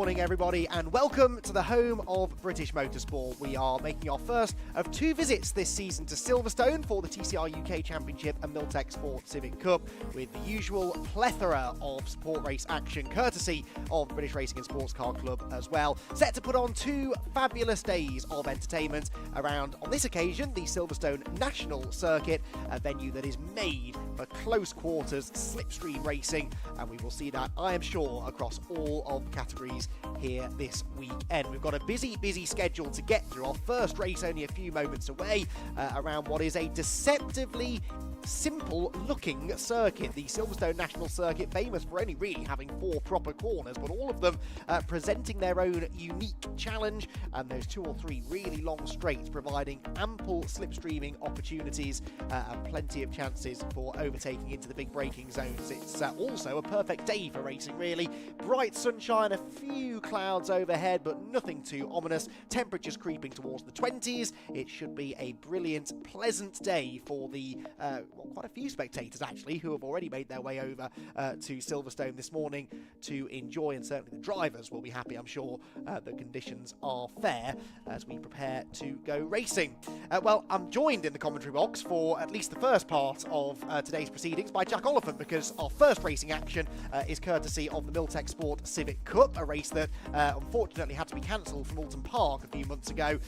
morning, everybody, and welcome to the home of British Motorsport. We are making our first of 2 visits this season to Silverstone for the TCR UK Championship and Milltek Sport Civic Cup, with the usual plethora of support race action, courtesy of the British Racing and Sports Car Club as well. Set to put on 2 fabulous days of entertainment around, on this occasion, the Silverstone National Circuit, a venue that is made for close quarters slipstream racing, and we will see that, I am sure, across all of the categories here this weekend. We've got a busy schedule to get through. Our first race only a few moments away, around what is a deceptively simple looking circuit, the Silverstone National Circuit, famous for only really having 4 proper corners, but all of them presenting their own unique challenge, and those 2 or 3 really long straights providing ample slipstreaming opportunities and plenty of chances for overtaking into the big braking zones. It's also a perfect day for racing, really. Bright sunshine, a few clouds overhead, but nothing too ominous. Temperatures creeping towards the 20s. It should be a brilliant, pleasant day for the quite a few spectators actually who have already made their way over to Silverstone this morning to enjoy, and certainly the drivers will be happy, I'm sure, the conditions are fair as we prepare to go racing. Well, I'm joined in the commentary box for at least the first part of today's proceedings by Jack Oliphant, because our first racing action is courtesy of the Milltek Sport Civic Cup, a race that unfortunately had to be cancelled from Oulton Park a few months ago,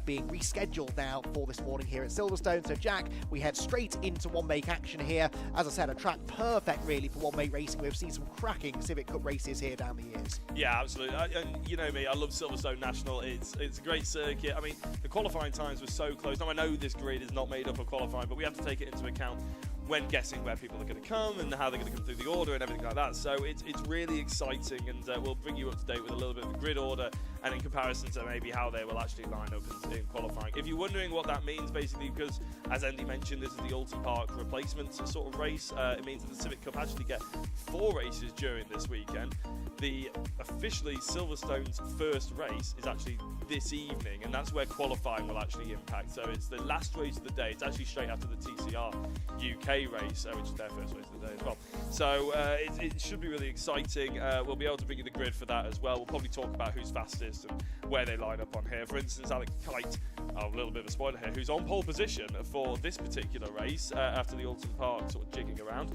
being rescheduled now for this morning here at Silverstone. So Jack, we head straight into one-make action here. As I said, a track perfect really for one-make racing. We've seen some cracking Civic Cup races here down the years. Yeah, absolutely. You know me, I love Silverstone National. It's a great circuit. I mean, the qualifying times were so close. Now, I know this grid is not made up of qualifying, but we have to take it into account when guessing where people are going to come and how they're going to come through the order and everything like that. So it's really exciting, and we'll bring you up to date with a little bit of the grid order and in comparison to maybe how they will actually line up in qualifying. If you're wondering what that means, basically, because as Andy mentioned, this is the Oulton Park replacement sort of race, it means that the Civic Cup actually get 4 races during this weekend. The officially Silverstone's first race is actually this evening, and that's where qualifying will actually impact. So it's the last race of the day. It's actually straight after the TCR UK race, which is their first race of the day as well. So it should be really exciting. We'll be able to bring you the grid for that as well. We'll probably talk about who's fastest and where they line up on here. For instance, Alex Kite, a little bit of a spoiler here, who's on pole position for this particular race after the Oulton Park sort of jigging around,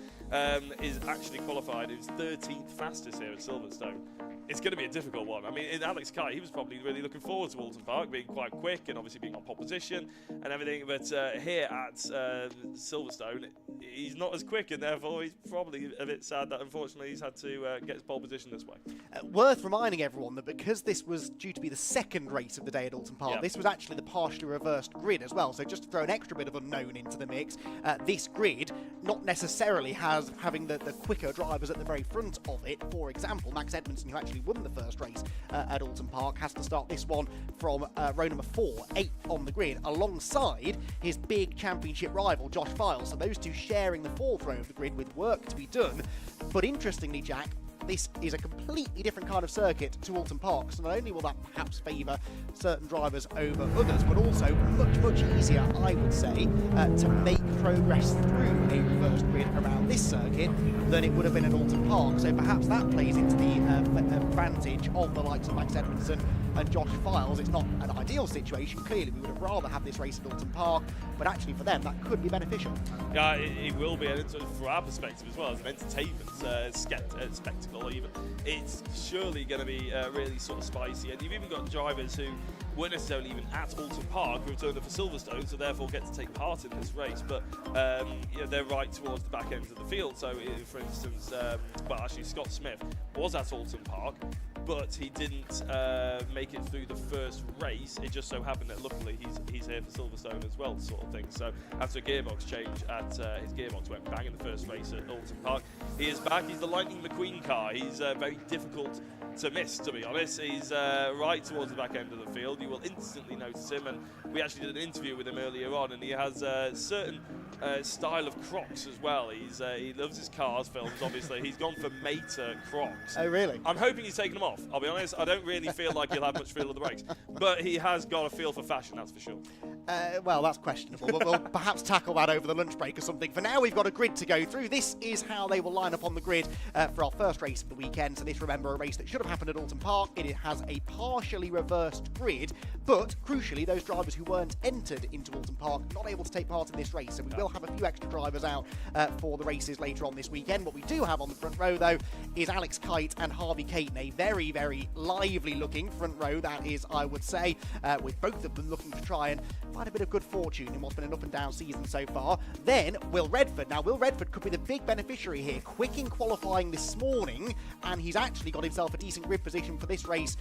is actually qualified as 13th fastest here at Silverstone. It's going to be a difficult one. I mean, in Alex Kite, he was probably really looking forward to Oulton Park, being quite quick and obviously being on pole position and everything. But here at Silverstone, he's not as quick, and therefore he's probably a bit sad that unfortunately he's had to get his pole position this way. Worth reminding everyone that because this was due to be the second race of the day at Oulton Park, this was actually the partially reversed grid as well. So just to throw an extra bit of unknown into the mix, this grid not necessarily having the quicker drivers at the very front of it. For example, Max Edmondson, who actually won the first race at Oulton Park, has to start this one from row number 4, 8th on the grid, alongside his big championship rival Josh Files. So those two sharing the 4th row of the grid with work to be done. But interestingly, Jack, this is a completely different kind of circuit to Oulton Park, so not only will that perhaps favour certain drivers over others, but also much easier, I would say, to make progress through a reversed grid around this circuit than it would have been at Oulton Park. So perhaps that plays into the advantage of the likes of Max Edmondson and Josh Files. It's not an ideal situation. Clearly, we would have rather had this race at Oulton Park, but actually for them, that could be beneficial. Yeah, it will be, and from our perspective as well, as an entertainment spectacle even, it's surely going to be really sort of spicy. And you've even got drivers who weren't necessarily even at Oulton Park who have turned up for Silverstone, so therefore get to take part in this race, but you know, they're right towards the back end of the field. So for instance, well, actually Scott Smith was at Oulton Park, but he didn't make it through the first race. It just so happened that luckily he's here for Silverstone as well, sort of thing. So after a gearbox change at his gearbox went bang in the first race at Oulton Park, he is back. He's the Lightning McQueen car. He's very difficult to miss, to be honest. He's right towards the back end of the field. You will instantly notice him, and we actually did an interview with him earlier on, and he has certain style of Crocs as well. He loves his cars films, obviously. He's gone for Mater Crocs. Oh, really? I'm hoping he's taken them off. I'll be honest, I don't really feel like he'll have much feel of the brakes. But he has got a feel for fashion, that's for sure. Well, that's questionable, but we'll perhaps tackle that over the lunch break or something. For now, we've got a grid to go through. This is how they will line up on the grid for our first race of the weekend. So this, remember, a race that should have happened at Oulton Park. It has a partially reversed grid, but crucially, those drivers who weren't entered into Oulton Park not able to take part in this race. So we will have a few extra drivers out for the races later on this weekend. What we do have on the front row, though, is Alex Kite and Harvey Caton. A very, very lively-looking front row, that is, I would say, with both of them looking to try and find a bit of good fortune in what's been an up-and-down season so far. Then, Will Redford. Now, Will Redford could be the big beneficiary here. Quick in qualifying this morning, and he's actually got himself a decent grid position for this race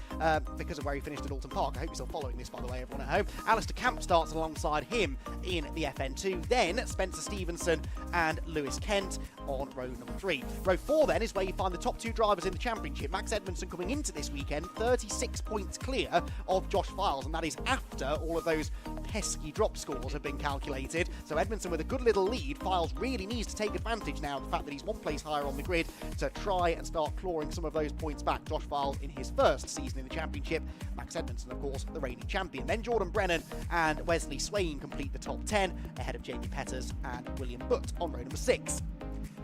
because of where he finished at Oulton Park. I hope you're still following this, by the way, everyone at home. Alistair Camp starts alongside him in the FN2. Then, Spencer Stevenson and Lewis Kent on row number 3. Row 4, then, is where you find the top 2 drivers in the championship. Max Edmondson coming into this weekend 36 points clear of Josh Files, and that is after all of those pesky drop scores have been calculated. So Edmondson with a good little lead. Files really needs to take advantage now of the fact that he's one place higher on the grid to try and start clawing some of those points back. Josh Files in his first season in the championship. Max Edmondson, of course, the reigning champion. Then Jordan Brennan and Wesley Swain complete the top 10 ahead of Jamie Petters and William Butt on row number 6.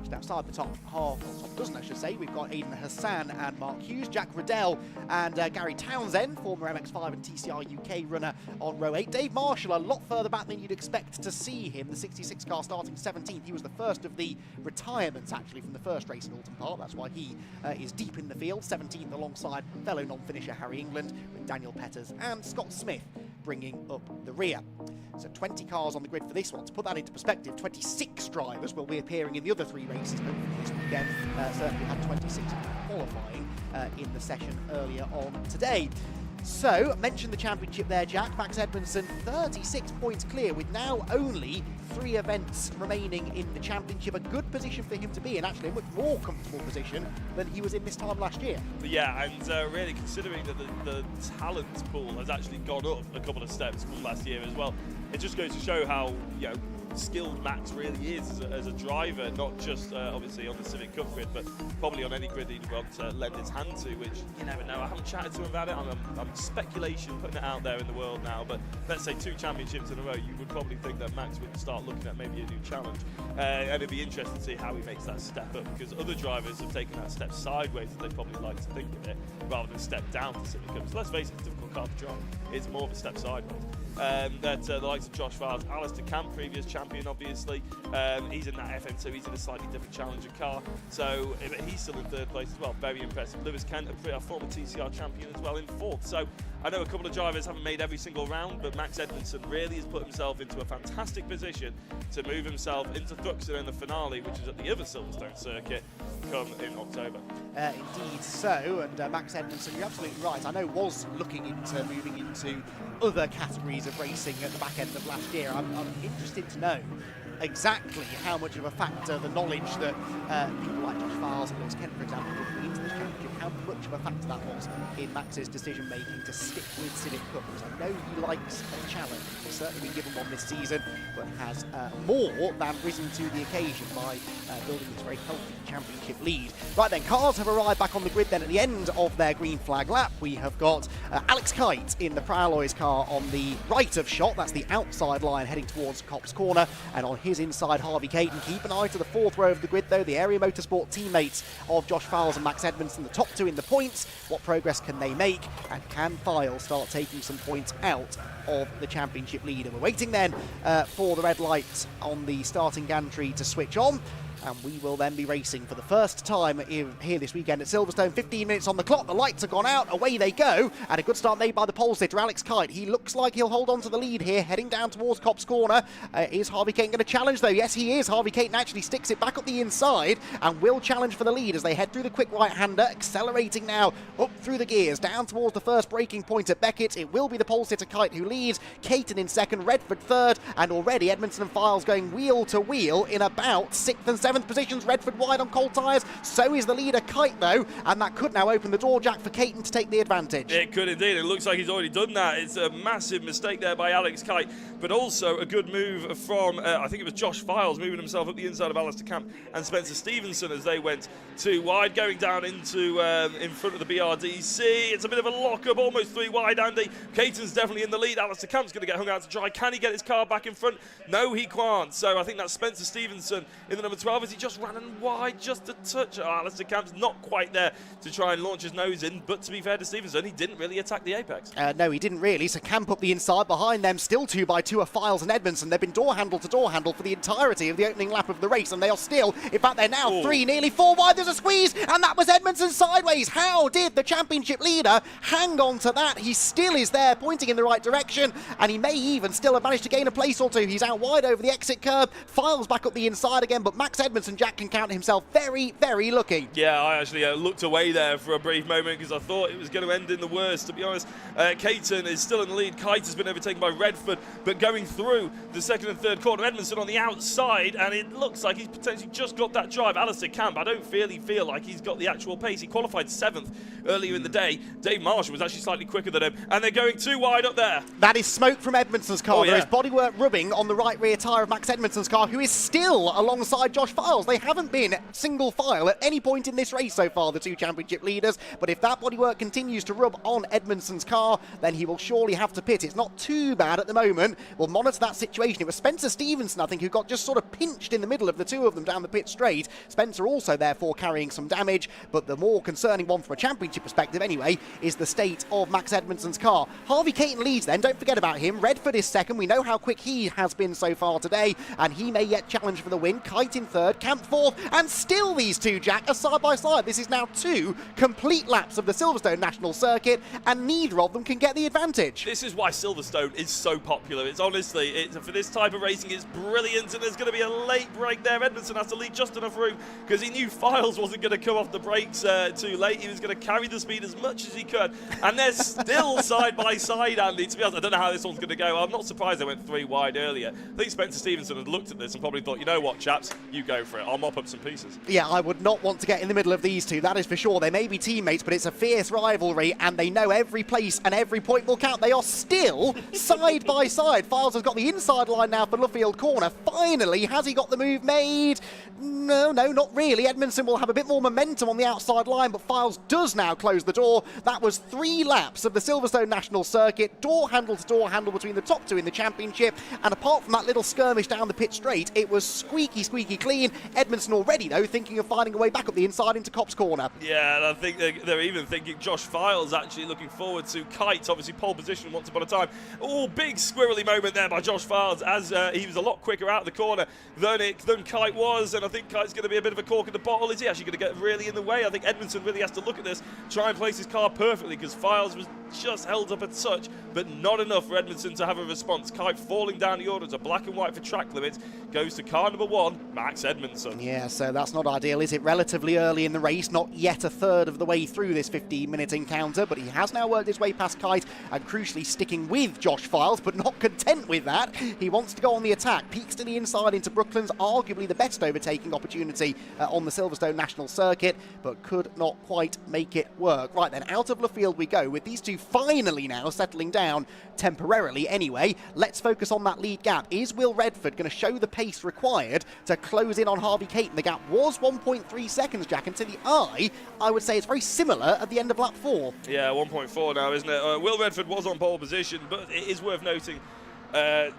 Just outside the top half, or top dozen I should say, we've got Aidan Hassan and Mark Hughes, Jack Riddell and Gary Townsend, former MX5 and TCR UK runner on row 8. Dave Marshall, a lot further back than you'd expect to see him, the 66 car starting 17th. He was the first of the retirements actually from the first race in Oulton Park. That's why he is deep in the field, 17th alongside fellow non-finisher Harry England, with Daniel Petters and Scott Smith bringing up the rear. So 20 cars on the grid for this one. To put that into perspective, 26 drivers will be appearing in the other 3 races hopefully this weekend. Certainly had 26 qualifying in the session earlier on today. So, mentioned the championship there, Jack. Max Edmondson, 36 points clear with now only 3 events remaining in the championship. A good position for him to be in, actually a much more comfortable position than he was in this time last year. Yeah, and really considering that the talent pool has actually gone up a couple of steps from last year as well, it just goes to show how, you know, skilled Max really is as a driver, not just obviously on the Civic Cup grid, but probably on any grid he'd want to lend his hand to, which you never know. I haven't chatted to him about it. I'm speculation, putting it out there in the world now, but let's say 2 championships in a row, you would probably think that Max would start looking at maybe a new challenge. And it'd be interesting to see how he makes that step up, because other drivers have taken that step sideways, as they probably like to think of it, rather than step down to Civic Cup. So let's face it, it's a difficult car to drive. It's more of a step sideways. That the likes of Josh Files, Alistair Camp, previous champion obviously, he's in that FN2, he's in a slightly different challenger car, so he's still in 3rd place as well, very impressive. Lewis Kent, a former TCR champion as well, in 4th. So I know a couple of drivers haven't made every single round, but Max Edmondson really has put himself into a fantastic position to move himself into Thruxton in the finale, which is at the other Silverstone circuit, come in October. Indeed so, and Max Edmondson, you're absolutely right. I know was looking into moving into other categories of racing at the back end of last year. I'm interested to know exactly how much of a factor the knowledge that people like Josh Files and Lewis Kent, for example, would be into this championship, how much of a factor that was in Max's decision making to stick with Civic Cup, because I know he likes a challenge. He's certainly been given one this season, but has more than risen to the occasion by building this very healthy championship lead. Right then, cars have arrived back on the grid then at the end of their green flag lap. We have got Alex Kite in the Pralloys car on the right of shot. That's the outside line heading towards Copse Corner, and on his inside Harvey Caton. Keep an eye to the 4th row of the grid though, the Area Motorsport teammates of Josh Files and Max Edmondson, the top 2 in the points. What progress can they make, and can Files start taking some points out of the championship leader? We're waiting then for the red light on the starting gantry to switch on, and we will then be racing for the first time here this weekend at Silverstone. 15 minutes on the clock, the lights have gone out, away they go, and a good start made by the pole sitter Alex Kite. He looks like he'll hold on to the lead here, heading down towards Copse Corner. Is Harvey Caton going to challenge though? Yes he is. Harvey Caton actually sticks it back up the inside and will challenge for the lead as they head through the quick right-hander, accelerating now up through the gears, down towards the first braking point at Beckett. It will be the pole sitter Kite who leads, Caton in 2nd, Redford 3rd, and already Edmondson and Files going wheel to wheel in about 6th and 7th 7th positions. Redford wide on cold tyres. So is the leader, Kite, though. And that could now open the door, Jack, for Caton to take the advantage. It could indeed. It looks like he's already done that. It's a massive mistake there by Alex Kite, but also a good move from, I think it was Josh Files, moving himself up the inside of Alistair Camp and Spencer Stevenson as they went too wide, going down into in front of the BRDC. It's a bit of a lock-up, almost 3 wide, Andy. Caton's definitely in the lead. Alistair Camp's going to get hung out to dry. Can he get his car back in front? No, he can't. So I think that's Spencer Stevenson in the number 12 as he just ran in wide, just a touch. Oh, Alistair Camp's not quite there to try and launch his nose in, but to be fair to Stevenson, he didn't really attack the apex. No, he didn't really. So Camp up the inside. Behind them, still 2x2 are Files and Edmondson. They've been door handle to door handle for the entirety of the opening lap of the race, and they are still, in fact, they're now 3, nearly 4 wide. There's a squeeze, and that was Edmondson sideways. How did the championship leader hang on to that? He still is there, pointing in the right direction, and he may even still have managed to gain a place or two. He's out wide over the exit curb. Files back up the inside again, but Max Edmondson, Jack, can count himself very, very lucky. Yeah, I actually looked away there for a brief moment because I thought it was going to end in the worst, to be honest. Caton is still in the lead. Kite has been overtaken by Redford, but going through the second and third corner, Edmondson on the outside, and it looks like he's potentially just got that drive. Alistair Camp, I don't really feel like he's got the actual pace. He qualified 7th earlier in the day. Dave Marshall was actually slightly quicker than him, and they're going too wide up there. That is smoke from Edmondson's car. Oh, yeah. There is bodywork rubbing on the right rear tyre of Max Edmondson's car, who is still alongside Josh Files. They haven't been single file at any point in this race so far, the 2 championship leaders, but if that bodywork continues to rub on Edmondson's car, then he will surely have to pit. It's not too bad at the moment. We'll monitor that situation. It was Spencer Stevenson, I think, who got just sort of pinched in the middle of the 2 of them down the pit straight. Spencer also therefore carrying some damage, but the more concerning one from a championship perspective anyway is the state of Max Edmondson's car. Harvey Caton leads then, don't forget about him. Redford is second. We know how quick he has been so far today, and he may yet challenge for the win. Kite in third, Camp fourth, and still these 2, Jack, are side by side. This is now 2 complete laps of the Silverstone National Circuit, and neither of them can get the advantage. This is why Silverstone is so popular. It's honestly, for this type of racing, it's brilliant, and there's going to be a late break there. Edmondson has to leave just enough room because he knew Files wasn't going to come off the brakes too late. He was going to carry the speed as much as he could, and they're still side by side, Andy. To be honest, I don't know how this one's going to go. I'm not surprised they went 3 wide earlier. I think Spencer Stevenson had looked at this and probably thought, you know what, chaps, you go for it. I'll mop up some pieces. Yeah, I would not want to get in the middle of these 2, that is for sure. They may be teammates, but it's a fierce rivalry, and they know every place and every point will count. They are still side by side. Files has got the inside line now for Luffield Corner. Finally, has he got the move made? No, not really. Edmondson will have a bit more momentum on the outside line, but Files does now close the door. That was 3 laps of the Silverstone National Circuit, door handle to door handle between the top 2 in the championship, and apart from that little skirmish down the pit straight, it was squeaky clean. Edmondson already, though, thinking of finding a way back up the inside into Copse Corner. Yeah, and I think they're even thinking Josh Files actually looking forward to Kite, obviously pole position once upon a time. Oh, big squirrely moment there by Josh Files as he was a lot quicker out of the corner than Kite was, and I think Kite's going to be a bit of a cork in the bottle. Is he actually going to get really in the way? I think Edmondson really has to look at this, try and place his car perfectly, because Files was just held up a touch, but not enough for Edmondson to have a response. Kite falling down the order to black and white for track limits, goes to car number 1, Max Edmondson. Yeah, so that's not ideal, is it? Relatively early in the race, not yet a third of the way through this 15-minute encounter, but he has now worked his way past Kite and crucially sticking with Josh Files, but not content with that. He wants to go on the attack, peeks to the inside into Brooklands, arguably the best overtaking opportunity on the Silverstone National Circuit, but could not quite make it work. Right then, out of Luffield we go, with these 2 finally now settling down temporarily anyway. Let's focus on that lead gap. Is Will Redford going to show the pace required to close in on Harvey Caton? The gap was 1.3 seconds, Jack, and to the eye, I would say it's very similar at the end of lap 4. Yeah, 1.4 now, isn't it? Will Redford was on pole position, but it is worth noting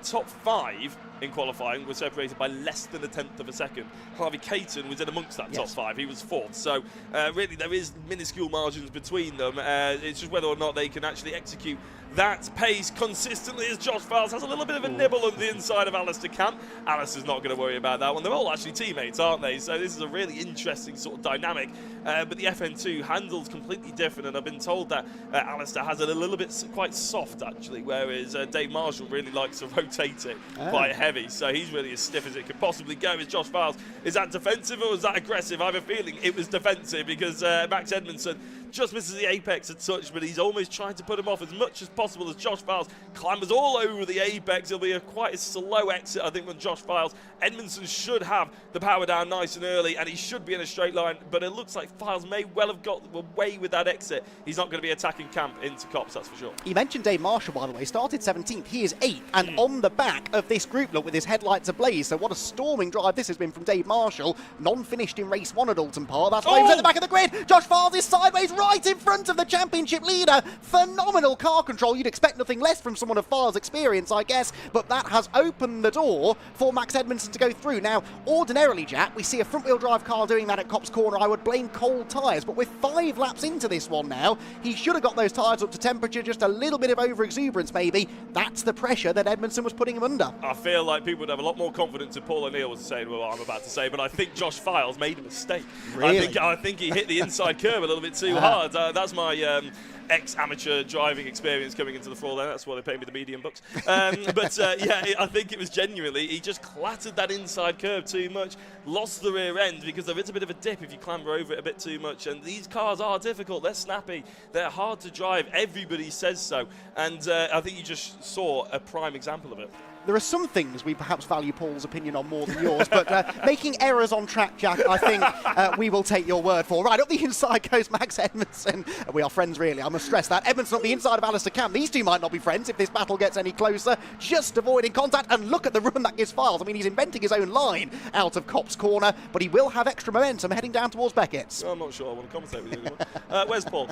top 5 in qualifying were separated by less than 1/10 of a second. Harvey Caton was in amongst that top 5. He was 4th. So really there is minuscule margins between them. It's just whether or not they can actually execute that pace consistently, as Josh Files has a little bit of a nibble on the inside of Alistair Camp. Alistair's not going to worry about that one. They're all actually teammates, aren't they? So this is a really interesting sort of dynamic. But the FN2 handles completely different, and I've been told that Alistair has it a little bit quite soft, actually, whereas Dave Marshall really likes to rotate it quite heavy. So he's really as stiff as it could possibly go. Is Josh Files, is that defensive or is that aggressive? I have a feeling it was defensive, because Max Edmondson just misses the apex a touch, but he's almost trying to put him off as much as possible as Josh Files clambers all over the apex. It'll be quite a slow exit, I think, from Josh Files. Edmondson should have the power down nice and early, and he should be in a straight line, but it looks like Files may well have got away with that exit. He's not going to be attacking camp into Cops, that's for sure. You mentioned Dave Marshall, by the way, started 17th. He is 8th, and on the back of this group, look, with his headlights ablaze. So what a storming drive this has been from Dave Marshall. Non-finished in race 1 at Oulton Park. That's why he was at the back of the grid. Josh Files is sideways right in front of the championship leader. Phenomenal car control. You'd expect nothing less from someone of Files' experience, I guess, but that has opened the door for Max Edmondson to go through. Now, ordinarily, Jack, we see a front-wheel drive car doing that at Copse Corner. I would blame cold tyres, but we're 5 laps into this one now. He should have got those tyres up to temperature, just a little bit of over-exuberance maybe. That's the pressure that Edmondson was putting him under. I feel like people would have a lot more confidence if Paul O'Neill was saying what I'm about to say, but I think Josh Files made a mistake. Really? I think he hit the inside curve a little bit too hard. That's my ex-amateur driving experience coming into the floor there. That's why they pay me the medium bucks. Yeah, I think it was genuinely, he just clattered that inside curve too much, lost the rear end because there is a bit of a dip if you clamber over it a bit too much, and these cars are difficult, they're snappy, they're hard to drive, everybody says so, and I think you just saw a prime example of it. There are some things we perhaps value Paul's opinion on more than yours, but making errors on track, Jack, I think we will take your word for. Right, up the inside goes Max Edmondson. We are friends, really, I must stress that. Edmondson up the inside of Alistair Camp. These two might not be friends if this battle gets any closer. Just avoiding contact, and look at the run that gives Files. I mean, he's inventing his own line out of Copse Corner, but he will have extra momentum heading down towards Beckett's. I'm not sure I want to commentate with you anymore. Where's Paul?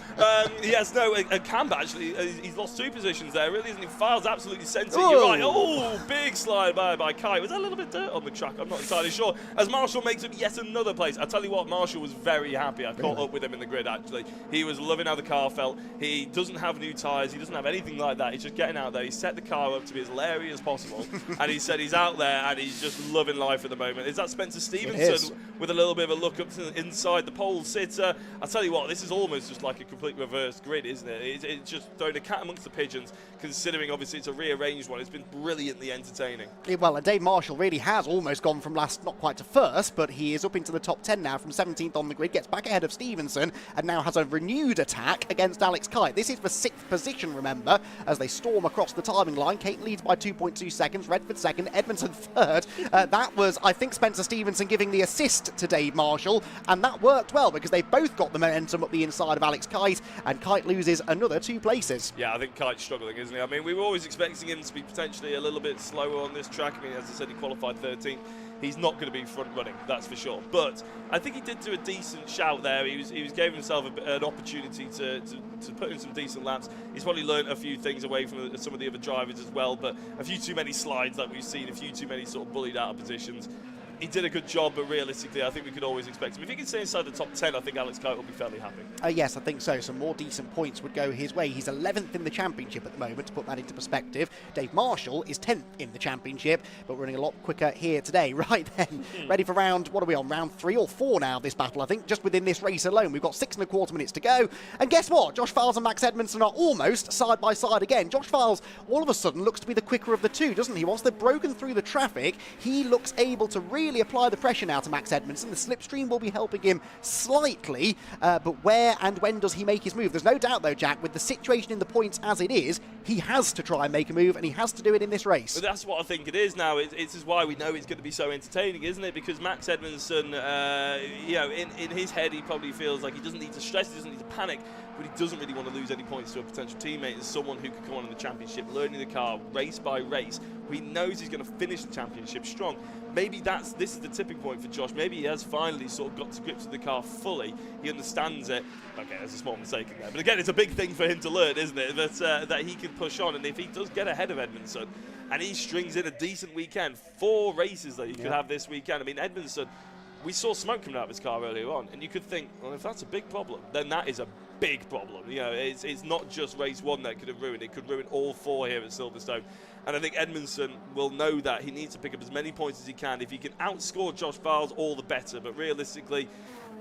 Yes, no, Camp actually, he's lost 2 positions there, really, isn't he? Files absolutely sent it. You're right. Oh, big slide by Kai. Was that a little bit dirt on the track? I'm not entirely sure. As Marshall makes up yet another place. I tell you what, Marshall was very happy. I caught up with him in the grid, actually. He was loving how the car felt. He doesn't have new tyres. He doesn't have anything like that. He's just getting out there. He set the car up to be as leery as possible. And he said he's out there and he's just loving life at the moment. Is that Spencer Stevenson with a little bit of a look up to inside the pole sitter? I tell you what, this is almost just like a complete reverse grid, isn't it? It's just throwing a cat amongst the pigeons, considering obviously it's a rearranged one. It's been brilliantly entertaining. Well, and Dave Marshall really has almost gone from last, not quite to first, but he is up into the top 10 now from 17th on the grid, gets back ahead of Stevenson, and now has a renewed attack against Alex Kite. This is for 6th position, remember, as they storm across the timing line. Kate leads by 2.2 seconds, Redford second, Edmondson third. That was, I think, Spencer Stevenson giving the assist to Dave Marshall, and that worked well because they both got the momentum up the inside of Alex Kite, and Kite loses another 2 places. Yeah, I think Kite's struggling, isn't he? I mean, we were always expecting him to be potentially a little bit slower on this track. I mean, as I said, he qualified 13th. He's not going to be front running, that's for sure. But I think he did do a decent shout there. He was giving himself an opportunity to put in some decent laps. He's probably learned a few things away from some of the other drivers as well, but a few too many slides that we've seen, a few too many sort of bullied out of positions. He did a good job, but realistically, I think we could always expect him. If he can stay inside the top 10, I think Alex Kite will be fairly happy. Yes, I think so. Some more decent points would go his way. He's 11th in the championship at the moment, to put that into perspective. Dave Marshall is 10th in the championship, but running a lot quicker here today. Right then, ready for round, what are we on, round 3 or 4 now of this battle, I think, just within this race alone. We've got 6.25 minutes to go. And guess what? Josh Files and Max Edmondson are almost side by side again. Josh Files, all of a sudden, looks to be the quicker of the two, doesn't he? Once they've broken through the traffic, he looks able to really apply the pressure now to Max Edmondson. The slipstream will be helping him slightly, but where and when does he make his move? There's no doubt, though, Jack, with the situation in the points as it is, he has to try and make a move, and he has to do it in this race. But that's what I think it is now. It's why we know it's going to be so entertaining, isn't it? Because Max Edmondson, you know, in his head, he probably feels like he doesn't need to stress, he doesn't need to panic, but he doesn't really want to lose any points to a potential teammate. As someone who could come on in the championship, learning the car race by race, he knows he's going to finish the championship strong. Maybe this is the tipping point for Josh. Maybe he has finally sort of got to grips with the car fully. He understands it. Okay, there's a small mistake in there. But again, it's a big thing for him to learn, isn't it? That he can push on. And if he does get ahead of Edmondson and he strings in a decent weekend, 4 races that he could have this weekend. I mean, Edmondson, we saw smoke coming out of his car earlier on. And you could think, well, if that's a big problem, then that is a big problem. You know, it's not just race 1 that could have ruined. It could ruin all 4 here at Silverstone. And I think Edmondson will know that he needs to pick up as many points as he can. If he can outscore Josh Files, all the better. But realistically,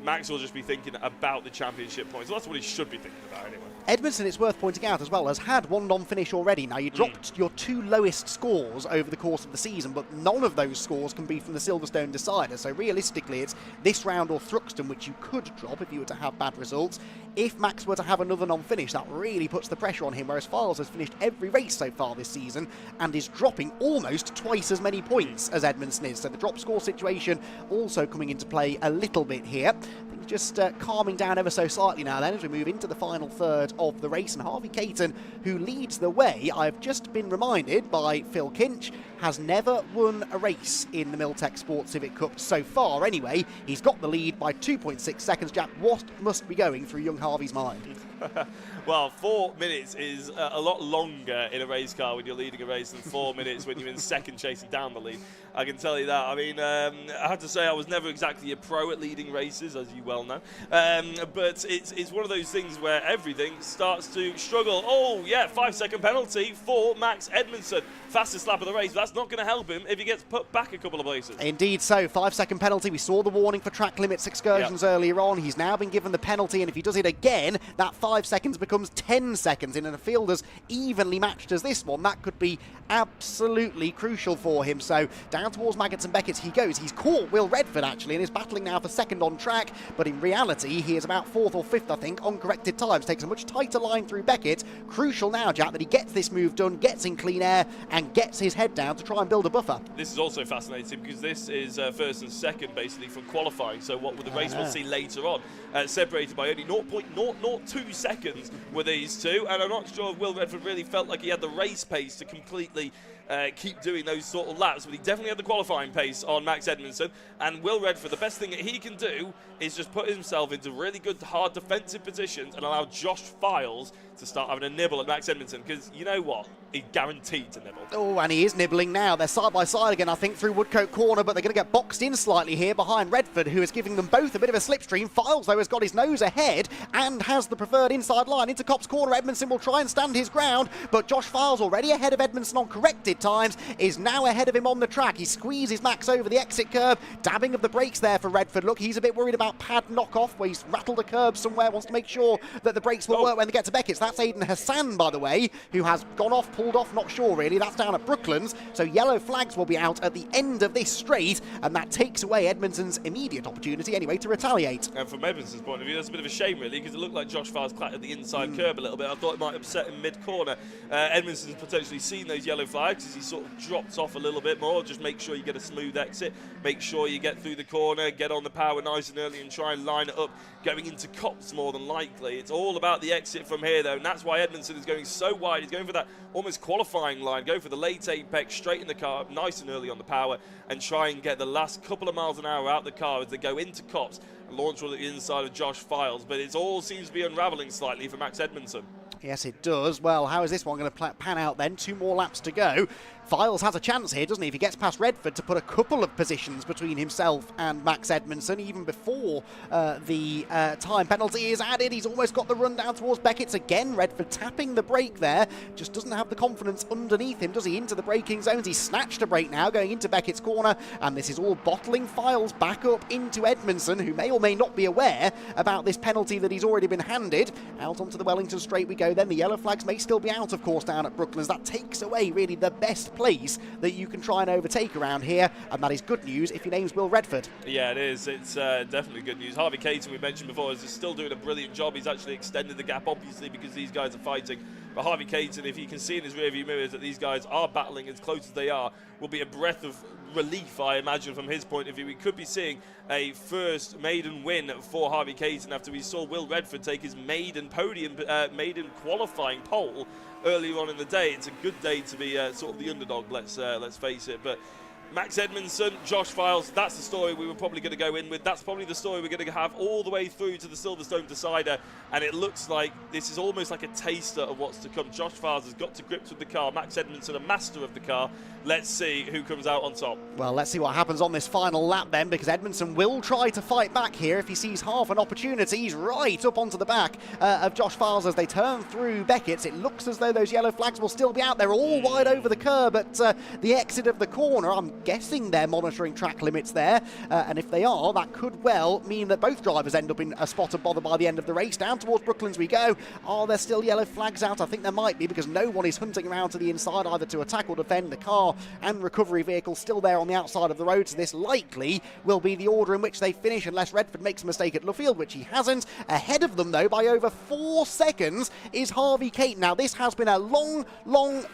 Max will just be thinking about the championship points. Well, that's what he should be thinking about anyway. Edmondson, it's worth pointing out as well, has had one non-finish already. Now, you dropped your 2 lowest scores over the course of the season, but none of those scores can be from the Silverstone decider. So realistically, it's this round or Thruxton which you could drop if you were to have bad results. If Max were to have another non-finish, that really puts the pressure on him, whereas Files has finished every race so far this season and is dropping almost twice as many points as Edmondson is. So the drop score situation also coming into play a little bit here. Things just calming down ever so slightly now then as we move into the final third of the race, and Harvey Caton, who leads the way, I've just been reminded by Phil Kinch, has never won a race in the Milltek Sport Civic Cup so far anyway. He's got the lead by 2.6 seconds. Jack, what must be going through young Harvey's mind? Well, 4 minutes is a lot longer in a race car when you're leading a race than 4 minutes when you're in second chasing down the lead. I can tell you that. I mean, I have to say I was never exactly a pro at leading races, as you well know. But it's one of those things where everything starts to struggle. Oh, yeah, 5-second penalty for Max Edmondson. Fastest lap of the race. That's not going to help him if he gets put back a couple of places. Indeed so. 5-second penalty. We saw the warning for track limits excursions earlier on. He's now been given the penalty, and if he does it again, that 5 seconds becomes 10 seconds. In a field as evenly matched as this one, that could be absolutely crucial for him. So down towards Maggots and Beckett's he goes. He's caught Will Redford actually and is battling now for second on track, but in reality he is about 4th or 5th, I think, on corrected times. Takes a much tighter line through Beckett. Crucial now, Jack, that he gets this move done, gets in clean air and gets his head down to try and build a buffer. This is also fascinating because this is first and second basically from qualifying, so what with the race we'll see later on, separated by only 0.002 seconds were these two, and I'm not sure if Will Redford really felt like he had the race pace to completely keep doing those sort of laps, but he definitely had the qualifying pace on Max Edmondson. And Will Redford, the best thing that he can do is just put himself into really good, hard defensive positions and allow Josh Files to start having a nibble at Max Edmondson, because you know what? He's guaranteed to nibble. Oh, and he is nibbling now. They're side by side again, I think, through Woodcote Corner, but they're going to get boxed in slightly here behind Redford, who is giving them both a bit of a slipstream. Files, though, has got his nose ahead and has the preferred inside line into Copse Corner. Edmondson will try and stand his ground, but Josh Files, already ahead of Edmondson on corrected times, is now ahead of him on the track. He squeezes Max over the exit curb. Dabbing of the brakes there for Redford. Look, he's a bit worried about pad knockoff, where he's rattled a curb somewhere, wants to make sure that the brakes will work when they get to Beckett's. That's Aidan Hassan, by the way, who has gone off, pulled off, not sure really. That's down at Brooklands, so yellow flags will be out at the end of this straight, and that takes away Edmondson's immediate opportunity anyway to retaliate. And from Edmondson's point of view, that's a bit of a shame really, because it looked like Josh Files clattered the inside curb a little bit. I thought it might upset him mid-corner. Edmondson's potentially seen those yellow flags as he sort of drops off a little bit more. Just make sure you get a smooth exit, make sure you get through the corner, get on the power nice and early and try and line it up going into Copse more than likely. It's all about the exit from here though, and that's why Edmondson is going so wide. He's going for that almost qualifying line, go for the late apex, straight in the car, nice and early on the power, and try and get the last couple of miles an hour out the car as they go into Copse and launch one at the inside of Josh Files. But it all seems to be unravelling slightly for Max Edmondson. Yes, it does. Well, how is this one going to pan out then? 2 more laps to go. Files has a chance here, doesn't he, if he gets past Redford, to put a couple of positions between himself and Max Edmondson, even before the time penalty is added. He's almost got the run down towards Beckett's again. Redford tapping the brake there, just doesn't have the confidence underneath him, does he, into the braking zones. He's snatched a brake now, going into Beckett's corner, and this is all bottling Files back up into Edmondson, who may or may not be aware about this penalty that he's already been handed. Out onto the Wellington straight we go then. The yellow flags may still be out, of course, down at Brooklands. That takes away really the best place that you can try and overtake around here, and that is good news if your name's Will Redford. Yeah, it is. It's definitely good news. Harvey Caton, we mentioned before, is still doing a brilliant job. He's actually extended the gap, obviously, because these guys are fighting. But Harvey Caton, if you can see in his rearview mirrors that these guys are battling as close as they are, will be a breath of relief, I imagine, from his point of view. We could be seeing a first maiden win for Harvey Caton after we saw Will Redford take his maiden podium, maiden qualifying pole earlier on in the day. It's a good day to be sort of the underdog, let's face it. But Max Edmondson, Josh Files, that's the story we were probably going to go in with. That's probably the story we're going to have all the way through to the Silverstone decider. And it looks like this is almost like a taster of what's to come. Josh Files has got to grips with the car. Max Edmondson, a master of the car. Let's see who comes out on top. Well, let's see what happens on this final lap then, because Edmondson will try to fight back here if he sees half an opportunity. He's right up onto the back of Josh Files as they turn through Beckett's. It looks as though those yellow flags will still be out. They're all wide over the curb at the exit of the corner. I'm guessing they're monitoring track limits there, and if they are, that could well mean that both drivers end up in a spot of bother by the end of the race. Down towards Brooklands we go. Are there still yellow flags out? I think there might be, because no one is hunting around to the inside either to attack or defend. The car and recovery vehicle still there on the outside of the road, so this likely will be the order in which they finish, unless Redford makes a mistake at Luffield, which he hasn't. Ahead of them, though, by over 4 seconds is Harvey Caton. Now, this has been a long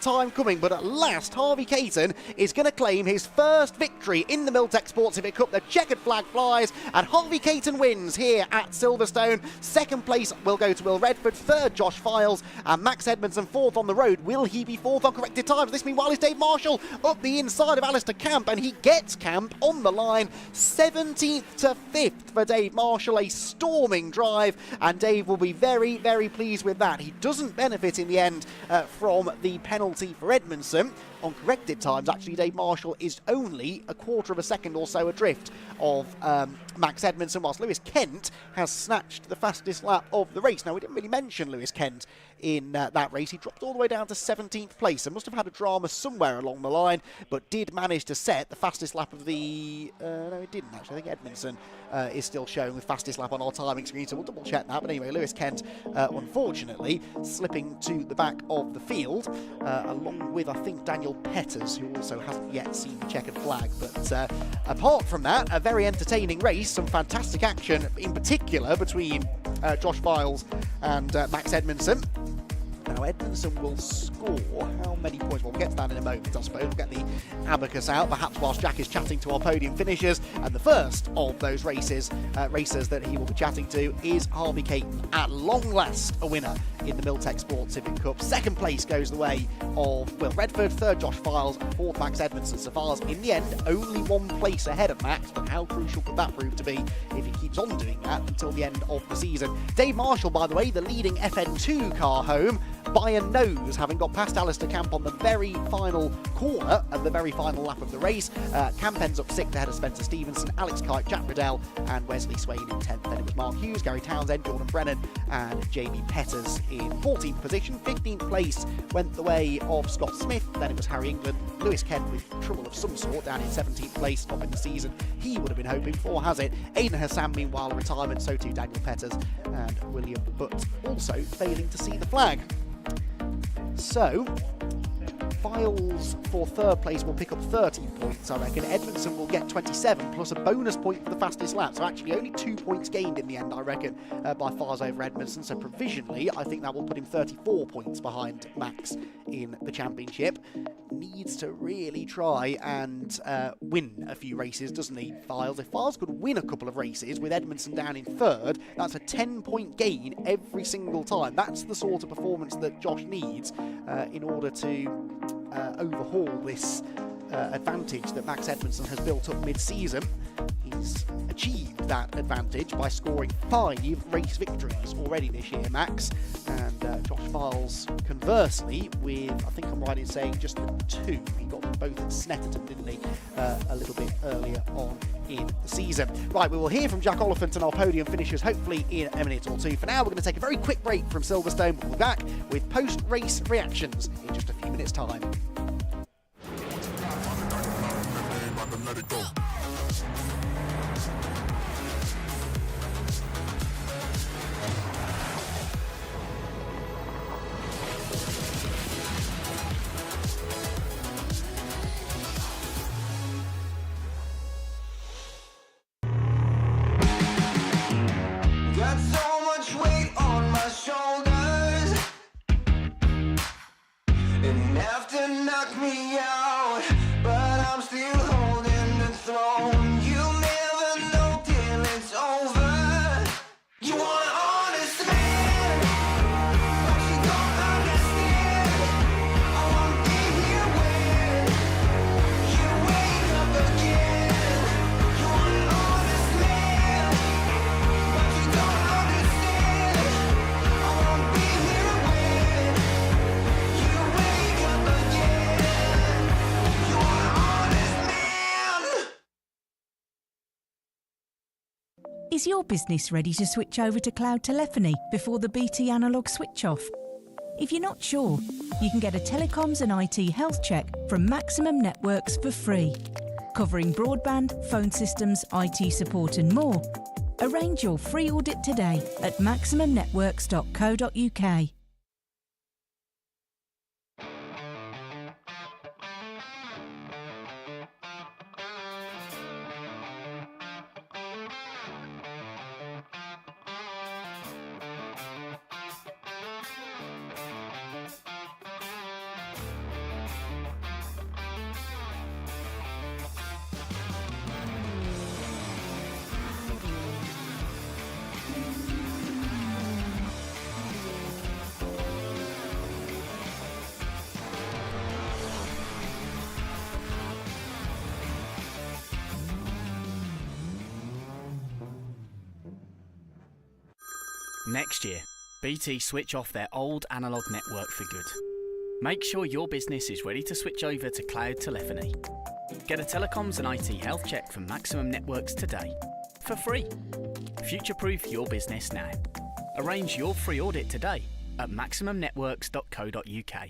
time coming, but at last Harvey Caton is going to claim his first victory in the Milltek Sport Civic Cup. The checkered flag flies, and Harvey Caton wins here at Silverstone. Second place will go to Will Redford, third Josh Files, and Max Edmondson fourth on the road. Will he be fourth on corrected times? This meanwhile is Dave Marshall up the inside of Alistair Camp, and he gets Camp on the line. 17th to 5th for Dave Marshall, a storming drive, and Dave will be very pleased with that. He doesn't benefit in the end from the penalty for Edmondson. On corrected times, actually, Dave Marshall is only a quarter of a second or so adrift of Max Edmondson, whilst Lewis Kent has snatched the fastest lap of the race. Now, we didn't really mention Lewis Kent in that race. He dropped all the way down to 17th place and must have had a drama somewhere along the line, but did manage to set the fastest lap of the... no, he didn't, actually. I think Edmondson is still showing the fastest lap on our timing screen, so we'll double check that. But anyway, Lewis Kent, unfortunately, slipping to the back of the field, along with, I think, Daniel Petters, who also hasn't yet seen the checkered flag. But apart from that, a very entertaining race, some fantastic action, in particular between Josh Files and Max Edmondson. Now, Edmondson will score how many points? Well, we'll get to that in a moment, I suppose. We'll get the abacus out, perhaps whilst Jack is chatting to our podium finishers. And the first of those racers that he will be chatting to is Harvey Caton, at long last a winner in the Milltek Sport Civic Cup. Second place goes the way of Will Redford, third Josh Files, and fourth Max Edmondson. So Files, in the end, only 1 place ahead of Max, but how crucial could that prove to be if he keeps on doing that until the end of the season? Dave Marshall, by the way, the leading FN2 car home, by a nose, having got past Alistair Camp on the very final corner of the very final lap of the race. Camp ends up 6th ahead of Spencer Stevenson, Alex Kite, Jack Riddell, and Wesley Swain in 10th. Then it was Mark Hughes, Gary Townsend, Jordan Brennan, and Jamie Petters in 14th position. 15th place went the way of Scott Smith. Then it was Harry England. Lewis Kent, with trouble of some sort, down in 17th place, top in the season he would have been hoping for, has it. Aidan Hassan, meanwhile, retirement, so too Daniel Petters and William Butt, also failing to see the flag. So, Files for third place will pick up 30 points, I reckon. Edmondson will get 27, plus a bonus point for the fastest lap. So actually only 2 points gained in the end, I reckon, by Files over Edmondson. So provisionally, I think that will put him 34 points behind Max in the championship. Needs to really try and win a few races, doesn't he, Files? If Files could win a couple of races with Edmondson down in third, that's a 10-point gain every single time. That's the sort of performance that Josh needs in order to overhaul this advantage that Max Edmondson has built up mid-season. He's achieved that advantage by scoring 5 race victories already this year, Max. And Josh Files, conversely, with, I think I'm right in saying, just the 2. He got them both at Snetterton, didn't he, a little bit earlier on in the season. Right, we will hear from Jack Oliphant and our podium finishers hopefully in a minute or two. For now, we're going to take a very quick break from Silverstone. We'll be back with post-race reactions in just a few minutes' time. Let it go. Got so much weight on my shoulders, enough to knock me out, but I'm still holding the throne. You never know till it's over. You want an honest man, but you don't understand. I won't be here when you wake up again. You want an honest man, but you don't understand. I won't be here when you wake up again. You want an honest man. Is your business ready to switch over to cloud telephony before the BT analogue switch off? If you're not sure, you can get a telecoms and IT health check from Maximum Networks for free. covering broadband, phone systems, IT support and more. Arrange your free audit today at maximumnetworks.co.uk. Next year, BT switch off their old analogue network for good. Make sure your business is ready to switch over to cloud telephony. Get a telecoms and IT health check from Maximum Networks today, for free. Future-proof your business now. Arrange your free audit today at maximumnetworks.co.uk.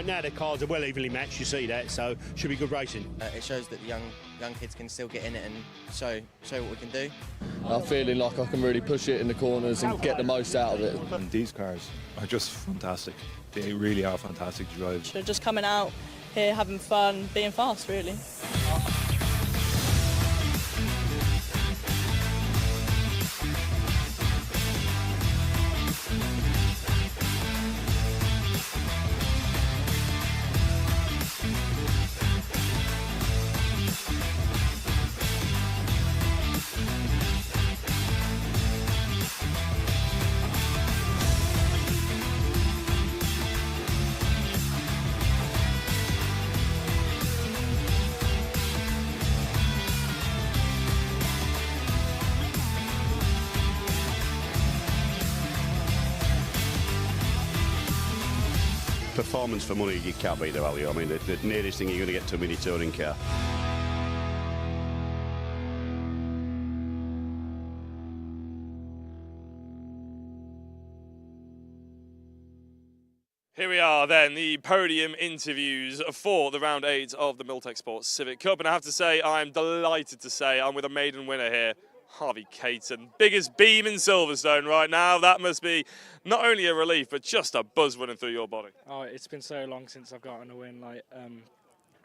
Now the cars are well evenly matched, you see that, so should be good racing. It shows that the young kids can still get in it and show what we can do. I'm feeling like I can really push it in the corners and get the most out of it. And these cars are just fantastic. They really are fantastic to drive. So just coming out here, having fun, being fast, really. Performance for money, you can't beat the value. I mean, the nearest thing you're going to get to a mini touring car. Here we are then, the podium interviews for the round 8 of the Milltek Sports Civic Cup. And I have to say, I'm delighted to say I'm with a maiden winner here, Harvey Caton. Biggest beam in Silverstone right now. That must be not only a relief, but just a buzz running through your body. Oh, it's been so long since I've gotten a win.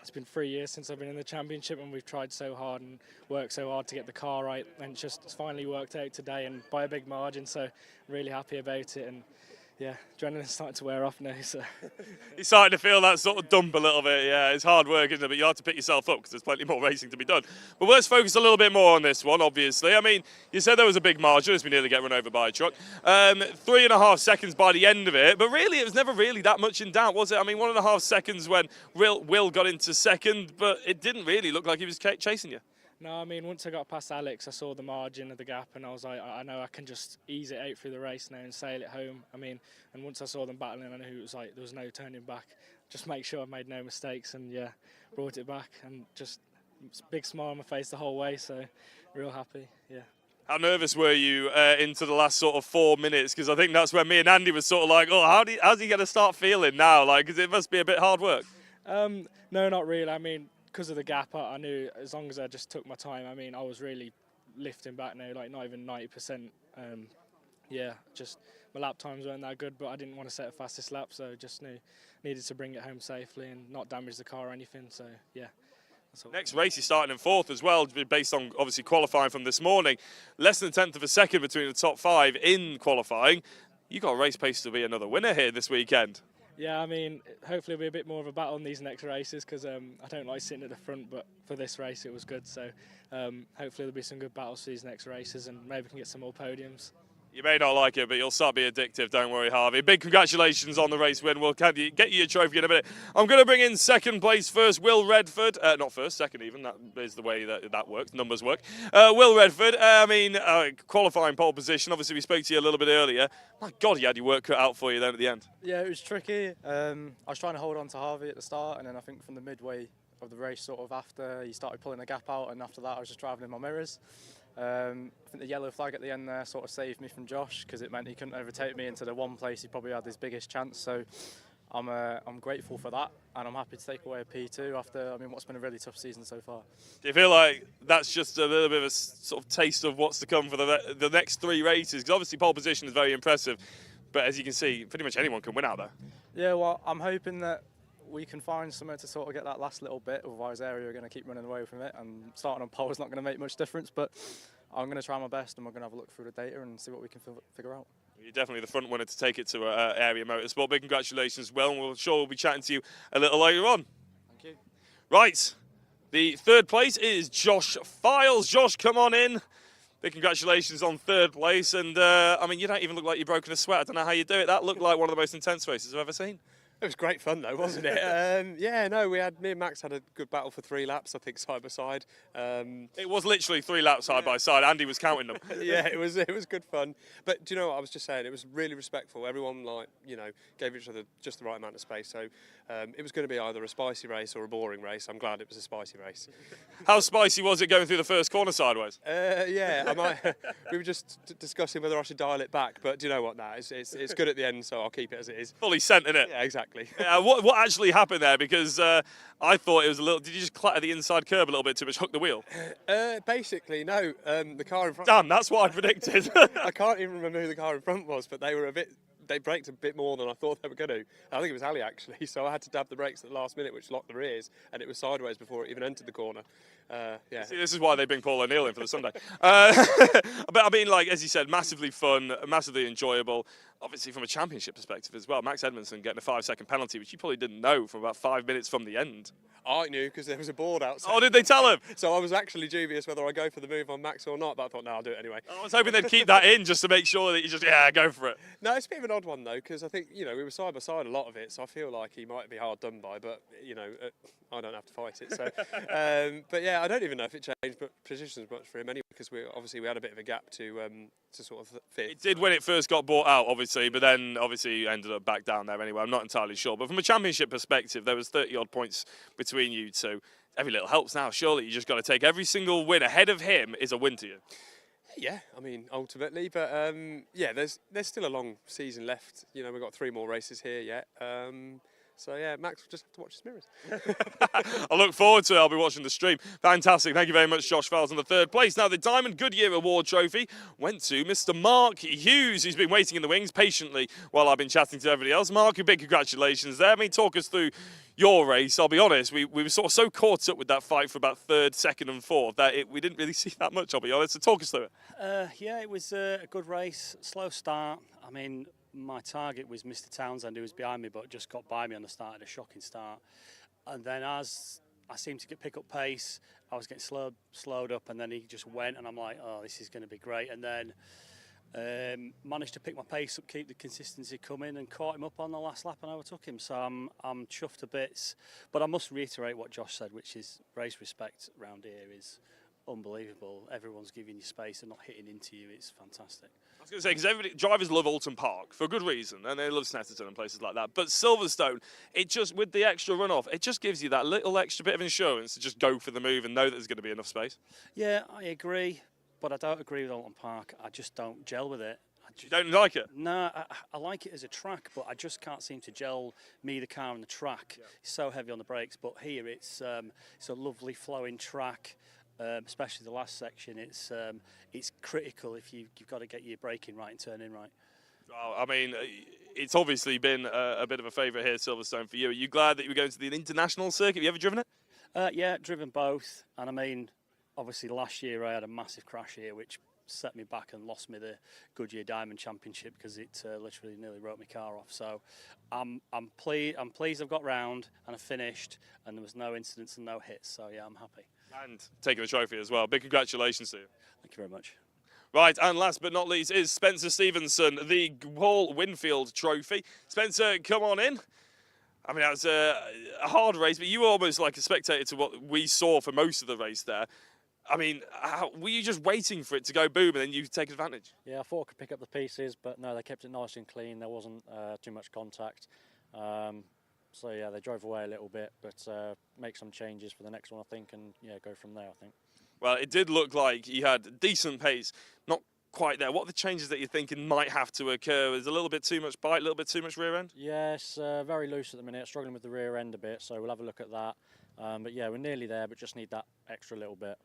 It's been 3 years since I've been in the championship, and we've tried so hard and worked so hard to get the car right, and it's finally worked out today, and by a big margin. So really happy about it, and yeah, adrenaline's starting to wear off now. So you're starting to feel that sort of dump a little bit. Yeah, it's hard work, isn't it? But you have to pick yourself up because there's plenty more racing to be done. But let's focus a little bit more on this one, obviously. I mean, you said there was a big margin as we nearly get run over by a truck. 3.5 seconds by the end of it, but really it was never really that much in doubt, was it? I mean, 1.5 seconds when Will got into second, but it didn't really look like he was chasing you. No, I mean, once I got past Alex, I saw the margin of the gap, and I was like, I know I can just ease it out through the race now and sail it home. I mean, and once I saw them battling, I knew it was like there was no turning back. Just make sure I made no mistakes, and yeah, brought it back and just big smile on my face the whole way, so real happy, yeah. How nervous were you into the last sort of 4 minutes? Because I think that's when me and Andy was sort of like, oh, how's he going to start feeling now? Like, because it must be a bit hard work. No, not really. I mean, because of the gap, I knew as long as I just took my time, I mean, I was really lifting back now, like not even 90%. Yeah, just my lap times weren't that good, but I didn't want to set a fastest lap, so just needed to bring it home safely and not damage the car or anything, so yeah. Next race, you're starting in 4th as well, based on obviously qualifying from this morning. Less than a tenth of a second between the top 5 in qualifying. You got a race pace to be another winner here this weekend. Yeah, I mean, hopefully it'll be a bit more of a battle in these next races because I don't like sitting at the front, but for this race it was good. So hopefully there'll be some good battles for these next races and maybe we can get some more podiums. You may not like it, but you'll start being addictive, don't worry, Harvey. Big congratulations on the race win. We'll get you your trophy in a minute. I'm going to bring in 2nd place first, Will Redford. Not first, 2nd even. That is the way that works, numbers work. Will Redford, qualifying pole position. Obviously, we spoke to you a little bit earlier. My God, you had your work cut out for you then at the end. Yeah, it was tricky. I was trying to hold on to Harvey at the start, and then I think from the midway of the race, sort of after, he started pulling the gap out, and after that I was just driving in my mirrors. I think the yellow flag at the end there sort of saved me from Josh because it meant he couldn't overtake me into the one place he probably had his biggest chance. So I'm grateful for that, and I'm happy to take away a P2 after what's been a really tough season so far. Do you feel like that's just a little bit of a sort of taste of what's to come for the next 3 races? Because obviously pole position is very impressive, but as you can see, pretty much anyone can win out there. Yeah, well, I'm hoping that we can find somewhere to sort of get that last little bit, otherwise Area are going to keep running away from it, and starting on pole is not going to make much difference, but I'm going to try my best and we're going to have a look through the data and see what we can figure out. You're definitely the front runner to take it to Area Motorsport. Big congratulations, Will, and we'll be chatting to you a little later on. Thank you. Right, the 3rd place is Josh Files. Josh, come on in. Big congratulations on 3rd place, and you don't even look like you've broken a sweat. I don't know how you do it. That looked like one of the most intense races I've ever seen. It was great fun though, wasn't it? me and Max had a good battle for 3 laps, I think, side by side. It was literally 3 laps side by side. Andy was counting them. Yeah, it was good fun. But do you know what I was just saying? It was really respectful. Everyone gave each other just the right amount of space. So it was going to be either a spicy race or a boring race. I'm glad it was a spicy race. How spicy was it going through the first corner sideways? We were just discussing whether I should dial it back. But do you know what? Nah, it's good at the end, so I'll keep it as it is. Fully sent, innit? Yeah, exactly. What actually happened there? Because I thought it was a little. Did you just clatter the inside curb a little bit too much? Hook the wheel? Basically, no. The car in front. Damn, that's what I predicted. I can't even remember who the car in front was, but they braked a bit more than I thought they were going to. I think it was Ali actually, so I had to dab the brakes at the last minute, which locked the rears, and it was sideways before it even entered the corner. See, this is why they bring Paul O'Neill in for the Sunday. But as you said, massively fun, massively enjoyable. Obviously, from a championship perspective as well, Max Edmondson getting a 5-second penalty, which you probably didn't know from about 5 minutes from the end. I knew because there was a board outside. Oh, did they tell him? So I was actually dubious whether I go for the move on Max or not, but I thought, no, I'll do it anyway. I was hoping they'd keep that in just to make sure that you just, go for it. No, it's a bit of an odd one, though, because I think, we were side by side a lot of it, so I feel like he might be hard done by, but, I don't have to fight it. So, but yeah, I don't even know if it changed positions much for him anyway, because we had a bit of a gap to sort of fit. It did when it first got bought out, obviously, but then obviously ended up back down there anyway. I'm not entirely sure, but from a championship perspective, there was 30-odd points between you two. Every little helps now. Surely you just got to take every single win ahead of him is a win to you. Yeah, ultimately, but there's still a long season left. We've got 3 more races here yet. So yeah, Max will just have to watch his mirrors. I look forward to it. I'll be watching the stream. Fantastic. Thank you very much, Josh Fells, on the 3rd place. Now, the Diamond Goodyear Award Trophy went to Mr. Mark Hughes, who's been waiting in the wings patiently while I've been chatting to everybody else. Mark, a big congratulations there. Talk us through your race. I'll be honest, we were sort of so caught up with that fight for about 3rd, 2nd and 4th that we didn't really see that much, I'll be honest. So talk us through it. It was a good race, slow start. My target was Mr. Townsend, who was behind me, but just got by me on the start, had a shocking start. And then as I seemed to pick up pace, I was getting slowed up, and then he just went, and I'm like, oh, this is going to be great. And then managed to pick my pace up, keep the consistency coming, and caught him up on the last lap and overtook him. So I'm chuffed to bits. But I must reiterate what Josh said, which is race respect around here is unbelievable. Everyone's giving you space and not hitting into you. It's fantastic. I was going to say, because drivers love Oulton Park for good reason, and they love Snetterton and places like that. But Silverstone, it just, with the extra runoff, it just gives you that little extra bit of insurance to just go for the move and know that there's going to be enough space. Yeah, I agree, but I don't agree with Oulton Park. I just don't gel with it. You don't like it? No, I like it as a track, but I just can't seem to gel me, the car, and the track. Yeah. It's so heavy on the brakes, but here it's a lovely flowing track. Especially the last section, it's critical if you've got to get your braking right and turning right. Well, I mean, it's obviously been a bit of a favourite here, Silverstone, for you. Are you glad that you were going to the international circuit? Have you ever driven it? Yeah, driven both. And I mean, obviously last year I had a massive crash here, which set me back and lost me the Goodyear Diamond Championship because it literally nearly wrote my car off. So I'm pleased I've got round and I finished, and there was no incidents and no hits. So yeah, I'm happy. And taking the trophy as well. Big congratulations to you. Thank you very much. Right, and last but not least is Spencer Stevenson, the Paul Winfield Trophy. Spencer, come on in. I mean, that was a hard race, but you were almost like a spectator to what we saw for most of the race there. I mean, were you just waiting for it to go boom and then you take advantage? Yeah, I thought I could pick up the pieces, but no, they kept it nice and clean. There wasn't too much contact. So yeah, they drove away a little bit, but make some changes for the next one, I think, and yeah, go from there, I think. Well, it did look like he had decent pace, not quite there. What are the changes that you're thinking might have to occur? Is a little bit too much bite, a little bit too much rear end? Yes, very loose at the minute, struggling with the rear end a bit, so we'll have a look at that. But yeah, we're nearly there, but just need that extra little bit.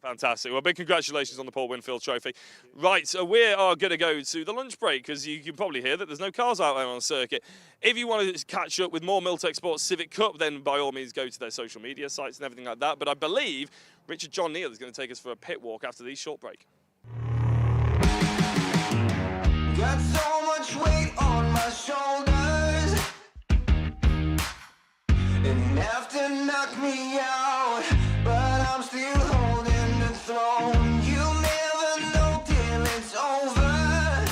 Fantastic. Well, big congratulations on the Paul Winfield Trophy. Right, so we are going to go to the lunch break, because you can probably hear that there's no cars out there on the circuit. If you want to catch up with more Milltek Sports Civic Cup, then by all means go to their social media sites and everything like that. But I believe Richard John Neal is going to take us for a pit walk after this short break. Got so much weight on my shoulders, enough to knock me out, but I'm still holding the throne. You never know till it's over.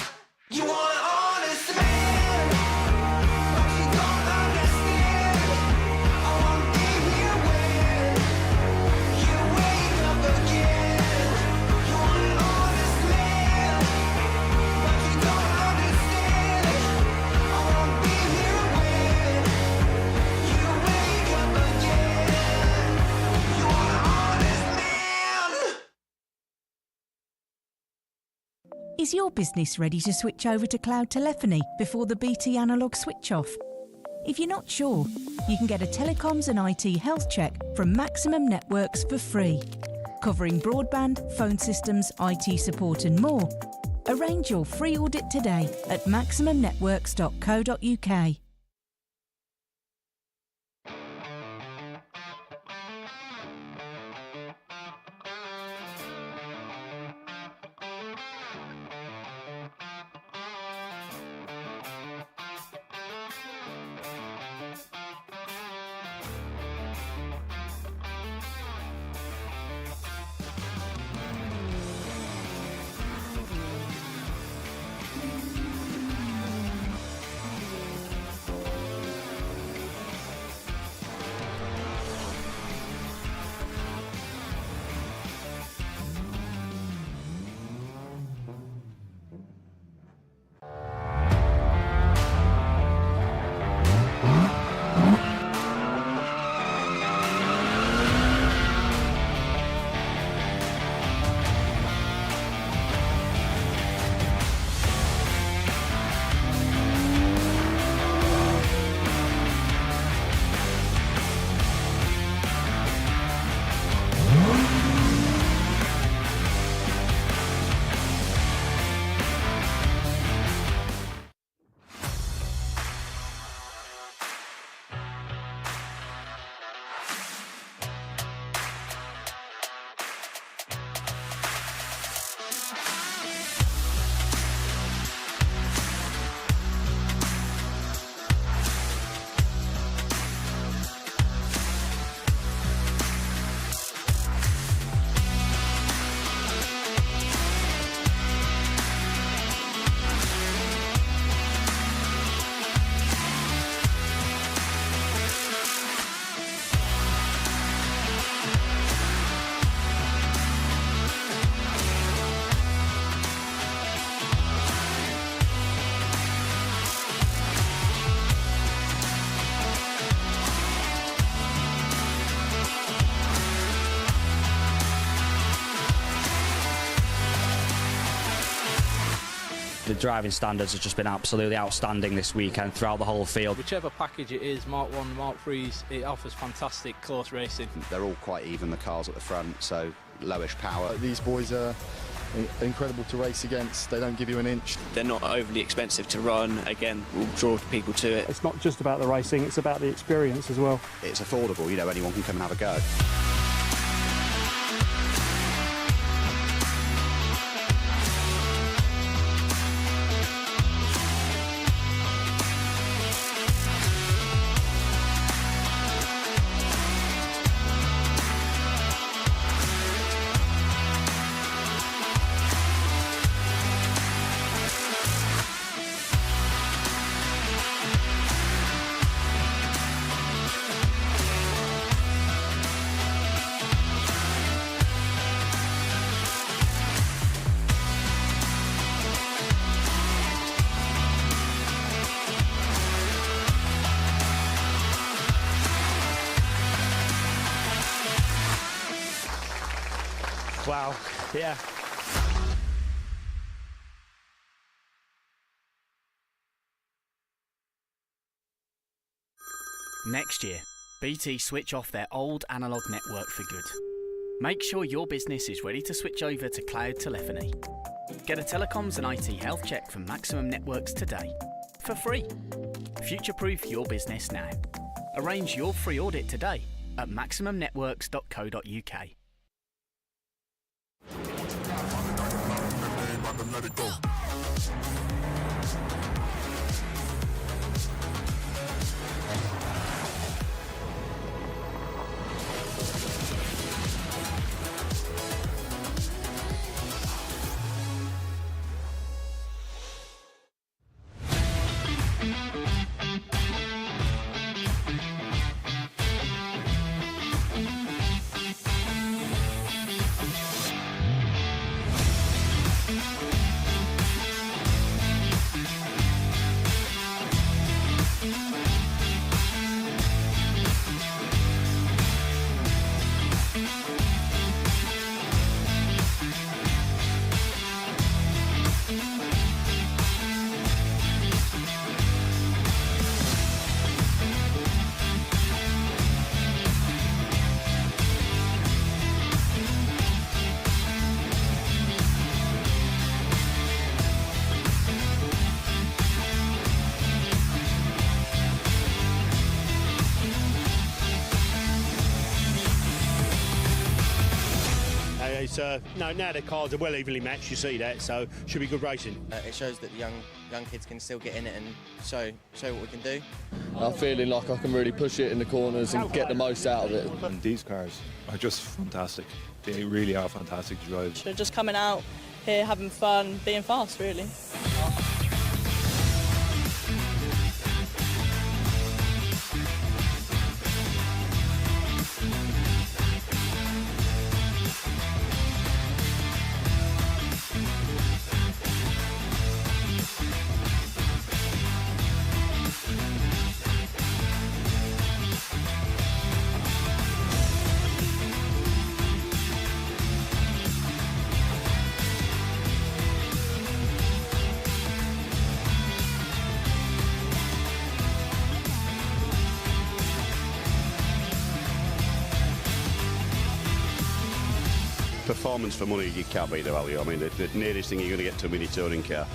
You want an honest man, but you don't understand. I won't be here when you wake up again. You want an honest man, but you don't understand. I won't be here when you wake up again. You want an honest man. Is your business ready to switch over to cloud telephony before the BT analog switch off? If you're not sure, you can get a telecoms and IT health check from Maximum Networks for free, covering broadband, phone systems, IT support and more. Arrange your free audit today at maximumbnetworks.co.uk. The driving standards have just been absolutely outstanding this weekend throughout the whole field. Whichever package it is, Mark 1, Mark 3s, it offers fantastic close racing. They're all quite even, the cars at the front, so lowish power. These boys are incredible to race against. They don't give you an inch. They're not overly expensive to run. Again, will draw people to it. It's not just about the racing, it's about the experience as well. It's affordable, you know, anyone can come and have a go. Wow, yeah. Next year, BT switch off their old analogue network for good. Make sure your business is ready to switch over to cloud telephony. Get a telecoms and IT health check from Maximum Networks today, for free. Future-proof your business now. Arrange your free audit today at maximumnetworks.co.uk. Let it go. No, now the cars are well evenly matched, you see that, so should be good racing. It shows that the young kids can still get in it and show what we can do. I'm feeling like I can really push it in the corners and get the most out of it. And these cars are just fantastic. They really are fantastic to drive. So just coming out here, having fun, being fast, really. Performance for money, you can't beat the value. I mean, the nearest thing you're going to get to a mini touring car.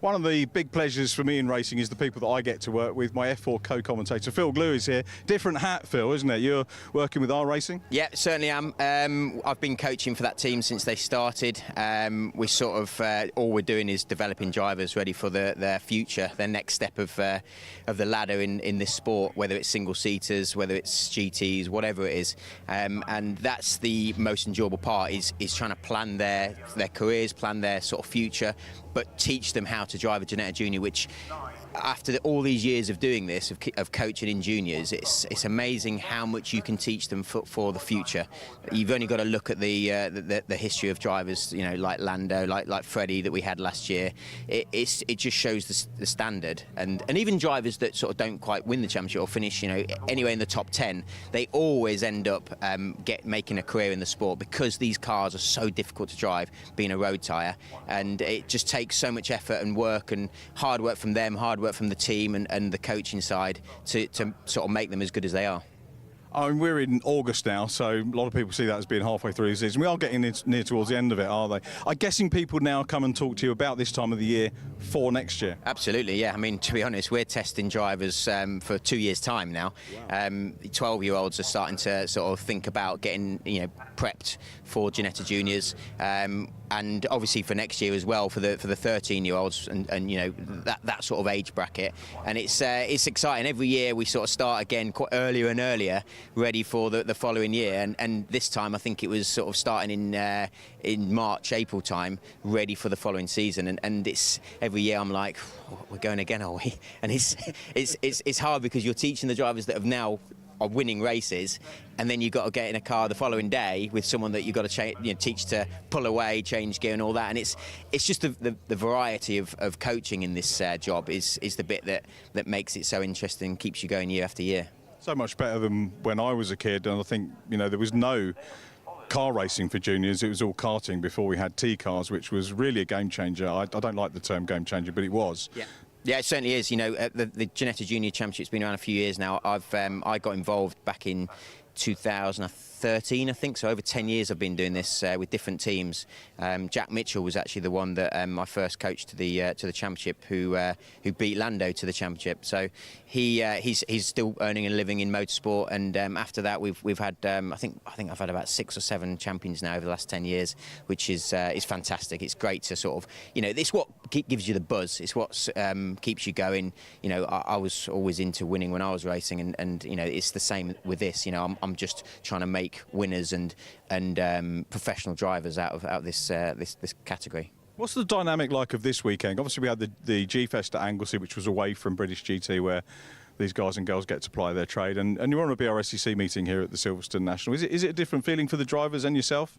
One of the big pleasures for me in racing is the people that I get to work with. My F4 co-commentator Phil Glue is here. Different hat, Phil, isn't it? You're working with iRacing? Yeah, certainly am. I've been coaching for that team since they started. We sort of all we're doing is developing drivers ready for their future, their next step of the ladder in this sport, whether it's single-seaters, whether it's GTs, whatever it is. And that's the most enjoyable part, is trying to plan their careers, plan their sort of future, but teach them how to drive a Ginetta Junior, which after all these years of doing this, of coaching in juniors, it's amazing how much you can teach them for the future. You've only got to look at the history of drivers, you know, like Lando, like Freddie that we had last year. It just shows the standard, and even drivers that sort of don't quite win the championship or finish, you know, anywhere in the top 10, they always end up making a career in the sport, because these cars are so difficult to drive, being a road tyre, and it just takes so much effort and work and hard work from them, hard work from the team and the coaching side to sort of make them as good as they are. I mean, we're in August now, so a lot of people see that as being halfway through the season. We are getting near towards the end of it, are they? I'm guessing people now come and talk to you about this time of the year for next year. Absolutely, yeah. I mean, to be honest, we're testing drivers for 2 years' time now. 12-year-olds are starting to sort of think about getting, you know, prepped for Ginetta Juniors, and obviously for next year as well for the 13-year-olds and you know that sort of age bracket. And it's exciting. Every year we sort of start again quite earlier and earlier, ready for the following year. And this time I think it was sort of starting in March, April time, ready for the following season. And it's every year I'm like, oh, we're going again, are we? And it's hard, because you're teaching the drivers that have now are winning races, and then you've got to get in a car the following day with someone that you've got to teach to pull away, change gear and all that. And it's just the variety of coaching in this job is the bit that makes it so interesting, keeps you going year after year. So much better than when I was a kid, and I think, you know, there was no car racing for juniors. It was all karting before we had T-cars, which was really a game changer. I don't like the term game changer, but it was. Yeah. Yeah, it certainly is. You know, the Ginetta Junior Championship's been around a few years now. I got involved back in 2013, I think, so over 10 years I've been doing this with different teams. Jack Mitchell was actually the one that I first coached to the championship, who beat Lando to the championship. So he's still earning a living in motorsport, and after that we've had I think I've had about 6 or 7 champions now over the last 10 years, which is fantastic. It's great to sort of, you know, it's what gives you the buzz. It's what keeps you going. You know, I was always into winning when I was racing, and you know, it's the same with this. You know, I'm just trying to make winners and professional drivers out of this category. What's the dynamic like of this weekend? Obviously, we had the G-Fest at Anglesey, which was away from British GT, where these guys and girls get to ply their trade, and you're on a Brscc meeting here at the Silverstone National. Is it a different feeling for the drivers and yourself?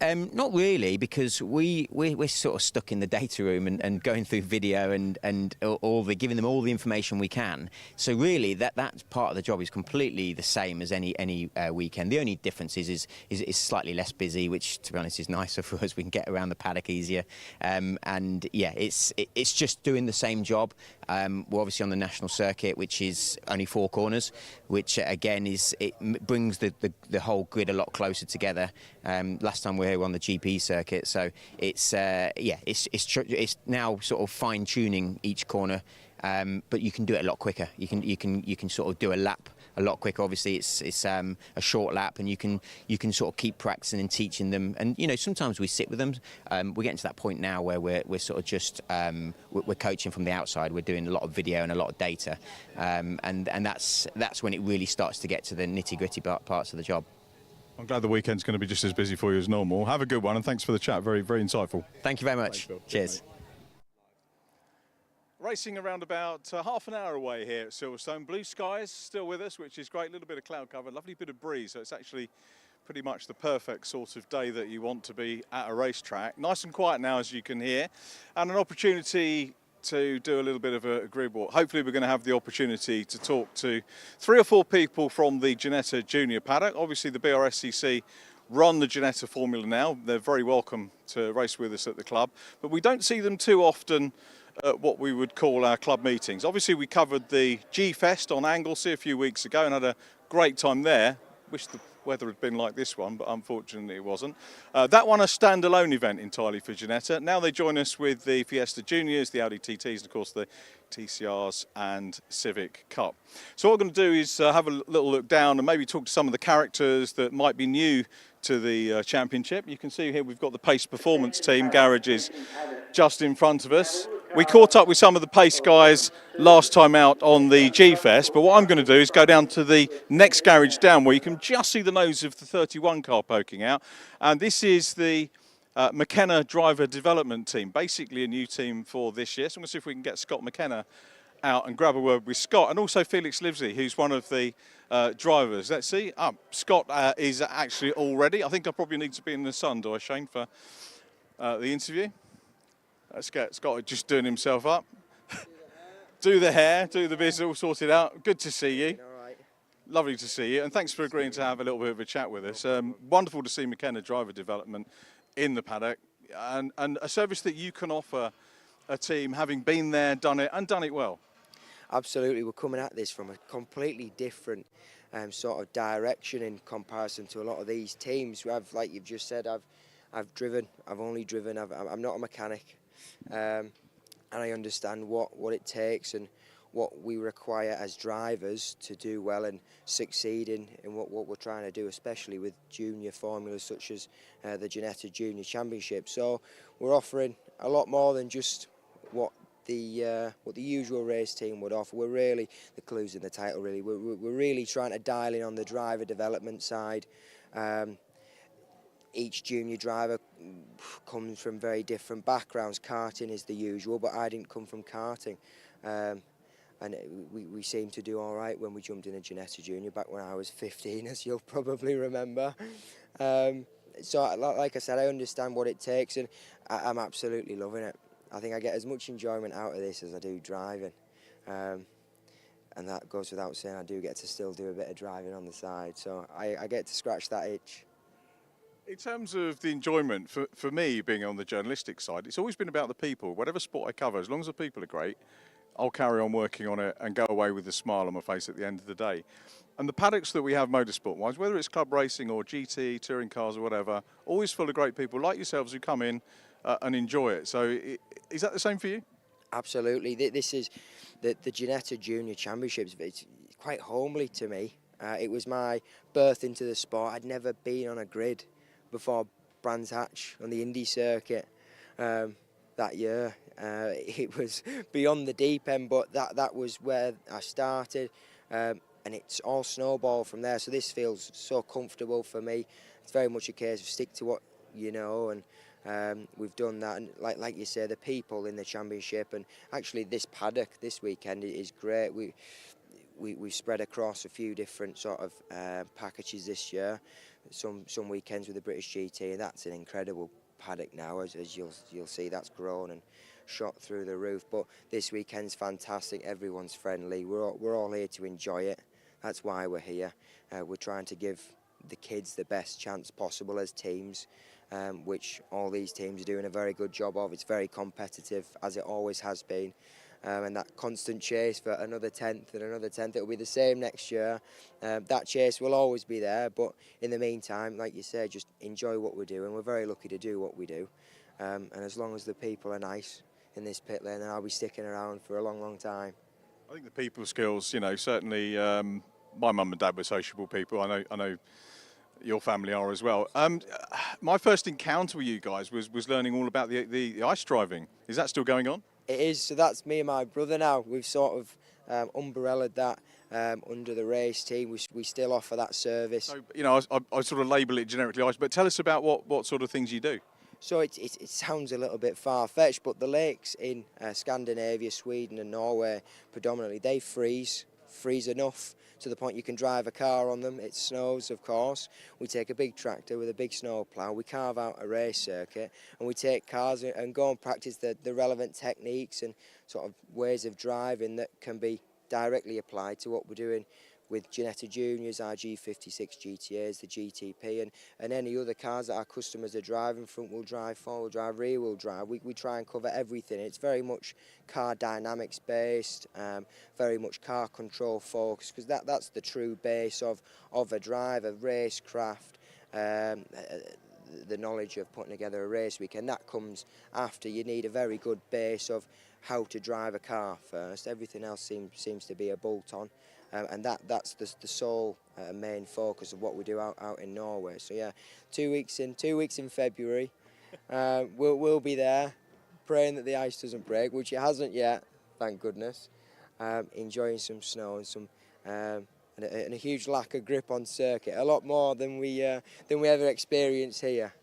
Not really, because we're sort of stuck in the data room and going through video and giving them all the information we can. So really, that part of the job is completely the same as any weekend. The only difference is slightly less busy, which to be honest is nicer for us. We can get around the paddock easier, and yeah, it's just doing the same job. We're obviously on the national circuit, which is only 4 corners, which again brings the whole grid a lot closer together. Last time we were on the GP circuit, so it's now sort of fine tuning each corner, but you can do it a lot quicker. You can sort of do a lap a lot quicker. Obviously, it's a short lap, and you can sort of keep practicing and teaching them. And you know, sometimes we sit with them. We're getting to that point now where we're sort of just we're coaching from the outside. We're doing a lot of video and a lot of data, and that's when it really starts to get to the nitty-gritty parts of the job. I'm glad the weekend's going to be just as busy for you as normal. Have a good one, and thanks for the chat. Very, very insightful. Thank you very much. Cheers. Racing around about half an hour away here at Silverstone. Blue skies still with us, which is great. A little bit of cloud cover, lovely bit of breeze. So it's actually pretty much the perfect sort of day that you want to be at a racetrack. Nice and quiet now, as you can hear, and an opportunity to do a little bit of a grid walk. Hopefully we're going to have the opportunity to talk to 3 or 4 people from the Ginetta Junior paddock. Obviously the Brscc run the Ginetta Formula now. They're very welcome to race with us at the club, but we don't see them too often at what we would call our club meetings. Obviously we covered the G-Fest on Anglesey a few weeks ago and had a great time there. Wish the weather had been like this one, but unfortunately it wasn't. That one a standalone event entirely for Ginetta. Now they join us with the Fiesta Juniors, the Audi TTs, and of course the TCRs and Civic Cup. So what we're going to do is have a little look down and maybe talk to some of the characters that might be new to the championship. You can see here we've got the Pace Performance team garages just in front of us. We caught up with some of the Pace guys last time out on the G-Fest, but what I'm going to do is go down to the next garage down where you can just see the nose of the 31 car poking out. And this is the McKenna driver development team, basically a new team for this year. So I'm going to see if we can get Scott McKenna out and grab a word with Scott, and also Felix Livesey, who's one of the drivers. Let's see. Scott is actually all ready. I think I probably need to be in the sun, do I, Shane, for the interview? Let's get Scott just doing himself up. Do the hair, do the biz, all sorted out. Good to see you. Lovely to see you, and thanks for agreeing to have a little bit of a chat with us. Wonderful to see McKenna driver development in the paddock, and a service that you can offer a team having been there, done it well. Absolutely, we're coming at this from a completely different sort of direction in comparison to a lot of these teams. Like you've just said, I've driven, I've only driven, I'm not a mechanic, and I understand what it takes and what we require as drivers to do well and succeed in what we're trying to do, especially with junior formulas such as the Ginetta Junior Championship. So we're offering a lot more than just what the usual race team would offer. We're really, the clue's in the title really, we're really trying to dial in on the driver development side. Each junior driver comes from very different backgrounds. Karting is the usual, but I didn't come from karting. And we seemed to do all right when we jumped in a Ginetta Junior back when I was 15, as you'll probably remember. So like I said, I understand what it takes, and I'm absolutely loving it. I think I get as much enjoyment out of this as I do driving. And that goes without saying, I do get to still do a bit of driving on the side, so I get to scratch that itch. In terms of the enjoyment, for me, being on the journalistic side, it's always been about the people. Whatever sport I cover, as long as the people are great, I'll carry on working on it and go away with a smile on my face at the end of the day. And the paddocks that we have motorsport-wise, whether it's club racing or GT, touring cars or whatever, always full of great people like yourselves who come in and enjoy it. So is that the same for you? Absolutely. This is the Ginetta Junior Championships. It's quite homely to me. It was my birth into the sport. I'd never been on a grid before Brands Hatch on the Indy circuit that year. It was beyond the deep end, but that was where I started, and it's all snowball from there. So this feels so comfortable for me. It's very much a case of stick to what you know, and we've done that. And like you say, the people in the championship, and actually this paddock this weekend is great. We spread across a few different sort of packages this year. Some weekends with the British GT, and that's an incredible paddock now, as you'll see. That's grown and shot through the roof. But this weekend's fantastic. Everyone's friendly. We're all here to enjoy it. That's why we're here. We're trying to give the kids the best chance possible as teams, which all these teams are doing a very good job of. It's very competitive, as it always has been. And that constant chase for another 10th and another 10th, it'll be the same next year. That chase will always be there, but in the meantime, like you say, just enjoy what we're doing. We're very lucky to do what we do, and as long as the people are nice in this pit lane, then I'll be sticking around for a long, long time. I think the people skills, you know, certainly my mum and dad were sociable people. I know your family are as well. My first encounter with you guys was learning all about the ice driving. Is that still going on? It is, so that's me and my brother now. We've sort of umbrellaed that under the race team. We still offer that service. So, you know, I sort of label it generically ice, but tell us about what sort of things you do. So it sounds a little bit far-fetched, but the lakes in Scandinavia, Sweden and Norway predominantly, they freeze enough to the point you can drive a car on them. It snows, of course. We take a big tractor with a big snow plough, we carve out a race circuit, and we take cars and go and practice the relevant techniques and sort of ways of driving that can be directly applied to what we're doing with Ginetta Juniors, our G56 GTAs, the GTP, and any other cars that our customers are driving, front-wheel drive, four-wheel drive, rear-wheel drive. We try and cover everything. It's very much car dynamics based, very much car control focused, because that's the true base of a drive, a racecraft, the knowledge of putting together a race weekend. That comes after. You need a very good base of how to drive a car first. Everything else seems to be a bolt-on. And that's the sole main focus of what we do out in Norway. So yeah, 2 weeks in February, we'll be there, praying that the ice doesn't break, which it hasn't yet, thank goodness. Enjoying some snow and some and a huge lack of grip on circuit, a lot more than we ever experience here.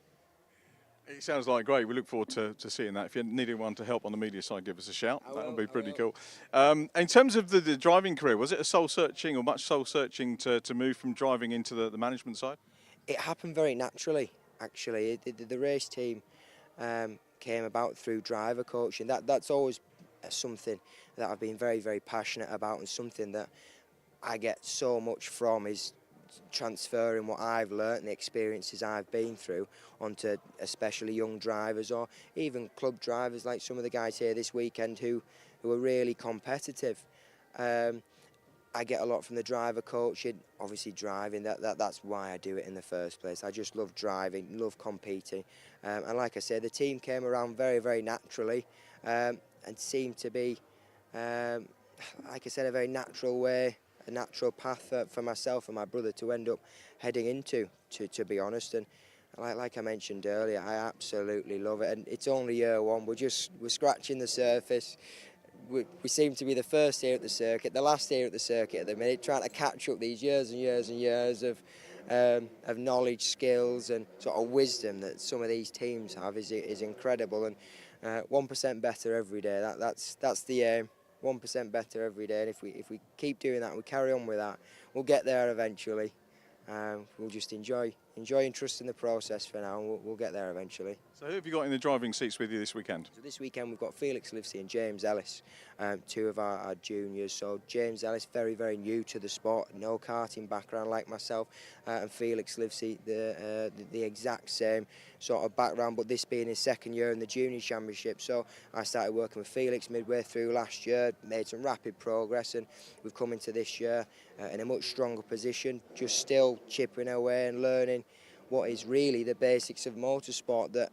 It sounds like great. We look forward to seeing that. If you need anyone to help on the media side, give us a shout. That would be pretty cool. In terms of the driving career, was it a soul-searching or much soul-searching to move from driving into the management side? It happened very naturally, actually. The race team came about through driver coaching. That's always something that I've been very, very passionate about, and something that I get so much from is transferring what I've learnt and the experiences I've been through onto especially young drivers, or even club drivers like some of the guys here this weekend who are really competitive. I get a lot from the driver coaching, obviously driving, that's why I do it in the first place. I just love driving, love competing, and like I said, the team came around very, very naturally, and seemed to be, like I said, a very natural way, a natural path for myself and my brother to end up heading into, to be honest. And like I mentioned earlier, I absolutely love it. And it's only year one. We're scratching the surface. We seem to be the first here at the circuit, the last here at the circuit at the minute, trying to catch up these years and years and years of knowledge, skills, and sort of wisdom that some of these teams have is incredible. And 1% better every day. That's the aim. 1% better every day, and if we keep doing that and we carry on with that, we'll get there eventually. We'll just enjoy and trust in the process for now, and we'll get there eventually. So who have you got in the driving seats with you this weekend? So this weekend we've got Felix Livesey and James Ellis, two of our juniors. So James Ellis, very, very new to the sport, no karting background like myself, and Felix Livesey, the exact same sort of background, but this being his second year in the junior championship. So I started working with Felix midway through last year, made some rapid progress, and we've come into this year in a much stronger position, just still chipping away and learning what is really the basics of motorsport that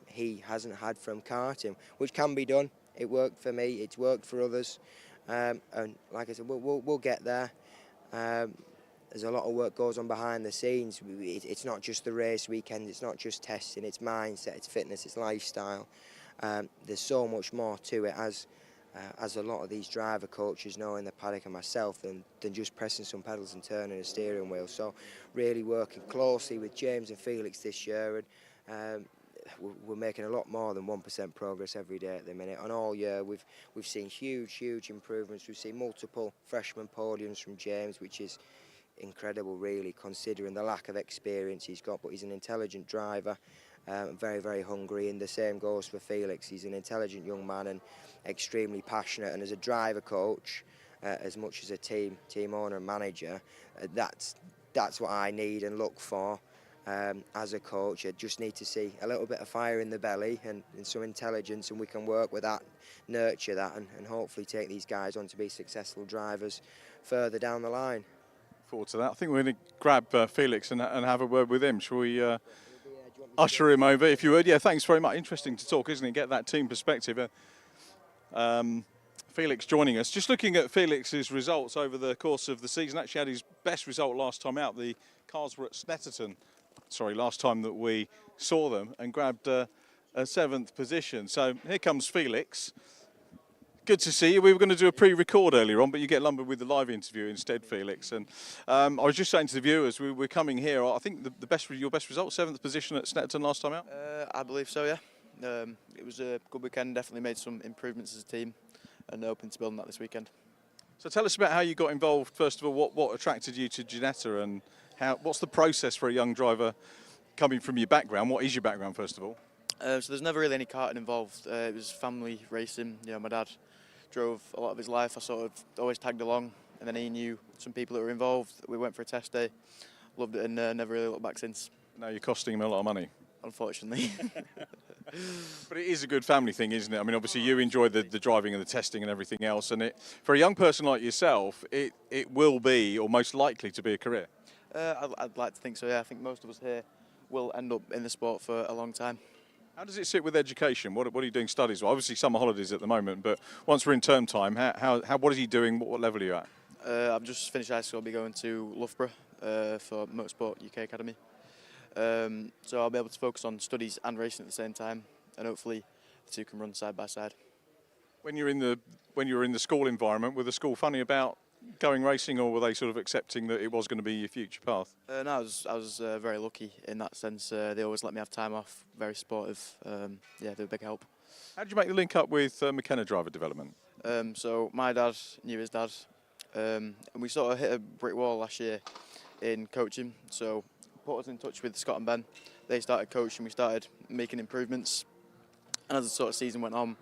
he hasn't had from karting, which can be done. It worked for me, it's worked for others, and like I said, we'll get there. There's a lot of work goes on behind the scenes. It's not just the race weekend, it's not just testing, it's mindset, it's fitness, it's lifestyle. There's so much more to it, as a lot of these driver coaches know in the paddock and myself, than just pressing some pedals and turning a steering wheel. So really working closely with James and Felix this year, and we're making a lot more than 1% progress every day at the minute. And all year we've seen huge improvements. We've seen multiple freshman podiums from James, which is incredible really, considering the lack of experience he's got, but he's an intelligent driver, very, very hungry, and the same goes for Felix. He's an intelligent young man and extremely passionate, and as a driver coach, as much as a team owner and manager, that's what I need and look for. As a coach, I just need to see a little bit of fire in the belly and some intelligence, and we can work with that, nurture that, and hopefully take these guys on to be successful drivers further down the line. Forward to that. I think we're going to grab Felix and have a word with him. Shall we usher him over, if you would? Yeah, thanks very much. Interesting to talk, isn't it? Get that team perspective. Felix joining us. Just looking at Felix's results over the course of the season, actually had his best result last time out. The cars were at Snetterton, last time that we saw them, and grabbed a 7th position. So here comes Felix. Good to see you. We were going to do a pre-record earlier on, but you get lumbered with the live interview instead, Felix. And I was just saying to the viewers, we're coming here. I think your best result, 7th position at Snetterton last time out. I believe so, yeah. It was a good weekend. Definitely made some improvements as a team, and hoping to build on that this weekend. So tell us about how you got involved. First of all, what attracted you to Ginetta, and what's the process for a young driver coming from your background? What is your background, first of all? So there's never really any karting involved. It was family racing. You know, my dad drove a lot of his life. I sort of always tagged along, and then he knew some people that were involved. We went for a test day, loved it, and never really looked back since. Now you're costing him a lot of money. Unfortunately. But it is a good family thing, isn't it? I mean, obviously you enjoy the driving and the testing and everything else, and for a young person like yourself, it will be, or most likely to be, a career. I'd like to think so, yeah. I think most of us here will end up in the sport for a long time. How does it sit with education? What are you doing studies? Well, obviously summer holidays at the moment, but once we're in term time, what are you doing? What level are you at? I've just finished high school. I'll be going to Loughborough for Motorsport UK Academy. So I'll be able to focus on studies and racing at the same time, and hopefully the two can run side by side. When you were in the school environment, were the school funny about going racing, or were they sort of accepting that it was going to be your future path? No, I was very lucky in that sense. They always let me have time off, very supportive. Yeah, they were a big help. How did you make the link up with McKenna driver development? So my dad knew his dad, and we sort of hit a brick wall last year in coaching. So put us in touch with Scott and Ben. They started coaching, we started making improvements. And as the sort of season went on,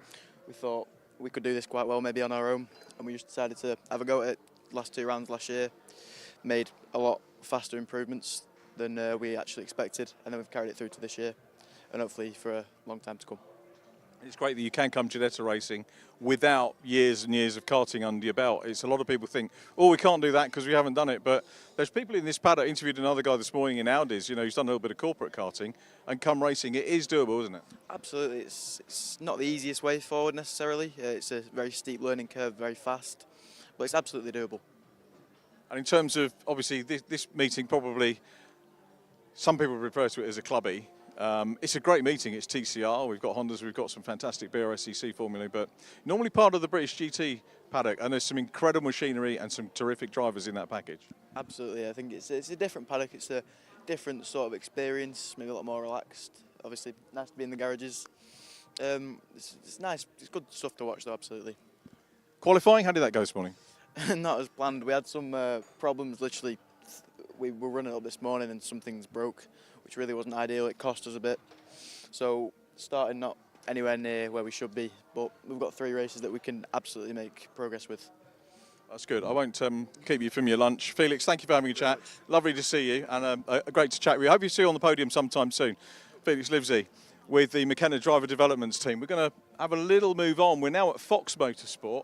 we thought we could do this quite well maybe on our own. And we just decided to have a go at it. Last 2 rounds last year, made a lot faster improvements than we actually expected, and then we've carried it through to this year, and hopefully for a long time to come. It's great that you can come Ginetta racing without years and years of karting under your belt. It's a lot of people think, oh, we can't do that because we haven't done it, but there's people in this paddock. Interviewed another guy this morning in Audis, you know, he's done a little bit of corporate karting, and come racing, it is doable, isn't it? Absolutely, it's not the easiest way forward necessarily. It's a very steep learning curve, very fast, but it's absolutely doable. And in terms of, obviously, this meeting probably, some people refer to it as a clubby. It's a great meeting. It's TCR. We've got Hondas. We've got some fantastic Brscc formulae, but normally part of the British GT paddock, and there's some incredible machinery and some terrific drivers in that package. Absolutely. I think it's a different paddock. It's a different sort of experience, maybe a lot more relaxed. Obviously, nice to be in the garages. It's nice. It's good stuff to watch, though, absolutely. Qualifying, how did that go this morning? Not as planned. We had some problems. Literally, we were running up this morning and some things broke, which really wasn't ideal. It cost us a bit. So starting not anywhere near where we should be, but we've got 3 races that we can absolutely make progress with. That's good. I won't keep you from your lunch. Felix, thank you for having a chat. Lovely to see you, and great to chat with you. I hope you see you on the podium sometime soon. Felix Livesey with the McKenna Driver Developments team. We're going to have a little move on. We're now at Fox Motorsport,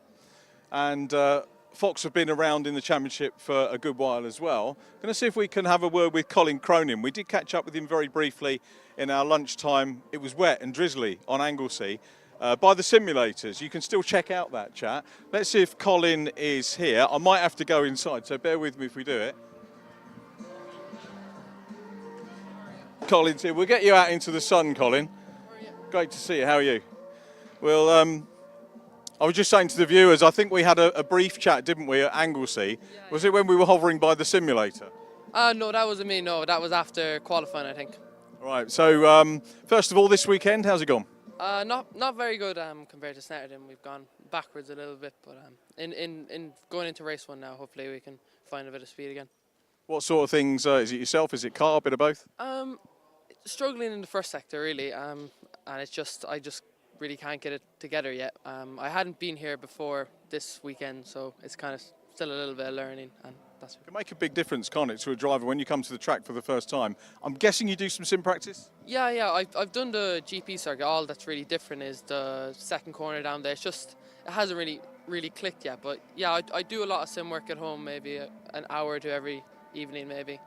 and Fox have been around in the championship for a good while as well. Going to see if we can have a word with Colin Cronin. We did catch up with him very briefly in our lunchtime. It was wet and drizzly on Anglesey by the simulators. You can still check out that chat. Let's see if Colin is here. I might have to go inside, so bear with me if we do it. Colin's here. We'll get you out into the sun, Colin. Great to see you. How are you? Well, I was just saying to the viewers, I think we had a brief chat, didn't we, at Anglesey? Yeah, was it when we were hovering by the simulator? No, that wasn't me, no. That was after qualifying, I think. All right, so first of all, this weekend, how's it gone? Not very good compared to Saturday. We've gone backwards a little bit, but in going into race 1 now, hopefully we can find a bit of speed again. What sort of things, is it yourself, is it car, a bit of both? Struggling in the first sector, really, and it's just, I just really can't get it together yet. I hadn't been here before this weekend, so it's kind of still a little bit of learning, and that's it can make a big difference, can't it, to a driver when you come to the track for the first time. I'm guessing you do some sim practice? Yeah, I've done the GP circuit. All that's really different is the second corner down there. It's just, it hasn't really clicked yet, but yeah, I do a lot of sim work at home, maybe an hour or 2 every evening, maybe.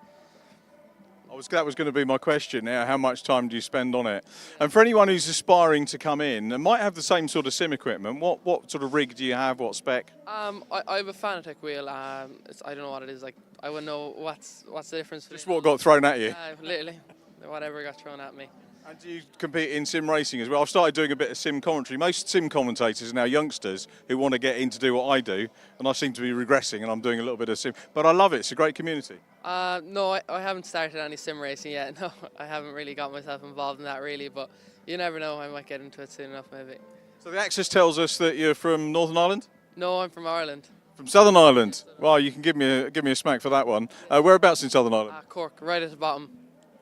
That was going to be my question now, how much time do you spend on it? And for anyone who's aspiring to come in and might have the same sort of sim equipment, what sort of rig do you have, what spec? I have a Fanatec wheel. I don't know what it is, like I wouldn't know what's the difference. Just what got thrown at you? Literally, whatever got thrown at me. And do you compete in sim racing as well? I've started doing a bit of sim commentary. Most sim commentators are now youngsters who want to get in to do what I do, and I seem to be regressing, and I'm doing a little bit of sim. But I love it. It's a great community. No, I haven't started any sim racing yet. No, I haven't really got myself involved in that really, but you never know. I might get into it soon enough, maybe. So the access tells us that you're from Northern Ireland? No, I'm from Ireland. From Southern Ireland? Well, you can give me a smack for that one. Whereabouts in Southern Ireland? Cork, right at the bottom.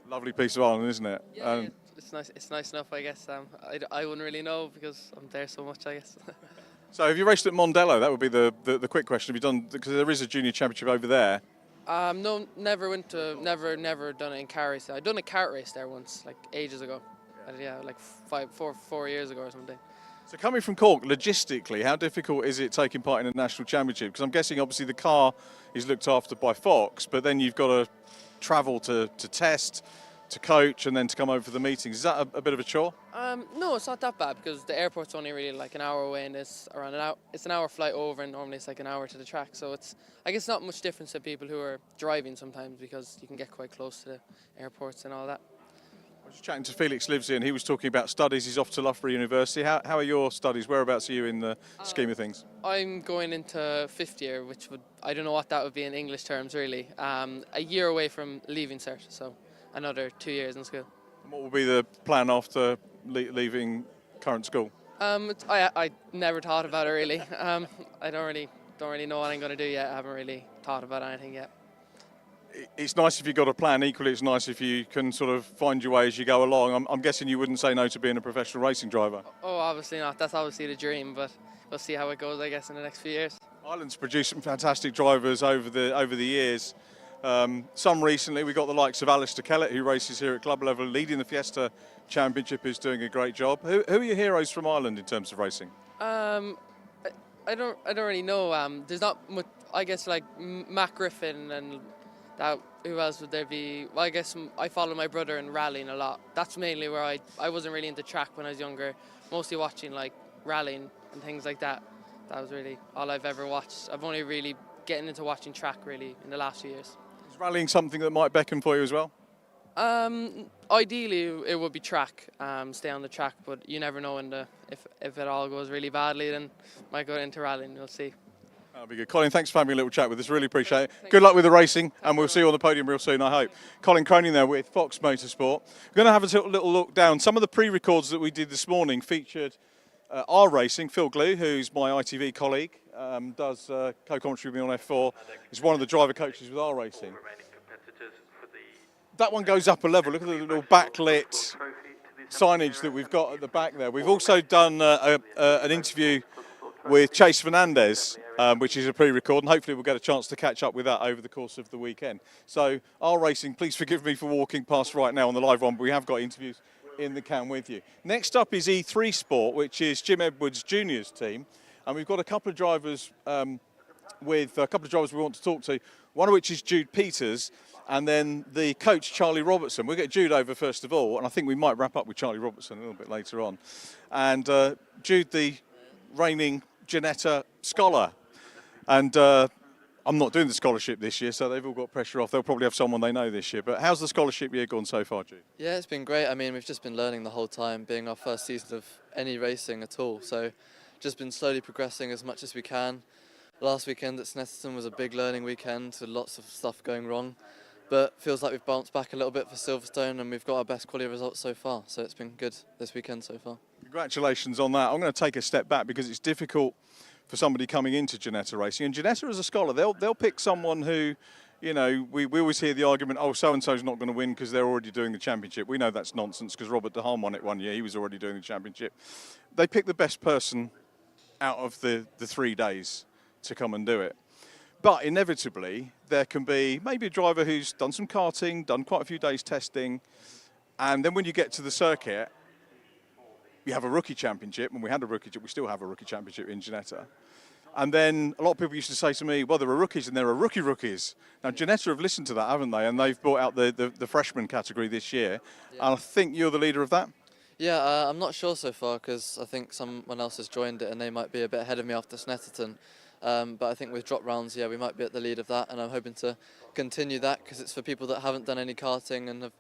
Lovely piece of Ireland, isn't it? Yeah, it's nice. It's nice enough, I guess. I wouldn't really know because I'm there so much, I guess. So have you raced at Mondello? That would be the quick question. Have you done, because there is a junior championship over there? No, never done it in car race. I'd done a kart race there once, like ages ago. Yeah, like 4 years ago or something. So coming from Cork, logistically, how difficult is it taking part in a national championship? Because I'm guessing obviously the car is looked after by Fox, but then you've got to travel to test, to coach, and then to come over for the meetings. Is that a bit of a chore? No, it's not that bad because the airport's only really like an hour away, and it's around an hour. It's an hour flight over, and normally it's like an hour to the track. So it's, I guess, not much difference to people who are driving sometimes because you can get quite close to the airports and all that. I was just chatting to Felix Livesey, and he was talking about studies. He's off to Loughborough University. How are your studies? Whereabouts are you in the scheme of things? I'm going into fifth year, which would, I don't know what that would be in English terms really. A year away from leaving cert, so another 2 years in school. And what will be the plan after leaving current school? I never thought about it really. I don't really know what I'm going to do yet. I haven't really thought about anything yet. It's nice if you've got a plan. Equally, it's nice if you can sort of find your way as you go along. I'm guessing you wouldn't say no to being a professional racing driver. Oh, obviously not. That's obviously the dream, but we'll see how it goes, I guess, in the next few years. Ireland's produced some fantastic drivers over the years. Some recently, we got the likes of Alistair Kellett, who races here at club level, leading the Fiesta Championship, is doing a great job. Who are your heroes from Ireland in terms of racing? I don't really know. There's not much. I guess like Matt Griffin and that. Who else would there be? Well, I guess I follow my brother in rallying a lot. That's mainly where I wasn't really into track when I was younger. Mostly watching like rallying and things like that. That was really all I've ever watched. I've only really getting into watching track really in the last few years. Is rallying something that might beckon for you as well? Ideally, it would be track, stay on the track, but you never know if it all goes really badly, then might go into rallying, we'll see. That'll be good. Colin, thanks for having a little chat with us, really appreciate it. Good luck with the racing, and we'll see you on the podium real soon, I hope. Colin Cronin there with Fox Motorsport. We're going to have a little look down. Some of the pre-records that we did this morning featured our racing. Phil Glue, who's my ITV colleague, does co-commentary with me on F4, is one of the driver coaches with our racing. That one goes up a level. Look at the little backlit signage that we've got at the back there. We've also done an interview with Chase Fernandez, which is a pre-record, and hopefully we'll get a chance to catch up with that over the course of the weekend. So, our racing, please forgive me for walking past right now on the live one, but we have got interviews in the can with you. Next up is E3 Sport, which is Jim Edwards Jr.'s team, and we've got a couple of drivers we want to talk to, one of which is Jude Peters, and then the coach, Charlie Robertson. We'll get Jude over first of all, and I think we might wrap up with Charlie Robertson a little bit later on. And Jude, the reigning Ginetta scholar. And I'm not doing the scholarship this year, so they've all got pressure off. They'll probably have someone they know this year. But how's the scholarship year gone so far, Jude? Yeah, it's been great. I mean, we've just been learning the whole time, being our first season of any racing at all. So just been slowly progressing as much as we can. Last weekend at Snetterton was a big learning weekend with lots of stuff going wrong. But feels like we've bounced back a little bit for Silverstone, and we've got our best quality results so far. So it's been good this weekend so far. Congratulations on that. I'm going to take a step back because it's difficult for somebody coming into Ginetta racing. And Ginetta as a scholar, they'll pick someone who, you know, we always hear the argument, oh, so-and-so's not going to win because they're already doing the championship. We know that's nonsense because Robert DeHaan won it one year. He was already doing the championship. They pick the best person out of the 3 days to come and do it. But inevitably, there can be maybe a driver who's done some karting, done quite a few days testing, and then when you get to the circuit, you have a rookie championship, and we still have a rookie championship in Ginetta. And then a lot of people used to say to me, well, there are rookies and there are rookies. Now, Ginetta have listened to that, haven't they? And they've brought out the freshman category this year. Yeah. And I think you're the leader of that? Yeah, I'm not sure so far because I think someone else has joined it and they might be a bit ahead of me after Snetterton. But I think with drop rounds, yeah, we might be at the lead of that. And I'm hoping to continue that because it's for people that haven't done any karting and have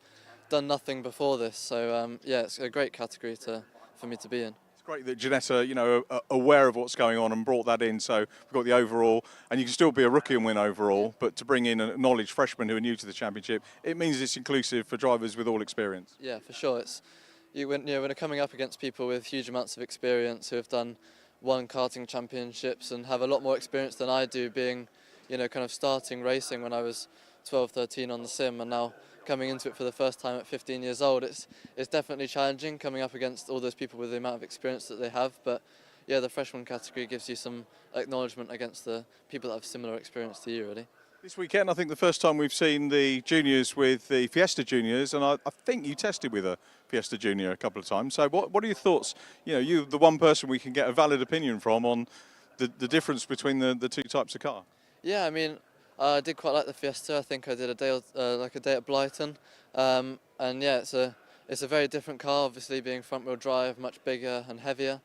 done nothing before this. So, yeah, it's a great category for me to be in. It's great that Ginetta, you know, are aware of what's going on and brought that in. So we've got the overall, and you can still be a rookie and win overall, but to bring in acknowledged freshmen who are new to the championship, it means it's inclusive for drivers with all experience. Yeah, for sure. When you're coming up against people with huge amounts of experience who have done won karting championships and have a lot more experience than I do, being, you know, kind of starting racing when I was 12, 13 on the sim, and now coming into it for the first time at 15 years old. It's definitely challenging coming up against all those people with the amount of experience that they have, but yeah, the freshman category gives you some acknowledgement against the people that have similar experience to you, really. This weekend, I think the first time we've seen the juniors with the Fiesta juniors, and I think you tested with a Fiesta junior a couple of times. So what are your thoughts? You know, you're the one person we can get a valid opinion from on the difference between the two types of car. Yeah, I mean, I did quite like the Fiesta. I think I did a day at Blyton, and yeah, it's a very different car. Obviously, being front-wheel drive, much bigger and heavier.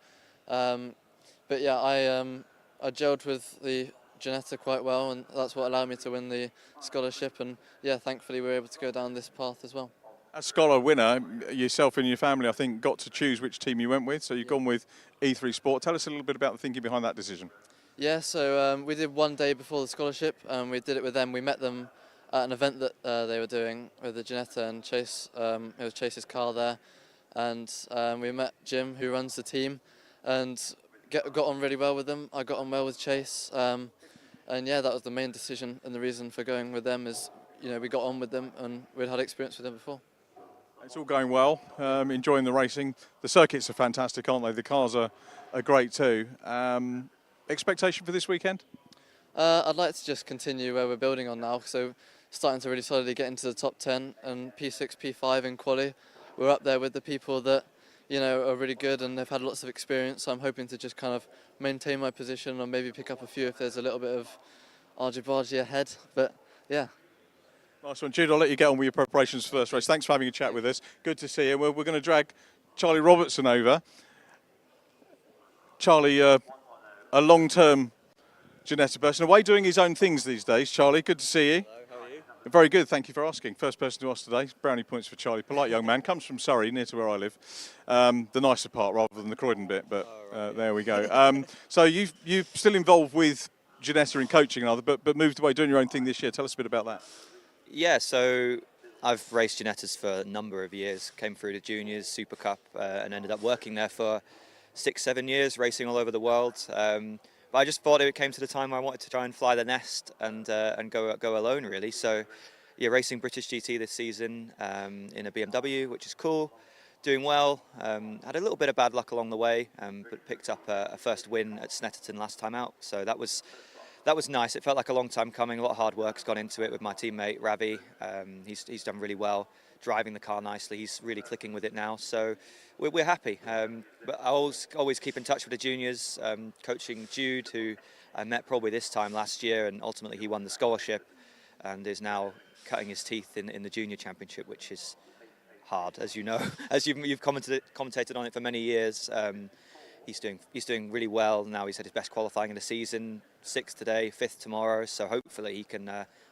But yeah, I gelled with the Ginetta quite well, and that's what allowed me to win the scholarship. And yeah, thankfully we were able to go down this path as well. As scholar winner, yourself and your family, I think, got to choose which team you went with. So you've gone with E3 Sport. Tell us a little bit about the thinking behind that decision. Yeah, so we did one day before the scholarship, and we did it with them. We met them at an event that they were doing with the Ginetta, and Chase, it was Chase's car there, and we met Jim, who runs the team, and got on really well with them. I got on well with Chase, and yeah, that was the main decision, and the reason for going with them is, you know, we got on with them and we'd had experience with them before. It's all going well, enjoying the racing. The circuits are fantastic, aren't they? The cars are great too. Expectation for this weekend? I'd like to just continue where we're building on now, so starting to really solidly get into the top 10 and P6, P5 in quali. We're up there with the people that, you know, are really good and they've had lots of experience, so I'm hoping to just kind of maintain my position or maybe pick up a few if there's a little bit of argy-bargy ahead, but yeah. Nice one. Jude, I'll let you get on with your preparations for the first race. Thanks for having a chat with us. Good to see you. We're going to drag Charlie Robertson over. Charlie, a long-term Ginetta person, away doing his own things these days. Charlie, good to see you. Hello, how are you? Very good, thank you for asking. First person to ask today, brownie points for Charlie. Polite young man, comes from Surrey, near to where I live. The nicer part rather than the Croydon bit, but there we go. So you're still involved with Ginetta in coaching and other, but moved away doing your own thing this year. Tell us a bit about that. Yeah, so I've raced Ginettas for a number of years. Came through the juniors, Super Cup, and ended up working there for 6-7 years, racing all over the world. But I just thought it came to the time where I wanted to try and fly the nest and go alone, really. So, yeah, racing British GT this season in a BMW, which is cool. Doing well. Had a little bit of bad luck along the way, but picked up a first win at Snetterton last time out. So that was nice. It felt like a long time coming. A lot of hard work has gone into it with my teammate Ravi. He's done really well, driving the car nicely. He's really clicking with it now. So we're happy. But I always keep in touch with the juniors. Coaching Jude, who I met probably this time last year, and ultimately he won the scholarship and is now cutting his teeth in the junior championship, which is hard, as you know, as you've commentated on it for many years. He's doing really well now. He's had his best qualifying in the season, 6th today, 5th tomorrow. So hopefully he can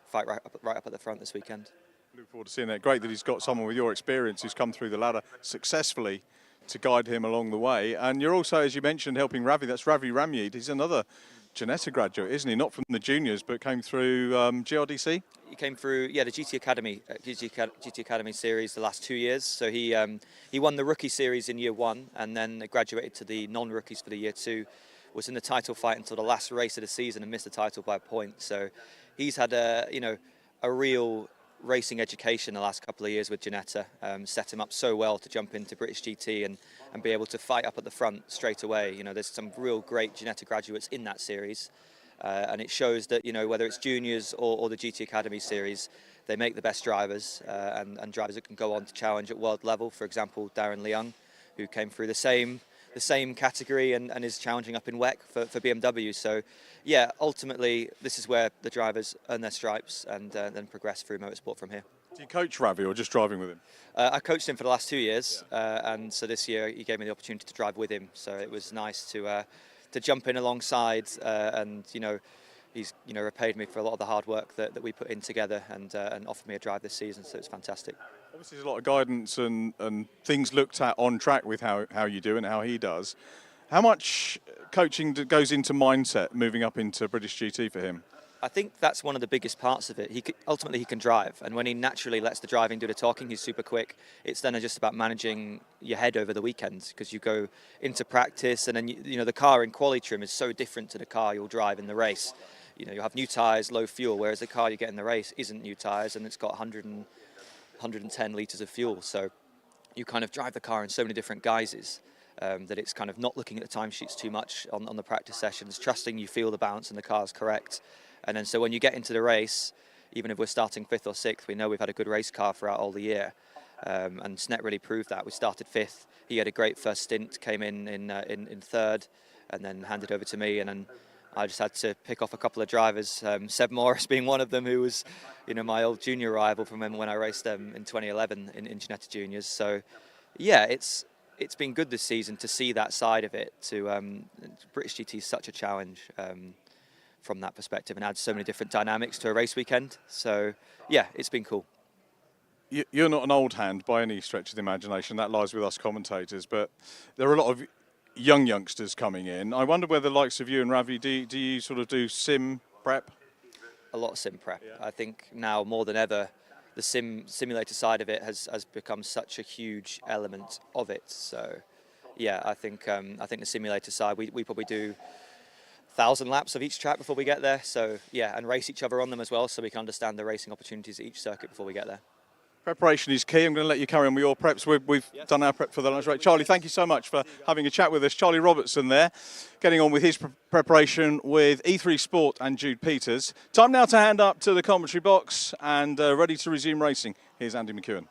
fight right up at the front this weekend. Look forward to seeing that. Great that he's got someone with your experience who's come through the ladder successfully to guide him along the way. And you're also, as you mentioned, helping Ravi. That's Ravi Ramyid. He's another Ginetta graduate, isn't he? Not from the juniors, but came through GRDC. He came through, yeah, the GT Academy series the last 2 years. So he won the rookie series in year 1 and then graduated to the non-rookies for the year 2. Was in the title fight until the last race of the season and missed the title by a point. So he's had a real racing education the last couple of years with Ginetta. Set him up so well to jump into British GT and be able to fight up at the front straight away. You know, there's some real great Ginetta graduates in that series. And it shows that, you know, whether it's juniors or the GT Academy series, they make the best drivers and drivers that can go on to challenge at world level. For example, Darren Leung, who came through the same category and is challenging up in WEC for BMW. So, yeah, ultimately, this is where the drivers earn their stripes and then progress through motorsport from here. Do you coach Ravi or just driving with him? I coached him for the last 2 years, and so this year he gave me the opportunity to drive with him. So it was nice to jump in alongside, and he's repaid me for a lot of the hard work that we put in together, and offered me a drive this season. So it's fantastic. Obviously, there's a lot of guidance and things looked at on track with how you do and how he does. How much coaching goes into mindset moving up into British GT for him? I think that's one of the biggest parts of it. Ultimately, he can drive, and when he naturally lets the driving do the talking, he's super quick. It's then just about managing your head over the weekends, because you go into practice, and then the car in quali trim is so different to the car you'll drive in the race. You have new tyres, low fuel, whereas the car you get in the race isn't new tyres, and it's got 110 litres of fuel. So you kind of drive the car in so many different guises. that it's kind of not looking at the timesheets too much on the practice sessions, trusting you feel the bounce and the car's correct. And then so when you get into the race, even if we're starting 5th or 6th, we know we've had a good race car throughout all the year. And Snet really proved that. We started 5th. He had a great first stint, came in 3rd, and then handed over to me. And then I just had to pick off a couple of drivers, Seb Morris being one of them, who was, my old junior rival from when I raced them in 2011 in Ginetta Juniors. So, yeah, it's been good this season to see that side of it. British GT is such a challenge from that perspective, and adds so many different dynamics to a race weekend. So, yeah, it's been cool. You're not an old hand by any stretch of the imagination. That lies with us commentators, but there are a lot of youngsters coming in. I wonder whether the likes of you and Ravi, do you sort of do sim prep? A lot of sim prep. Yeah. I think now more than ever, the simulator side of it has become such a huge element of it. So, yeah, I think the simulator side, we probably do 1,000 laps of each track before we get there. So, yeah, and race each other on them as well, so we can understand the racing opportunities at each circuit before we get there. Preparation is key. I'm going to let you carry on with your preps. We've done our prep for the lunch break. Charlie, thank you so much for having a chat with us. Charlie Robertson there, getting on with his preparation with E3 Sport and Jude Peters. Time now to hand up to the commentary box and ready to resume racing. Here's Andy McEwen.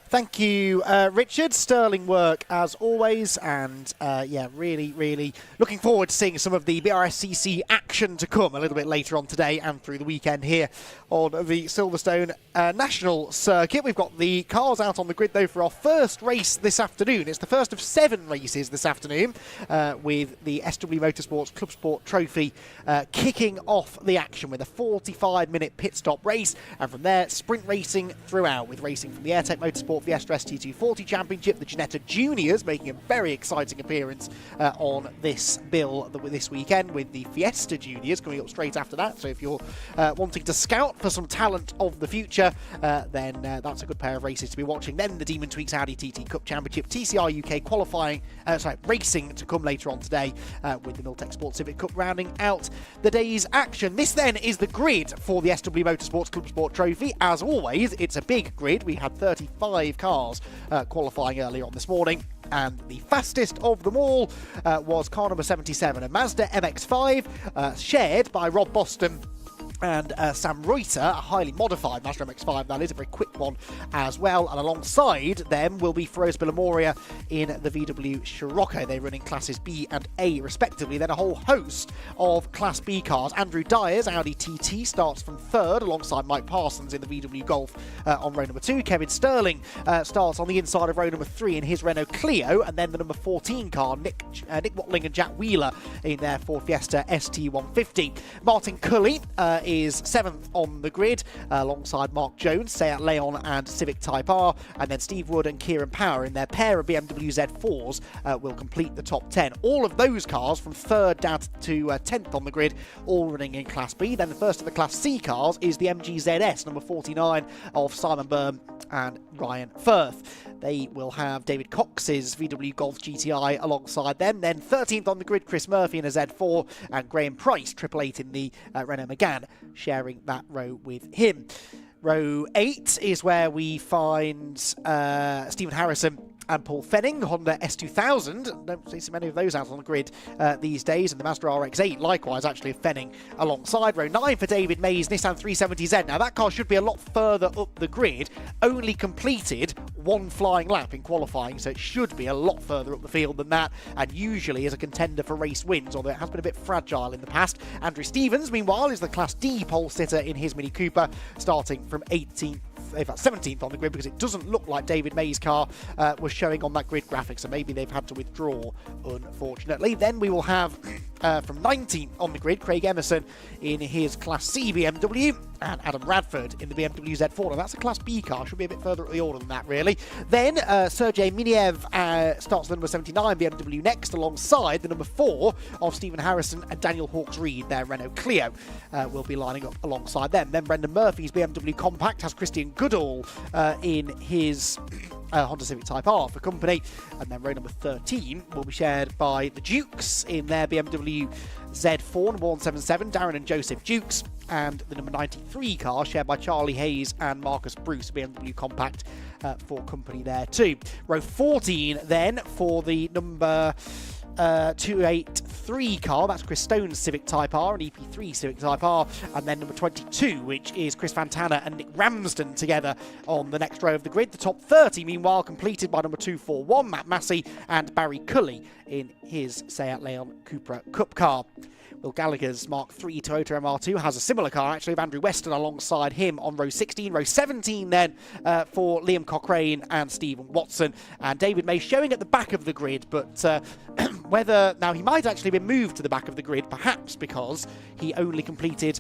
Thank you, Richard. Sterling work as always, and yeah, really looking forward to seeing some of the Brscc action to come a little bit later on today and through the weekend here on the Silverstone National Circuit. We've got the cars out on the grid though for our first race this afternoon. It's the first of 7 races this afternoon, with the SW Motorsports ClubSport Trophy kicking off the action with a 45-minute pit stop race, and from there sprint racing throughout, with racing from the AIRTEC Motorsport Fiesta ST240 Championship, the Ginetta Juniors making a very exciting appearance on this bill this weekend, with the Fiesta Juniors coming up straight after that. So if you're wanting to scout for some talent of the future, then that's a good pair of races to be watching. Then the Demon Tweaks Audi TT Cup Championship, TCR UK racing to come later on today, with the Milltek Sport Civic Cup rounding out the day's action. This then is the grid for the SW Motorsports ClubSport Trophy. As always, it's a big grid. We had 35 cars qualifying earlier on this morning, and the fastest of them all was car number 77, a Mazda MX-5, shared by Rob Boston and Sam Reuter, a highly modified Mazda MX-5, that is, a very quick one as well. And alongside them will be Feroz Bilamoria in the VW Scirocco. They're running classes B and A respectively. Then a whole host of Class B cars. Andrew Dyer's Audi TT starts from 3rd alongside Mike Parsons in the VW Golf on row number 2. Kevin Sterling starts on the inside of row number 3 in his Renault Clio. And then the number 14 car, Nick Watling and Jack Wheeler in their Ford Fiesta ST150. Martin Cully is 7th on the grid, alongside Mark Jones, Seat Leon and Civic Type R, and then Steve Wood and Kieran Power in their pair of BMW Z4s will complete the top 10. All of those cars from 3rd down to 10th on the grid, all running in Class B. Then the first of the Class C cars is the MG ZS, number 49 of Simon Byrne and Ryan Firth. They will have David Cox's VW Golf GTI alongside them. Then 13th on the grid, Chris Murphy in a Z4, and Graham Price, 888 in the Renault Megane, sharing that row with him. Row 8 is where we find Stephen Harrison and Paul Fenning, Honda S2000. Don't see so many of those out on the grid these days. And the Mazda RX-8, likewise, actually of Fenning alongside. Row 9 for David May's Nissan 370Z. Now, that car should be a lot further up the grid. Only completed 1 flying lap in qualifying, so it should be a lot further up the field than that, and usually is a contender for race wins, although it has been a bit fragile in the past. Andrew Stevens, meanwhile, is the Class D pole sitter in his Mini Cooper, starting from 17th on the grid, because it doesn't look like David May's car was showing on that grid graphic, so maybe they've had to withdraw, unfortunately. Then we will have from 19th on the grid, Craig Emerson in his Class C BMW, and Adam Radford in the BMW Z4. Now, that's a Class B car, should be a bit further up the order than that, really. Then Sergei Miniev starts the number 79 BMW next, alongside the number 4 of Stephen Harrison and Daniel Hawkes-Reed, their Renault Clio will be lining up alongside them. Then Brendan Murphy's BMW Compact has Christian Goodall in his Honda Civic Type R for company. And then row number 13 will be shared by the Dukes in their BMW Z4, number 177, Darren and Joseph Dukes. And the number 93 car shared by Charlie Hayes and Marcus Bruce, BMW Compact for company there too. Row 14 then for the number 283 car, that's Chris Stone's Civic Type R and EP3 Civic Type R, and then number 22, which is Chris Fantana and Nick Ramsden together on the next row of the grid. The top 30, meanwhile, completed by number 241, Matt Massey, and Barry Cully in his Seat Leon Cupra Cup car. Will Gallagher's Mark III Toyota MR2 has a similar car, actually, of Andrew Weston alongside him on row 16. Row 17 then for Liam Cochrane and Stephen Watson. And David May showing at the back of the grid, but whether... Now, he might actually be moved to the back of the grid, perhaps because he only completed...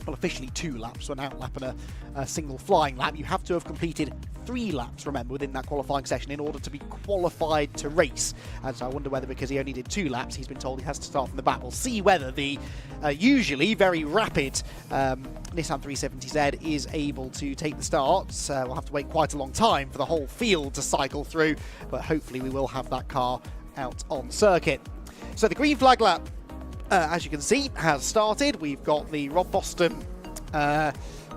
Well, officially 2 laps, so an out lap and a single flying lap. You have to have completed 3 laps, remember, within that qualifying session in order to be qualified to race. And so I wonder whether, because he only did 2 laps, he's been told he has to start from the back. We'll see whether the usually very rapid Nissan 370Z is able to take the start. We'll have to wait quite a long time for the whole field to cycle through, but hopefully we will have that car out on circuit. So the green flag lap, as you can see, has started. We've got the Rob Boston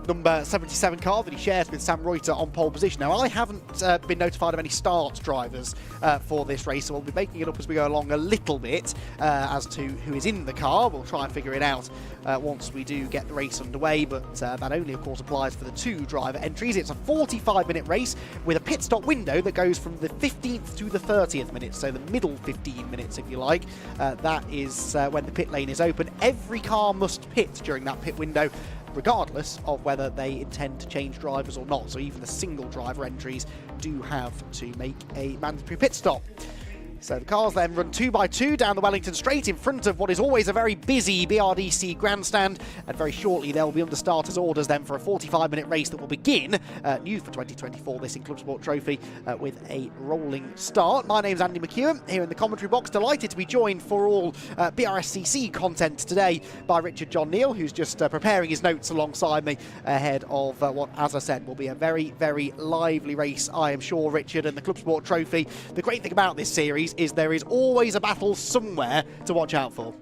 number 77 car that he shares with Sam Reuter on pole position. Now, I haven't been notified of any start drivers for this race, so we'll be making it up as we go along a little bit as to who is in the car. We'll try and figure it out once we do get the race underway, but that only, of course, applies for the 2 driver entries. It's a 45-minute race with a pit stop window that goes from the 15th to the 30th minute, so the middle 15 minutes, if you like. That is when the pit lane is open. Every car must pit during that pit window, regardless of whether they intend to change drivers or not. So even the single driver entries do have to make a mandatory pit stop. So the cars then run 2 by 2 down the Wellington Straight in front of what is always a very busy BRDC grandstand, and very shortly they'll be under starters' orders then for a 45-minute race that will begin, new for 2024, this in ClubSport Trophy, with a rolling start. My name's Andy McEwen, here in the commentary box, delighted to be joined for all BRSCC content today by Richard John Neal, who's just preparing his notes alongside me ahead of what, as I said, will be a very, very lively race, I am sure, Richard, and the ClubSport Trophy. The great thing about this series is there is always a battle somewhere to watch out for.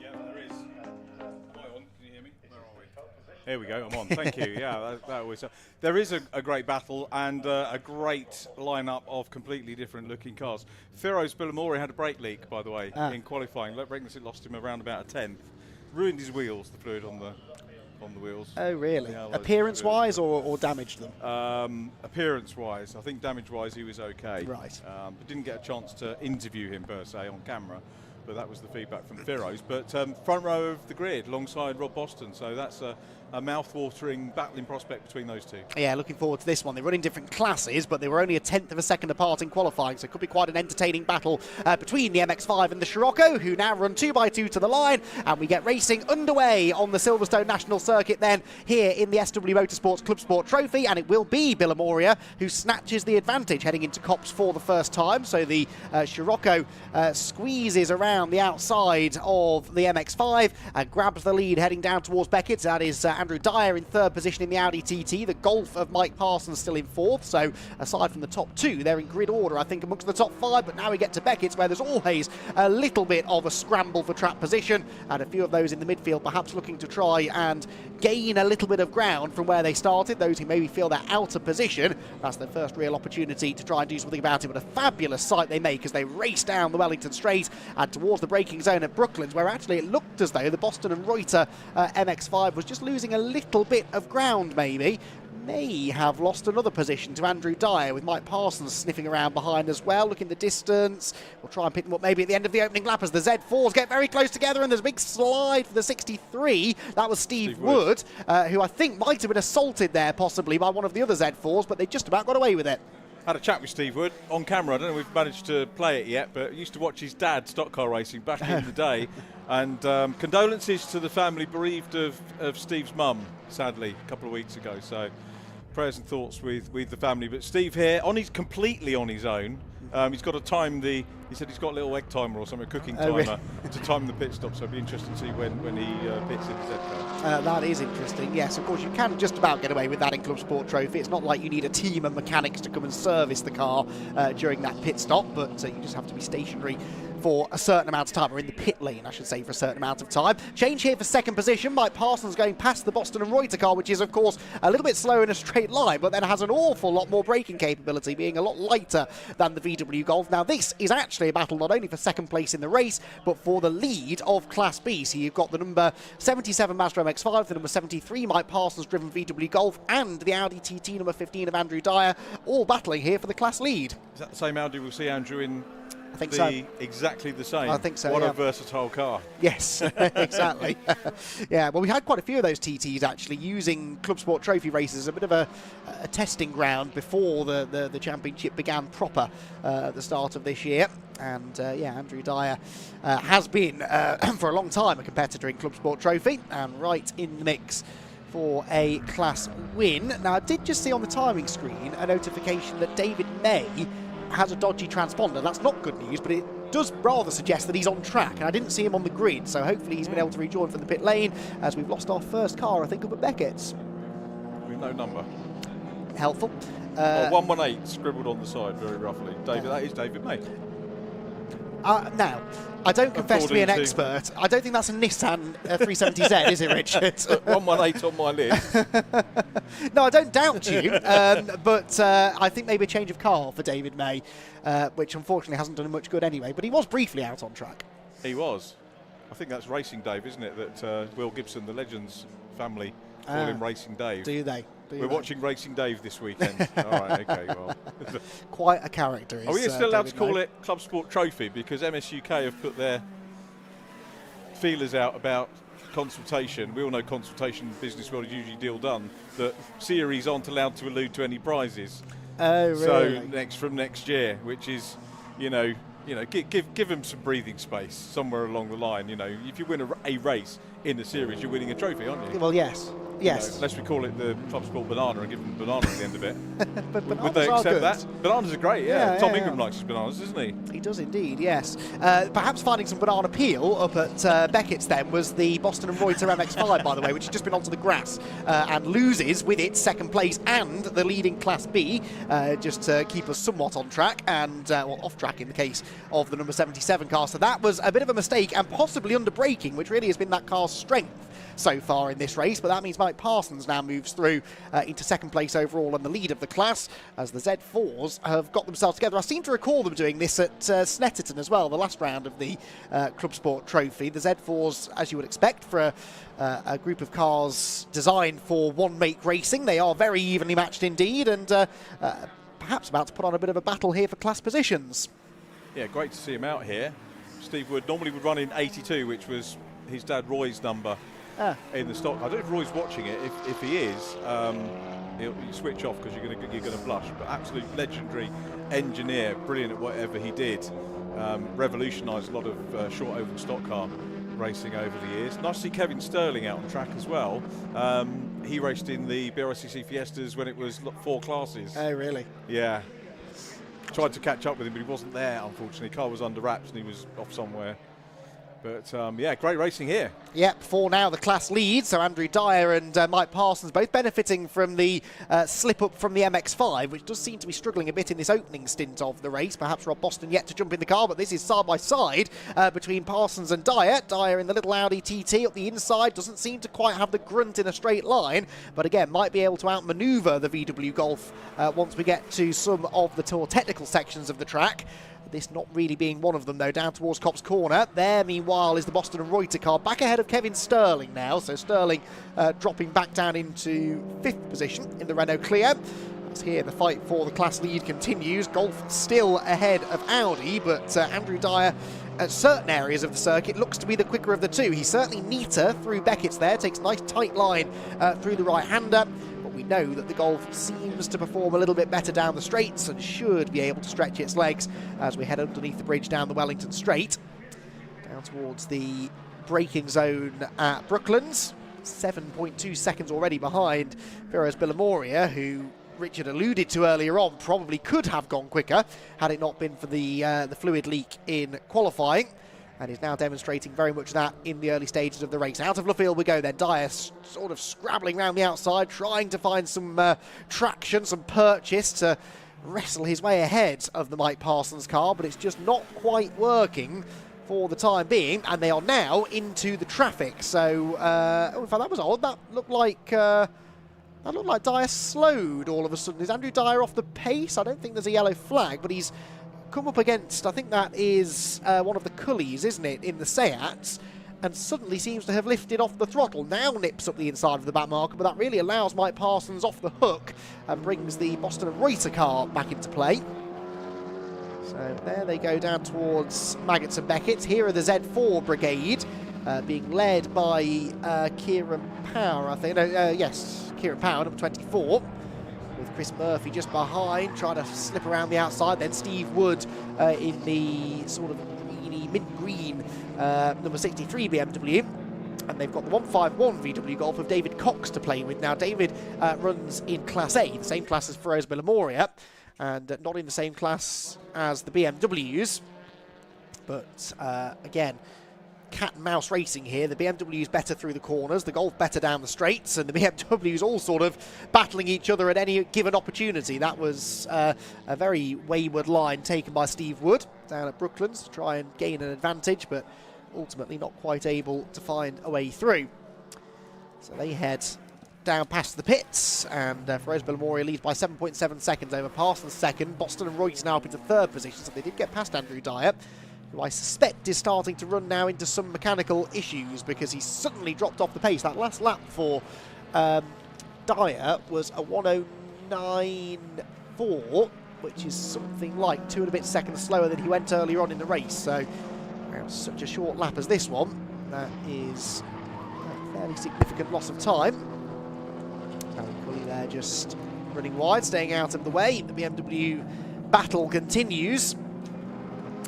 Yeah, there is. Am I on? Can you hear me? Where are we? Here we go, I'm on. Thank you. Yeah, that always. There is a great battle and a great lineup of completely different looking cars. Firo's Billamori had a brake leak, by the way, in qualifying. Breakneck lost him around about a 10th. Ruined his wheels, the fluid on the wheels. Oh, really? Yeah, appearance-wise or damaged them? Appearance-wise. I think damage-wise he was okay. Right. But didn't get a chance to interview him, per se, on camera. But that was the feedback from Firo's. But front row of the grid, alongside Rob Boston. So that's a mouth-watering battling prospect between those 2. Yeah, looking forward to this one. They run in different classes, but they were only a 10th of a second apart in qualifying, so it could be quite an entertaining battle between the MX-5 and the Scirocco, who now run 2 by 2 to the line, and we get racing underway on the Silverstone National Circuit then, here in the SW Motorsports ClubSport Trophy, and it will be Billamoria who snatches the advantage heading into Cops for the first time. So the Scirocco squeezes around the outside of the MX-5 and grabs the lead heading down towards Beckett. That is Andrew Dyer in 3rd position in the Audi TT. The Golf of Mike Parsons still in 4th. So aside from the top 2, they're in grid order, I think, amongst the top 5. But now we get to Beckett's, where there's always a little bit of a scramble for track position, and a few of those in the midfield perhaps looking to try and gain a little bit of ground from where they started. Those who maybe feel they're out of position, that's their first real opportunity to try and do something about it. But a fabulous sight they make as they race down the Wellington Straight and towards the braking zone at Brooklands, where actually it looked as though the Boston and Reuter MX-5 was just losing a little bit of ground, maybe. May have lost another position to Andrew Dyer, with Mike Parsons sniffing around behind as well. Look in the distance. We'll try and pick them up maybe at the end of the opening lap as the Z4s get very close together, and there's a big slide for the 63. That was Steve Wood, who I think might have been assaulted there possibly by one of the other Z4s, but they just about got away with it. Had a chat with Steve Wood on camera. I don't know if we've managed to play it yet, but I used to watch his dad stock car racing back in the day. And condolences to the family bereaved of Steve's mum, sadly, a couple of weeks ago. So prayers and thoughts with the family. But Steve here, completely on his own. He's got to time the He said he's got a little egg timer or something, a cooking timer, really? to time the pit stop. So it'll be interesting to see when he pits in his Z car. That is interesting. Yes, of course, you can just about get away with that in ClubSport Trophy. It's not like you need a team of mechanics to come and service the car during that pit stop, but you just have to be stationary for a certain amount of time, or in the pit lane, I should say, for a certain amount of time. Change here for second position. Mike Parsons going past the Boston and Reuter car, which is, of course, a little bit slower in a straight line, but then has an awful lot more braking capability, being a lot lighter than the VW Golf. Now, this is actually a battle not only for second place in the race, but for the lead of Class B. So you've got the number 77 Mazda MX-5, the number 73 Mike Parsons driven VW Golf, and the Audi TT number 15 of Andrew Dyer, all battling here for the class lead. Is that the same Audi we'll see Andrew in? I think so. Exactly the same. I think so. What yeah. a versatile car. Yes, exactly. Yeah, well, we had quite a few of those TTs actually using ClubSport Trophy races as a bit of a testing ground before the championship began proper at the start of this year. And yeah, Andrew Dyer has been for a long time a competitor in ClubSport Trophy and right in the mix for a class win. Now, I did just see on the timing screen a notification that David May has a dodgy transponder. That's not good news, but it does rather suggest that he's on track, and I didn't see him on the grid, so hopefully he's been able to rejoin from the pit lane, as we've lost our first car, I think, up at Beckett's. With no number. Helpful. 118 scribbled on the side very roughly. David, that is David May. Now, I don't confess to be an expert. I don't think that's a Nissan 370Z, is it, Richard? 118 on my list. No, I don't doubt you, but I think maybe a change of car for David May, which unfortunately hasn't done him much good anyway, but he was briefly out on track. He was. I think that's Racing Dave, isn't it, that Will Gibson, the Legends family, call him Racing Dave. Do they? We're watching Racing Dave this weekend. All right, okay, well. Quite a character. Are we still allowed to call it ClubSport Trophy? Because MS UK have put their feelers out about consultation. We all know consultation in the business world is usually deal done, that series aren't allowed to allude to any prizes. Oh, really? So from next year, which is, give them some breathing space somewhere along the line. If you win a race in the series, you're winning a trophy, aren't you? Well, yes. Yes. Unless we call it the ClubSport Banana and give them a banana at the end of it. But would they accept that? Bananas are great, yeah. Tom Ingram likes his bananas, doesn't he? He does indeed, yes. Perhaps finding some banana peel up at Beckett's then was the Boston and Reuter MX-5, by the way, which has just been onto the grass and loses with it second place and the leading Class B, just to keep us somewhat on track and off track in the case of the number 77 car. So that was a bit of a mistake and possibly under braking, which really has been that car's strength so far in this race, but that means Mike Parsons now moves through into second place overall and the lead of the class as the Z4s have got themselves together. I seem to recall them doing this at Snetterton as well, the last round of the ClubSport Trophy. The Z4s, as you would expect for a group of cars designed for one-make racing, they are very evenly matched indeed, and perhaps about to put on a bit of a battle here for class positions. Yeah, great to see him out here. Steve Wood normally would run in 82, which was his dad Roy's number in the stock. I don't know if Roy's watching it. If he is, he'll switch off because you're going to blush. But absolute legendary engineer, brilliant at whatever he did. Revolutionised a lot of short oval stock car racing over the years. Nice to see Kevin Sterling out on track as well. He raced in the Brscc Fiestas when it was 4 classes. Oh, really? Yeah. Tried to catch up with him, but he wasn't there, unfortunately. Car was under wraps and he was off somewhere. But, yeah, great racing here. Yep, for now the class lead, so Andrew Dyer and Mike Parsons both benefiting from the slip-up from the MX-5, which does seem to be struggling a bit in this opening stint of the race. Perhaps Rob Boston yet to jump in the car, but this is side-by-side between Parsons and Dyer. Dyer in the little Audi TT up the inside, doesn't seem to quite have the grunt in a straight line, but again, might be able to outmaneuver the VW Golf once we get to some of the more technical sections of the track. This not really being one of them, though, down towards Copse Corner. There, meanwhile, is the Boston and Reuter car, back ahead of Kevin Sterling now. So Sterling dropping back down into 5th position in the Renault Clio. As here, the fight for the class lead continues. Golf still ahead of Audi, but Andrew Dyer, at certain areas of the circuit, looks to be the quicker of the two. He's certainly neater through Beckett's there, takes a nice tight line through the right-hander. We know that the Golf seems to perform a little bit better down the straights and should be able to stretch its legs as we head underneath the bridge down the Wellington Straight. Down towards the braking zone at Brooklands. 7.2 seconds already behind Viros Billamoria, who Richard alluded to earlier on, probably could have gone quicker had it not been for the fluid leak in qualifying, and is now demonstrating very much that in the early stages of the race. Out of Luffield we go then. Dyer sort of scrabbling around the outside, trying to find some traction, some purchase to wrestle his way ahead of the Mike Parsons car, but it's just not quite working for the time being, and they are now into the traffic. So, in fact, that was odd. That looked like Dyer slowed all of a sudden. Is Andrew Dyer off the pace? I don't think there's a yellow flag, but he's come up against, I think that is one of the Cullies, isn't it, in the Seats, and suddenly seems to have lifted off the throttle. Now nips up the inside of the back marker, but that really allows Mike Parsons off the hook and brings the Boston and Reuter car back into play. So there they go down towards Maggots and Beckett. Here are the Z4 Brigade, being led by Kieran Power, I think. Yes, Kieran Power, number 24, with Chris Murphy just behind, trying to slip around the outside. Then Steve Wood in the sort of greeny, mint-green number 63 BMW. And they've got the 151 VW Golf of David Cox to play with. Now, David runs in Class A, the same class as Feroz Villamoria, and not in the same class as the BMWs. But again, cat and mouse racing here. The BMW's better through the corners, the Golf better down the straights, and the BMWs all sort of battling each other at any given opportunity. That was a very wayward line taken by Steve Wood down at Brooklands to try and gain an advantage, but ultimately not quite able to find a way through. So they head down past the pits, and Feroz Villamoria leads by 7.7 seconds over Parsons second. Boston and Reuter now up into third position, so they did get past Andrew Dyer, who I suspect is starting to run now into some mechanical issues because he's suddenly dropped off the pace. That last lap for Dyer was a 109.4, which is something like 2 and a bit seconds slower than he went earlier on in the race. So such a short lap as this one, that is a fairly significant loss of time. Cully there just running wide, staying out of the way. The BMW battle continues.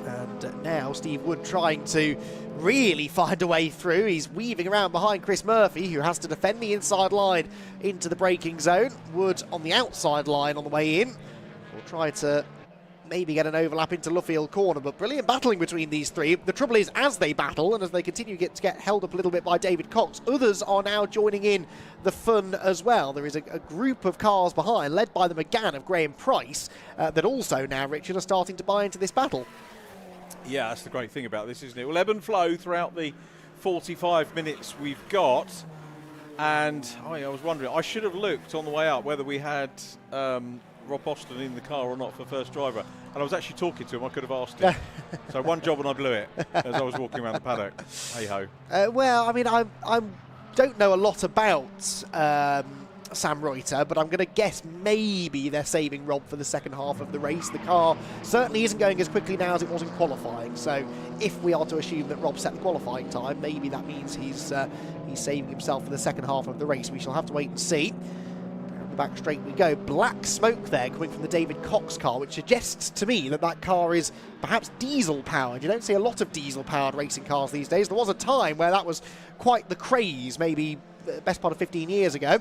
And now Steve Wood trying to really find a way through. He's weaving around behind Chris Murphy, who has to defend the inside line into the braking zone. Wood on the outside line on the way in. We'll try to maybe get an overlap into Luffield corner, but brilliant battling between these three. The trouble is, as they battle and as they continue to get held up a little bit by David Cox, others are now joining in the fun as well. There is a group of cars behind, led by the McGann of Graham Price, that also now, Richard, are starting to buy into this battle. Yeah, that's the great thing about this, isn't it? We'll ebb and flow throughout the 45 minutes we've got. And I was wondering, I should have looked on the way up whether we had Rob Boston in the car or not for first driver, and I was actually talking to him. I could have asked him. So one job and I blew it as I was walking around the paddock. Hey ho. Well, I mean, I don't know a lot about Sam Reuter, but I'm going to guess maybe they're saving Rob for the second half of the race. The car certainly isn't going as quickly now as it was in qualifying, so if we are to assume that Rob set the qualifying time, maybe that means he's saving himself for the second half of the race. We shall have to wait and see. Down the back straight we go. Black smoke there coming from the David Cox car, which suggests to me that that car is perhaps diesel powered. You don't see a lot of diesel powered racing cars these days. There was a time where that was quite the craze, maybe the best part of 15 years ago.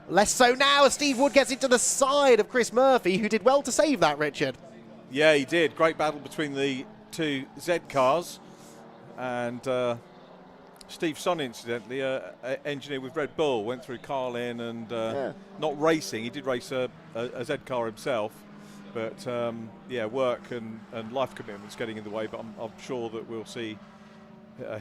Less so now as Steve Wood gets into the side of Chris Murphy, who did well to save that, Richard. Yeah, he did. Great battle between the two Z cars. And Steve Son, incidentally, engineer with Red Bull, went through Carlin and not racing. He did race a Z car himself. But, yeah, work and life commitments getting in the way. But I'm sure that we'll see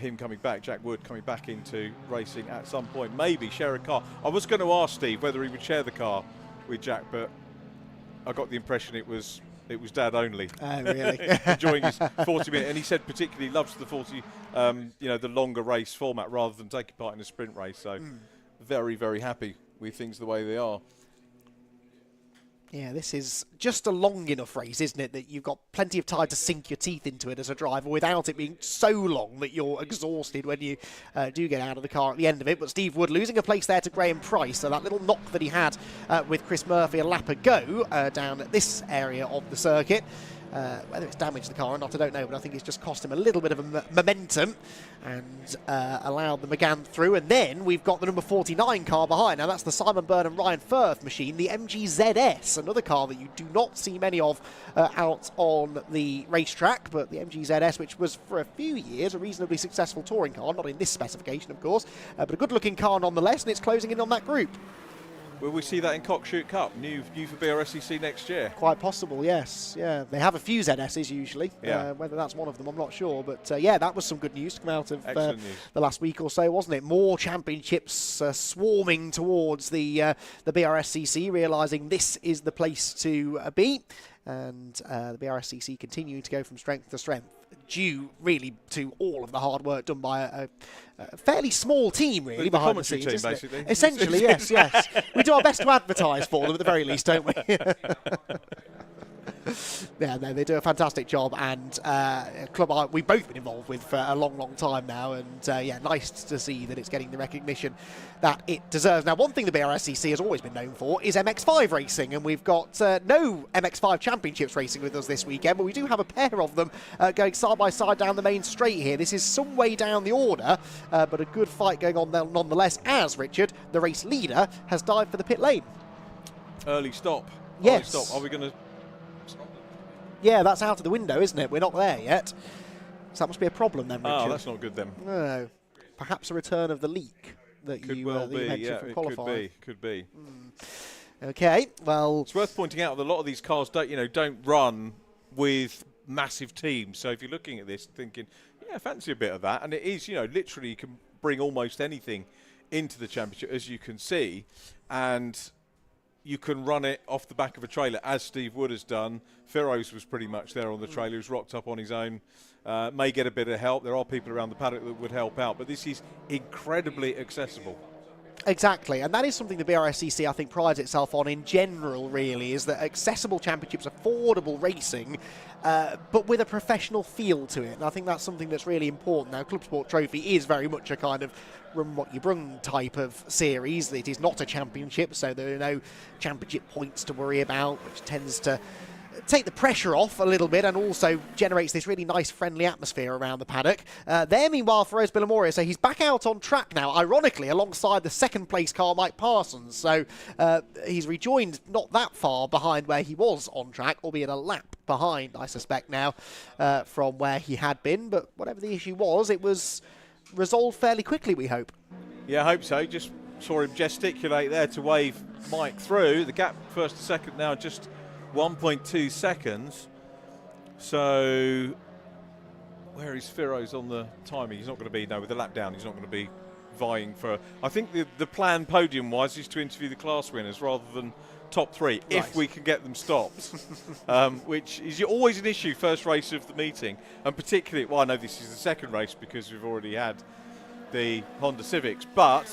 him coming back, Jack Wood coming back into racing at some point, maybe share a car. I was going to ask Steve whether he would share the car with Jack, but I got the impression it was Dad only. Oh, really? Enjoying his 40-minute, and he said particularly loves the 40, the longer race format rather than taking part in a sprint race. So very, very happy with things the way they are. Yeah, this is just a long enough race, isn't it, that you've got plenty of time to sink your teeth into it as a driver without it being so long that you're exhausted when you do get out of the car at the end of it. But Steve Wood losing a place there to Graham Price, so that little knock that he had with Chris Murphy a lap ago down at this area of the circuit Whether it's damaged the car or not, I don't know, but I think it's just cost him a little bit of a momentum and allowed the McGann through. And then we've got the number 49 car behind. Now that's the Simon Byrne and Ryan Firth machine, the MG ZS, another car that you do not see many of out on the racetrack, but the MG ZS, which was for a few years a reasonably successful touring car, not in this specification of course, but a good looking car nonetheless, and it's closing in on that group. Will we see that in Cockshoot Cup, new for Brscc next year? Quite possible, yes. Yeah, they have a few ZSs usually. Yeah. Whether that's one of them, I'm not sure. But yeah, that was some good news to come out of the last week or so, wasn't it? More championships swarming towards the Brscc, realising this is the place to be. And the Brscc continuing to go from strength to strength, due really to all of the hard work done by a fairly small team, really, the behind the commentary scenes, team, isn't it? basically. Essentially, yes, yes. We do our best to advertise for them at the very least, don't we? Yeah, no, they do a fantastic job, and club we've both been involved with for a long, long time now, and yeah, nice to see that it's getting the recognition that it deserves. Now, one thing the Brscc has always been known for is MX-5 racing, and we've got no MX-5 championships racing with us this weekend, but we do have a pair of them going side by side down the main straight here. This is some way down the order, but a good fight going on there nonetheless, as Richard, the race leader, has dived for the pit lane. Early stop. Yes. Early stop. Are we going to... Yeah, that's out of the window, isn't it? We're not there yet. So that must be a problem then, Richard. Oh, that's not good then. No. Perhaps a return of the leak that could you mentioned from qualifying. Could be. Okay, well... It's worth pointing out that a lot of these cars don't run with massive teams. So if you're looking at this thinking, yeah, fancy a bit of that. And it is, literally you can bring almost anything into the championship, as you can see. And... you can run it off the back of a trailer, as Steve Wood has done. Feroz was pretty much there on the trailer. He's rocked up on his own. May get a bit of help. There are people around the paddock that would help out, but this is incredibly accessible. Exactly, and that is something the Brscc, I think, prides itself on in general, really, is that accessible championships, affordable racing, but with a professional feel to it. And I think that's something that's really important. Now, ClubSport Trophy is very much a kind of run what you brung type of series. It is not a championship, so there are no championship points to worry about, which tends to take the pressure off a little bit and also generates this really nice friendly atmosphere around the paddock. There, meanwhile, Feroz Bilamoria, so he's back out on track now, ironically, alongside the second place car, Mike Parsons. So he's rejoined not that far behind where he was on track, albeit a lap behind, I suspect, now from where he had been. But whatever the issue was, it was resolved fairly quickly, we hope. Yeah, I hope so. Just saw him gesticulate there to wave Mike through. The gap first to second now just 1.2 seconds. So where is Feroz on the timing? He's not going to be, with the lap down, he's not going to be vying for... I think the plan podium-wise is to interview the class winners rather than top three, right, if we can get them stopped, which is always an issue first race of the meeting, and particularly, well, I know this is the second race because we've already had the Honda Civics, but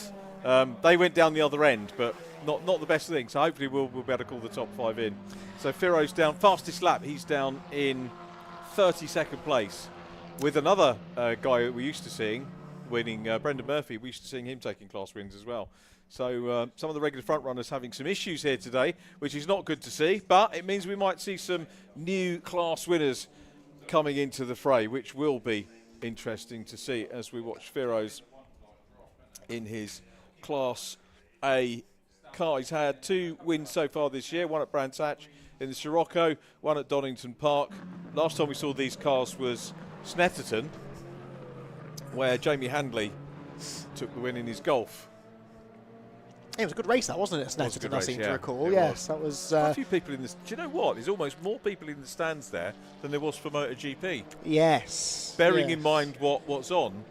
they went down the other end, but not the best thing, so hopefully we'll be able to call the top five in. So Feroz down, fastest lap, he's down in 32nd place, with another guy that we're used to seeing winning, Brendan Murphy. We're used to seeing him taking class wins as well. So some of the regular front runners having some issues here today, which is not good to see, but it means we might see some new class winners coming into the fray, which will be interesting to see as we watch Feroz in his Class A car. He's had 2 wins so far this year, one at Brands Hatch in the Scirocco, one at Donington Park. Last time we saw these cars was Snetterton, where Jamie Handley took the win in his Golf. It was a good race, that, wasn't it, Snetterton, I seem to recall. Yes, that was... a few people in this. Do you know what? There's almost more people in the stands there than there was for MotoGP. Yes. Bearing in mind what's on,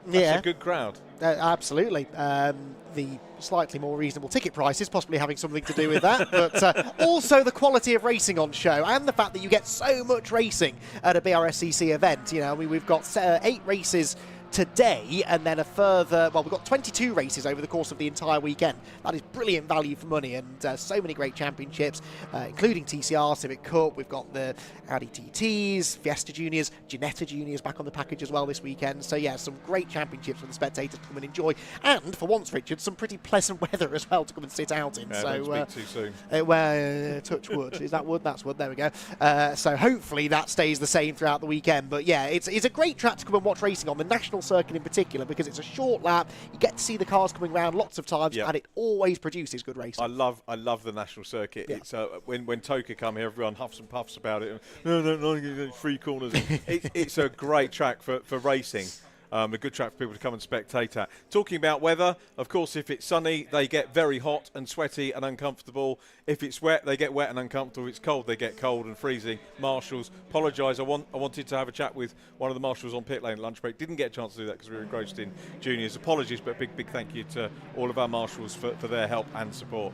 that's a good crowd. Absolutely. The slightly more reasonable ticket prices possibly having something to do with that, but also the quality of racing on show and the fact that you get so much racing at a Brscc event. We've got 8 races today, and then a further, well, we've got 22 races over the course of the entire weekend. That is brilliant value for money, and so many great championships, including TCR, Civic Cup. We've got the Audi TTs, Fiesta Juniors, Ginetta Juniors back on the package as well this weekend. So yeah, some great championships for the spectators to come and enjoy, and for once, Richard, some pretty pleasant weather as well to come and sit out in. Yeah, so don't speak too soon. Well, touch wood. Is that wood? That's wood. There we go. So hopefully that stays the same throughout the weekend. But yeah, it's a great track to come and watch racing on, the national circuit in particular, because it's a short lap. You get to see the cars coming around lots of times, and it always produces good racing. I love the national circuit. Yeah. It's when Toka come here, everyone huffs and puffs about it. No, free corners. It's a great track for racing. A good track for people to come and spectate at. Talking about weather, of course, if it's sunny, they get very hot and sweaty and uncomfortable. If it's wet, they get wet and uncomfortable. If it's cold, they get cold and freezing. Marshals, apologise. I wanted to have a chat with one of the marshals on pit lane at lunch break. Didn't get a chance to do that because we were engrossed in juniors. Apologies, but big thank you to all of our marshals for their help and support.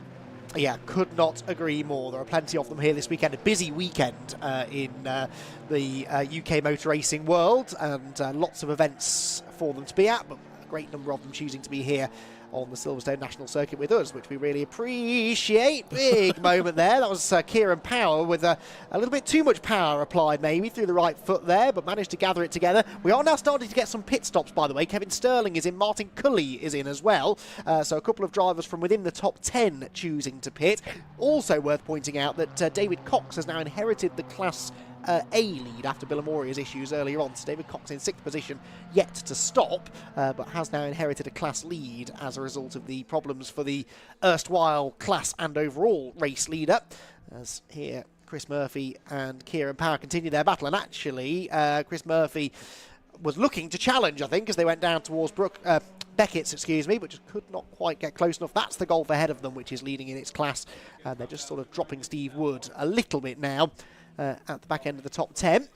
Yeah, could not agree more. There are plenty of them here this weekend. A busy weekend in the UK motor racing world, and lots of events for them to be at, but a great number of them choosing to be here on the Silverstone National Circuit with us, which we really appreciate. Big moment there. That was Kieran Power with a little bit too much power applied maybe through the right foot there, but managed to gather it together. We are now starting to get some pit stops, by the way. Kevin Sterling is in, Martin Cully is in as well. So a couple of drivers from within the top 10 choosing to pit. Also worth pointing out that David Cox has now inherited the Class A lead after Billamoria's issues earlier on. So David Cox in 6th position, yet to stop, but has now inherited a class lead as a result of the problems for the erstwhile class and overall race leader. As here, Chris Murphy and Kieran Power continue their battle, and actually Chris Murphy was looking to challenge, I think, as they went down towards Beckett's, but just could not quite get close enough. That's the Golf ahead of them, which is leading in its class, and they're just sort of dropping Steve Wood a little bit now. At the back end of the top 10.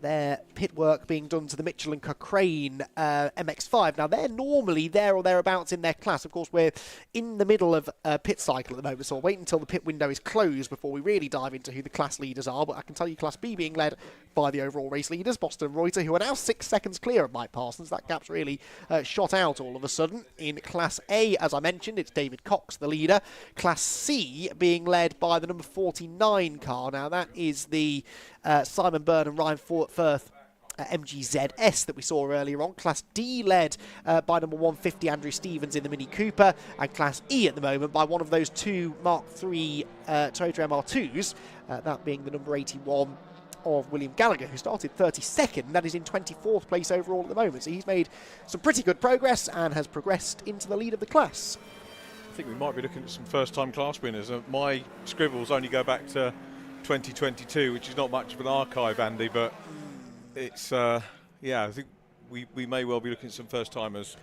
Their pit work being done to the Mitchell and Cochrane MX-5. Now, they're normally there or thereabouts in their class. Of course, we're in the middle of a pit cycle at the moment, so I'll wait until the pit window is closed before we really dive into who the class leaders are. But I can tell you Class B being led by the overall race leaders, Boston and Reuter, who are now 6 seconds clear of Mike Parsons. That gap's really shot out all of a sudden. In Class A, as I mentioned, it's David Cox, the leader. Class C being led by the number 49 car. Now, that is the Simon Byrne and Ryan Firth MGZS that we saw earlier on. Class D led by number 150 Andrew Stevens in the Mini Cooper, and Class E at the moment by one of those two Mark III Toyota MR2s, that being the number 81 of William Gallagher, who started 32nd. That is in 24th place overall at the moment. So he's made some pretty good progress and has progressed into the lead of the class. I think we might be looking at some first-time class winners. My scribbles only go back to 2022, which is not much of an archive, Andy, but it's, I think we may well be looking at some first-timers.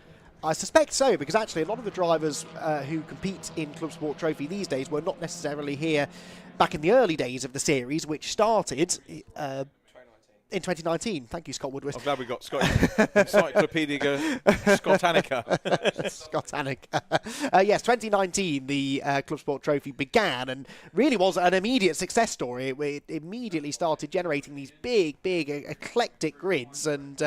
I suspect so, because actually a lot of the drivers who compete in ClubSport Trophy these days were not necessarily here back in the early days of the series, which started in 2019. Thank you, Scott Woodward. I'm glad we got Scott. Encyclopedia Scottanica. Scottanica. Yes, 2019, the ClubSport Trophy began and really was an immediate success story. It immediately started generating these big, eclectic grids, and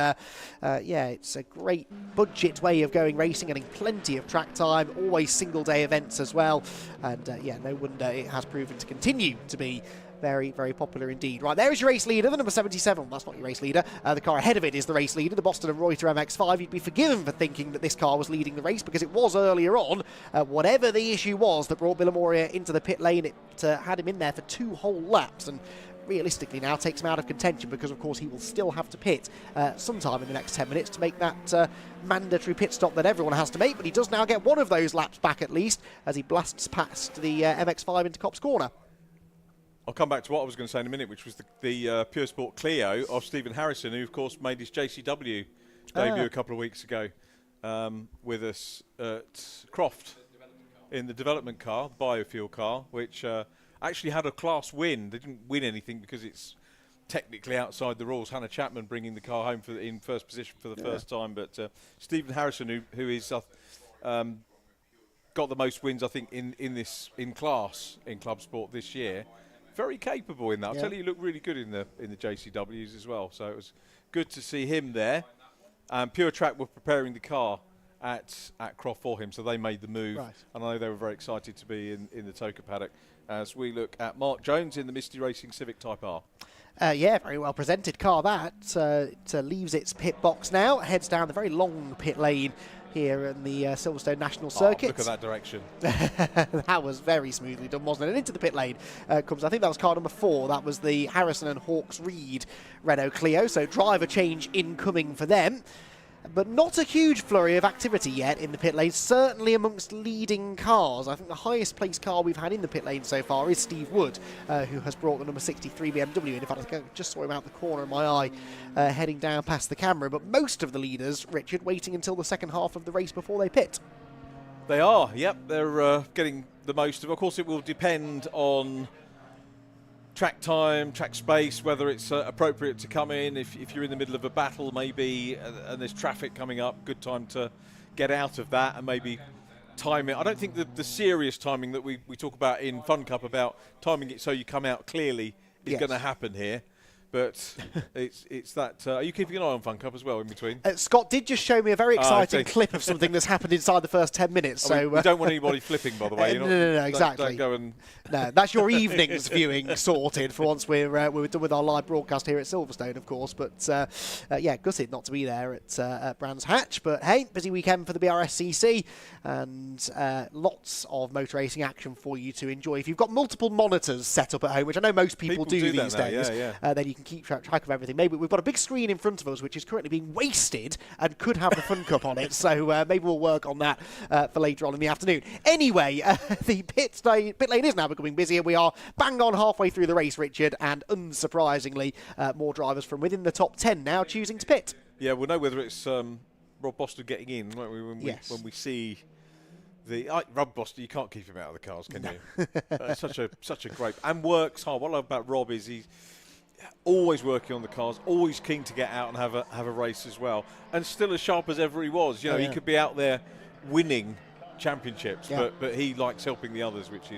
it's a great budget way of going racing, getting plenty of track time, always single-day events as well, and no wonder it has proven to continue to be very, very popular indeed. Right, there is your race leader, the number 77. That's not your race leader. The car ahead of it is the race leader, the Boston and Reuter MX-5. You'd be forgiven for thinking that this car was leading the race, because it was earlier on. Whatever the issue was that brought Billamoria into the pit lane, it had him in there for 2 whole laps, and realistically now takes him out of contention, because of course he will still have to pit sometime in the next 10 minutes to make that mandatory pit stop that everyone has to make. But he does now get one of those laps back at least, as he blasts past the MX-5 into Copse Corner. I'll come back to what I was going to say in a minute, which was the Pure Sport Clio of Stephen Harrison, who, of course, made his JCW debut a couple of weeks ago with us at Croft in the development car, the biofuel car, which actually had a class win. They didn't win anything because it's technically outside the rules. Hannah Chapman bringing the car home in first position for the first time. But Stephen Harrison, who is got the most wins, I think, in class in Club Sport this year. Very capable in that. I'll tell you, he looked really good in the JCWs as well. So it was good to see him there. And Pure Track were preparing the car at Croft for him, so they made the move. Right. And I know they were very excited to be in the Toka paddock as we look at Mark Jones in the Misty Racing Civic Type R. Yeah, very well presented car that. It leaves its pit box now, heads down the very long pit lane here in the Silverstone National Circuit. Look at that direction. That was very smoothly done, wasn't it? And into the pit lane comes, I think that was car number 4. That was the Harrison and Hawks Reed Renault Clio. So driver change incoming for them. But not a huge flurry of activity yet in the pit lane, certainly amongst leading cars. I think the highest placed car we've had in the pit lane so far is Steve Wood, who has brought the number 63 BMW. And in fact, I just saw him out the corner of my eye heading down past the camera. But most of the leaders, Richard, waiting until the second half of the race before they pit. They are, yep. They're getting the most of it. Of course, it will depend on track time, track space, whether it's appropriate to come in. If you're in the middle of a battle, maybe, and there's traffic coming up, good time to get out of that and maybe time it. I don't think the serious timing that we talk about in Fun Cup about timing it so you come out clearly is going to happen here. But it's that. Are you keeping an eye on Fun Cup as well in between? Scott did just show me a very exciting clip of something that's happened inside the first 10 minutes. So we don't want anybody flipping, by the way. No, exactly. Don't go and no, that's your evening's viewing sorted for once we're done with our live broadcast here at Silverstone, of course. But yeah, gutted not to be there at Brands Hatch. But hey, busy weekend for the Brscc and lots of motor racing action for you to enjoy. If you've got multiple monitors set up at home, which I know most people do these days, then you can keep track of everything. Maybe we've got a big screen in front of us which is currently being wasted and could have the Fun Cup on it, so maybe we'll work on that for later on in the afternoon. Anyway, the pit lane is now becoming busier. We are bang on halfway through the race, Richard, and unsurprisingly more drivers from within the top 10 now choosing to pit. Yeah, we'll know whether it's Rob Boston getting in, won't we, when we see Rob Boston. You can't keep him out of the cars, can you? Such a great, and works hard. What I love about Rob is he's always working on the cars, always keen to get out and have a race as well, and still as sharp as ever he was. You know, he could be out there winning championships, but he likes helping the others, which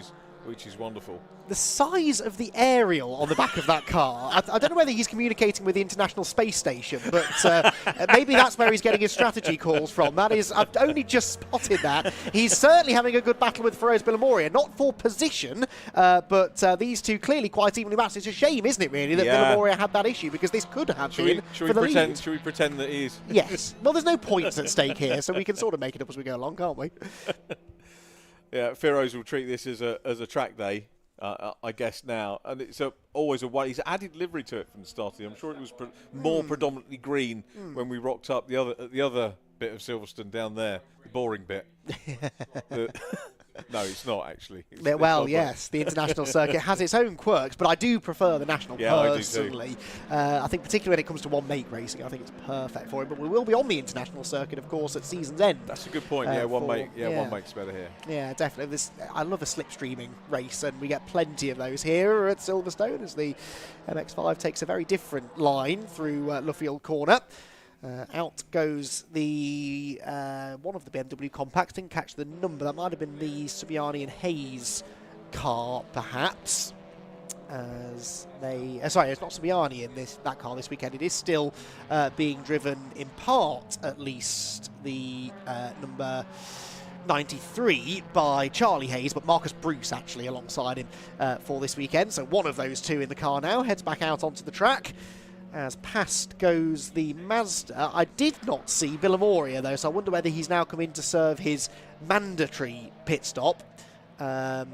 is wonderful. The size of the aerial on the back of that car, I don't know whether he's communicating with the International Space Station, but maybe that's where he's getting his strategy calls from. That is, I've only just spotted that. He's certainly having a good battle with Feroz Bilamoria, not for position, but these two clearly quite evenly matched. It's a shame, isn't it, really, that Bilamoria had that issue, because this could have been for the lead. Should we pretend that he is? Yes. Well, there's no points at stake here, so we can sort of make it up as we go along, can't we? Yeah, Feroz will treat this as a track day. I guess now, and it's always a way. He's added livery to it from the start. I'm sure it was more predominantly green when we rocked up the other bit of Silverstone down there, the boring bit. No, it's not actually. Well, yes, the international circuit has its own quirks, but I do prefer the national personally. I think particularly when it comes to one-make racing, I think it's perfect for it. But we will be on the international circuit, of course, at season's end. That's a good point. One make's better here. Yeah, definitely. I love a slipstreaming race, and we get plenty of those here at Silverstone as the MX-5 takes a very different line through Luffield Corner. Out goes the one of the BMW compacts. Didn't catch the number. That might have been the Subiani and Hayes car, perhaps. As they, sorry, it's not Subiani in that car this weekend. It is still being driven in part, at least, the number 93 by Charlie Hayes, but Marcus Bruce actually alongside him for this weekend. So one of those two in the car now heads back out onto the track. As past goes the Mazda. I did not see Bilamoria though, so I wonder whether he's now come in to serve his mandatory pit stop. A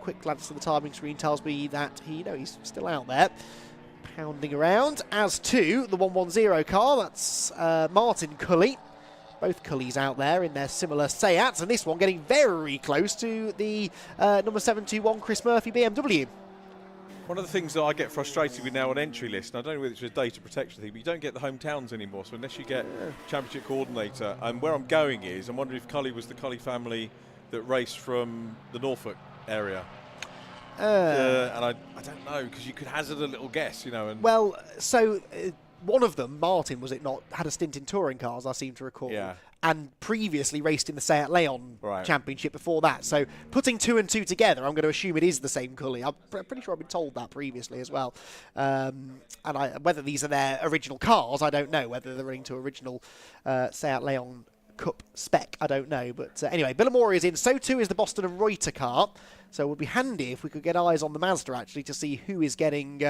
quick glance at the timing screen tells me that he's still out there, pounding around. As to the 110 car, that's Martin Cully. Both Cullys out there in their similar Seats, and this one getting very close to the number 721 Chris Murphy BMW. One of the things that I get frustrated with now on entry list, and I don't know whether it's a data protection thing, but you don't get the hometowns anymore. So unless you get championship coordinator, and where I'm going is, I'm wondering if Cully was the Cully family that raced from the Norfolk area. And I don't know, because you could hazard a little guess, And well, so one of them, Martin, was it not, had a stint in touring cars, I seem to recall. Yeah. and previously raced in the Seat Leon Championship before that. So putting 2 and 2 together, I'm going to assume it is the same Cully. I'm pretty sure I've been told that previously as well. And whether these are their original cars, I don't know. Whether they're running to original Seat Leon Cup spec, I don't know. But anyway, Billamori is in. So too is the Boston and Reuter car. So it would be handy if we could get eyes on the Mazda, actually, to see who is getting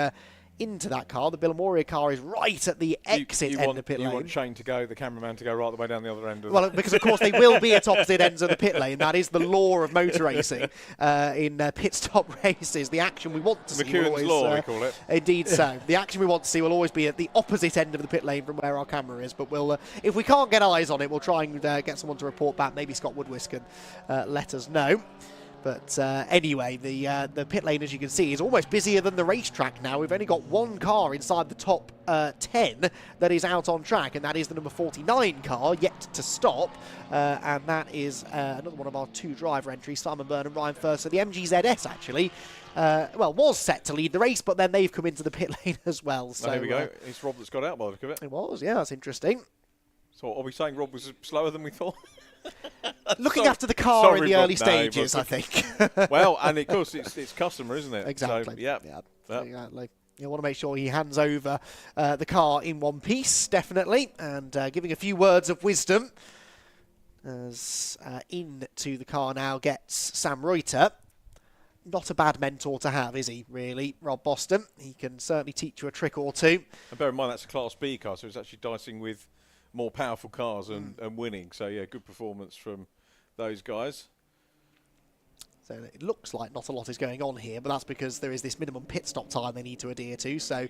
into that car. The Billamori car is right at the exit end of pit lane. You want Shane to go, the cameraman to go right the way down the other end of Well, because of course they will be at opposite ends of the pit lane. That is the law of motor racing in pit stop races. The action we want to see will always, law, we call it. Indeed so. The action we want to see will always be at the opposite end of the pit lane from where our camera is. But we'll, if we can't get eyes on it, we'll try and get someone to report back. Maybe Scott Woodwiss can let us know. But anyway, the pit lane, as you can see, is almost busier than the racetrack now. We've only got one car inside the top 10 that is out on track, and that is the number 49 car, yet to stop. And that is another one of our 2 driver entries, Simon Byrne and Ryan First. So the MGZS, actually, was set to lead the race, but then they've come into the pit lane as well. So here we go. It's Rob that's got out by the look of it. It was, yeah, that's interesting. So are we saying Rob was slower than we thought? Looking after the car in the early stages, I think. Well, and of course it's customer, isn't it? Exactly. So, yeah. Exactly. You want to make sure he hands over the car in one piece, definitely, and giving a few words of wisdom as into the car now gets Sam Reuter. Not a bad mentor to have, is he, really, Rob Boston? He can certainly teach you a trick or two. And bear in mind, that's a Class B car, so it's actually dicing with more powerful cars and winning. So, yeah, good performance from those guys. So it looks like not a lot is going on here, but that's because there is this minimum pit stop time they need to adhere to. So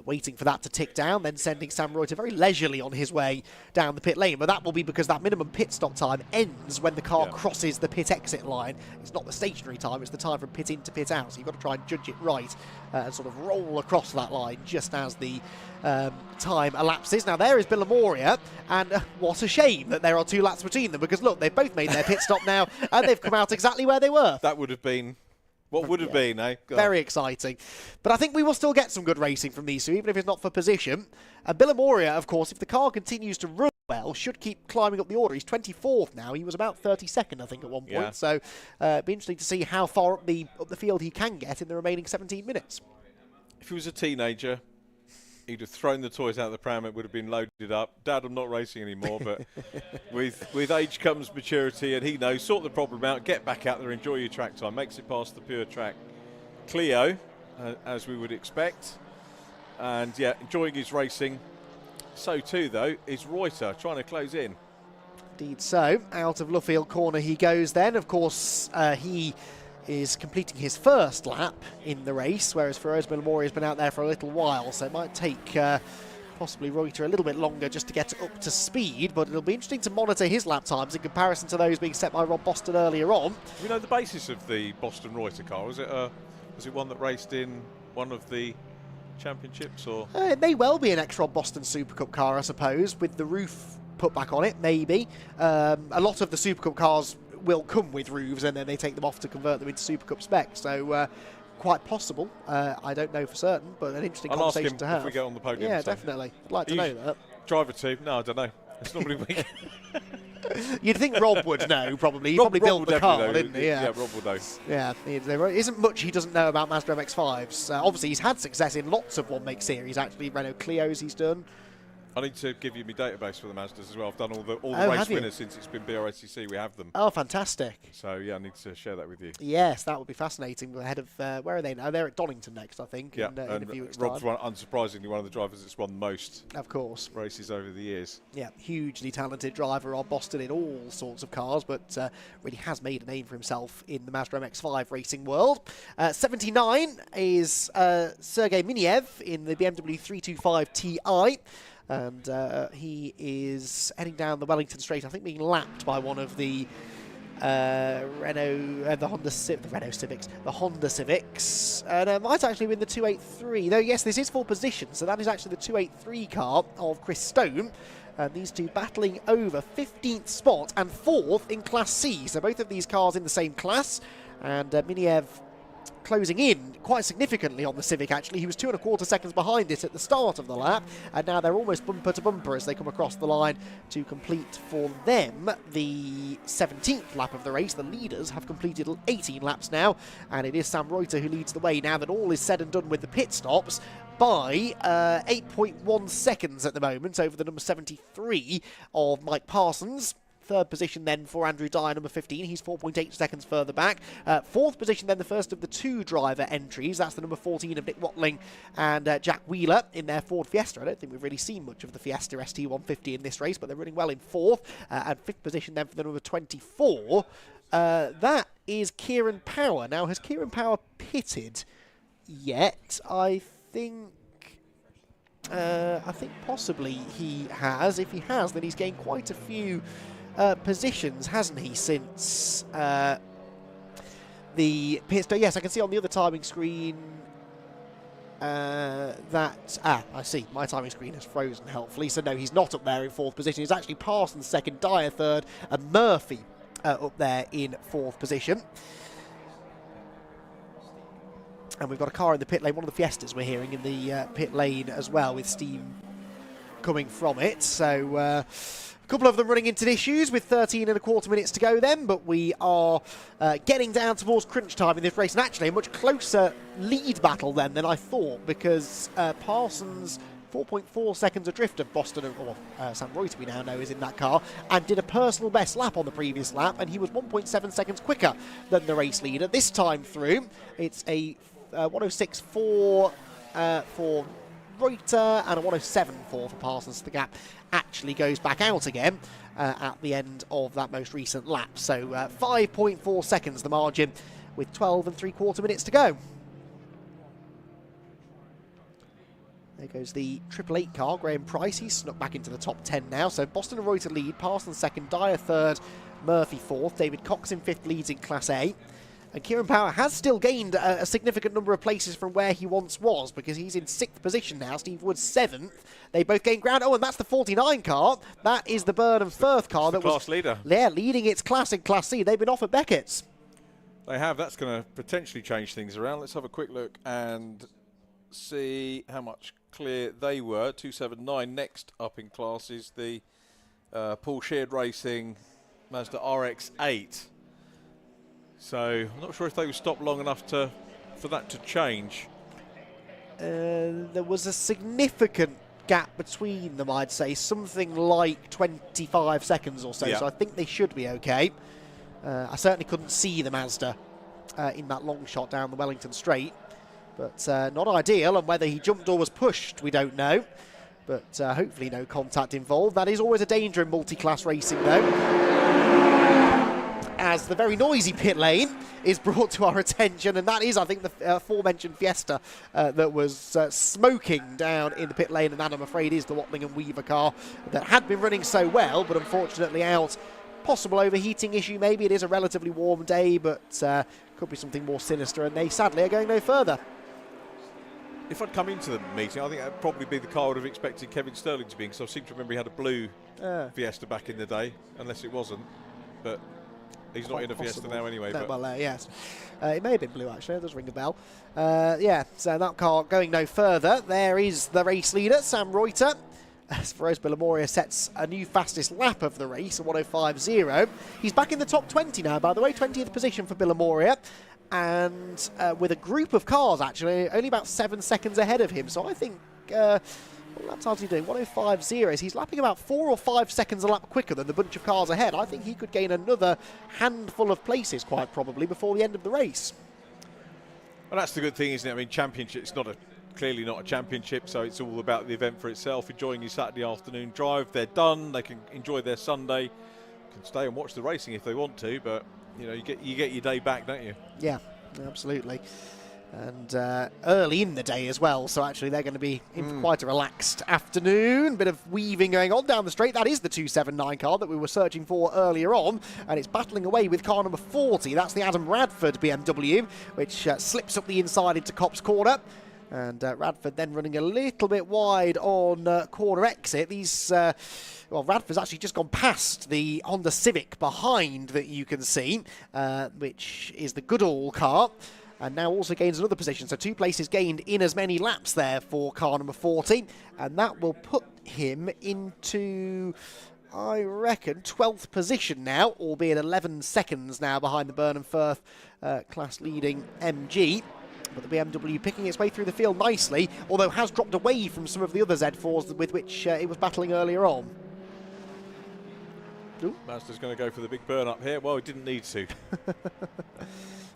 waiting for that to tick down, then sending Sam Reuter very leisurely on his way down the pit lane. But that will be because that minimum pit stop time ends when the car crosses the pit exit line. It's not the stationary time, it's the time from pit in to pit out. So you've got to try and judge it right and sort of roll across that line just as the time elapses. Now there is Billamori, and what a shame that there are 2 laps between them, because look, they've both made their pit stop now and they've come out exactly where they were. That would have been what would have been, eh? Very exciting. But I think we will still get some good racing from these 2, even if it's not for position. Billamori, of course, if the car continues to run well, should keep climbing up the order. He's 24th now. He was about 32nd, I think, at one point. Yeah. So it'd be interesting to see how far up the field he can get in the remaining 17 minutes. If he was a teenager, he'd have thrown the toys out of the pram. It would have been loaded up. Dad, I'm not racing anymore. But with age comes maturity, and he knows, sort the problem out, get back out there, enjoy your track time. Makes it past the pure track Clio, as we would expect. And, yeah, enjoying his racing. So, too, though, is Reuter trying to close in. Indeed so. Out of Luffield corner he goes then. Of course, he is completing his first lap in the race, whereas Feroz Billamori has been out there for a little while, so it might take possibly Reuter a little bit longer just to get up to speed, but it'll be interesting to monitor his lap times in comparison to those being set by Rob Boston earlier on. Do we know the basis of the Boston Reuter car? Was it one that raced in one of the championships, or it may well be an ex-Rob Boston Super Cup car, I suppose, with the roof put back on it, maybe. A lot of the Super Cup cars will come with roofs and then they take them off to convert them into Super Cup specs, so quite possible. I don't know for certain, but an interesting conversation to have. If we get on the podium. Yeah, definitely. I'd like to know that. Driver 2? No, I don't know. It's normally we. You'd think Rob would know, probably. He probably built the car, didn't he? Yeah, Rob will know. Yeah, there isn't much he doesn't know about Mazda MX-5s. Obviously, he's had success in lots of one-make series, actually. Renault Clios he's done. I need to give you my database for the Mazdas as well. I've done all the race winners since it's been Brscc. We have them. Oh, fantastic. So, yeah, I need to share that with you. Yes, that would be fascinating. Ahead of, where are they now? They're at Donington next, I think. Yeah, in a few weeks' Rob's time. unsurprisingly one of the drivers that's won most races over the years. Yeah, hugely talented driver of Boston in all sorts of cars, but really has made a name for himself in the Mazda MX-5 racing world. 79 is Sergei Miniev in the BMW 325 Ti. And he is heading down the Wellington Straight, I think being lapped by one of the Honda Civics. And it might actually win the 283. Though, yes, this is for position, so that is actually the 283 car of Chris Stone. And these two battling over 15th spot and 4th in Class C. So both of these cars in the same class. And Miniev closing in quite significantly on the Civic, actually. He was 2.25 seconds behind it at the start of the lap, and now they're almost bumper to bumper as they come across the line to complete for them the 17th lap of the race. The leaders have completed 18 laps now, and it is Sam Reuter who leads the way now that all is said and done with the pit stops by 8.1 seconds at the moment over the number 73 of Mike Parsons. Third position then for Andrew Dyer, number 15. He's 4.8 seconds further back. Fourth position then, the first of the two driver entries. That's the number 14 of Nick Watling and Jack Wheeler in their Ford Fiesta. I don't think we've really seen much of the Fiesta ST150 in this race, but they're running well in fourth. And fifth position then for the number 24. That is Kieran Power. Now, has Kieran Power pitted yet? I think possibly he has. If he has, then he's gained quite a few positions, hasn't he, since the pit stop? Yes, I can see on the other timing screen that... I see. My timing screen has frozen helpfully, so no, he's not up there in fourth position. He's actually Parsons second, Dyer third, and Murphy up there in fourth position. And we've got a car in the pit lane, one of the Fiestas we're hearing in the pit lane as well, with steam coming from it. So a couple of them running into issues with 13.25 minutes to go then, but we are getting down towards crunch time in this race, and actually a much closer lead battle then than I thought, because Parsons 4.4 seconds adrift of Boston, or Sam Reuter we now know is in that car, and did a personal best lap on the previous lap, and he was 1.7 seconds quicker than the race leader. This time through, it's a 106.4 for Reuter and a 107.4 for Parsons. The gap actually goes back out again at the end of that most recent lap. So 5.4 seconds the margin with 12.75 minutes to go. There goes the 888 car, Graham Price. He's snuck back into the top 10 now. So Boston and Reuter lead, Parsons second, Dyer third, Murphy fourth, David Cox in fifth, leads in Class A. And Kieran Power has still gained a significant number of places from where he once was, because he's in 6th position now. Steve Wood's 7th. They both gained ground. Oh, and that's the 49 car. That is the Burnham Firth car that was class leader. Yeah, leading its class in Class C. They've been off at Beckett's. They have. That's going to potentially change things around. Let's have a quick look and see how much clear they were. 279. Next up in class is the Paul Sheard Racing Mazda RX-8. So I'm not sure if they were stopped long enough for that to change. There was a significant gap between them, I'd say, something like 25 seconds or so. Yeah. So I think they should be okay. I certainly couldn't see the Mazda in that long shot down the Wellington Straight, but not ideal. And whether he jumped or was pushed, we don't know. But hopefully no contact involved. That is always a danger in multi-class racing, though, as the very noisy pit lane is brought to our attention, and that is, I think, the aforementioned Fiesta that was smoking down in the pit lane, and that, I'm afraid, is the Watling and Weaver car that had been running so well, but unfortunately out. Possible overheating issue, maybe. It is a relatively warm day, but could be something more sinister, and they sadly are going no further. If I'd come into the meeting, I think that'd probably be the car I would have expected Kevin Sterling to be, because I seem to remember he had a blue Fiesta back in the day, unless it wasn't. But he's not in a Fiesta now anyway. No, well, yes. It may have been blue, actually. It does ring a bell. Yeah, so that car going no further. There is the race leader, Sam Reuter. As Feroz Billamoria sets a new fastest lap of the race, a 105.0. He's back in the top 20 now, by the way, 20th position for Billamoria. And with a group of cars, actually, only about 7 seconds ahead of him. So I think... what lap time's he doing? 105.0. He's lapping about 4 or 5 seconds a lap quicker than the bunch of cars ahead. I think he could gain another handful of places, quite probably, before the end of the race. Well, that's the good thing, isn't it? I mean, championship, it's clearly not a championship, so it's all about the event for itself, enjoying your Saturday afternoon drive. They're done. They can enjoy their Sunday. Can stay and watch the racing if they want to, but, you know, you get your day back, don't you? Yeah, absolutely. And early in the day as well, so actually they're going to be in for quite a relaxed afternoon. Bit of weaving going on down the straight. That is the 279 car that we were searching for earlier on, and it's battling away with car number 40. That's the Adam Radford BMW, which slips up the inside into Copse Corner. And Radford then running a little bit wide on corner exit. These, well, Radford's actually just gone past the Honda Civic behind that you can see, which is the Goodall car. and now also gains another position. So 2 places gained in as many laps there for car number 40, and that will put him into, I reckon, 12th position now, albeit 11 seconds now behind the Burnham Firth class leading MG. But the BMW picking its way through the field nicely, although has dropped away from some of the other Z4s with which it was battling earlier on. Mazda's going to go for the big burn up here. Well, he didn't need to.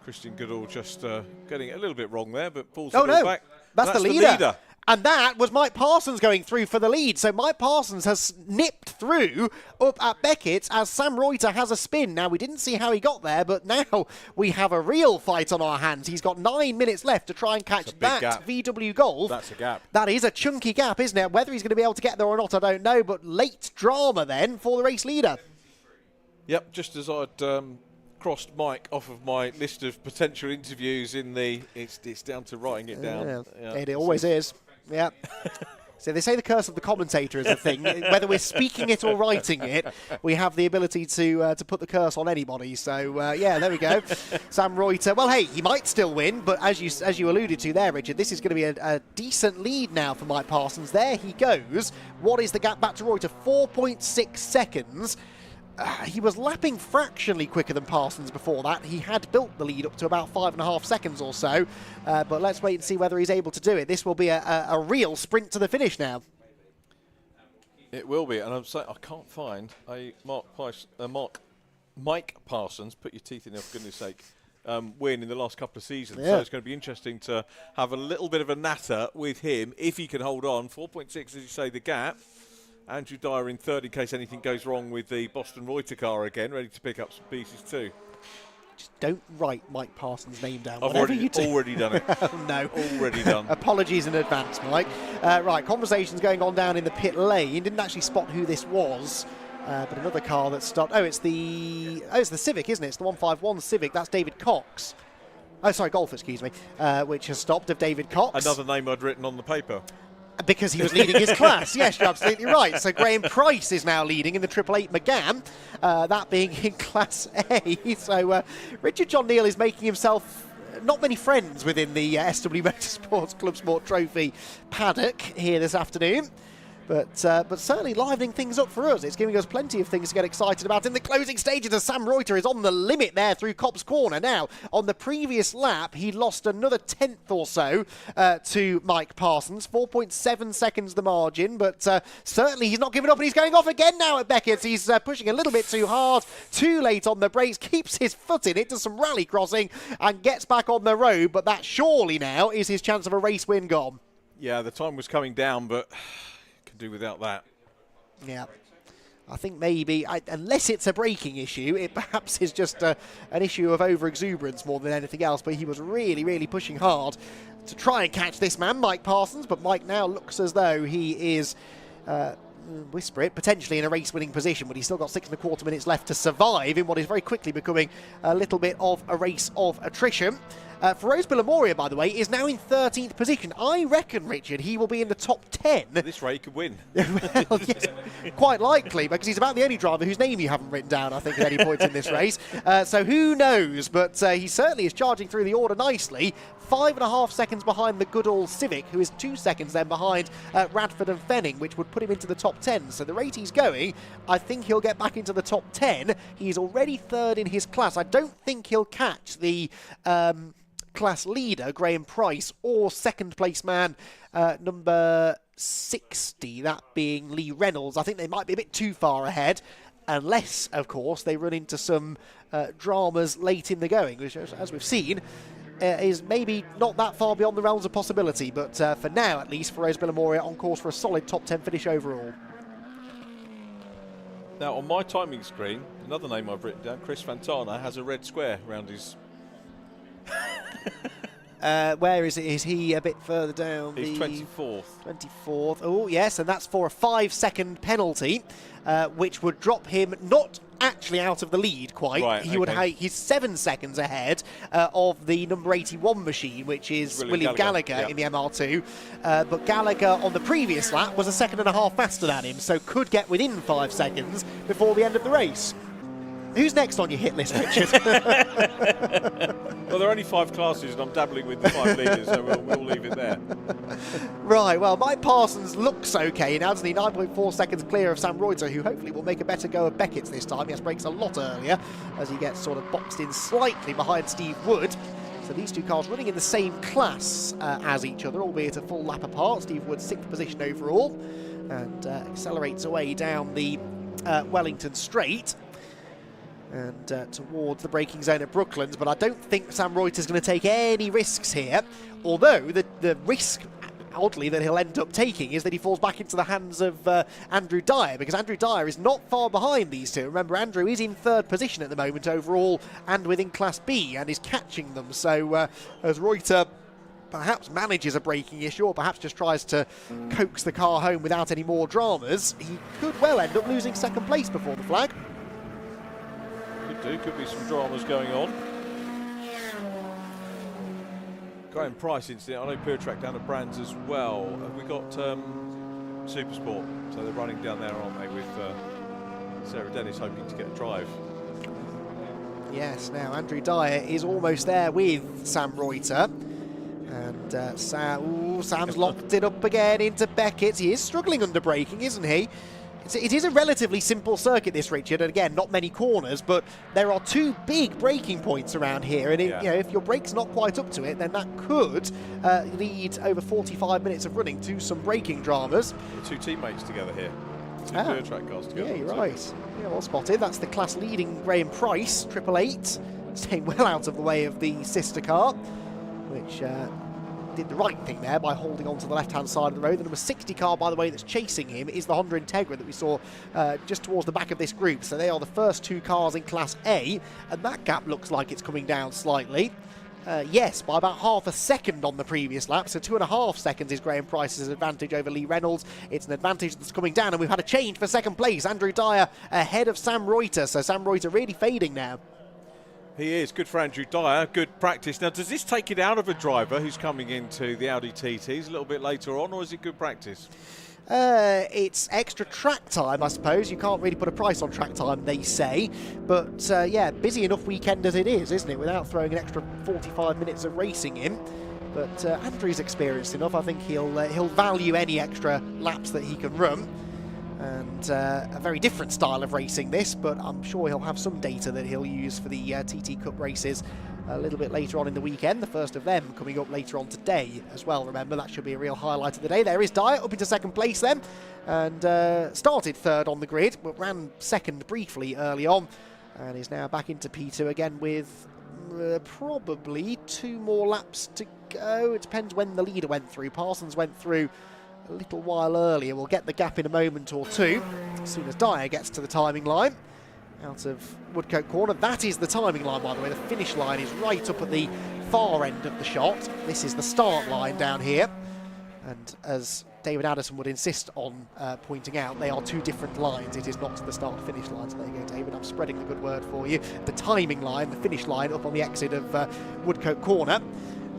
Christian Goodall just getting it a little bit wrong there, but pulls it all back. That's the leader. And that was Mike Parsons going through for the lead. So Mike Parsons has nipped through up at Beckett's as Sam Reuter has a spin. Now, we didn't see how he got there, but now we have a real fight on our hands. He's got 9 minutes left to try and catch that gap. VW Golf. That's a gap. That is a chunky gap, isn't it? Whether he's going to be able to get there or not, I don't know. But late drama then for the race leader. Yep, just as I'd crossed Mike off of my list of potential interviews in the... It's down to writing it down. Yeah. It always is. Yeah. So they say the curse of the commentator is a thing. Whether we're speaking it or writing it, we have the ability to put the curse on anybody. So, yeah, there we go. Sam Reuter. Well, hey, he might still win, but as you alluded to there, Richard, this is going to be a decent lead now for Mike Parsons. There he goes. What is the gap back to Reuter? 4.6 seconds. He was lapping fractionally quicker than Parsons before that. He had built the lead up to about 5.5 seconds or so. But let's wait and see whether he's able to do it. This will be a real sprint to the finish now. It will be, and I'm saying I can't find a Mike Parsons, put your teeth in there for goodness sake, win in the last couple of seasons. Yeah. So it's going to be interesting to have a little bit of a natter with him if he can hold on. 4.6, as you say, the gap. Andrew Dyer in third in case anything goes wrong with the Boston Reuter car again, ready to pick up some pieces too. Just don't write Mike Parsons' name down. I've already done it. Oh, no. Already done. Apologies in advance, Mike. Right, conversations going on down in the pit lane. Didn't actually spot who this was. But another car that stopped. It's the Civic, isn't it? It's the 151 Civic. That's David Cox. Oh, sorry, Golf, excuse me. Which has stopped of David Cox. Another name I'd written on the paper. Because he was leading his class. Yes, you're absolutely right. So Graham Price is now leading in the 888 McGann, that being in Class A. So Richard John Neal is making himself not many friends within the SW Motorsports ClubSport Trophy paddock here this afternoon. But certainly livening things up for us. It's giving us plenty of things to get excited about in the closing stages as Sam Reuter is on the limit there through Copse Corner. Now, on the previous lap, he lost another 10th or so to Mike Parsons. 4.7 seconds the margin, but certainly he's not giving up and he's going off again now at Beckett's. He's pushing a little bit too hard, too late on the brakes, keeps his foot in it, does some rally crossing and gets back on the road, but that surely now is his chance of a race win gone. Yeah, the time was coming down, but... do without that. Yeah, I think maybe, unless it's a braking issue, it perhaps is just an issue of over-exuberance more than anything else, but he was really, really pushing hard to try and catch this man, Mike Parsons, but Mike now looks as though he is, whisper it, potentially in a race-winning position, but he's still got 6.25 minutes left to survive in what is very quickly becoming a little bit of a race of attrition. Feroz Bilamoria, by the way, is now in 13th position. I reckon, Richard, he will be in the top 10. At this rate, he could win. Well, yes, quite likely, because he's about the only driver whose name you haven't written down, I think, at any point in this race. So who knows, but he certainly is charging through the order nicely. 5.5 seconds behind the good old Civic, who is 2 seconds then behind Radford and Fenning, which would put him into the top 10. So the rate he's going, I think he'll get back into the top 10. He's already third in his class. I don't think he'll catch the... class leader, Graham Price, or second place man, number 60, that being Lee Reynolds. I think they might be a bit too far ahead, unless, of course, they run into some dramas late in the going, which, as we've seen, is maybe not that far beyond the realms of possibility. But for now, at least, Feroz Bilamoria on course for a solid top 10 finish overall. Now, on my timing screen, another name I've written down, Chris Fantana, has a red square around his... Where is it? Is he a bit further down? He's 24th. 24th. Oh, yes, and that's for a 5-second penalty, which would drop him not actually out of the lead quite. Right, he would he's 7 seconds ahead of the number 81 machine, which is William Gallagher in the MR2. But Gallagher on the previous lap was 1.5 seconds faster than him, so could get within 5 seconds before the end of the race. Who's next on your hit list, Richard? Well, there are only 5 classes, and I'm dabbling with the 5 leaders, so we'll leave it there. Right, well, Mike Parsons looks okay now, doesn't he? 9.4 seconds clear of Sam Reuter, who hopefully will make a better go of Beckett's this time. He has brakes a lot earlier as he gets sort of boxed in slightly behind Steve Wood. So these two cars running in the same class as each other, albeit a full lap apart. Steve Wood 6th position overall, and accelerates away down the Wellington Straight and towards the braking zone at Brooklands. But I don't think Sam Reuter's going to take any risks here, although the risk, oddly, that he'll end up taking is that he falls back into the hands of Andrew Dyer, because Andrew Dyer is not far behind these two. Remember, Andrew is in 3rd position at the moment overall and within Class B and is catching them. So as Reuter perhaps manages a braking issue, or perhaps just tries to coax the car home without any more dramas, he could well end up losing 2nd place before the flag. Could be some dramas going on. Graham Price incident. I know Pure Track down at Brands as well. Have we got Supersport? So they're running down there, aren't they, with Sarah Dennis hoping to get a drive. Yes, now Andrew Dyer is almost there with Sam Reuter. And Sam's locked it up again into Beckett. He is struggling under braking, isn't he? It is a relatively simple circuit, this, Richard, and again, not many corners, but there are 2 big braking points around here, and if your brake's not quite up to it, then that could lead over 45 minutes of running to some braking dramas. The 2 teammates together here. 2 Pure Track cars together. Yeah, you're right. Yeah, well spotted. That's the class-leading Graham Price, 888, staying well out of the way of the sister car, which did the right thing there by holding on to the left-hand side of the road. The number 60 car, by the way, that's chasing him is the Honda Integra that we saw just towards the back of this group. So they are the first 2 cars in Class A, and that gap looks like it's coming down slightly. Yes, by about half a second on the previous lap, so 2.5 seconds is Graham Price's advantage over Lee Reynolds. It's an advantage that's coming down, and we've had a change for 2nd place. Andrew Dyer ahead of Sam Reuter, so Sam Reuter really fading now. He is. Good for Andrew Dyer. Good practice. Now, does this take it out of a driver who's coming into the Audi TTs a little bit later on, or is it good practice? It's extra track time, I suppose. You can't really put a price on track time, they say. But, yeah, busy enough weekend as it is, isn't it, without throwing an extra 45 minutes of racing in. But Andrew's experienced enough. I think he'll value any extra laps that he can run. And a very different style of racing this, but I'm sure he'll have some data that he'll use for the TT Cup races a little bit later on in the weekend. The first of them coming up later on today as well. Remember, that should be a real highlight of the day. There is Dyer up into 2nd place then, and started 3rd on the grid, but ran 2nd briefly early on, and is now back into P2 again with probably 2 more laps to go. It depends when the leader went through. Parsons went through a little while earlier. We'll get the gap in a moment or 2 as soon as Dyer gets to the timing line out of Woodcote Corner. That is the timing line, by the way. The finish line is right up at the far end of the shot. This is the start line down here, and as David Addison would insist on pointing out, they are 2 different lines. It is not the start-finish line. So there you go, David. I'm spreading the good word for you. The timing line, the finish line, up on the exit of Woodcote Corner.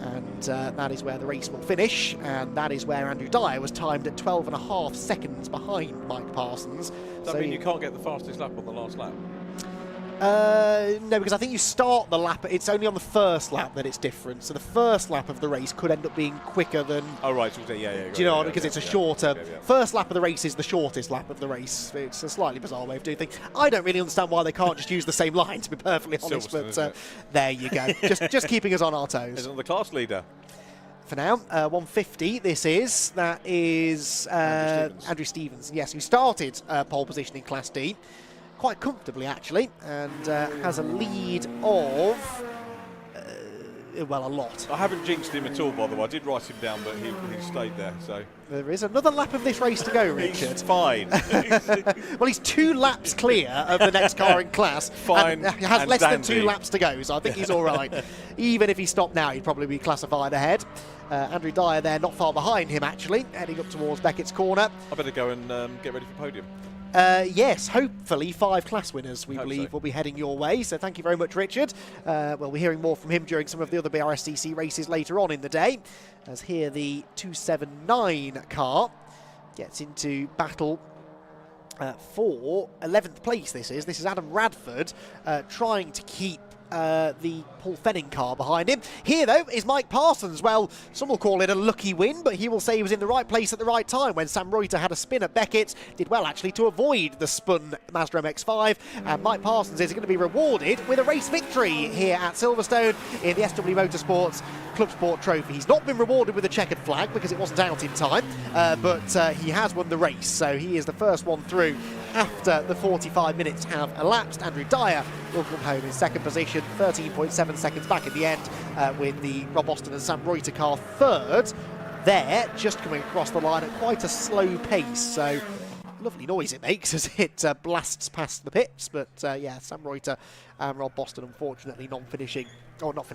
And that is where the race will finish, and that is where Andrew Dyer was timed at 12.5 seconds behind Mike Parsons. Does that mean you can't get the fastest lap on the last lap? No, because I think you start the lap, it's only on the first lap that it's different. So the first lap of the race could end up being quicker than... Oh, right, yeah. Do you know, because it's a shorter... First lap of the race is the shortest lap of the race. It's a slightly bizarre way of doing things. I don't really understand why they can't just use the same line, to be perfectly honest, but there you go. just keeping us on our toes. Isn't the class leader? For now, 150 this is. That is Andrew Stevens, yes, who started pole position in Class D. Quite comfortably, actually, and has a lead of, well, a lot. I haven't jinxed him at all, by the way. I did write him down, but he stayed there, so... There is another lap of this race to go, Richard. He's fine. Well, he's 2 laps clear of the next car in class. Fine. He has less than 2 laps to go, so I think he's all right. Even if he stopped now, he'd probably be classified ahead. Andrew Dyer there, not far behind him, actually, heading up towards Beckett's corner. I better go and get ready for Podium. Yes, hopefully 5 class winners, we believe, will be heading your way. So thank you very much, Richard. We'll be hearing more from him during some of the other Brscc races later on in the day, as here the 279 car gets into battle for 11th place. This is Adam Radford trying to keep the Paul Fenning car behind him. Here, though, is Mike Parsons. Well, some will call it a lucky win, but he will say he was in the right place at the right time when Sam Reuter had a spin at Beckett. Did well, actually, to avoid the spun Mazda MX-5. And Mike Parsons is going to be rewarded with a race victory here at Silverstone in the SW Motorsports ClubSport Trophy. He's not been rewarded with a checkered flag because it wasn't out in time, but he has won the race, so he is the first one through after the 45 minutes have elapsed. Andrew Dyer will come home in second position, 13.7 seconds back in the end, with the Rob Austin and Sam Reuter car third. There, just coming across the line at quite a slow pace, so lovely noise it makes as it blasts past the pits. But yeah, Sam Reuter and Rob Boston unfortunately non-finishing, or not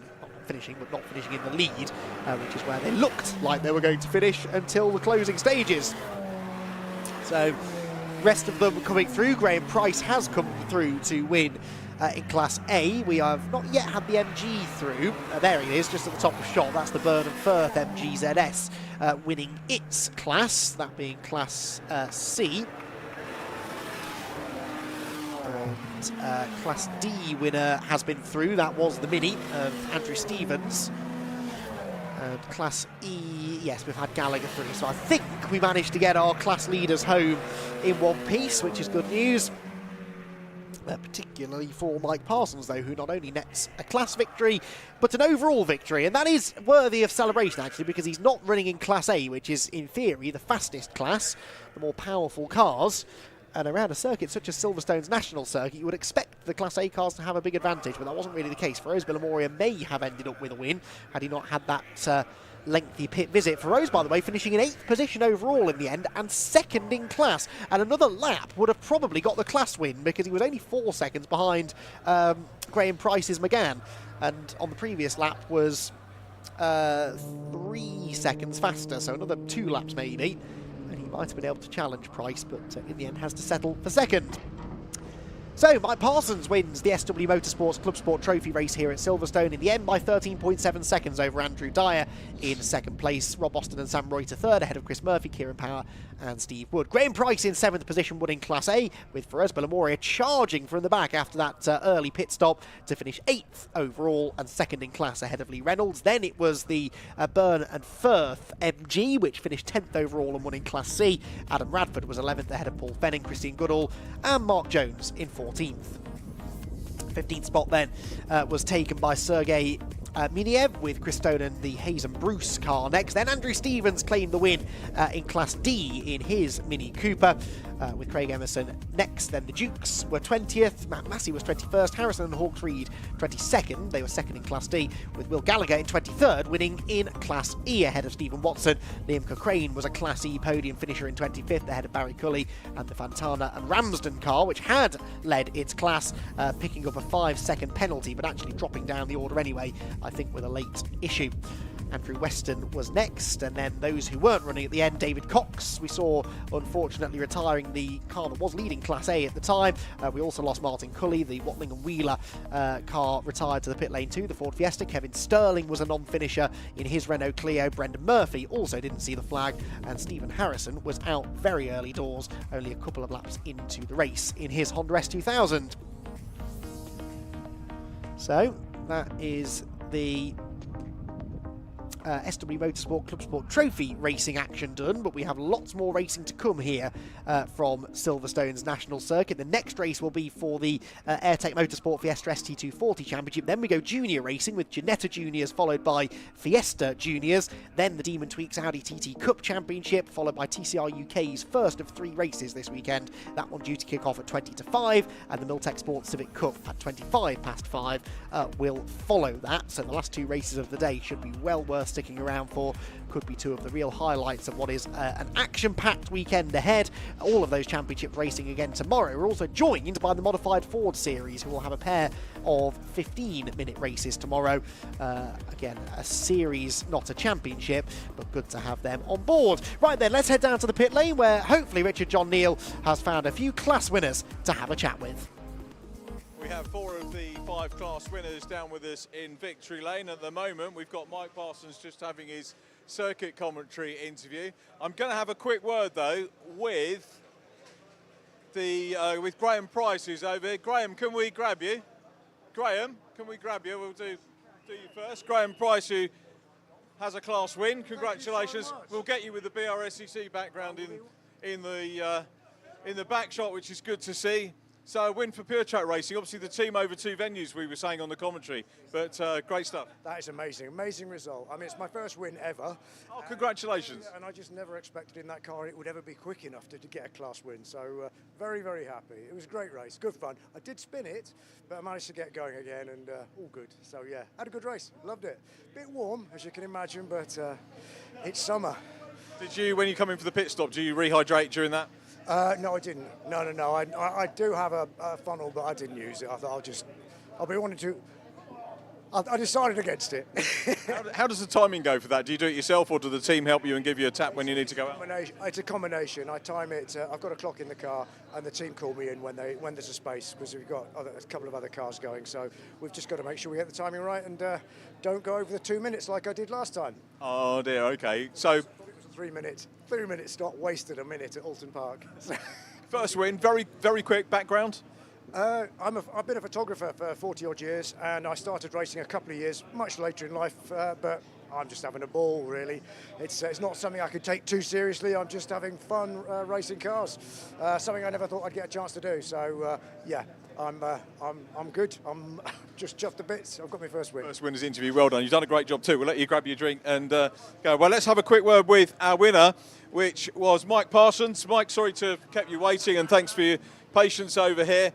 finishing, but not finishing in the lead, which is where they looked like they were going to finish until the closing stages. So rest of them coming through. Graham Price has come through to win in Class A. We have not yet had the MG through. There he is, just at the top of shot. That's the Burnham Firth MG ZS winning its class, that being Class C. And Class D winner has been through. That was the Mini of Andrew Stevens. And Class E, yes, we've had Gallagher through. So I think we managed to get our class leaders home in one piece, which is good news. Particularly for Mike Parsons, though, who not only nets a class victory, but an overall victory. And that is worthy of celebration, actually, because he's not running in Class A, which is, in theory, the fastest class, the more powerful cars. And around a circuit such as Silverstone's national circuit, you would expect the Class A cars to have a big advantage, but that wasn't really the case. Rose Villamoria may have ended up with a win had he not had that lengthy pit visit. For Rose, by the way, finishing in 8th position overall in the end and second in class. And another lap would have probably got the class win because he was only 4 seconds behind Graham Price's McGann. And on the previous lap was 3 seconds faster, so another 2 laps maybe. And he might have been able to challenge Price, but in the end has to settle for second. So, Mike Parsons wins the SW Motorsports ClubSport Trophy race here at Silverstone in the end by 13.7 seconds over Andrew Dyer in second place. Rob Austin and Sam Reuter third, ahead of Chris Murphy, Kieran Power and Steve Wood. Graham Price in 7th position, winning Class A, with Ferez Villamoria charging from the back after that early pit stop to finish 8th overall and second in class ahead of Lee Reynolds. Then it was the Byrne and Firth MG, which finished 10th overall and won in Class C. Adam Radford was 11th ahead of Paul Fenning, Christian Goodall and Mark Jones in 14th. 15th spot then was taken by Sergei Miniev, with Chris Stone and the Hayes and Bruce car next. Then Andrew Stevens claimed the win in Class D in his Mini Cooper, with Craig Emerson next. Then the Dukes were 20th, Matt Massey was 21st, Harrison and Hawks Reed 22nd. They were second in Class D, with Will Gallagher in 23rd, winning in Class E ahead of Stephen Watson. Liam Cochrane was a Class E podium finisher in 25th, ahead of Barry Cully and the Fantana and Ramsden car, which had led its class, picking up a 5-second penalty, but actually dropping down the order anyway, I think with a late issue. Andrew Weston was next, and then those who weren't running at the end, David Cox, we saw unfortunately retiring the car that was leading Class A at the time. We also lost Martin Cully, the Watling and Wheeler car retired to the pit lane too, the Ford Fiesta. Kevin Sterling was a non-finisher in his Renault Clio. Brendan Murphy also didn't see the flag, and Stephen Harrison was out very early doors, only a couple of laps into the race in his Honda S2000. So that is the SW Motorsport ClubSport Trophy racing action done, but we have lots more racing to come here from Silverstone's national circuit. The next race will be for the AIRTEC Motorsport Fiesta ST240 Championship. Then we go junior racing with Ginetta Juniors, followed by Fiesta Juniors. Then the Demon Tweaks Audi TT Cup Championship, followed by TCR UK's first of 3 races this weekend. That one due to kick off at 20 to 5, and the Milltek Sports Civic Cup at 25 past 5 will follow that. So the last 2 races of the day should be well worth sticking around for. Could be 2 of the real highlights of what is an action-packed weekend ahead. All of those championship racing again tomorrow. We're also joined by the Modified Ford Series, who will have a pair of 15-minute races tomorrow. Again, a series, not a championship, but good to have them on board. Right then, let's head down to the pit lane, where hopefully Richard John Neal has found a few class winners to have a chat with. We have 4 of the 5 class winners down with us in victory lane at the moment. We've got Mike Parsons just having his circuit commentary interview. I'm going to have a quick word though with with Graham Price, who's over here. Graham, can we grab you? Graham, can we grab you? We'll do you first. Graham Price, who has a class win. Congratulations. We'll get you with the Brscc background in the back shot, which is good to see. So a win for Pure Track Racing. Obviously the team over 2 venues, we were saying on the commentary, but great stuff. That is amazing, amazing result. I mean, it's my first win ever. Oh, congratulations. And I just never expected in that car it would ever be quick enough to get a class win. So very, very happy. It was a great race, good fun. I did spin it, but I managed to get going again and all good. So yeah, had a good race, loved it. Bit warm, as you can imagine, but it's summer. Did you, when you come in for the pit stop, do you rehydrate during that? No, I didn't. No. I do have a funnel, but I didn't use it. I thought I'll be wanting to. I decided against it. How does the timing go for that? Do you do it yourself, or do the team help you and give you a tap when you need to go out? It's a combination. I time it. I've got a clock in the car, and the team call me in when there's a space, because we've got a couple of other cars going. So we've just got to make sure we get the timing right and don't go over the 2 minutes like I did last time. Oh dear. Okay. So. 3 minute stop, wasted a minute at Oulton Park. First win, very, very quick background. I've been a photographer for 40 odd years, and I started racing a couple of years much later in life, but I'm just having a ball, really. It's not something I could take too seriously. I'm just having fun racing cars, something I never thought I'd get a chance to do. So yeah, I'm good. I'm just chuffed to bits. I've got my first win. First winner's interview, well done. You've done a great job too. We'll let you grab your drink and go. Well, let's have a quick word with our winner, which was Mike Parsons. Mike, sorry to have kept you waiting, and thanks for your patience over here.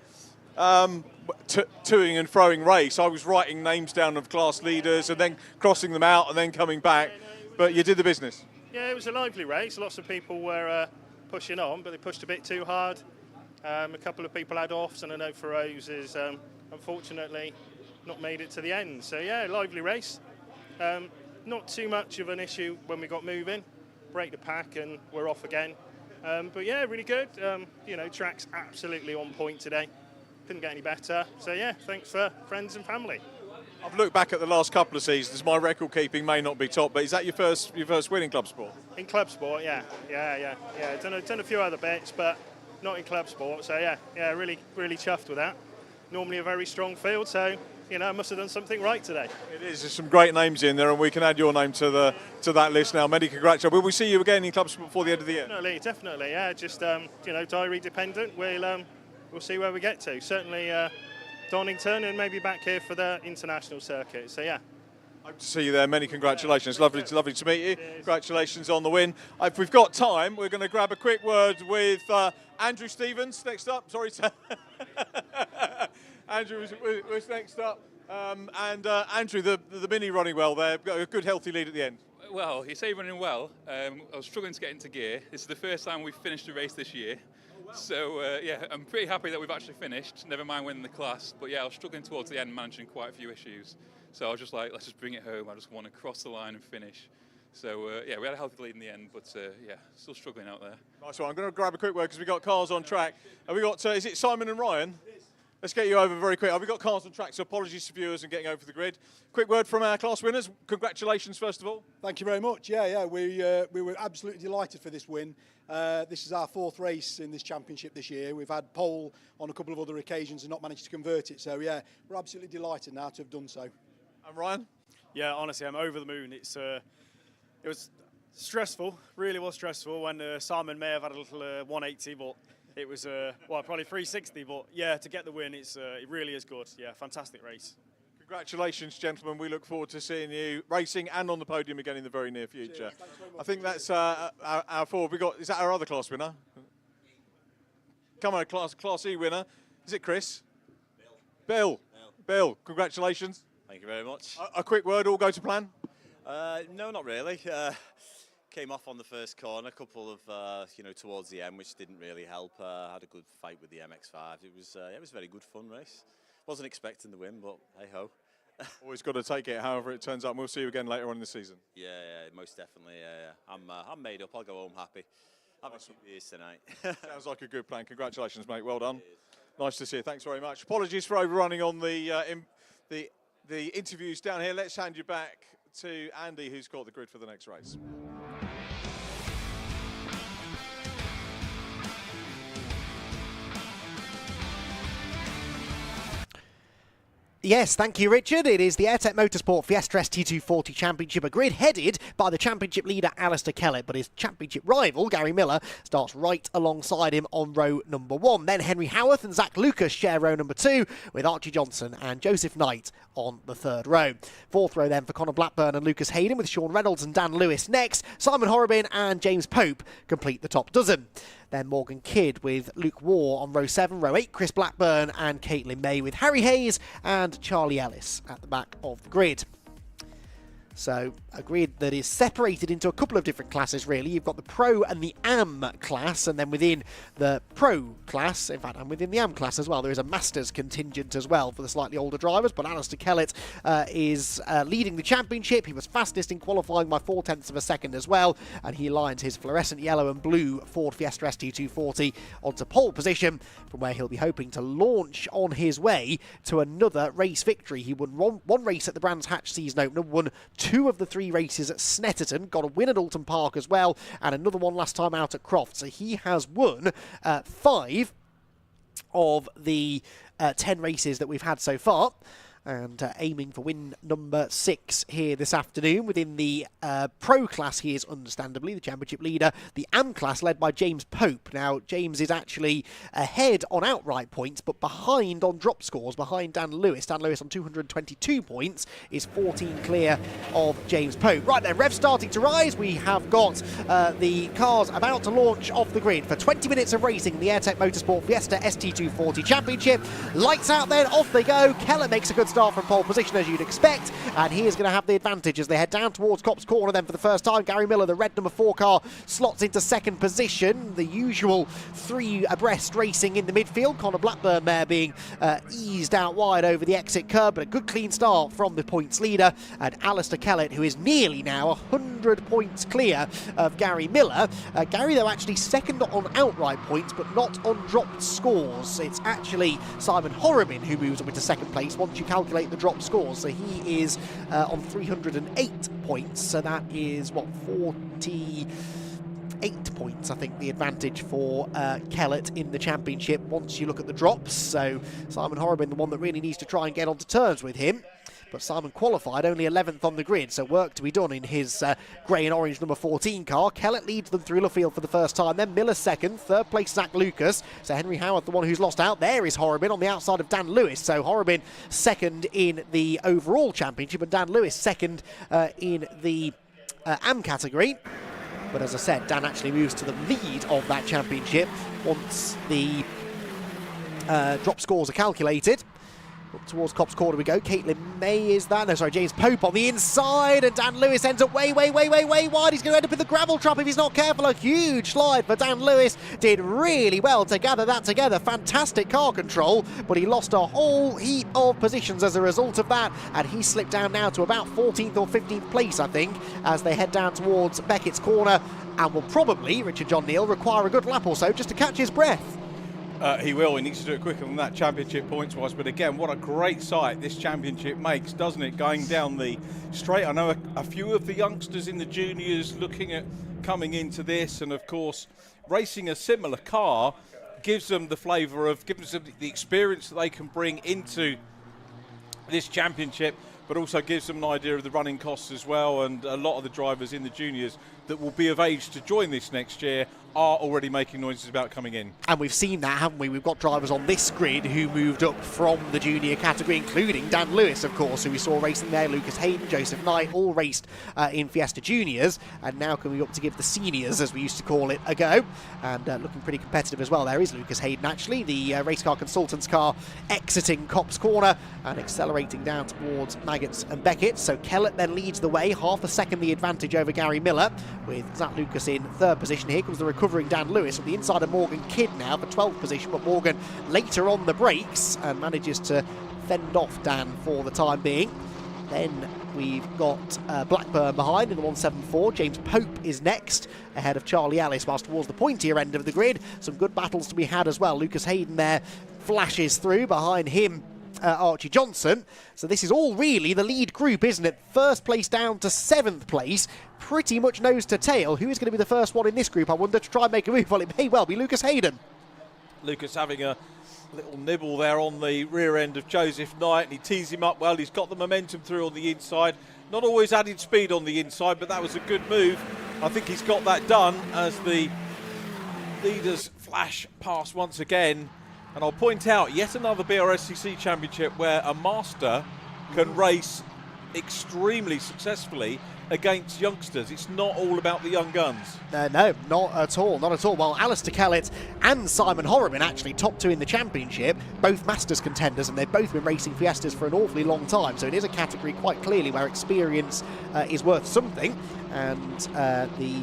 Toing and throwing race. I was writing names down of class leaders and then crossing them out and then coming back, but you did the business. Yeah, it was a lively race. Lots of people were pushing on, but they pushed a bit too hard. A couple of people had offs, and I know Feroz is unfortunately not made it to the end. So yeah, lively race. Not too much of an issue when we got moving. Break the pack and we're off again. But yeah, really good. You know, track's absolutely on point today. Couldn't get any better. So yeah, thanks for friends and family. I've looked back at the last couple of seasons. My record keeping may not be top, but is that your first win in ClubSport? In ClubSport, yeah. Done a few other bits, but not in ClubSport. So yeah, really chuffed with that. Normally a very strong field, so you know, I must have done something right today. It is. There's some great names in there, and we can add your name to that list now. Many congratulations. Will we see you again in ClubSport before the end of the year? Definitely. Yeah, just you know, diary dependent. We'll see where we get to. Certainly Donington, and maybe back here for the international circuit. So yeah. Hope to see you there. Many congratulations. Lovely to meet you. Cheers. Congratulations on the win. If we've got time, we're going to grab a quick word with Andrew Stevens next up. Sorry, sir. Andrew was next up. Andrew, the Mini running well there. Got a good healthy lead at the end. Well, you say running well. I was struggling to get into gear. This is the first time we've finished a race this year. So yeah, I'm pretty happy that we've actually finished, never mind winning the class. But yeah, I was struggling towards the end, managing quite a few issues. So I was just like, let's just bring it home. I just want to cross the line and finish. So yeah, we had a healthy lead in the end, but yeah, still struggling out there. Nice one. I'm going to grab a quick word because we've got cars on track. Have we got, is it Simon and Ryan? Let's get you over very quick. We've got cars on track, so apologies to viewers and getting over the grid. Quick word from our class winners. Congratulations, first of all. Thank you very much. Yeah, we were absolutely delighted for this win. This is our 4th race in this championship this year. We've had pole on a couple of other occasions and not managed to convert it. So yeah, we're absolutely delighted now to have done so. And Ryan? Yeah, honestly, I'm over the moon. It was stressful, really was stressful, when Simon may have had a little 180, but it was, well, probably 360, but yeah, to get the win, it really is good. Yeah, fantastic race. Congratulations, gentlemen. We look forward to seeing you racing and on the podium again in the very near future. I think that's our 4. Is that our other class winner? Come on, class E winner. Is it Chris? Bill. Bill, congratulations. Thank you very much. A quick word, all go to plan? No, not really. Came off on the first corner, a couple of, you know, towards the end, which didn't really help. Had a good fight with the MX-5. It was a very good fun race. Wasn't expecting the win, but hey-ho. Always got to take it however it turns out. We'll see you again later on in the season. Yeah, most definitely. I'm made up. I'll go home happy. Have a few beers tonight. Sounds like a good plan. Congratulations, mate. Well done. Nice to see you. Thanks very much. Apologies for overrunning on the interviews down here. Let's hand you back to Andy, who's got the grid for the next race. Yes, thank you, Richard. It is the AIRTEC Motorsport Fiesta ST240 Championship, a grid headed by the championship leader Alistair Kellett, but his championship rival Gary Miller starts right alongside him on row number 1. Then Henry Howarth and Zach Lucas share row number 2, with Archie Johnson and Joseph Knight on the 3rd row. 4th row then for Connor Blackburn and Lucas Hayden, with Sean Reynolds and Dan Lewis next. Simon Horrobin and James Pope complete the top dozen. Then Morgan Kidd with Luke Waugh on row 7. Row 8, Chris Blackburn and Caitlin May with Harry Hayes and Charlie Ellis at the back of the grid. So a grid that is separated into a couple of different classes, really. You've got the Pro and the AM class, and then within the Pro class, in fact, and within the AM class as well, there is a Masters contingent as well for the slightly older drivers. But Alistair Kellett is leading the championship. He was fastest in qualifying by 0.4 of a second as well, and he aligns his fluorescent yellow and blue Ford Fiesta ST240 onto pole position, from where he'll be hoping to launch on his way to another race victory. He won one race at the Brands Hatch season opener, won 2 of the 3 races at Snetterton, got a win at Oulton Park as well, and another one last time out at Croft. So he has won 5 of the 10 races that we've had so far, and aiming for win number 6 here this afternoon. Within the Pro class, he is understandably the championship leader. The AM class led by James Pope. Now, James is actually ahead on outright points, but behind on drop scores, behind Dan Lewis. Dan Lewis on 222 points is 14 clear of James Pope. Right then, rev starting to rise. We have got the cars about to launch off the grid for 20 minutes of racing in the AIRTEC Motorsport Fiesta ST240 Championship. Lights out then, off they go. Kellett makes a good start from pole position, as you'd expect, and he is going to have the advantage as they head down towards Copse Corner. Then for the first time, Gary Miller, the red number 4 car, slots into 2nd position. The usual 3 abreast racing in the midfield. Connor Blackburn there being eased out wide over the exit curb, but a good clean start from the points leader, and Alistair Kellett, who is nearly now 100 points clear of Gary Miller. Gary, though, actually second on outright points, but not on dropped scores. It's actually Simon Horrobin who moves up into 2nd place once you calculate the drop scores. So he is on 308 points, so that is what, 48 points, I think, the advantage for Kellett in the championship once you look at the drops. So Simon Horrobin, the one that really needs to try and get onto terms with him. But Simon qualified only 11th on the grid, so work to be done in his grey and orange number 14 car. Kellett leads them through Luffield for the first time, then Miller 2nd, 3rd place Zach Lucas. So Henry Howarth, the one who's lost out. There is Horrobin on the outside of Dan Lewis. So Horrobin 2nd in the overall championship, and Dan Lewis 2nd in the AM category. But as I said, Dan actually moves to the lead of that championship once the drop scores are calculated. Up towards Copse Corner we go. Caitlin May is that. No, sorry, James Pope on the inside, and Dan Lewis ends up way wide. He's going to end up in the gravel trap if he's not careful. A huge slide for Dan Lewis. Did really well to gather that together. Fantastic car control, but he lost a whole heap of positions as a result of that, and he slipped down now to about 14th or 15th place, I think, as they head down towards Beckett's Corner, and will probably, Richard John Neal, require a good lap or so just to catch his breath. He will. He needs to do it quicker than that championship points-wise. But again, what a great sight this championship makes, doesn't it? Going down the straight. I know a few of the youngsters in the juniors looking at coming into this, and of course, racing a similar car gives them the flavour of, gives them the experience that they can bring into this championship, but also gives them an idea of the running costs as well. And a lot of the drivers in the juniors that will be of age to join this next year are already making noises about coming in. And we've seen that, haven't we? We've got drivers on this grid who moved up from the junior category, including Dan Lewis, of course, who we saw racing there, Lucas Hayden, Joseph Knight, all raced in Fiesta Juniors, and now coming up to give the seniors, as we used to call it, a go, and looking pretty competitive as well. There is Lucas Hayden, actually, the race car consultant's car, exiting Copse Corner and accelerating down towards Maggots and Beckett. So Kellett then leads the way, half a second the advantage over Gary Miller, with Zach Lucas in 3rd position. Here comes the recovering Dan Lewis on the inside of Morgan Kidd now for 12th position, but Morgan later on the brakes and manages to fend off Dan for the time being. Then we've got Blackburn behind in the 174. James Pope is next, ahead of Charlie Ellis, whilst towards the pointier end of the grid, some good battles to be had as well. Lucas Hayden there flashes through, behind him Archie Johnson. So this is all really the lead group, isn't it? 1st place down to 7th place, pretty much nose to tail. Who is going to be the first one in this group, I wonder, to try and make a move? Well, it may well be Lucas Hayden. Lucas having a Little nibble there on the rear end of Joseph Knight, and he tees him up well. He's got the momentum through on the inside. Not always added speed on the inside, but that was a good move. I think he's got that done as the leaders flash past once again. And I'll point out yet another Brscc championship where a master can race extremely successfully against youngsters. It's not all about the young guns. No, not at all, not at all. Well, Alistair Kellett and Simon Horrobin actually top two in the championship, both Masters contenders, and they've both been racing Fiestas for an awfully long time, so it is a category quite clearly where experience is worth something, and the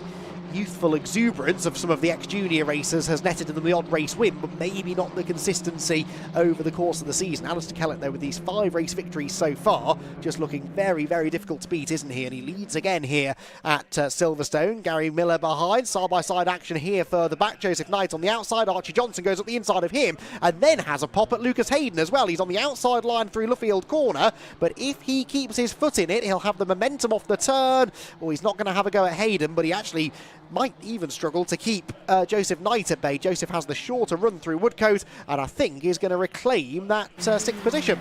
youthful exuberance of some of the ex-junior racers has netted them the odd race win, but maybe not the consistency over the course of the season. Alistair Kellett, though, with these 5 race victories so far, just looking very, very difficult to beat, isn't he? And he leads again here at Silverstone. Gary Miller behind, side-by-side action here further back. Joseph Knight on the outside. Archie Johnson goes up the inside of him and then has a pop at Lucas Hayden as well. He's on the outside line through Luffield Corner, but if he keeps his foot in it, he'll have the momentum off the turn. Well, he's not going to have a go at Hayden, but he actually might even struggle to keep Joseph Knight at bay. Joseph has the shorter run through Woodcote, and I think is going to reclaim that 6th position.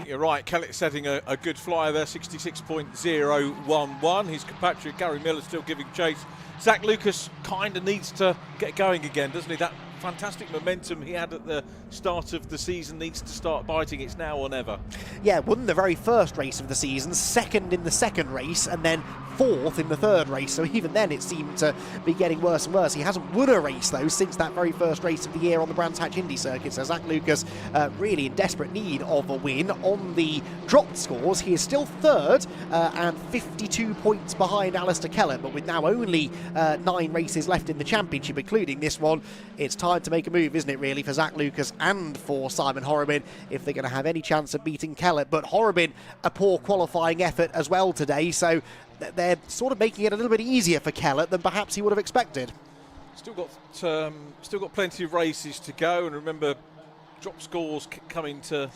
You're right, Kellett setting a good flyer there, 66.011. His compatriot Gary Miller still giving chase. Zach Lucas kind of needs to get going again, doesn't he? That fantastic momentum he had at the start of the season needs to start biting. It's now or never. Yeah, won the very first race of the season, second in the second race, and then 4th in the third race, so even then it seemed to be getting worse and worse. He hasn't won a race, though, since that very first race of the year on the Brands Hatch Indy circuit, so Zach Lucas really in desperate need of a win. On the dropped scores, he is still 3rd and 52 points behind Alistair Kellett, but with now only 9 races left in the championship, including this one, it's time to make a move, isn't it, really, for Zach Lucas and for Simon Horrobin, if they're going to have any chance of beating Kellett. But Horrobin, a poor qualifying effort as well today, so they're sort of making it a little bit easier for Kellett than perhaps he would have expected. Still got plenty of races to go, and remember, drop scores come into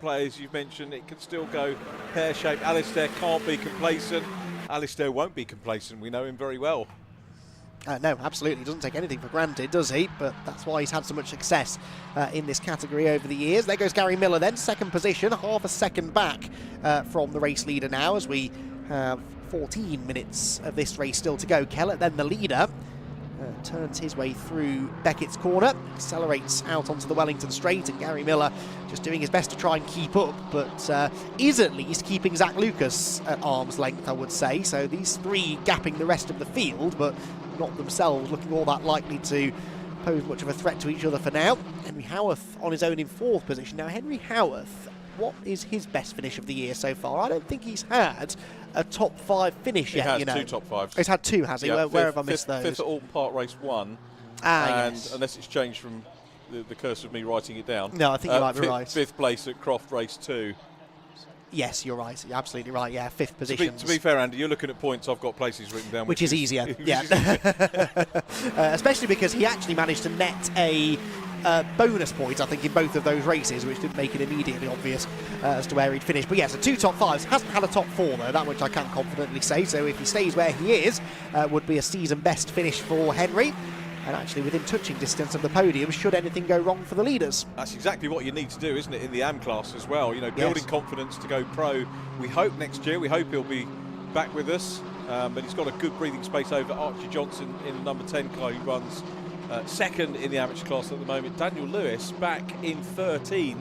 play, as you've mentioned. It can still go pear-shaped. Alistair can't be complacent. Alistair won't be complacent. We know him very well. No, absolutely. He doesn't take anything for granted, does he? But that's why he's had so much success in this category over the years. There goes Gary Miller then, 2nd position, half a second back from the race leader now, as we have 14 minutes of this race still to go. Kellett, then the leader, turns his way through Beckett's corner, accelerates out onto the Wellington straight, and Gary Miller just doing his best to try and keep up, but is at least keeping Zach Lucas at arm's length, I would say. So these 3 gapping the rest of the field, but not themselves looking all that likely to pose much of a threat to each other for now. Henry Howarth on his own in 4th position. Now, Henry Howarth, what is his best finish of the year so far? I don't think he's had a top 5 finish yet, you know. He has 2 top 5s. He's had 2, has he? Yeah, where have I missed those? 5th at Oulton Park race 1. And yes. Unless it's changed from the curse of me writing it down. No, I think you might be right. 5th place at Croft race 2. Yes, you're right. You're absolutely right. Yeah, 5th position. To be fair, Andy, you're looking at points. I've got places written down. Which is easier. Yeah. Especially because he actually managed to net a bonus point, I think, in both of those races, which didn't make it immediately obvious as to where he'd finished. But yeah, so 2 top 5s. Hasn't had a top 4, though, that much I can confidently say. So if he stays where he is, would be a season best finish for Henry. And actually within touching distance of the podium, should anything go wrong for the leaders. That's exactly what you need to do, isn't it, in the AM class as well? You know, building confidence to go pro. We hope next year, we hope he'll be back with us. But he's got a good breathing space over Archie Johnson in the number 10 car, who runs 2nd in the amateur class at the moment. Daniel Lewis, back in 13th,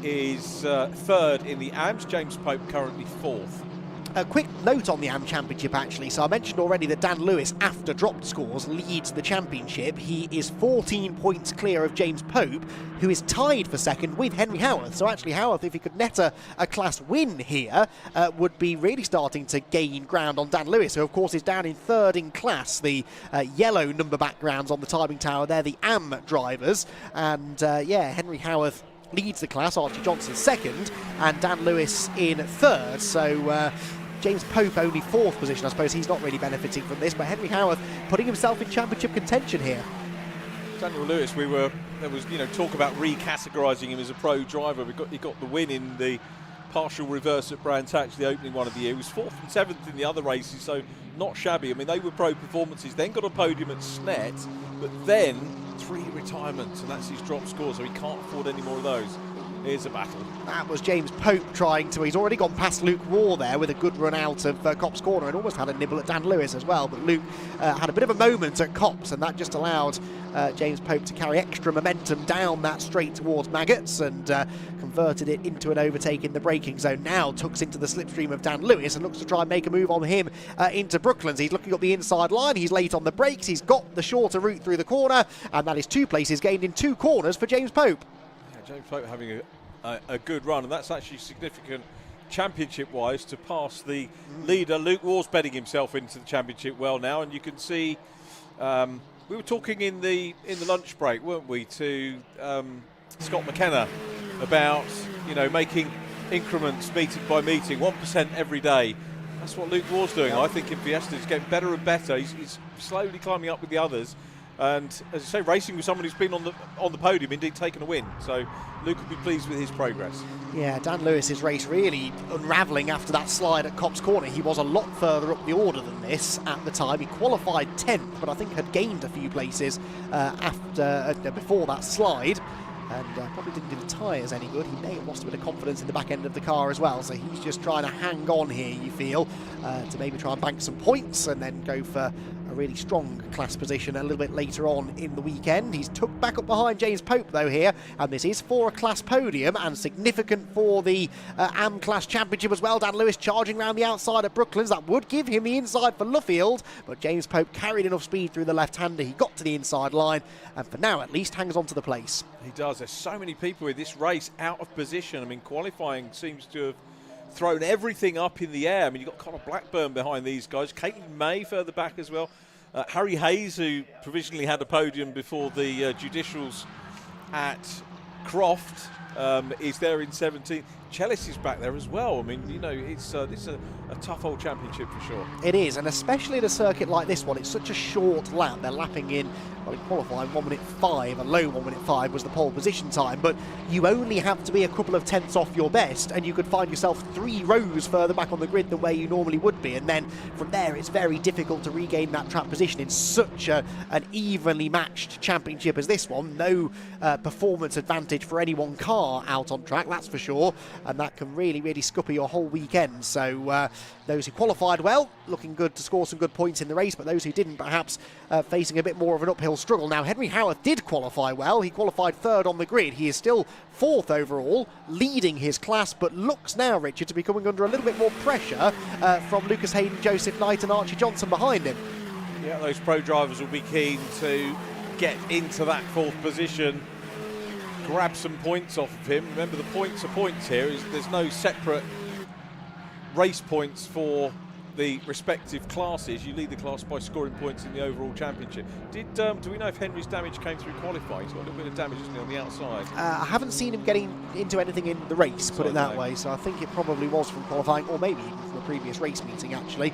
is 3rd in the AMs. James Pope currently 4th. A quick note on the AM Championship, actually. So I mentioned already that Dan Lewis, after dropped scores, leads the championship. He is 14 points clear of James Pope, who is tied for 2nd with Henry Howarth. So actually Howarth, if he could net a class win here, would be really starting to gain ground on Dan Lewis, who of course is down in 3rd in class. The yellow number backgrounds on the timing tower, they're the AM drivers. And yeah, Henry Howarth leads the class, Archie Johnson 2nd, and Dan Lewis in 3rd. So James Pope only 4th position. I suppose he's not really benefiting from this, but Henry Howarth putting himself in championship contention here. Daniel Lewis, there was talk about recategorising him as a pro driver. He got the win in the partial reverse at Brands Hatch, the opening one of the year. He was 4th and 7th in the other races, so not shabby. I mean, they were pro performances. Then got a podium at Snet, but then 3 retirements, and that's his drop score, so he can't afford any more of those. Here's a battle. That was James Pope trying to. He's already gone past Luke Waugh there with a good run out of Copse Corner and almost had a nibble at Dan Lewis as well. But Luke had a bit of a moment at Copse, and that just allowed James Pope to carry extra momentum down that straight towards Maggots and converted it into an overtake in the braking zone. Now tucks into the slipstream of Dan Lewis and looks to try and make a move on him into Brooklands. He's looking up the inside line. He's late on the brakes. He's got the shorter route through the corner, and that is 2 places gained in 2 corners for James Pope. James Pope having a good run, and that's actually significant championship-wise to pass the leader. Luke Waugh's bedding himself into the championship well now, and you can see we were talking in the lunch break, weren't we, to Scott McKenna about making increments meeting by meeting, 1% every day. That's what Luke Waugh's doing. I think in Fiesta he's getting better and better. He's slowly climbing up with the others. And as I say, racing with someone who's been on the podium, indeed taken a win. So Luke will be pleased with his progress. Yeah, Dan Lewis's race really unravelling after that slide at Copse Corner. He was a lot further up the order than this at the time. He qualified 10th, but I think had gained a few places before that slide. And probably didn't do the tyres any good. He may have lost a bit of confidence in the back end of the car as well. So he's just trying to hang on here, you feel, to maybe try and bank some points and then go for a really strong class position a little bit later on in the weekend. He's tucked back up behind James Pope though here, and this is for a class podium and significant for the AM Class Championship as well. Dan Lewis charging around the outside at Brooklands. That would give him the inside for Luffield, but James Pope carried enough speed through the left-hander. He got to the inside line and for now at least hangs on to the place. He does. There's so many people with this race out of position. I mean, qualifying seems to have thrown everything up in the air. I mean, you've got Conor Blackburn behind these guys, Caitlin May further back as well. Harry Hayes, who provisionally had a podium before the judicials at Croft, is there in 17th. Chellis is back there as well. I mean, it's a tough old championship for sure. It is, and especially at a circuit like this one, it's such a short lap. They're lapping in, well, in qualifying 1:05, a low 1:05 was the pole position time, but you only have to be a couple of tenths off your best, and you could find yourself 3 rows further back on the grid than where you normally would be, and then from there it's very difficult to regain that track position in such an evenly matched championship as this one. No performance advantage for any one car out on track, that's for sure. And that can really, really scupper your whole weekend. So those who qualified well, looking good to score some good points in the race, but those who didn't, perhaps facing a bit more of an uphill struggle. Now, Henry Howarth did qualify well. He qualified 3rd on the grid. He is still 4th overall, leading his class, but looks now, Richard, to be coming under a little bit more pressure from Lucas Hayden, Joseph Knight and Archie Johnson behind him. Yeah, those pro drivers will be keen to get into that 4th position, grab some points off of him. Remember, the points are points here. There's no separate race points for the respective classes. You lead the class by scoring points in the overall championship. Do we know if Henry's damage came through qualifying? He's got a little bit of damage, isn't he, on the outside? I haven't seen him getting into anything in the race, put it that way, so I think it probably was from qualifying, or maybe even from a previous race meeting, actually.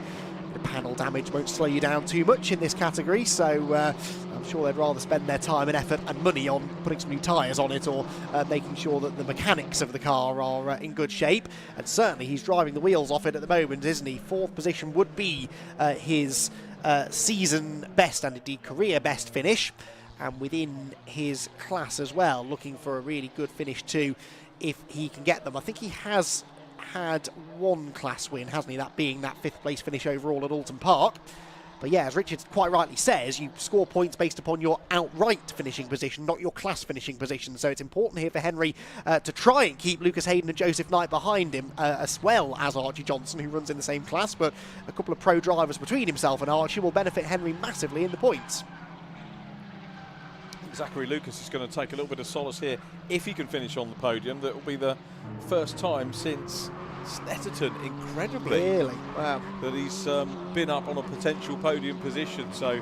The panel damage won't slow you down too much in this category, so I'm sure they'd rather spend their time and effort and money on putting some new tyres on it, or making sure that the mechanics of the car are in good shape. And certainly he's driving the wheels off it at the moment, isn't he? 4th position would be his season best and indeed career best finish, and within his class as well, looking for a really good finish too if he can get them. I think he has had 1 class win, hasn't he? That being that 5th place finish overall at Oulton Park. But yeah, as Richard quite rightly says, you score points based upon your outright finishing position, not your class finishing position. So it's important here for Henry to try and keep Lucas Hayden and Joseph Knight behind him, as well as Archie Johnson, who runs in the same class. But a couple of pro drivers between himself and Archie will benefit Henry massively in the points. Zachary Lucas is going to take a little bit of solace here if he can finish on the podium. That will be the first time since Snetterton, incredibly, really? Wow, that he's been up on a potential podium position. So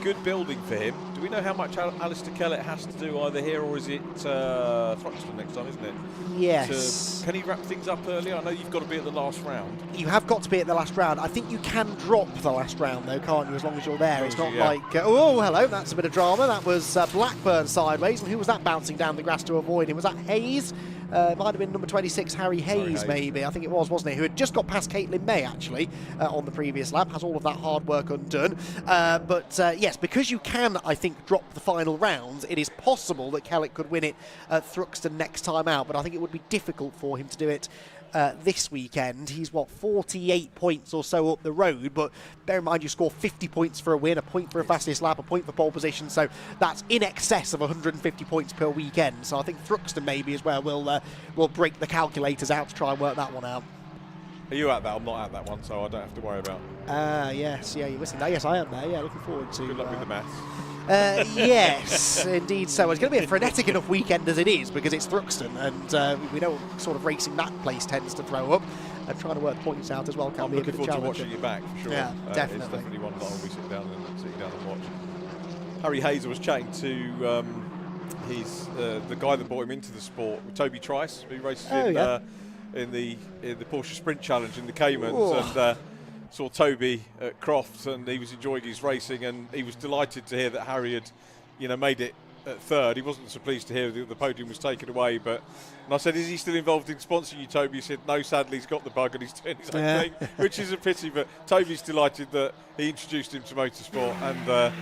good building for him. Do we know how much Alistair Kellett has to do either here, or is it Thruxton next time, isn't it? Yes. Can he wrap things up earlier? I know you've got to be at the last round. You have got to be at the last round. I think you can drop the last round though, can't you, as long as you're there. It's not like, oh, hello, that's a bit of drama. That was Blackburn sideways, and who was that bouncing down the grass to avoid him? Was that Hayes? Might have been number 26, Harry Hayes, maybe. I think it was, wasn't he? Who had just got past Caitlin May, actually, on the previous lap. Has all of that hard work undone. But yes, because you can, I think, think, drop the final rounds, it is possible that Kellett could win it at Thruxton next time out, but I think it would be difficult for him to do it this weekend. He's, 48 points or so up the road, but bear in mind you score 50 points for a win, a point for a fastest lap, a point for pole position, so that's in excess of 150 points per weekend. So I think Thruxton maybe is where we'll break the calculators out to try and work that one out. Are you at that? I'm not at that one, so I don't have to worry about. Yes, yeah, you're missing that. Yes, I am there. Yeah, looking forward to. Good luck with the maths. Yes, indeed so. It's going to be a frenetic enough weekend as it is because it's Thruxton, and we know what sort of racing that place tends to throw up. And trying to work points out as well can be a bit of a challenge. I'm looking forward to watching you back, for sure. Yeah, definitely. It's definitely one that I'll be sitting down and watch. Harry Hayes, I was chatting to the guy that brought him into the sport, Toby Trice, who races in the Porsche Sprint Challenge in the Caymans, and saw Toby at Crofts, and he was enjoying his racing, and he was delighted to hear that Harry had, made it at third. He wasn't so pleased to hear that the podium was taken away, and I said, is he still involved in sponsoring you, Toby? He said, no, sadly he's got the bug and he's doing his own thing, which is a pity, but Toby's delighted that he introduced him to motorsport, and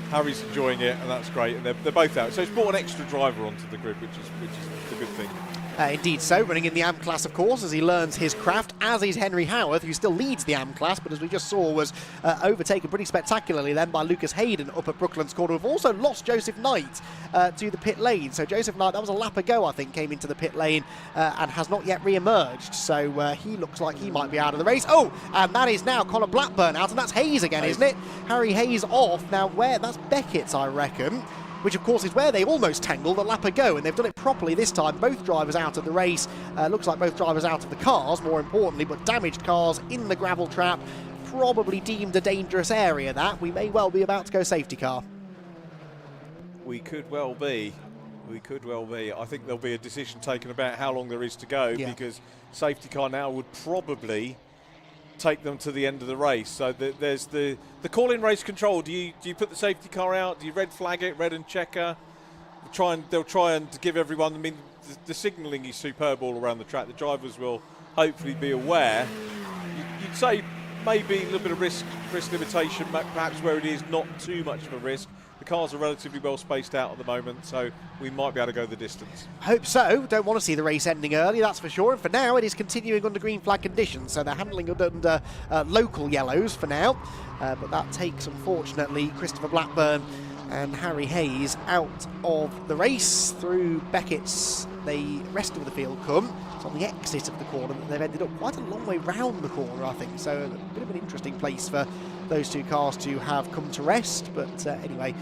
Harry's enjoying it, and that's great, and they're both out. So it's brought an extra driver onto the grid, which is a good thing. Indeed so, running in the AM class, of course, as he learns his craft, as is Henry Howarth, who still leads the AM class, but as we just saw was overtaken pretty spectacularly then by Lucas Hayden up at Brooklands Corner. We've also lost Joseph Knight to the pit lane. So Joseph Knight, that was a lap ago, I think, came into the pit lane and has not yet re-emerged. So he looks like he might be out of the race. Oh, and that is now Conor Blackburn out, and that's Hayes again, isn't it? Harry Hayes off. Now, that's Beckett's, I reckon, which of course is where they almost tangled a lap ago, and they've done it properly this time. Both drivers out of the race, looks like both drivers out of the cars, more importantly, but damaged cars in the gravel trap, probably deemed a dangerous area that. We may well be about to go safety car. We could well be. I think there'll be a decision taken about how long there is to go, because safety car now would probably take them to the end of the race. So there's the call-in race control. Do you put the safety car out? Do you red flag it, red and checker? They'll try and give everyone. I mean, the signalling is superb all around the track. The drivers will hopefully be aware. You'd say maybe a little bit of risk limitation, perhaps where it is not too much of a risk. The cars are relatively well spaced out at the moment, so we might be able to go the distance. Hope so. Don't want to see the race ending early, that's for sure. And for now, it is continuing under green flag conditions, so they're handling it under local yellows for now. But that takes, unfortunately, Christopher Blackburn and Harry Hayes out of the race. Through Beckett's, the rest of the field come. It's on the exit of the corner that they've ended up quite a long way round the corner, I think. So a bit of an interesting place for those two cars to have come to rest. But anyway,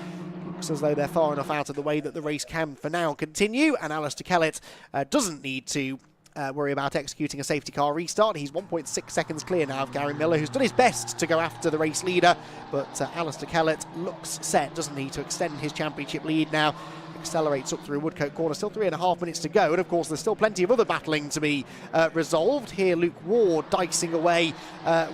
looks as though they're far enough out of the way that the race can for now continue. And Alistair Kellett doesn't need to worry about executing a safety car restart. He's 1.6 seconds clear now of Gary Miller, who's done his best to go after the race leader. But Alistair Kellett looks set, doesn't he, to extend his championship lead now. Accelerates up through Woodcote Corner, still 3.5 minutes to go, and of course there's still plenty of other battling to be resolved. Here Luke Ward dicing away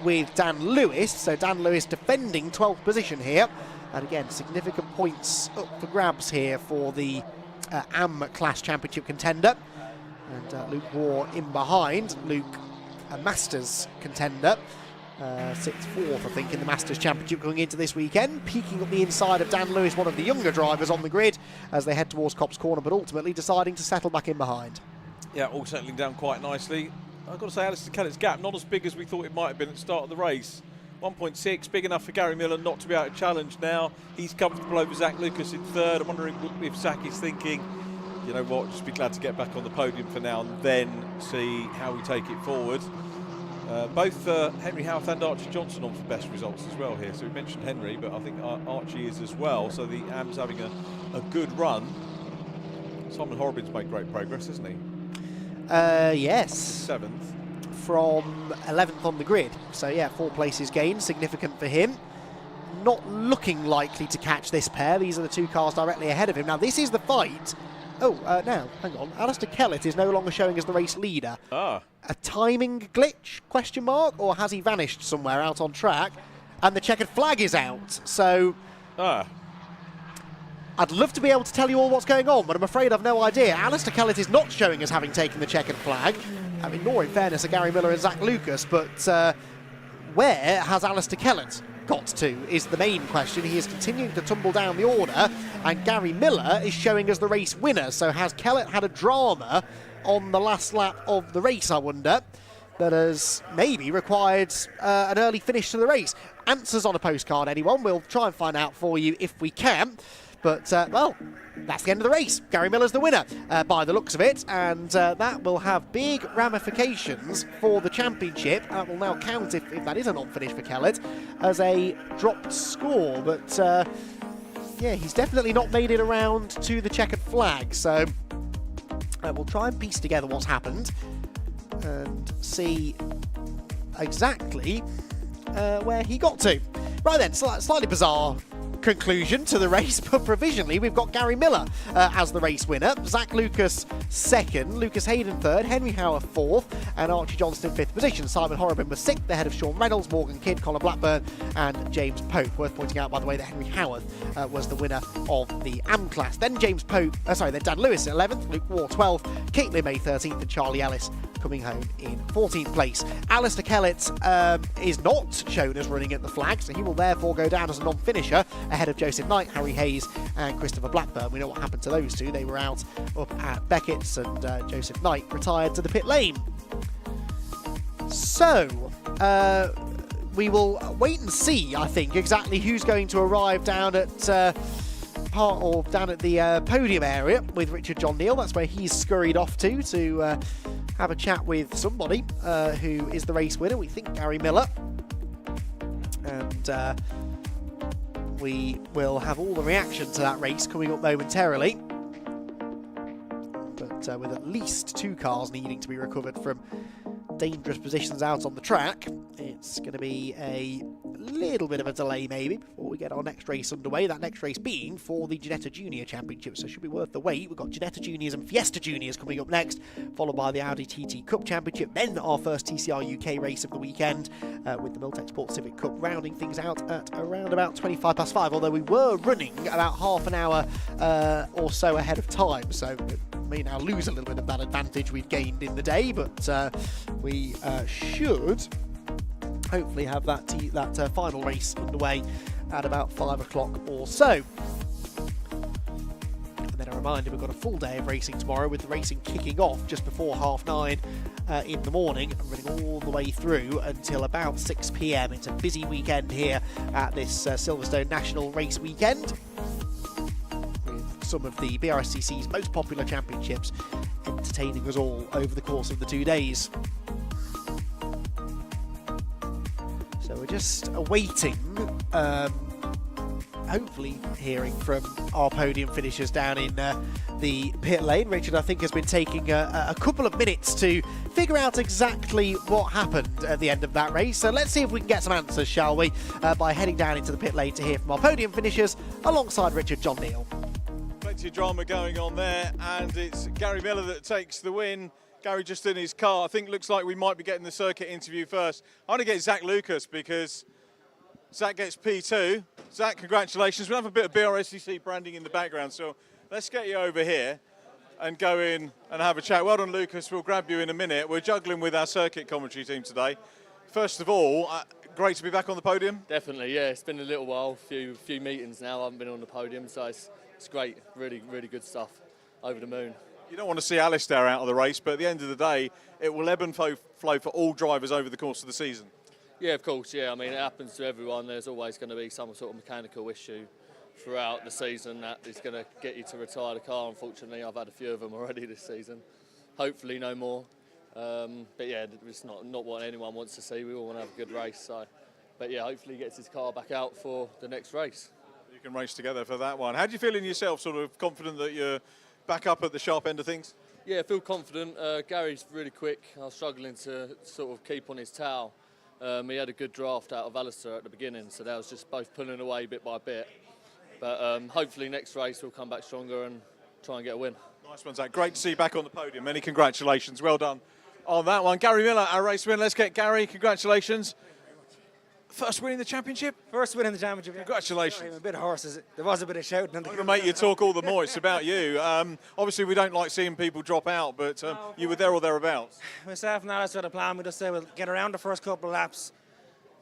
with Dan Lewis, so Dan Lewis defending 12th position here, and again significant points up for grabs here for the AM class championship contender, and Luke Ward in behind. Luke, a Masters contender, sits fourth, I think, in the Masters Championship going into this weekend, peeking up the inside of Dan Lewis, one of the younger drivers on the grid, as they head towards Copse Corner, but ultimately deciding to settle back in behind. Yeah, all settling down quite nicely. I've got to say, Alistair Kellett's gap, not as big as we thought it might have been at the start of the race. 1.6, big enough for Gary Miller not to be able to challenge now. He's comfortable over Zach Lucas in third. I'm wondering if Zach is thinking, you know what, just be glad to get back on the podium for now and then see how we take it forward. Both Henry Howarth and Archie Johnson on for best results as well here. So we mentioned Henry, but I think Archie is as well. So the AM's having a good run. Simon Horrobin's made great progress, hasn't he? Yes. 7th. From 11th on the grid. So yeah, 4 places gained, significant for him. Not looking likely to catch this pair. These are the 2 cars directly ahead of him. Now this is the fight. Oh, now, hang on. Alistair Kellett is no longer showing as the race leader. Ah. A timing glitch, question mark? Or has he vanished somewhere out on track? And the checkered flag is out. So I'd love to be able to tell you all what's going on, but I'm afraid I've no idea. Alistair Kellett is not showing as having taken the checkered flag. I mean, nor in fairness are Gary Miller and Zach Lucas, but where has Alistair Kellett? got to is the main question. He is continuing to tumble down the order, and Gary Miller is showing as the race winner. So has Kellett had a drama on the last lap of the race, I wonder, that has maybe required an early finish to the race? Answers on a postcard, anyone? We'll try and find out for you if we can. But, well, that's the end of the race. Gary Miller's the winner by the looks of it, and that will have big ramifications for the championship. That will now count, if that is a non-finish for Kellett, as a dropped score. But, yeah, he's definitely not made it around to the checkered flag. So we'll try and piece together what's happened and see exactly where he got to. Right then, slightly bizarre conclusion to the race, but provisionally we've got Gary Miller as the race winner, Zach Lucas second, Lucas Hayden third, Henry Howard fourth, and Archie Johnston fifth position. Simon Horrobin was sixth, ahead of Sean Reynolds, Morgan Kidd, Colin Blackburn, and James Pope. Worth pointing out, by the way, that Henry Howard was the winner of the AM class. Then then Dan Lewis at 11th, Luke Waugh 12th, Caitlin May 13th, and Charlie Ellis coming home in 14th place. Alistair Kellett is not shown as running at the flag, so he will therefore go down as a non-finisher, ahead of Joseph Knight, Harry Hayes and Christopher Blackburn. We know what happened to those two. They were out up at Beckett's, and Joseph Knight retired to the pit lane. So, we will wait and see, I think, exactly who's going to arrive down at the podium area with Richard John Neal. That's where he's scurried off to have a chat with somebody who is the race winner. We think Gary Miller. And we will have all the reaction to that race coming up momentarily. But with at least two cars needing to be recovered from dangerous positions out on the track, it's going to be a little bit of a delay maybe before we get our next race underway. That next race being for the Ginetta Junior Championship, so it should be worth the wait. We've got Ginetta Juniors and Fiesta Juniors coming up next, followed by the Audi TT Cup Championship, then our first TCR UK race of the weekend, with the Milltek Sport Civic Cup rounding things out at around about 5:25, although we were running about half an hour or so ahead of time, so may now lose a little bit of that advantage we've gained in the day, but we should hopefully have that final race underway at about 5 o'clock or so. And then a reminder, we've got a full day of racing tomorrow, with the racing kicking off just before 9:30 in the morning and running all the way through until about 6 p.m. It's a busy weekend here at this Silverstone National Race Weekend, with some of the Brscc's most popular championships entertaining us all over the course of the 2 days. So we're just awaiting, hopefully hearing from our podium finishers down in the pit lane. Richard, I think, has been taking a couple of minutes to figure out exactly what happened at the end of that race. So let's see if we can get some answers, shall we, by heading down into the pit lane to hear from our podium finishers alongside Richard John Neal. Plenty of drama going on there, and it's Gary Miller that takes the win. Gary just in his car. I think looks like we might be getting the circuit interview first. I want to get Zach Lucas because Zach gets P2. Zach, congratulations. We'll have a bit of Brscc branding in the background, so let's get you over here and go in and have a chat. Well done, Lucas. We'll grab you in a minute. We're juggling with our circuit commentary team today. First of all, great to be back on the podium. Definitely, yeah. It's been a little while, few meetings now. I haven't been on the podium, so it's great. Really, really good stuff. Over the moon. You don't want to see Alistair out of the race, but at the end of the day, it will ebb and flow for all drivers over the course of the season. Yeah, of course, yeah. I mean, it happens to everyone. There's always going to be some sort of mechanical issue throughout the season that is going to get you to retire the car. Unfortunately, I've had a few of them already this season. Hopefully no more. But yeah, it's not what anyone wants to see. We all want to have a good race. So, but yeah, hopefully he gets his car back out for the next race. You can race together for that one. How do you feel in yourself, sort of confident that you're back up at the sharp end of things? Yeah, I feel confident. Gary's really quick. I was struggling to sort of keep on his tail. He had a good draft out of Alistair at the beginning, so that was just both pulling away bit by bit. But hopefully next race we'll come back stronger and try and get a win. Nice one, Zach. Great to see you back on the podium. Many congratulations. Well done on that one. Gary Miller, our race winner. Let's get Gary. Congratulations. First win in the championship? First win in the championship. Congratulations. I'm a bit hoarse. There was a bit of shouting. I'm going to make you talk all the more. It's about you. Obviously, we don't like seeing people drop out, but you were there or thereabouts. Myself and Alice had a plan. We just said we'll get around the first couple of laps,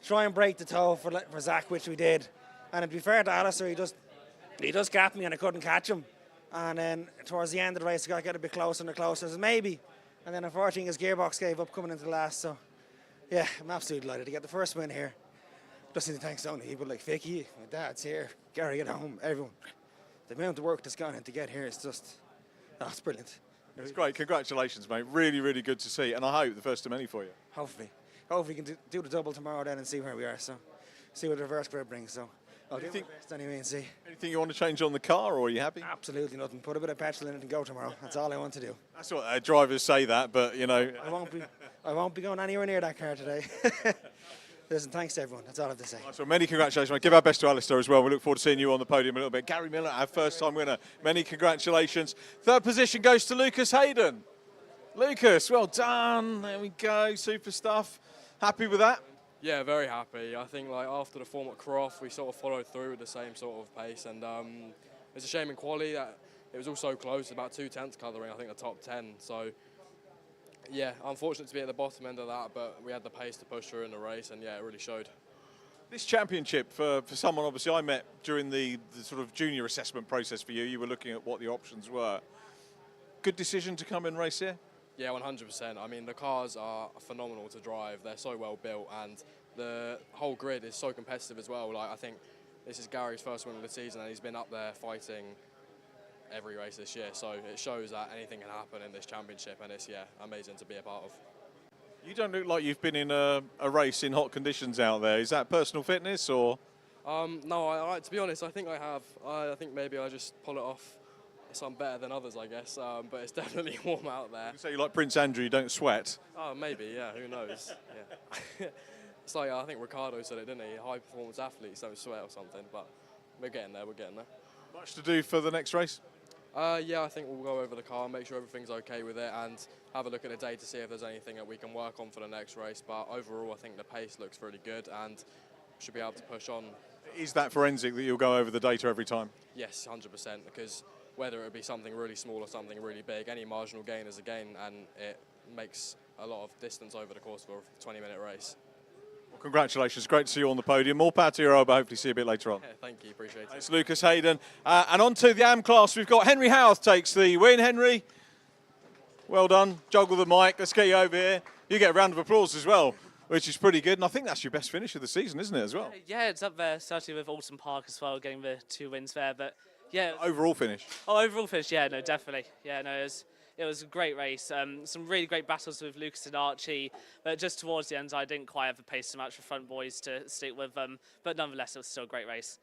try and break the toe for Zach, which we did. And to be fair to Alistair, he just gapped me and I couldn't catch him. And then towards the end of the race, I got to get a bit closer and closer. I said, maybe. And then unfortunately, his gearbox gave up coming into the last. So, yeah, I'm absolutely delighted to get the first win here. Just need to thank so many people like Vicky, my dad's here, Gary at home, everyone. The amount of work that's gone in to get here is just, it's brilliant. It's great. Congratulations, mate. Really, really good to see. And I hope the first of many for you. Hopefully we can do the double tomorrow then and see where we are. So, see what the reverse grid brings. So, I'll do my best anyway and see. Anything you want to change on the car, or are you happy? Absolutely nothing. Put a bit of petrol in it and go tomorrow. That's all I want to do. That's what drivers say that, but you know. I won't be going anywhere near that car today. Listen, thanks to everyone. That's all I have to say. So many congratulations. Mate. Give our best to Alistair as well. We look forward to seeing you on the podium a little bit. Gary Miller, our first-time winner. Many congratulations. Third position goes to Lucas Hayden. Lucas, well done. There we go. Super stuff. Happy with that? Yeah, very happy. I think like after the form at Croft, we sort of followed through with the same sort of pace, and it's a shame in quali that it was all so close, about 2/10 coloring, I think the top 10. So yeah, unfortunate to be at the bottom end of that, but we had the pace to push through in the race, and yeah, it really showed. This championship, for someone obviously I met during the sort of junior assessment process for you, you were looking at what the options were. Good decision to come and race here? Yeah, 100%. I mean, the cars are phenomenal to drive. They're so well built, and the whole grid is so competitive as well. Like, I think this is Gary's first win of the season, and he's been up there fighting every race this year. So it shows that anything can happen in this championship, and it's, yeah, amazing to be a part of. You don't look like you've been in a race in hot conditions out there. Is that personal fitness, or? No, to be honest, I think I have. I think maybe I just pull it off. Some better than others, I guess, but it's definitely warm out there. You say you like Prince Andrew, you don't sweat. Oh, maybe, yeah, who knows? Yeah. It's like, I think Ricardo said it, didn't he? High-performance athletes don't sweat or something, but we're getting there, Much to do for the next race? Yeah, I think we'll go over the car, make sure everything's okay with it, and have a look at the day to see if there's anything that we can work on for the next race. But overall, I think the pace looks really good, and should be able to push on. Is that forensic that you'll go over the data every time? Yes, 100%, because whether it be something really small or something really big, any marginal gain is a gain, and it makes a lot of distance over the course of a 20-minute race. Well, congratulations. Great to see you on the podium. More power to your elbow. Hopefully see you a bit later on. Yeah, thank you. Appreciate it. It's Lucas Hayden. And on to the AM class. We've got Henry Howarth takes the win. Henry, well done. Juggle the mic. Let's get you over here. You get a round of applause as well, which is pretty good. And I think that's your best finish of the season, isn't it, as well? Yeah, it's up there, certainly with Oulton Park as well, getting the 2 wins there. But yeah. Overall finish? Oh, overall finish, yeah, no, definitely. Yeah, no, it was a great race. Some really great battles with Lucas and Archie, but just towards the end, I didn't quite have the pace so much for front boys to stick with them. But nonetheless, it was still a great race.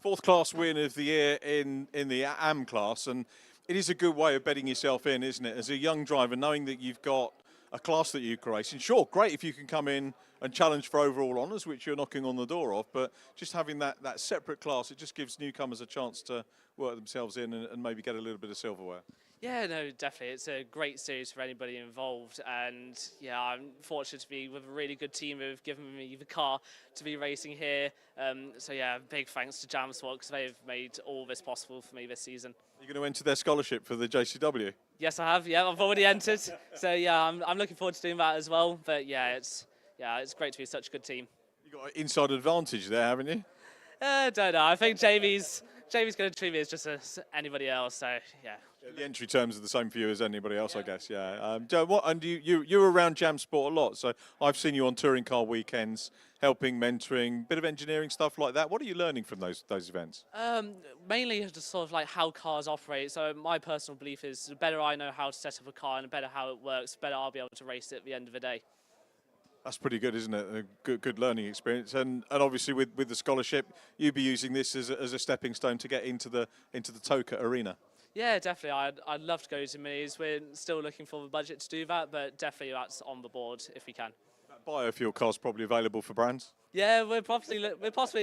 Fourth class win of the year in the AM class, and it is a good way of betting yourself in, isn't it? As a young driver, knowing that you've got a class that you can race in. Sure, great if you can come in and challenge for overall honours, which you're knocking on the door of, but just having that separate class, it just gives newcomers a chance to work themselves in and maybe get a little bit of silverware. Yeah, no, definitely. It's a great series for anybody involved, and yeah, I'm fortunate to be with a really good team who've given me the car to be racing here. So yeah, big thanks to ClubSport because they've made all this possible for me this season. You're going to enter their scholarship for the JCW? Yes, I have. Yeah, I've already entered. So yeah, I'm looking forward to doing that as well. But yeah, it's great to be such a good team. You got an inside advantage there, haven't you? Don't know. I think Jamie's going to treat me as just as anybody else. So yeah. The entry terms are the same for you as anybody else, I guess. Yeah. And you're around ClubSport a lot, so I've seen you on touring car weekends, helping, mentoring, bit of engineering stuff like that. What are you learning from those events? Mainly just sort of like how cars operate. So my personal belief is the better I know how to set up a car and the better how it works, the better I'll be able to race it at the end of the day. That's pretty good, isn't it? A good learning experience, and obviously with the scholarship, you'd be using this as a stepping stone to get into the Toka arena. Yeah, definitely. I'd love to go to Minis. We're still looking for the budget to do that, but definitely that's on the board if we can. That biofuel car's probably available for brands. Yeah, we're possibly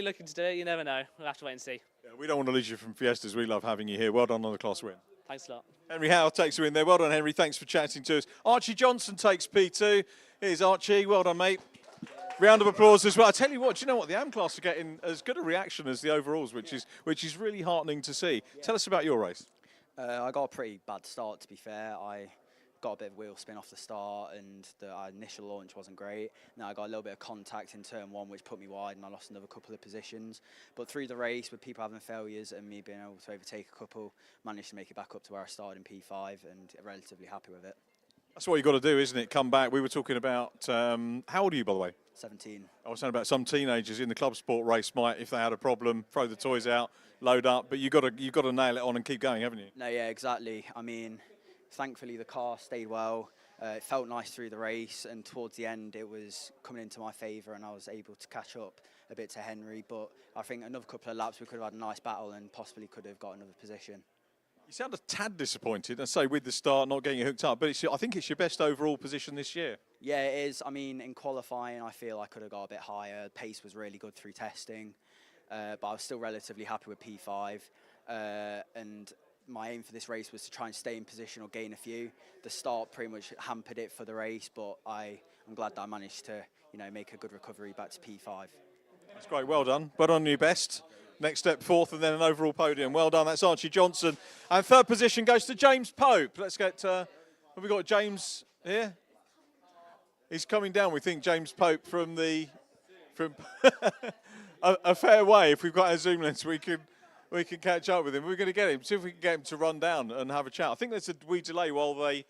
looking to do it. You never know. We'll have to wait and see. Yeah, we don't want to lose you from Fiestas. We love having you here. Well done on the class win. Thanks a lot. Henry Howe takes a win there. Well done, Henry. Thanks for chatting to us. Archie Johnson takes P2. Here's Archie. Well done, mate. Round of applause as well. I tell you what, do you know what? The AM class are getting as good a reaction as the overalls, which is really heartening to see. Yeah. Tell us about your race. I got a pretty bad start, to be fair. I got a bit of wheel spin off the start, and the initial launch wasn't great. Now I got a little bit of contact in turn 1, which put me wide, and I lost another couple of positions. But through the race, with people having failures and me being able to overtake a couple, managed to make it back up to where I started in P5, and relatively happy with it. That's what you've got to do, isn't it? Come back. We were talking about, how old are you, by the way? 17. I was saying about some teenagers in the ClubSport race might, if they had a problem, throw the toys out, load up. But you've got to nail it on and keep going, haven't you? No, yeah, exactly. I mean, thankfully the car stayed well. It felt nice through the race, and towards the end it was coming into my favour, and I was able to catch up a bit to Henry. But I think another couple of laps we could have had a nice battle and possibly could have got another position. You sound a tad disappointed, I say, with the start, not getting hooked up, but I think it's your best overall position this year. Yeah, it is. I mean, in qualifying, I feel I could have got a bit higher. Pace was really good through testing, but I was still relatively happy with P5. And my aim for this race was to try and stay in position or gain a few. The start pretty much hampered it for the race, but I'm glad that I managed to, make a good recovery back to P5. That's great. Well done. Well done, your best. Next step, 4th, and then an overall podium. Well done. That's Archie Johnson. And 3rd position goes to James Pope. Let's get, have we got James here? He's coming down, we think, James Pope from a fair way. If we've got our zoom lens, we can catch up with him. We're going to get him, see if we can get him to run down and have a chat. I think there's a wee delay while they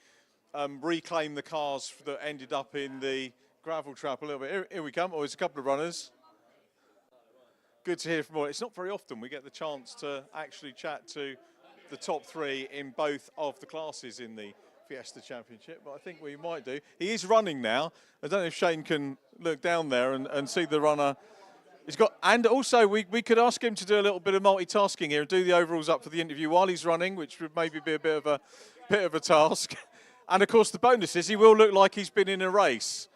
reclaim the cars that ended up in the gravel trap a little bit. Here we come. Oh, there's a couple of runners. Good to hear from all. It's not very often we get the chance to actually chat to the top 3 in both of the classes in the Fiesta Championship, but I think we might do. He is running now. I don't know if Shane can look down there and see the runner. He's got, and also we could ask him to do a little bit of multitasking here and do the overalls up for the interview while he's running, which would maybe be a bit of a task. And of course the bonus is he will look like he's been in a race.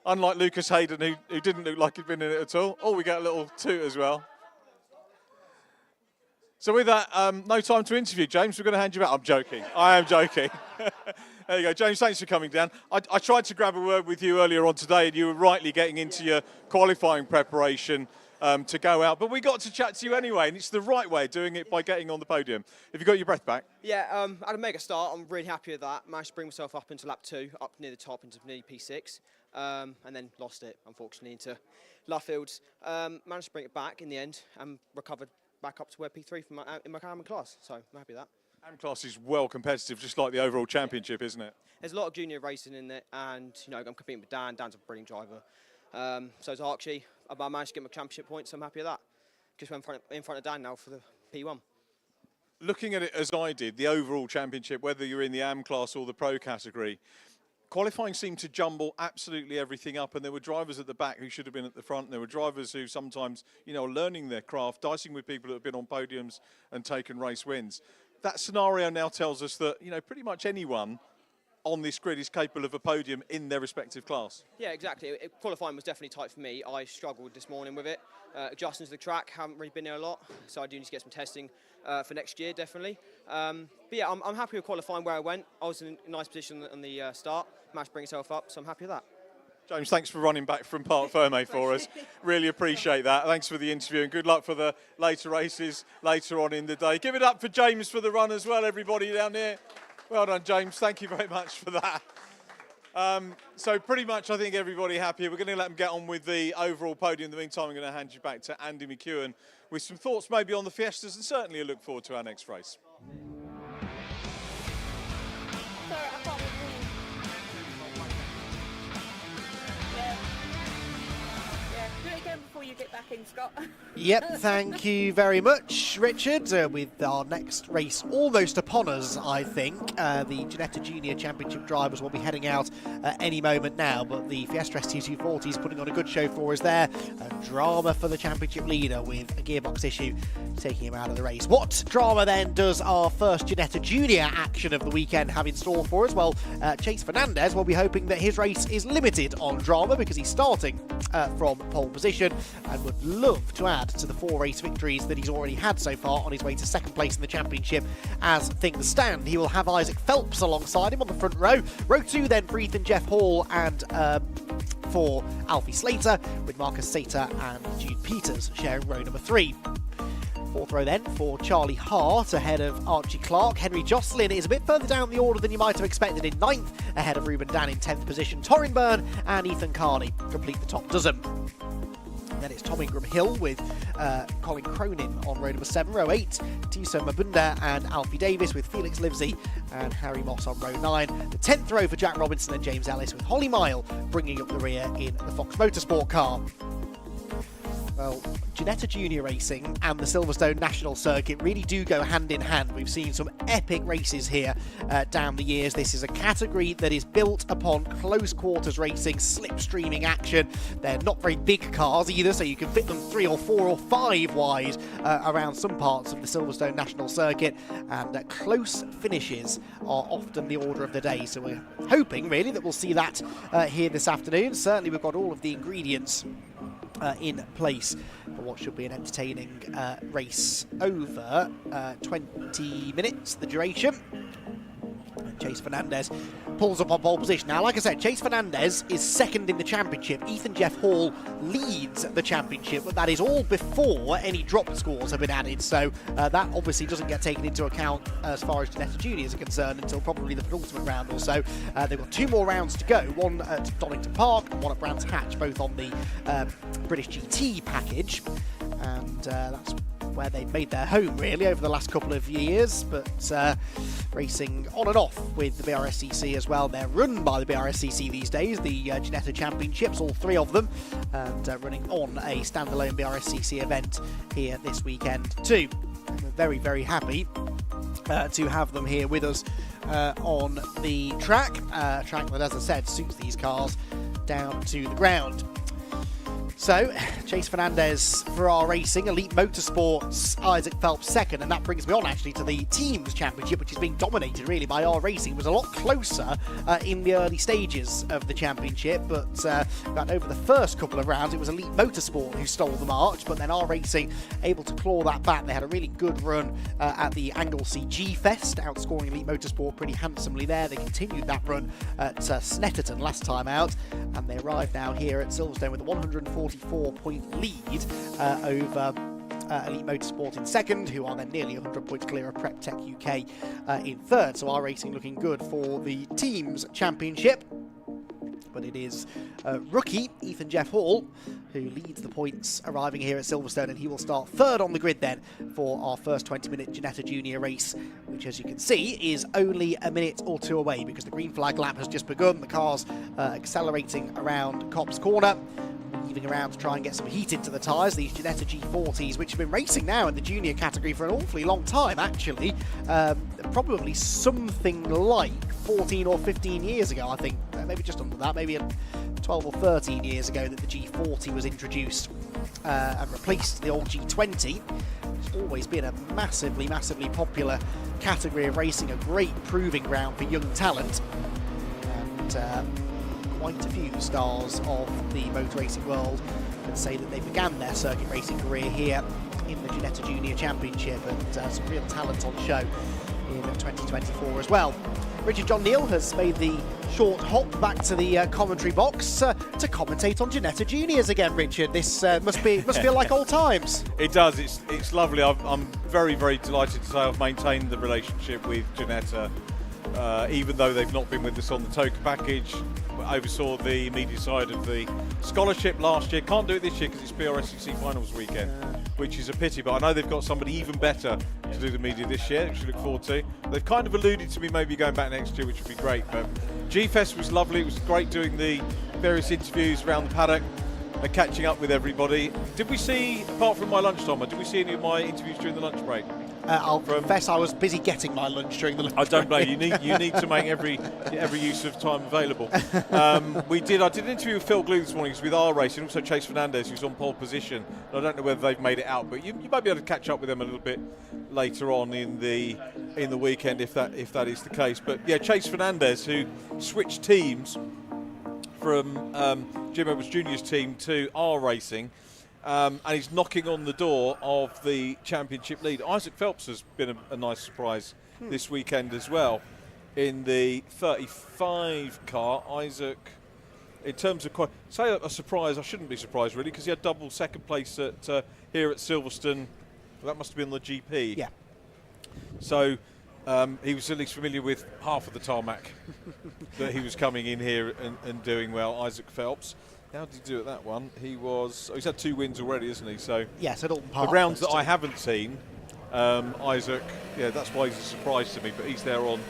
Unlike Lucas Hayden, who didn't look like he'd been in it at all. Oh, we get a little toot as well. So with that, no time to interview, James. We're going to hand you back. I'm joking. I am joking. There you go. James, thanks for coming down. I tried to grab a word with you earlier on today, and you were rightly getting into your qualifying preparation to go out. But we got to chat to you anyway, and it's the right way of doing it by getting on the podium. Have you got your breath back? Yeah, I had a mega start. I'm really happy with that. Managed to bring myself up into lap 2, up near the top into nearly P6. And then lost it, unfortunately, into Luffields. Managed to bring it back in the end and recovered back up to where P3 in my AM class, so I'm happy with that. AM class is well competitive, just like the overall championship, isn't it? There's a lot of junior racing in it, and I'm competing with Dan. Dan's a brilliant driver. So is Archie. I managed to get my championship points, so I'm happy with that. Just went in front of Dan now for the P1. Looking at it as I did, the overall championship, whether you're in the AM class or the pro category, qualifying seemed to jumble absolutely everything up, and there were drivers at the back who should have been at the front. There were drivers who sometimes, are learning their craft, dicing with people that have been on podiums and taken race wins. That scenario now tells us that, pretty much anyone on this grid is capable of a podium in their respective class. Yeah, exactly. Qualifying was definitely tight for me. I struggled this morning with it. Adjusting to the track, haven't really been there a lot, so I do need to get some testing for next year, definitely. But yeah, I'm happy with qualifying where I went. I was in a nice position on the start, managed to bring myself up, so I'm happy with that. James, thanks for running back from Parc Ferme for us. Really appreciate that. Thanks for the interview, and good luck for the later races later on in the day. Give it up for James for the run as well, everybody down here. Well done, James. Thank you very much for that. So pretty much I think everybody happy. We're going to let them get on with the overall podium. In the meantime, I'm going to hand you back to Andy McEwen with some thoughts maybe on the Fiestas, and certainly a look forward to our next race. Before you get back in, Scott. Yep, thank you very much, Richard. With our next race almost upon us, I think. The Ginetta Junior Championship drivers will be heading out at any moment now, but the Fiesta ST240 is putting on a good show for us there. And drama for the championship leader with a gearbox issue taking him out of the race. What drama then does our first Ginetta Junior action of the weekend have in store for us? Well, Chase Fernandez will be hoping that his race is limited on drama because he's starting from pole position and would love to add to the 4 race victories that he's already had so far on his way to 2nd place in the championship. As things stand, he will have Isaac Phelps alongside him on the front row. Row 2 then for Ethan Jeff Hall and for Alfie Slater, with Marcus Sater and Jude Peters sharing row number 3. Fourth row then for Charlie Hart ahead of Archie Clark. Henry Jocelyn is a bit further down the order than you might have expected in 9th, ahead of Ruben Dan in 10th position. Torrin Byrne and Ethan Carney complete the top dozen. Then it's Tom Ingram Hill with Colin Cronin on row number 7. Row 8, Tiso Mabunda and Alfie Davis with Felix Livesey and Harry Moss on row 9. The 10th row for Jack Robinson and James Ellis with Holly Mile bringing up the rear in the Fox Motorsport car. Well, Ginetta Junior Racing and the Silverstone National Circuit really do go hand in hand. We've seen some epic races here down the years. This is a category that is built upon close quarters racing, slipstreaming action. They're not very big cars either, so you can fit them 3 or 4 or 5 wide around some parts of the Silverstone National Circuit, and close finishes are often the order of the day. So we're hoping really that we'll see that here this afternoon. Certainly we've got all of the ingredients in place for what should be an entertaining race over 20 minutes, the duration. Chase Fernandez pulls up on pole position. Now, like I said, Chase Fernandez is second in the championship. Ethan Jeff Hall leads the championship, but that is all before any drop scores have been added. So that obviously doesn't get taken into account as far as Ginetta Juniors are concerned until probably the penultimate round or so. They've got 2 more rounds to go, one at Donington Park and one at Brands Hatch, both on the British GT package. And that's where they've made their home really over the last couple of years, but racing on and off with the Brscc as well. They're run by the Brscc these days, the Ginetta Championships, all 3 of them, and running on a standalone Brscc event here this weekend too. And we're very, very happy to have them here with us on the track, track that, as I said, suits these cars down to the ground. So, Chase Fernandez for our racing, Elite Motorsports, Isaac Phelps second, and that brings me on actually to the Teams Championship, which is being dominated really by our racing. It was a lot closer in the early stages of the championship, but over the first couple of rounds it was Elite Motorsport who stole the march, but then our racing able to claw that back. They had a really good run at the Anglesey G-Fest, outscoring Elite Motorsport pretty handsomely there. They continued that run at Snetterton last time out, and they arrive now here at Silverstone with a 144-point lead over Elite Motorsport in second, who are then nearly 100 points clear of PrepTech UK in third. So our racing looking good for the Teams Championship. But it is rookie Ethan Jeff Hall who leads the points arriving here at Silverstone, and he will start third on the grid then for our first 20-minute Ginetta Junior race, which, as you can see, is only a minute or 2 away because the green flag lap has just begun. The car's accelerating around Copse Corner, weaving around to try and get some heat into the tyres. These Ginetta G40s, which have been racing now in the junior category for an awfully long time, actually. Probably something like 14 or 15 years ago, I think. Maybe just under that, maybe 12 or 13 years ago that the G40 was introduced and replaced the old G20. It's always been a massively, massively popular category of racing, a great proving ground for young talent. And quite a few stars of the motor racing world can say that they began their circuit racing career here in the Ginetta Junior Championship, and some real talent on show in 2024 as well. Richard John Neal has made the short hop back to the commentary box to commentate on Ginetta Juniors again. Richard, this must feel like old times. It does. It's lovely. I'm very, very delighted to say I've maintained the relationship with Ginetta, even though they've not been with us on the Toka package. I oversaw the media side of the scholarship last year. Can't do it this year because it's Brscc finals weekend, which is a pity, but I know they've got somebody even better to do the media this year, which we look forward to. They've kind of alluded to me maybe going back next year, which would be great. But G-Fest was lovely. It was great doing the various interviews around the paddock and catching up with everybody. Did we see, apart from my lunchtime, did we see any of my interviews during the lunch break? I'll confess I was busy getting my lunch during the lunch break. I don't blame you. You need to make every use of time available. I did an interview with Phil Glue this morning with our race, and also Chase Fernandez, who's on pole position. I don't know whether they've made it out, but you might be able to catch up with them a little bit later on in the weekend if that is the case. But yeah, Chase Fernandez, who switched teams from Jim Edwards Jr.'s team to our racing. And he's knocking on the door of the championship lead. Isaac Phelps has been a nice surprise this weekend as well. In the 35 car, Isaac, in terms of say a surprise, I shouldn't be surprised really, because he had double second place here at Silverstone That must have been the GP. Yeah. So he was at least familiar with half of the tarmac that he was coming in here and doing well. Isaac Phelps. How did he do at that one? He's had 2 wins already, isn't he? So yes, at Oulton Park. The rounds that I haven't seen, Isaac, yeah, that's why he's a surprise to me, but he's there on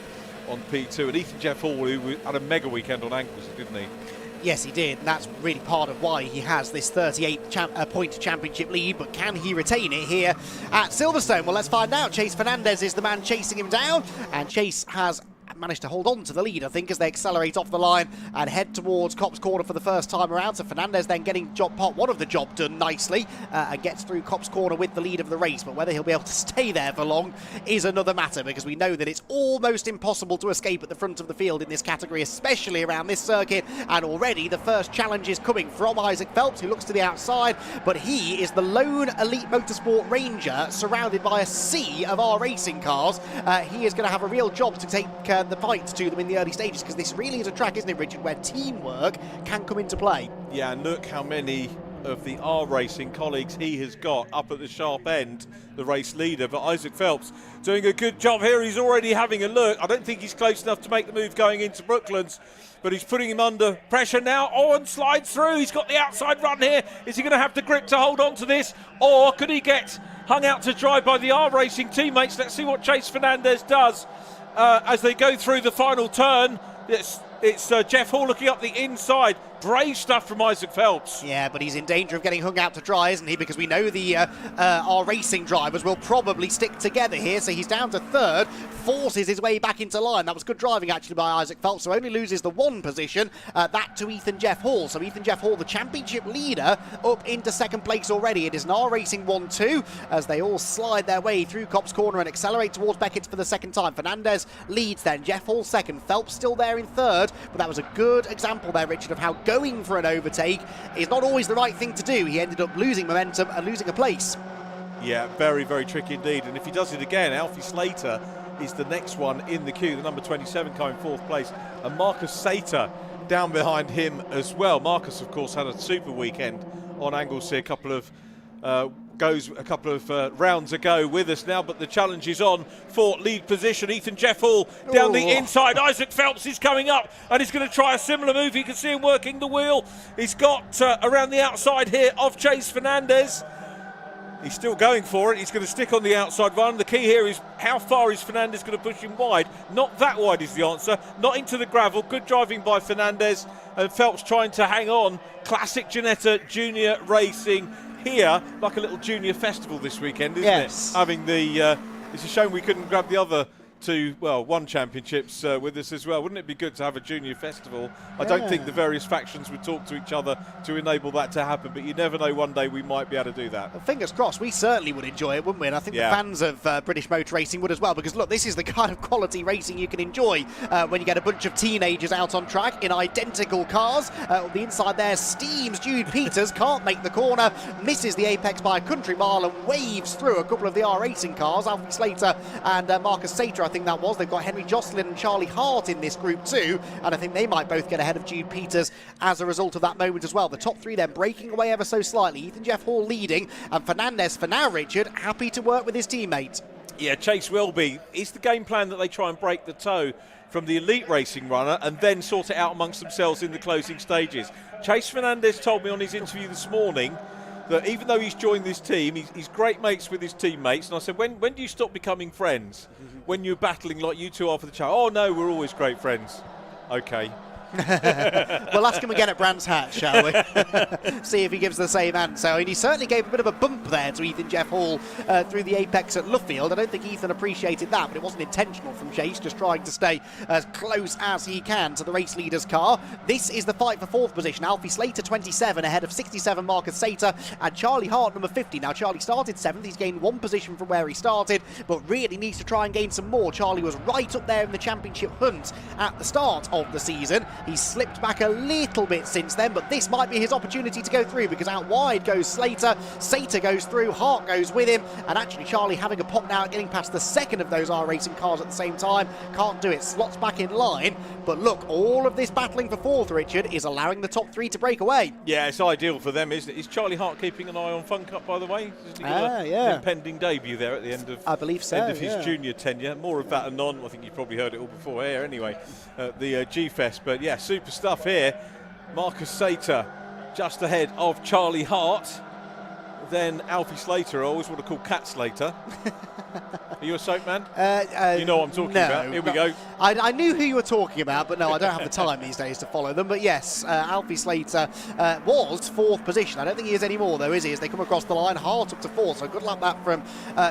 P2. And Ethan Jeff Hall, who had a mega weekend on ankles, didn't he? Yes, he did, and that's really part of why he has this 38-point championship lead, but can he retain it here at Silverstone? Well, let's find out. Chase Fernandez is the man chasing him down, and Chase has managed to hold on to the lead, I think, as they accelerate off the line and head towards Copse Corner for the first time around. So Fernandez then getting part one of the job done nicely and gets through Copse Corner with the lead of the race. But whether he'll be able to stay there for long is another matter, because we know that it's almost impossible to escape at the front of the field in this category, especially around this circuit. And already the first challenge is coming from Isaac Phelps, who looks to the outside, but he is the lone Elite Motorsport Ranger surrounded by a sea of our racing cars. He is going to have a real job to take the fight to them in the early stages, because this really is a track, isn't it, Richard, where teamwork can come into play. Yeah, and look how many of the R Racing colleagues he has got up at the sharp end, the race leader. But Isaac Phelps doing a good job here. He's already having a look. I don't think he's close enough to make the move going into Brooklands, but he's putting him under pressure now. And slides through. He's got the outside run here. Is he going to have the grip to hold on to this, or could he get hung out to dry by the R Racing teammates? Let's see what Chase Fernandez does as they go through the final turn. It's Jeff Hall looking up the inside. Brave stuff from Isaac Phelps. Yeah, but he's in danger of getting hung out to dry, isn't he? Because we know the our racing drivers will probably stick together here. So he's down to third, forces his way back into line. That was good driving, actually, by Isaac Phelps, so only loses the 1 position, that to Ethan Jeff Hall. So Ethan Jeff Hall, the championship leader, up into second place already. It is an R Racing 1-2 as they all slide their way through Copse Corner and accelerate towards Beckett's for the second time. Fernandez leads then, Jeff Hall second, Phelps still there in third, but that was a good example there, Richard, of how going for an overtake is not always the right thing to do. He ended up losing momentum and losing a place. Yeah, very, very tricky indeed. And if he does it again, Alfie Slater is the next one in the queue, the number 27 coming 4th place. And Marcus Sater down behind him as well. Marcus, of course, had a super weekend on Anglesey, a couple of rounds ago with us now, but the challenge is on for lead position. Ethan Jeff Hall down the inside. Isaac Phelps is coming up and he's going to try a similar move. You can see him working the wheel. He's got around the outside here of Chase Fernandez. He's still going for it. He's going to stick on the outside run. The key here is how far is Fernandez going to push him wide? Not that wide is the answer. Not into the gravel. Good driving by Fernandez, and Phelps trying to hang on. Classic Ginetta Junior Racing here, like a little junior festival this weekend, isn't it? Having the it's a shame we couldn't grab the other two, well, 1 championships with us as well. Wouldn't it be good to have a junior festival? I don't think the various factions would talk to each other to enable that to happen, but you never know, one day we might be able to do that. Well, fingers crossed. We certainly would enjoy it, wouldn't we? And I think the fans of British motor racing would as well, because look, this is the kind of quality racing you can enjoy when you get a bunch of teenagers out on track in identical cars. The inside there steams Jude Peters, can't make the corner, misses the apex by a country mile and waves through a couple of the R Racing cars. Alfie Slater and Marcus Sater, I think that was. They've got Henry Jocelyn and Charlie Hart in this group too, and I think they might both get ahead of Jude Peters as a result of that moment as well. The top 3 then breaking away ever so slightly. Ethan Jeff Hall leading, and Fernandez for now, Richard, happy to work with his teammate. Yeah, Chase will be. It's the game plan that they try and break the toe from the elite racing runner and then sort it out amongst themselves in the closing stages. Chase Fernandez told me on his interview this morning that even though he's joined this team, he's great mates with his teammates. And I said, when do you stop becoming friends? When you're battling like you two are for the challenge? Oh, no, we're always great friends. Okay. We'll ask him again at Brands Hatch, shall we? See if he gives the same answer. And he certainly gave a bit of a bump there to Ethan Jeff Hall through the apex at Luffield. I don't think Ethan appreciated that, but it wasn't intentional from Chase, just trying to stay as close as he can to the race leader's car. This is the fight for 4th position. Alfie Slater 27 ahead of 67 Marcus Sater and Charlie Hart number 50. Now Charlie started 7th, he's gained 1 position from where he started, but really needs to try and gain some more. Charlie was right up there in the championship hunt at the start of the season, He's slipped back a little bit since then, but this might be his opportunity to go through, because out wide goes Slater. Sater goes through, Hart goes with him, and actually Charlie having a pop now at getting past the second of those R Racing cars at the same time. Can't do it, slots back in line, but look, all of this battling for fourth, Richard, is allowing the top three to break away. Yeah, it's ideal for them, isn't it? Is Charlie Hart keeping an eye on Fun Cup, by the way? Has he got an impending debut there at the end of, I believe so, end of his junior tenure? More of that anon. I think you've probably heard it all before here anyway, the G-Fest. But yeah, super stuff here. Marcus Sater just ahead of Charlie Hart. Then Alfie Slater, I always want to call Cat Slater. Are you a soap man? You know what I'm talking about. Here we go. I knew who you were talking about, but no, I don't have the time these days to follow them. But yes, Alfie Slater was fourth position. I don't think he is anymore, though, is he? As they come across the line, Hart up to fourth. So good luck that from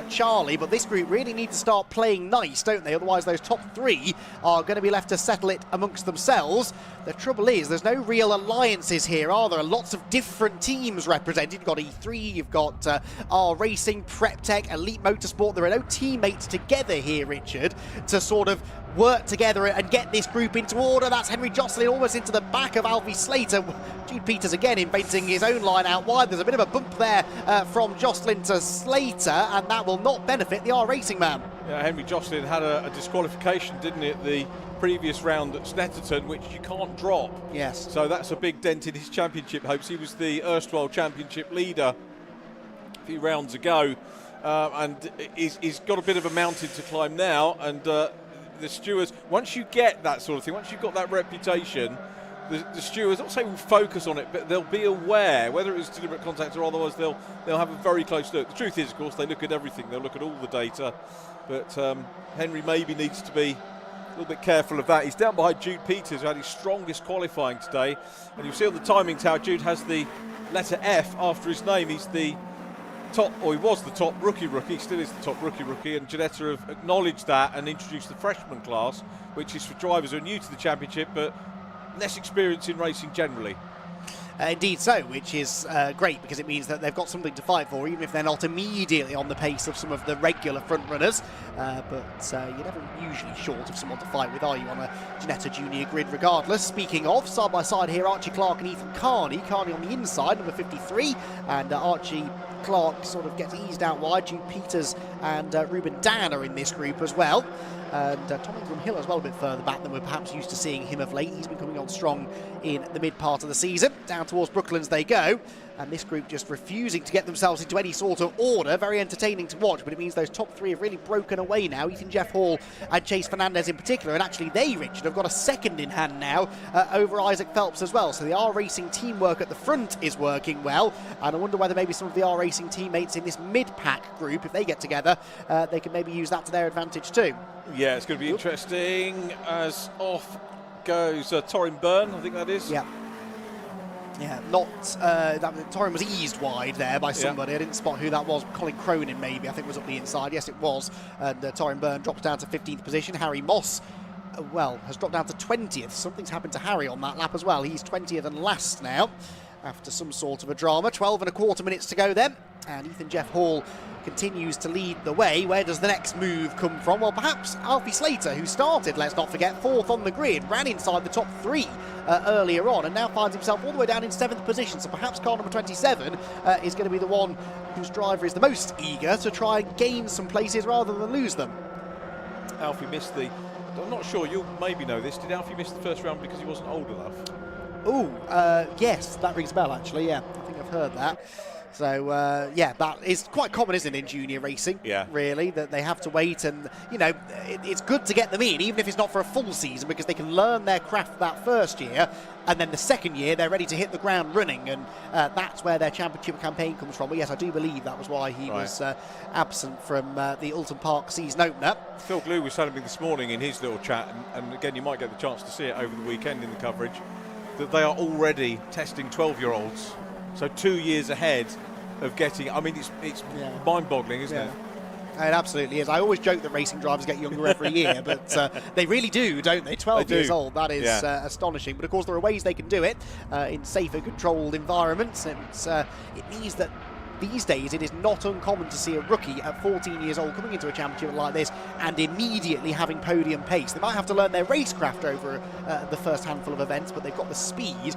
Charlie. But this group really need to start playing nice, don't they? Otherwise, those top three are going to be left to settle it amongst themselves. The trouble is, there's no real alliances here, are there? Lots of different teams represented. You've got E3, you've got R Racing, PrepTech, Elite Motorsport. There are no teammates together here, Richard, to sort of work together and get this group into order. That's Henry Jocelyn almost into the back of Alfie Slater. Jude Peters again inventing his own line out wide. There's a bit of a bump there from Jocelyn to Slater, and that will not benefit the R Racing man. Yeah, Henry Jocelyn had a disqualification, didn't he, at the previous round at Snetterton, which you can't drop. Yes. So that's a big dent in his championship hopes. He was the erstwhile championship leader a few rounds ago, and he's got a bit of a mountain to climb now. And the stewards, once you get that sort of thing, once you've got that reputation, the stewards, I'll say will focus on it, but they'll be aware, whether it's deliberate contact or otherwise, they'll have a very close look. The truth is, of course, they look at everything. They'll look at all the data, but Henry maybe needs to be a little bit careful of that. He's down behind Jude Peters, who had his strongest qualifying today. And you'll see on the timings how Jude has the letter F after his name. He's the top, or he was the top rookie, still is the top rookie, and Ginetta have acknowledged that and introduced the freshman class, which is for drivers who are new to the championship but less experience in racing generally. Indeed so, which is great, because it means that they've got something to fight for, even if they're not immediately on the pace of some of the regular front runners. But you're never usually short of someone to fight with, are you, on a Ginetta Junior grid regardless. Speaking of, side by side here, Archie Clark and Ethan Carney. Carney on the inside, number 53, and Archie Clark sort of gets eased out wide. Jude Peters and Ruben Dan are in this group as well. And Tom Ingram Hill as well, a bit further back than we're perhaps used to seeing him of late. He's been coming on strong in the mid part of the season. Down towards Brooklands they go, and this group just refusing to get themselves into any sort of order. Very entertaining to watch, but it means those top three have really broken away now. Ethan Jeff Hall and Chase Fernandez in particular, and actually they, Richard, have got a second in hand now over Isaac Phelps as well. So the R Racing teamwork at the front is working well, and I wonder whether maybe some of the R Racing teammates in this mid-pack group, if they get together, they can maybe use that to their advantage too. Yeah, it's going to be interesting as off goes Torin Byrne, I think that is. Yeah. Yeah, Torin was eased wide there by somebody. I didn't spot who that was. Colin Cronin maybe, I think, was up the inside. Yes, it was. And Torin Byrne drops down to 15th position. Harry Moss, has dropped down to 20th. Something's happened to Harry on that lap as well. He's 20th and last now, after some sort of a drama. 12 and a quarter minutes to go then. And Ethan Jeff Hall continues to lead the way. Where does the next move come from? Well, perhaps Alfie Slater, who started, let's not forget, fourth on the grid, ran inside the top three earlier on, and now finds himself all the way down in 7th position. So perhaps car number 27 is going to be the one whose driver is the most eager to try and gain some places rather than lose them. Alfie missed the... I'm not sure, you'll maybe know this. Did Alfie miss the first round because he wasn't old enough? Oh, yes, that rings a bell actually, yeah. I think I've heard that. So, yeah, that is quite common, isn't it, in junior racing? Yeah. Really, that they have to wait, and, you know, it's good to get them in, even if it's not for a full season, because they can learn their craft that first year, and then the second year they're ready to hit the ground running, and that's where their championship campaign comes from. But yes, I do believe that was why he was absent from the Oulton Park season opener. Phil Glue was telling me this morning in his little chat, and again, you might get the chance to see it over the weekend in the coverage, that they are already testing 12-year-olds. So 2 years ahead of getting... I mean, it's mind-boggling, isn't it? It absolutely is. I always joke that racing drivers get younger every year, but they really do, don't they? 12 years old, that is astonishing. But of course, there are ways they can do it in safer, controlled environments. And it means that these days it is not uncommon to see a rookie at 14 years old coming into a championship like this and immediately having podium pace. They might have to learn their racecraft over the first handful of events, but they've got the speed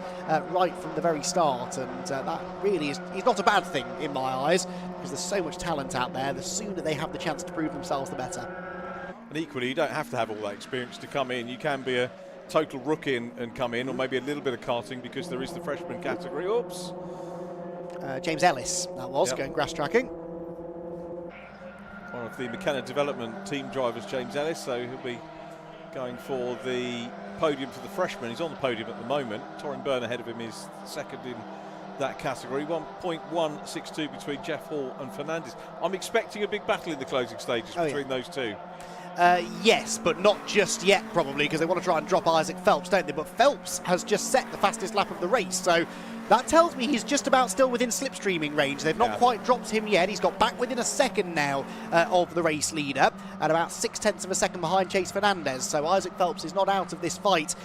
right from the very start, and that really is not a bad thing in my eyes, because there's so much talent out there. The sooner they have the chance to prove themselves, the better. And equally, you don't have to have all that experience to come in. You can be a total rookie and come in, or maybe a little bit of karting, because there is the freshman category. Oops. James Ellis, that was, going grass tracking. One of the McKenna development team drivers, James Ellis, so he'll be going for the podium for the freshman. He's on the podium at the moment. Torrin Byrne ahead of him is second in that category. 1.162 between Jeff Hall and Fernandez. I'm expecting a big battle in the closing stages between those two. Yes, but not just yet, probably, because they want to try and drop Isaac Phelps, don't they? But Phelps has just set the fastest lap of the race, so that tells me he's just about still within slipstreaming range. They've not quite dropped him yet. He's got back within a second now of the race leader, and about 0.6 of a second behind Chase Fernandez. So Isaac Phelps is not out of this fight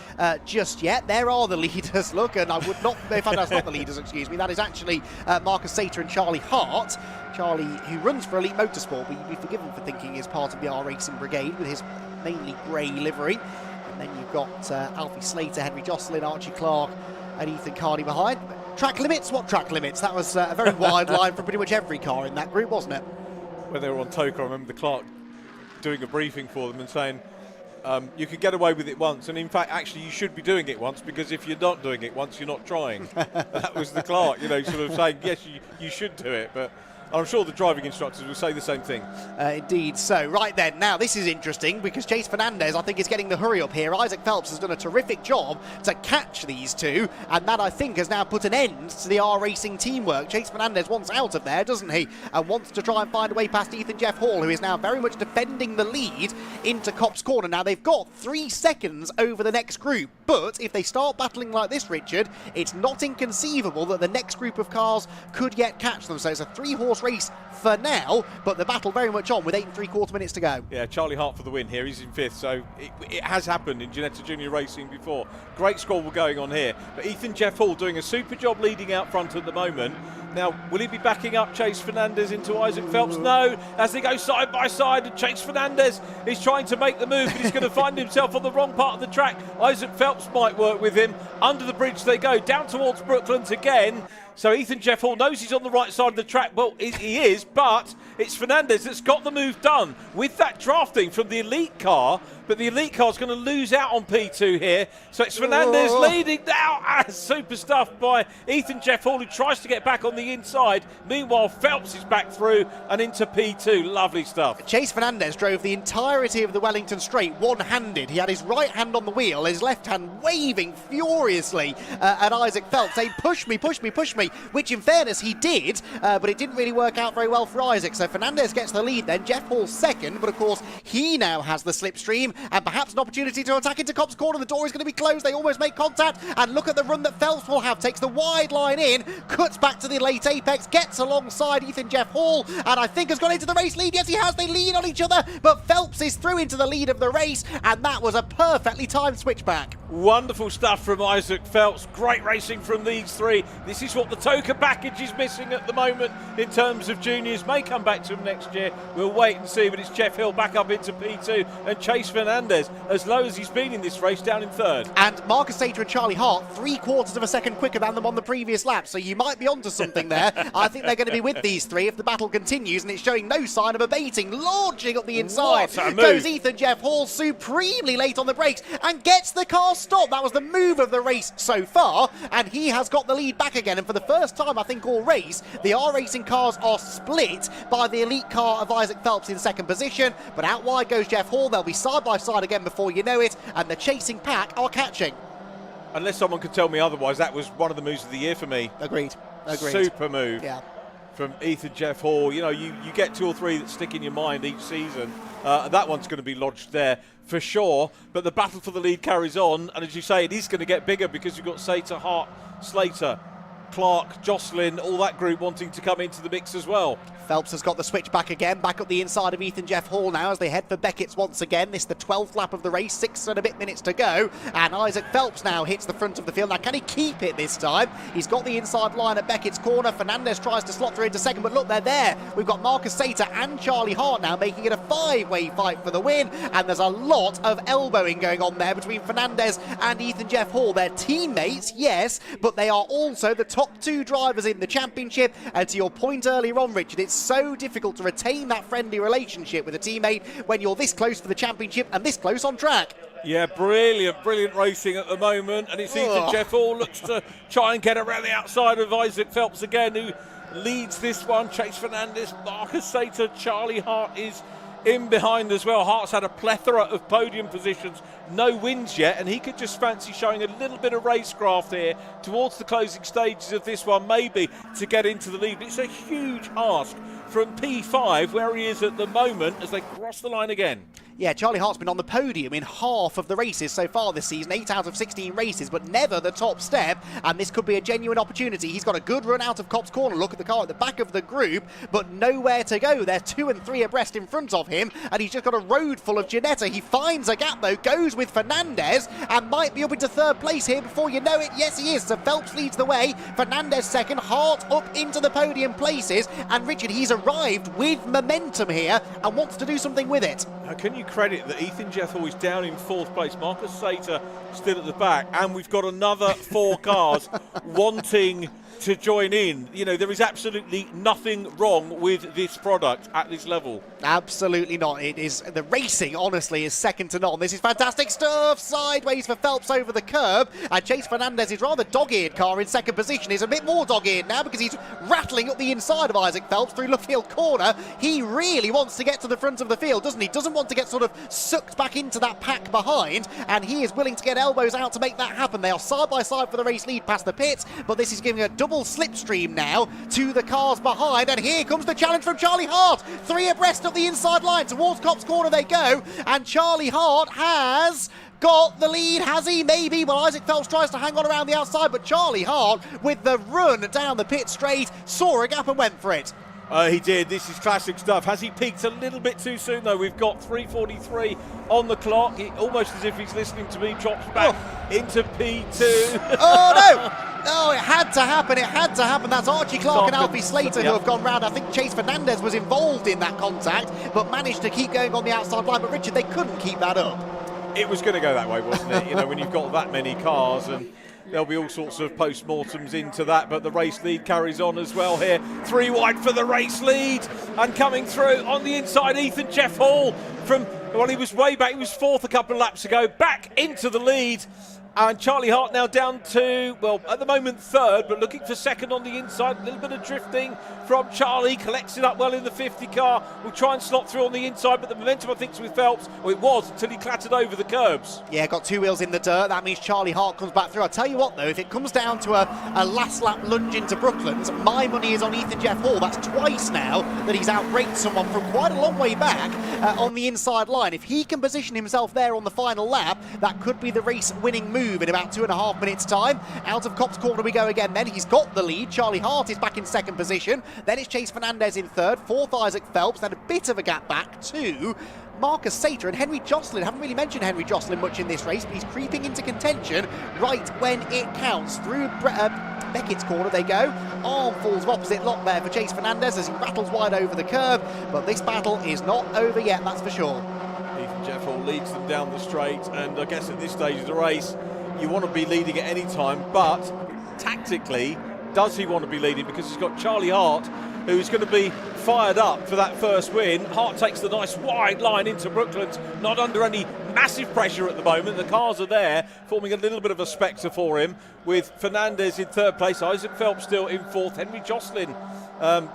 just yet. There are the leaders, look, and I would not, in fact, that's not the leaders, excuse me. That is actually Marcus Sater and Charlie Hart. Charlie, who runs for Elite Motorsport, but you'd be forgiven for thinking he's part of the R Racing Brigade with his mainly grey livery. And then you've got Alfie Slater, Henry Jocelyn, Archie Clark, and Ethan Carney behind. Track limits? What track limits? That was a very wide line from pretty much every car in that group, wasn't it? When they were on Toka, I remember the clerk doing a briefing for them and saying, you could get away with it once, and in fact, actually, you should be doing it once, because if you're not doing it once, you're not trying. That was the clerk, you know, sort of saying, yes, you should do it, but I'm sure the driving instructors will say the same thing. Indeed. So, right then, now this is interesting, because Chase Fernandez, I think, is getting the hurry up here. Isaac Phelps has done a terrific job to catch these two, and that, I think, has now put an end to the R Racing teamwork. Chase Fernandez wants out of there, doesn't he? And wants to try and find a way past Ethan Jeff Hall, who is now very much defending the lead into Copse Corner. Now, they've got 3 seconds over the next group, but if they start battling like this, Richard, it's not inconceivable that the next group of cars could yet catch them. So it's a 3-horse race for now, but the battle very much on with 8 3/4 minutes to go. Yeah, Charlie Hart for the win here. He's in 5th, so it has happened in Ginetta Junior Racing before. Great squabble going on here, but Ethan Jeff Hall doing a super job leading out front at the moment. Now, will he be backing up Chase Fernandez into Isaac Phelps? No, as they go side by side, and Chase Fernandez is trying to make the move, but he's going to find himself on the wrong part of the track. Isaac Phelps might work with him. Under the bridge they go, down towards Brooklands again. So Ethan Jeff Hall knows he's on the right side of the track. Well, he is, but it's Fernandez that's got the move done with that drafting from the elite car. But the elite car's going to lose out on P2 here. So it's Fernandez leading now. Super stuff by Ethan Jeff Hall, who tries to get back on the inside. Meanwhile, Phelps is back through and into P2. Lovely stuff. Chase Fernandez drove the entirety of the Wellington Straight one-handed. He had his right hand on the wheel, his left hand waving furiously at Isaac Phelps, saying, push me, push me, push me, which in fairness he did, but it didn't really work out very well for Isaac. So Fernandez gets the lead then, Jeff Hall second, but of course he now has the slipstream and perhaps an opportunity to attack into Copse Corner. The door is going to be closed. They almost make contact, and look at the run that Phelps will have. Takes the wide line in, cuts back to the late apex, gets alongside Ethan Jeff Hall, and I think has gone into the race lead. Yes, he has. They lean on each other, but Phelps is through into the lead of the race, and that was a perfectly timed switchback. Wonderful stuff from Isaac Phelps. Great racing from these three. This is what the Toka package is missing at the moment in terms of juniors. May come back to him next year. We'll wait and see, but it's Jeff Hill back up into P2, and Chase Fernandez, as low as he's been in this race, down in 3rd. And Marcus Sater and Charlie Hart 3/4 of a second quicker than them on the previous lap, so you might be onto something there. I think they're going to be with these three if the battle continues, and it's showing no sign of abating. Launching up the inside goes Ethan Jeff Hall, supremely late on the brakes, and gets the car stopped. That was the move of the race so far, and he has got the lead back again. And for the first time, I think, all race, the R Racing cars are split by the elite car of Isaac Phelps in 2nd position, but out wide goes Jeff Hall. They'll be side by side again before you know it, and the chasing pack are catching. Unless someone could tell me otherwise, that was one of the moves of the year for me. Agreed. Super move. Yeah. From Ethan Jeff Hall. You know, you get 2 or 3 that stick in your mind each season. That one's going to be lodged there for sure. But the battle for the lead carries on, and as you say, it is going to get bigger because you've got Sater, Hart, Slater. Clark, Jocelyn, all that group wanting to come into the mix as well. Phelps has got the switch back again, back up the inside of Ethan Jeff Hall now as they head for Beckett's once again. This is the 12th lap of the race, 6 and a bit minutes to go. And Isaac Phelps now hits the front of the field. Now, can he keep it this time? He's got the inside line at Beckett's corner. Fernandez tries to slot through into second, but look, they're there. We've got Marcus Sater and Charlie Hart now making it a 5-way fight for the win. And there's a lot of elbowing going on there between Fernandez and Ethan Jeff Hall. They're teammates, yes, but they are also the top 2 drivers in the championship. And to your point earlier on, Richard, it's so difficult to retain that friendly relationship with a teammate when you're this close for the championship and this close on track. Yeah, brilliant racing at the moment, and it's Ethan Jeff Hall looks to try and get around the outside of Isaac Phelps again, who leads this one. Chase Fernandez, Marcus Sater, Charlie Hart is in behind as well. Hart's had a plethora of podium positions, no wins yet, and he could just fancy showing a little bit of racecraft here towards the closing stages of this one, maybe to get into the lead. But it's a huge ask from P5, where he is at the moment, as they cross the line again. Yeah, Charlie Hart's been on the podium in half of the races so far this season, 8 out of 16 races, but never the top step, and this could be a genuine opportunity. He's got a good run out of Copse Corner. Look at the car at the back of the group, but nowhere to go. They're 2 and 3 abreast in front of him, and he's just got a road full of Ginetta. He finds a gap, though, goes with Fernandez, and might be up into 3rd place here before you know it. Yes, he is. So Phelps leads the way, Fernandez second, Hart up into the podium places, and Richard, he's arrived with momentum here and wants to do something with it. Now, can you credit that Ethan Jeff Hall is down in 4th place, Marcus Sater still at the back, and we've got another 4 cars wanting to join in. You know, there is absolutely nothing wrong with this product at this level. Absolutely not. It is, the racing, honestly, is second to none. This is fantastic stuff. Sideways for Phelps over the curb, and Chase Fernandez's rather dog-eared car in second position is a bit more dog-eared now because he's rattling up the inside of Isaac Phelps through Luffield Corner. He really wants to get to the front of the field, doesn't he? Doesn't want to get sort of sucked back into that pack behind, and he is willing to get elbows out to make that happen. They are side by side for the race lead past the pits, but this is giving a double slipstream now to the cars behind, and here comes the challenge from Charlie Hart. 3 abreast up the inside line towards Copse Corner they go, and Charlie Hart has got the lead, has he? Maybe. Well, Isaac Phelps tries to hang on around the outside, but Charlie Hart, with the run down the pit straight, saw a gap and went for it. He did. This is classic stuff. Has he peaked a little bit too soon, though? We've got 3:43 on the clock. Almost as if he's listening to me, drops back into P2. Oh, no! Oh, it had to happen. It had to happen. That's Archie Clark and Alfie Slater who have gone round. I think Chase Fernandez was involved in that contact, but managed to keep going on the outside line. But, Richard, they couldn't keep that up. It was going to go that way, wasn't it? You know, when you've got that many cars, and there'll be all sorts of post-mortems into that, but the race lead carries on as well here. 3 wide for the race lead, and coming through on the inside, Ethan Jeff Hall from, well, he was way back, he was 4th a couple of laps ago, back into the lead. And Charlie Hart now down to, well, at the moment 3rd, but looking for 2nd on the inside. A little bit of drifting from Charlie, collects it up well in the 50 car. Will try and slot through on the inside, but the momentum, I think, is with Phelps. Well, it was until he clattered over the curbs. Yeah, got 2 wheels in the dirt. That means Charlie Hart comes back through. I'll tell you what, though, if it comes down to a last lap lunge into Brooklands, my money is on Ethan Jeff Hall. That's twice now that he's outbraked someone from quite a long way back on the inside line. If he can position himself there on the final lap, that could be the race-winning move in about 2.5 minutes time. Out of Copse Corner we go again then. He's got the lead. Charlie Hart is back in 2nd position. Then it's Chase Fernandez in 3rd. 4th Isaac Phelps. Then a bit of a gap back to Marcus Sater and Henry Jocelyn. Haven't really mentioned Henry Jocelyn much in this race, but he's creeping into contention right when it counts. Through Beckett's corner they go. Armfuls of opposite lock there for Chase Fernandez as he rattles wide over the curb. But this battle is not over yet, that's for sure. Ethan Jeff Hall leads them down the straight, and I guess at this stage of the race, you want to be leading at any time, but tactically, does he want to be leading? Because he's got Charlie Hart, who's going to be fired up for that first win. Hart takes the nice wide line into Brooklands, not under any massive pressure at the moment. The cars are there, forming a little bit of a spectre for him, with Fernandez in 3rd place, Isaac Phelps still in 4th, Henry Jocelyn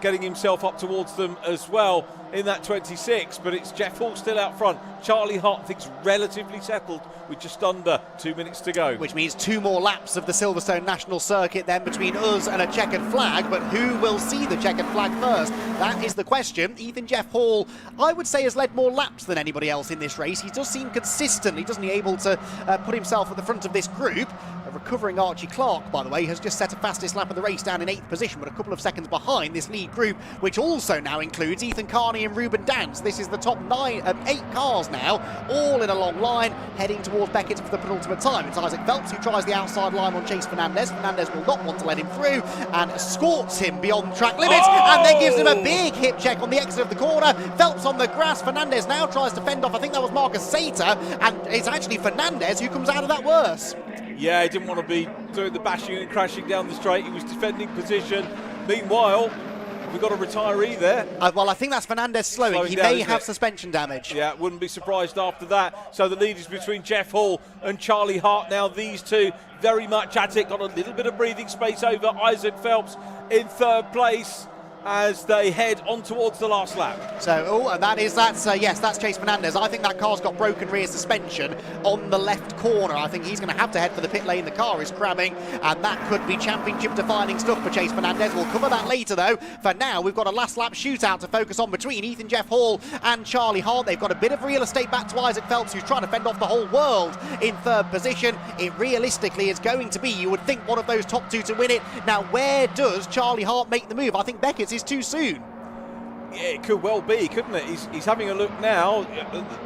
getting himself up towards them as well in that 26, but it's Jeff Hall still out front. Charlie Hart thinks relatively settled with just under 2 minutes to go. Which means 2 more laps of the Silverstone National Circuit then between us and a checkered flag, but who will see the checkered flag first? That is the question. Ethan Jeff Hall, I would say, has led more laps than anybody else in this race. He does seem consistent. He doesn't able to put himself at the front of this group. A recovering Archie Clark, by the way, has just set a fastest lap of the race down in 8th position, but a couple of seconds behind this lead group, which also now includes Ethan Carney and Ruben Dance. This is the top 8 cars now, all in a long line, heading towards Beckett for the penultimate time. It's Isaac Phelps who tries the outside line on Chase Fernandez. Fernandez will not want to let him through and escorts him beyond track limits, and then gives him a big hip check on the exit of the corner. Phelps on the grass. Fernandez now tries to fend off, I think that was Marcus Sater, and it's actually Fernandez who comes out of that worse. Yeah, he didn't want to be doing the bashing and crashing down the straight. He was defending position. Meanwhile, we've got a retiree there. Well, I think that's Fernandez slowing. He may have suspension damage. Yeah, wouldn't be surprised after that. So the lead is between Jeff Hall and Charlie Hart now. These two very much at it. Got a little bit of breathing space over Isaac Phelps in 3rd place as they head on towards the last lap. So, that's Chase Fernandez. I think that car's got broken rear suspension on the left corner. I think he's going to have to head for the pit lane. The car is cramming, and that could be championship-defining stuff for Chase Fernandez. We'll cover that later, though. For now, we've got a last lap shootout to focus on between Ethan Jeff Hall and Charlie Hart. They've got a bit of real estate back to Isaac Phelps, who's trying to fend off the whole world in 3rd position. It realistically is going to be, you would think, one of those top 2 to win it. Now, where does Charlie Hart make the move? I think Beckett's is too soon. Yeah, it could well be, couldn't it? He's having a look now.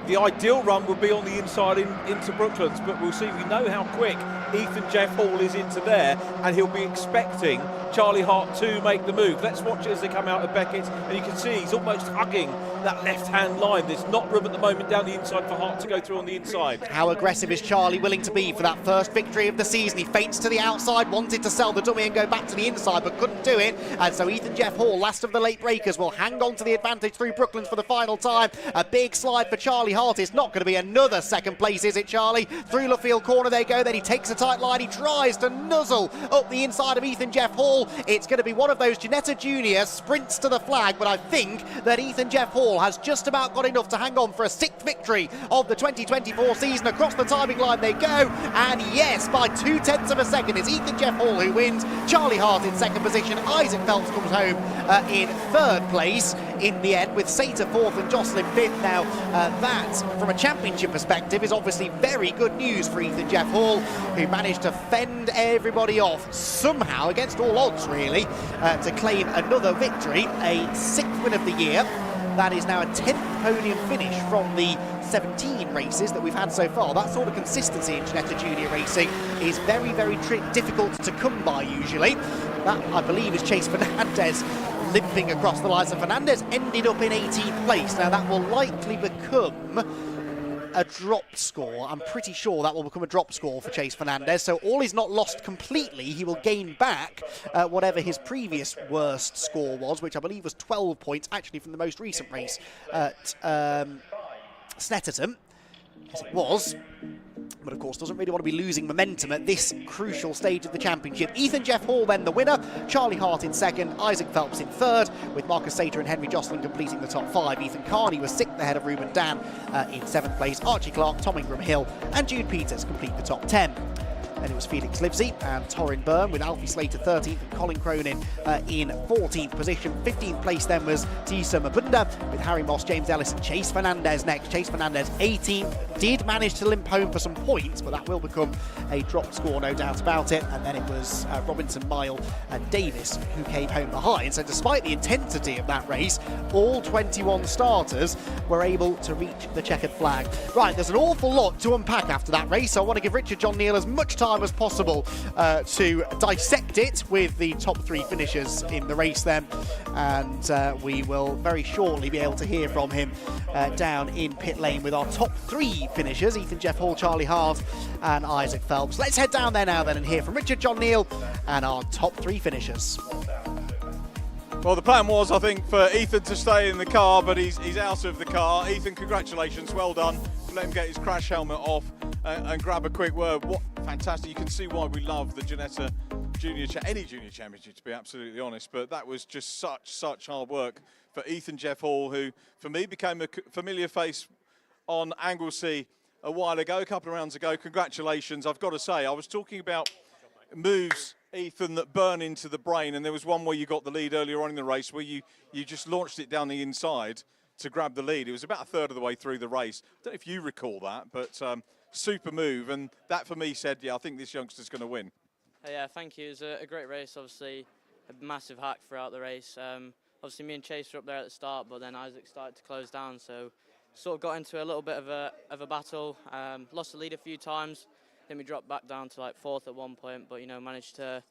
The ideal run would be on the inside into Brooklands, but we'll see. We know how quick Ethan Jeff Hall is into there, and he'll be expecting Charlie Hart to make the move. Let's watch it as they come out of Beckett, and you can see he's almost hugging that left-hand line. There's not room at the moment down the inside for Hart to go through on the inside. How aggressive is Charlie willing to be for that first victory of the season? He feints to the outside, wanted to sell the dummy and go back to the inside, but couldn't do it. And so Ethan Jeff Hall, last of the late breakers, will hang on to the advantage through Brooklands for the final time. A big slide for Charlie Hart. It's not going to be another 2nd place, is it, Charlie? Through Luffield corner they go, then he takes a tight line. He tries to nuzzle up the inside of Ethan Jeff Hall. It's going to be one of those Ginetta Junior sprints to the flag, but I think that Ethan Jeff Hall has just about got enough to hang on for a 6th victory of the 2024 season. Across the timing line they go, and yes, by 0.2 of a second, it's Ethan Jeff Hall who wins. Charlie Hart in 2nd position. Isaac Phelps comes home in 3rd place in the end, with Sater 4th and Jocelyn 5th. Now, that, from a championship perspective, is obviously very good news for Ethan Jeff Hall, who managed to fend everybody off somehow, against all odds really, to claim another victory, a 6th win of the year. That is now a 10th podium finish from the 17 races that we've had so far. That sort of consistency in Ginetta Junior racing is very, very difficult to come by usually. That, I believe, is Chase Fernandez limping across the lines. And Fernandez ended up in 18th place. Now that will likely become a drop score. I'm pretty sure that will become a drop score for Chase Fernandez. So all is not lost completely. He will gain back whatever his previous worst score was, which I believe was 12 points, actually, from the most recent race at Snetterton, as it was. But of course doesn't really want to be losing momentum at this crucial stage of the championship. Ethan Jeff Hall then the winner, Charlie Hart in 2nd, Isaac Phelps in 3rd, with Marcus Sater and Henry Jocelyn completing the top 5. Ethan Carney was 6th ahead of Ruben Dan in 7th place. Archie Clark, Tom Ingram Hill and Jude Peters complete the top 10. Then it was Felix Livesey and Torrin Byrne, with Alfie Slater 13th and Colin Cronin in 14th position. 15th place then was Tisa Mabunda, with Harry Moss, James Ellis and Chase Fernandez next. Chase Fernandez 18th, did manage to limp home for some points, but that will become a drop score, no doubt about it. And then it was Robinson, Mile and Davis who came home behind. So despite the intensity of that race, all 21 starters were able to reach the checkered flag. Right, there's an awful lot to unpack after that race, so I want to give Richard John Neal as much time as possible to dissect it with the top 3 finishers in the race then, and we will very shortly be able to hear from him down in pit lane with our top 3 finishers, Ethan Jeff Hall, Charlie Hart and Isaac Phelps. Let's head down there now then and hear from Richard John Neal and our top 3 finishers. Well, the plan was, I think, for Ethan to stay in the car, but he's out of the car. Ethan, congratulations, well done. Let him get his crash helmet off and grab a quick word. What fantastic. You can see why we love the Ginetta any junior championship, to be absolutely honest, but that was just such hard work for Ethan Jeff Hall, who for me became a familiar face on Anglesey a while ago, a couple of rounds ago. Congratulations. I've got to say, I was talking about moves, Ethan, that burn into the brain, and there was one where you got the lead earlier on in the race where you just launched it down the inside to grab the lead. It was about a third of the way through the race. I don't know if you recall that, but super move, and that for me said, yeah, I think this youngster's going to win. Yeah, thank you. It was a great race, obviously a massive hack throughout the race. Obviously me and Chase were up there at the start, but then Isaac started to close down, so sort of got into a little bit of a battle. Lost the lead a few times, then we dropped back down to like 4th at one point, but you know, managed to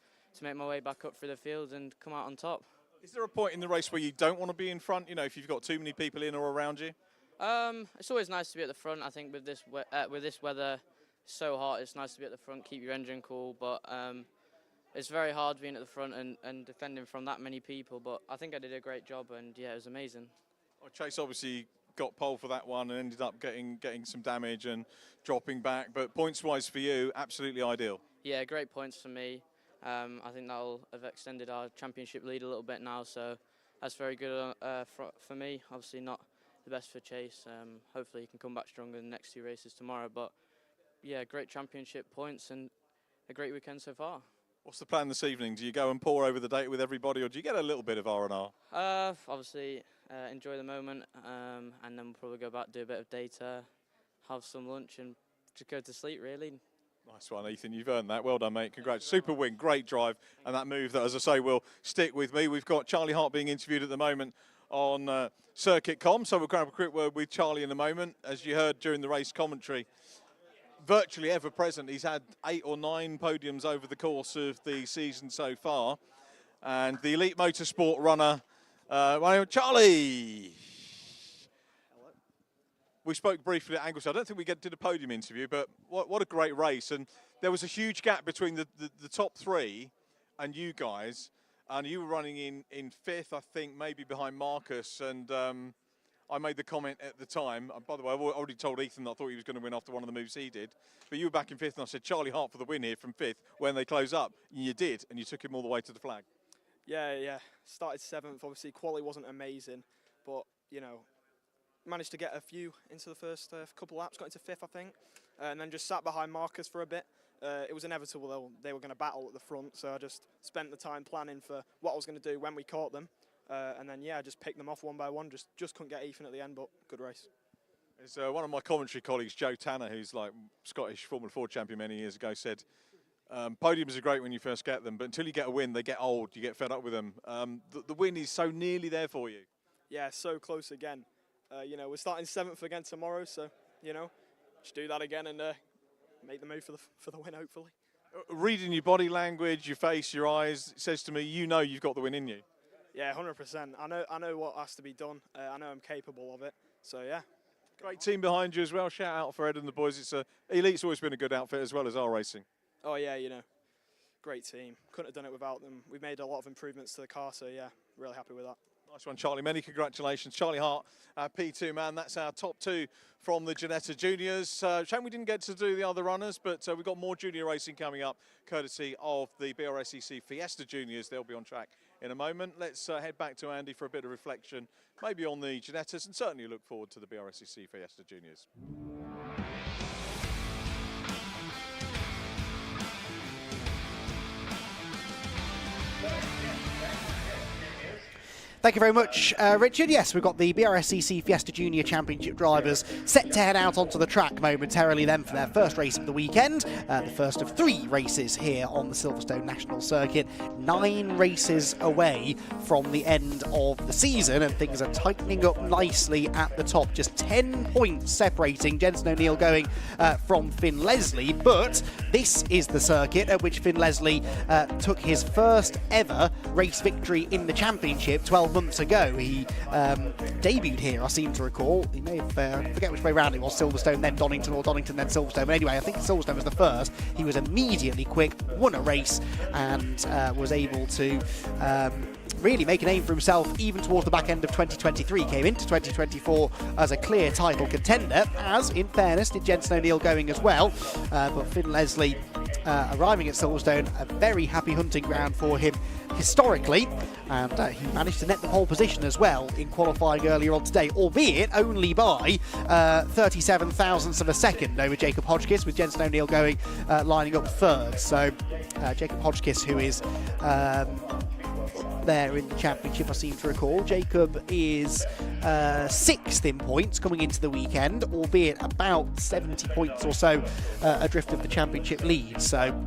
make my way back up through the field and come out on top. Is there a point in the race where you don't want to be in front, you know, if you've got too many people in or around you? It's always nice to be at the front. I think with this weather, it's so hot, it's nice to be at the front, keep your engine cool, but it's very hard being at the front and defending from that many people, but I think I did a great job, and yeah, it was amazing. Well, Chase obviously got pole for that one and ended up getting some damage and dropping back, but points-wise for you, absolutely ideal. Yeah, great points for me. I think that'll have extended our championship lead a little bit now, so that's very good for me. Obviously not the best for Chase. Hopefully he can come back stronger in the next 2 races tomorrow, but yeah, great championship points and a great weekend so far. What's the plan this evening? Do you go and pour over the date with everybody, or do you get a little bit of R&R? Obviously enjoy the moment, and then we'll probably go back, do a bit of data, have some lunch and just go to sleep really. Nice one, Ethan. You've earned that. Well done, mate. Congrats. Super win, great drive, and that move that, as I say, will stick with me. We've got Charlie Hart being interviewed at the moment on Circuit.com, so we'll grab a quick word with Charlie in a moment. As you heard during the race commentary, virtually ever present. He's had 8 or 9 podiums over the course of the season so far, and the elite motorsport runner, Charlie. We spoke briefly at Anglesey. I don't think we did a podium interview, but what a great race. And there was a huge gap between the top 3 and you guys. And you were running in 5th, I think, maybe behind Marcus. And I made the comment at the time. By the way, I've already told Ethan that I thought he was going to win after one of the moves he did. But you were back in 5th, and I said, Charlie Hart for the win here from 5th when they close up. And you did, and you took him all the way to the flag. Yeah. Started 7th. Obviously, quali wasn't amazing, but, you know, managed to get a few into the first couple laps, got into 5th, I think, and then just sat behind Marcus for a bit. It was inevitable they were going to battle at the front, so I just spent the time planning for what I was going to do when we caught them, and then, yeah, just picked them off one by one. Just couldn't get Ethan at the end, but good race. As one of my commentary colleagues, Joe Tanner, who's like Scottish Formula 4 champion many years ago, said, podiums are great when you first get them, but until you get a win, they get old, you get fed up with them. The win is so nearly there for you. Yeah, so close again. You know, we're starting 7th again tomorrow, so, you know, just do that again and make the move for the win, hopefully. Reading your body language, your face, your eyes, it says to me, you know you've got the win in you. Yeah, 100%. I know what has to be done. I know I'm capable of it, so yeah. Great team behind you as well. Shout out for Ed and the boys. Elite's always been a good outfit as well as our racing. Oh, yeah, you know, great team. Couldn't have done it without them. We've made a lot of improvements to the car, so yeah, really happy with that. Nice one, Charlie. Many congratulations. Charlie Hart, P2 man. That's our top 2 from the Ginetta Juniors. Shame we didn't get to do the other runners, but we've got more junior racing coming up, courtesy of the Brscc Fiesta Juniors. They'll be on track in a moment. Let's head back to Andy for a bit of reflection, maybe on the Ginettas, and certainly look forward to the Brscc Fiesta Juniors. Thank you very much, Richard. Yes, we've got the Brscc Fiesta Junior Championship drivers set to head out onto the track momentarily then for their first race of the weekend, the first of 3 races here on the Silverstone National Circuit. 9 races away from the end of the season, and things are tightening up nicely at the top. Just 10 points separating Jenson O'Neill going from Finn Leslie, but this is the circuit at which Finn Leslie took his first ever race victory in the championship 12 months ago. He debuted here, I seem to recall. He may have, forget which way round it was, Silverstone, then Donington, or Donington, then Silverstone. But anyway, I think Silverstone was the first. He was immediately quick, won a race, and was able to really make a name for himself even towards the back end of 2023. Came into 2024 as a clear title contender, as, in fairness, did Jenson O'Neill going as well. But Finn Leslie arriving at Silverstone, a very happy hunting ground for him historically, and he managed to net the pole position as well in qualifying earlier on today, albeit only by 37 thousandths of a second over Jacob Hodgkiss, with Jenson O'Neill going lining up third. So Jacob Hodgkiss, who is there in the championship, I seem to recall. Jacob is 6th in points coming into the weekend, albeit about 70 points or so adrift of the championship lead. So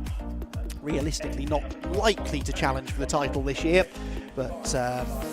realistically not likely to challenge for the title this year, but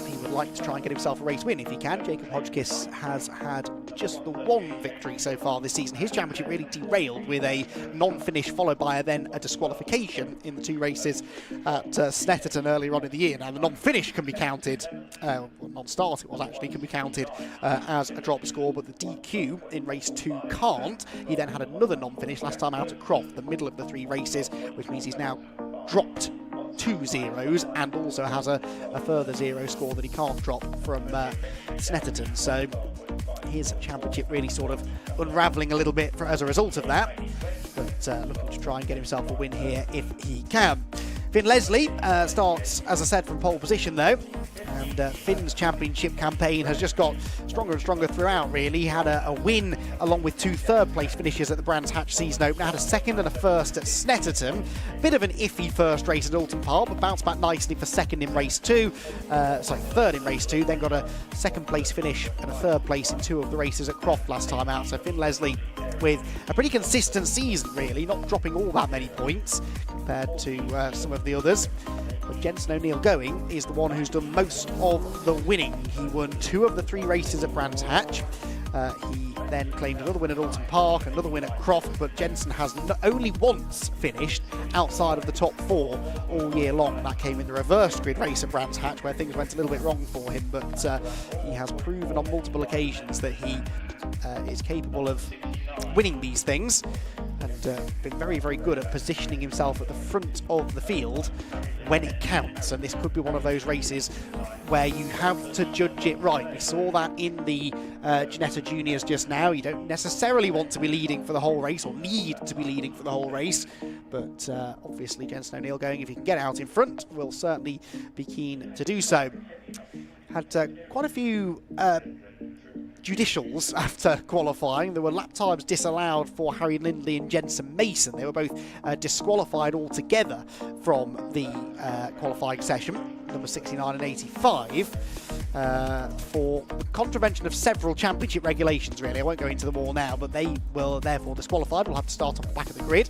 he would like to try and get himself a race win if he can. Jacob Hodgkiss has had just the one victory so far this season. His championship really derailed with a non-finish followed by then a disqualification in the 2 races at Snetterton earlier on in the year. Now the non-finish can be counted, well, non-start it was actually, can be counted as a drop score, but the DQ in race 2 can't. He then had another non-finish last time out at Croft, the middle of the 3 races, which means he's now dropped 2 zeros and also has a further 0 score that he can't drop from Snetterton. So his championship really sort of unravelling a little bit as a result of that, but looking to try and get himself a win here if he can. Finn Leslie starts, as I said, from pole position though, and Finn's championship campaign has just got stronger and stronger throughout really. He had a win along with 2 third-place finishes at the Brands Hatch season opener, had a 2nd and a 1st at Snetterton. Bit of an iffy first race at Oulton Park, but bounced back nicely for 2nd in race 2, sorry, 3rd in race 2, then got a 2nd place finish and a 3rd place in 2 of the races at Croft last time out. So Finn Leslie with a pretty consistent season really, not dropping all that many points compared to some of the others. But Jenson O'Neill going is the one who's done most of the winning. He won 2 of the 3 races at Brands Hatch. He then claimed another win at Oulton Park, another win at Croft, but Jenson has only once finished outside of the top 4 all year long. That came in the reverse grid race at Brands Hatch, where things went a little bit wrong for him, but he has proven on multiple occasions that he is capable of winning these things, and been very, very good at positioning himself at the front of the field when it counts. And this could be one of those races where you have to judge it right. We saw that in the Ginetta Juniors just now. You don't necessarily want to be leading for the whole race or need to be leading for the whole race, but obviously Jenson O'Neill going, if he can get out in front, will certainly be keen to do so. Had quite a few judicials after qualifying. There were lap times disallowed for Harry Lindley and Jensen Mason. They were both disqualified altogether from the qualifying session, number 69 and 85, for contravention of several championship regulations really. I won't go into them all now, but they were therefore disqualified. We'll have to start off the back of the grid.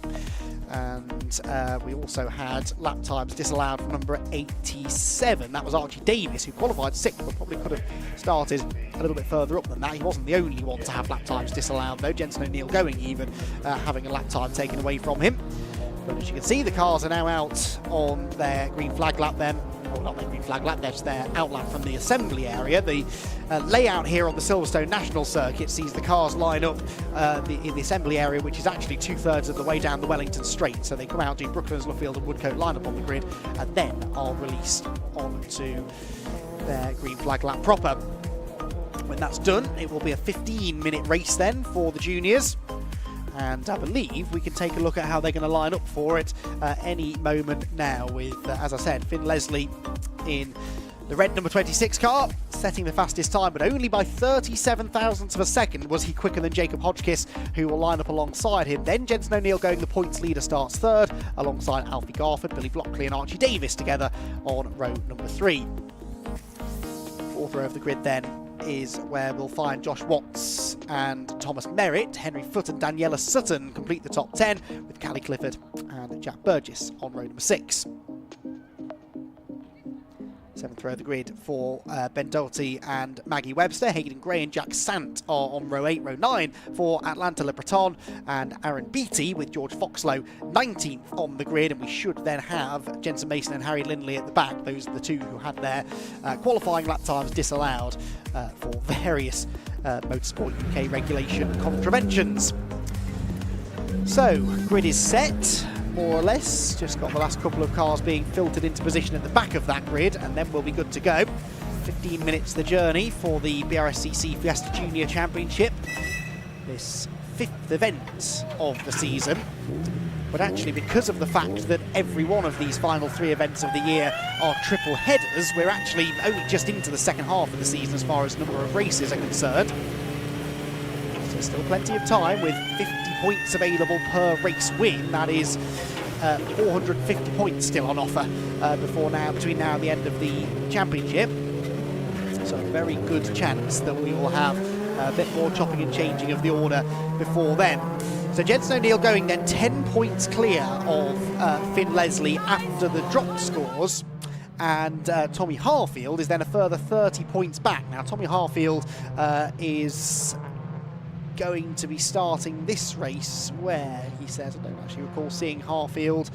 And we also had lap times disallowed from number 87. That was Archie Davis, who qualified 6th, but probably could have started a little bit further up than that. He wasn't the only one to have lap times disallowed though. Jenson O'Neill going even having a lap time taken away from him. But as you can see, the cars are now out on their green flag lap then. Well, not their green flag lap, that's their outlap from the assembly area. The layout here on the Silverstone National Circuit sees the cars line up in the assembly area, which is actually 2/3 of the way down the Wellington Straight. So they come out, do Brooklands, Luffield and Woodcote line up on the grid, and then are released onto their green flag lap proper. When that's done, it will be a 15-minute race then for the juniors. And I believe we can take a look at how they're going to line up for it any moment now with, as I said, Finn Leslie in the red number 26 car, setting the fastest time, but only by 37 thousandths of a second was he quicker than Jacob Hodgkiss, who will line up alongside him. Then Jenson O'Neill going the points leader starts 3rd, alongside Alfie Garford, Billy Blockley and Archie Davis together on row number 3. 4th row of the grid then is where we'll find Josh Watts and Thomas Merritt. Henry Foote and Daniela Sutton complete the top 10, with Callie Clifford and Jack Burgess on row number 6. 7th row of the grid for Ben Doherty and Maggie Webster. Hayden Gray and Jack Sant are on row 8. Row 9 for Atlanta Le Breton and Aaron Beattie, with George Foxlow 19th on the grid. And we should then have Jensen Mason and Harry Lindley at the back. Those are the 2 who had their qualifying lap times disallowed for various Motorsport UK regulation contraventions. So, grid is set, more or less. Just got the last couple of cars being filtered into position at the back of that grid, and then we'll be good to go. 15 minutes the journey for the Brscc Fiesta Junior Championship, this 5th event of the season. but actually because of the fact that every one of these final 3 events of the year are triple headers, we're actually only just into the second half of the season as far as number of races are concerned. So still plenty of time with 50 points available per race win. That is 450 points still on offer between now and the end of the championship. So a very good chance that we will have a bit more chopping and changing of the order before then. So Jensen O'Neill going then 10 points clear of Finn Leslie after the drop scores, and Tommy Harfield is then a further 30 points back. Now Tommy Harfield is going to be starting this race where he says, I don't actually recall seeing Harfield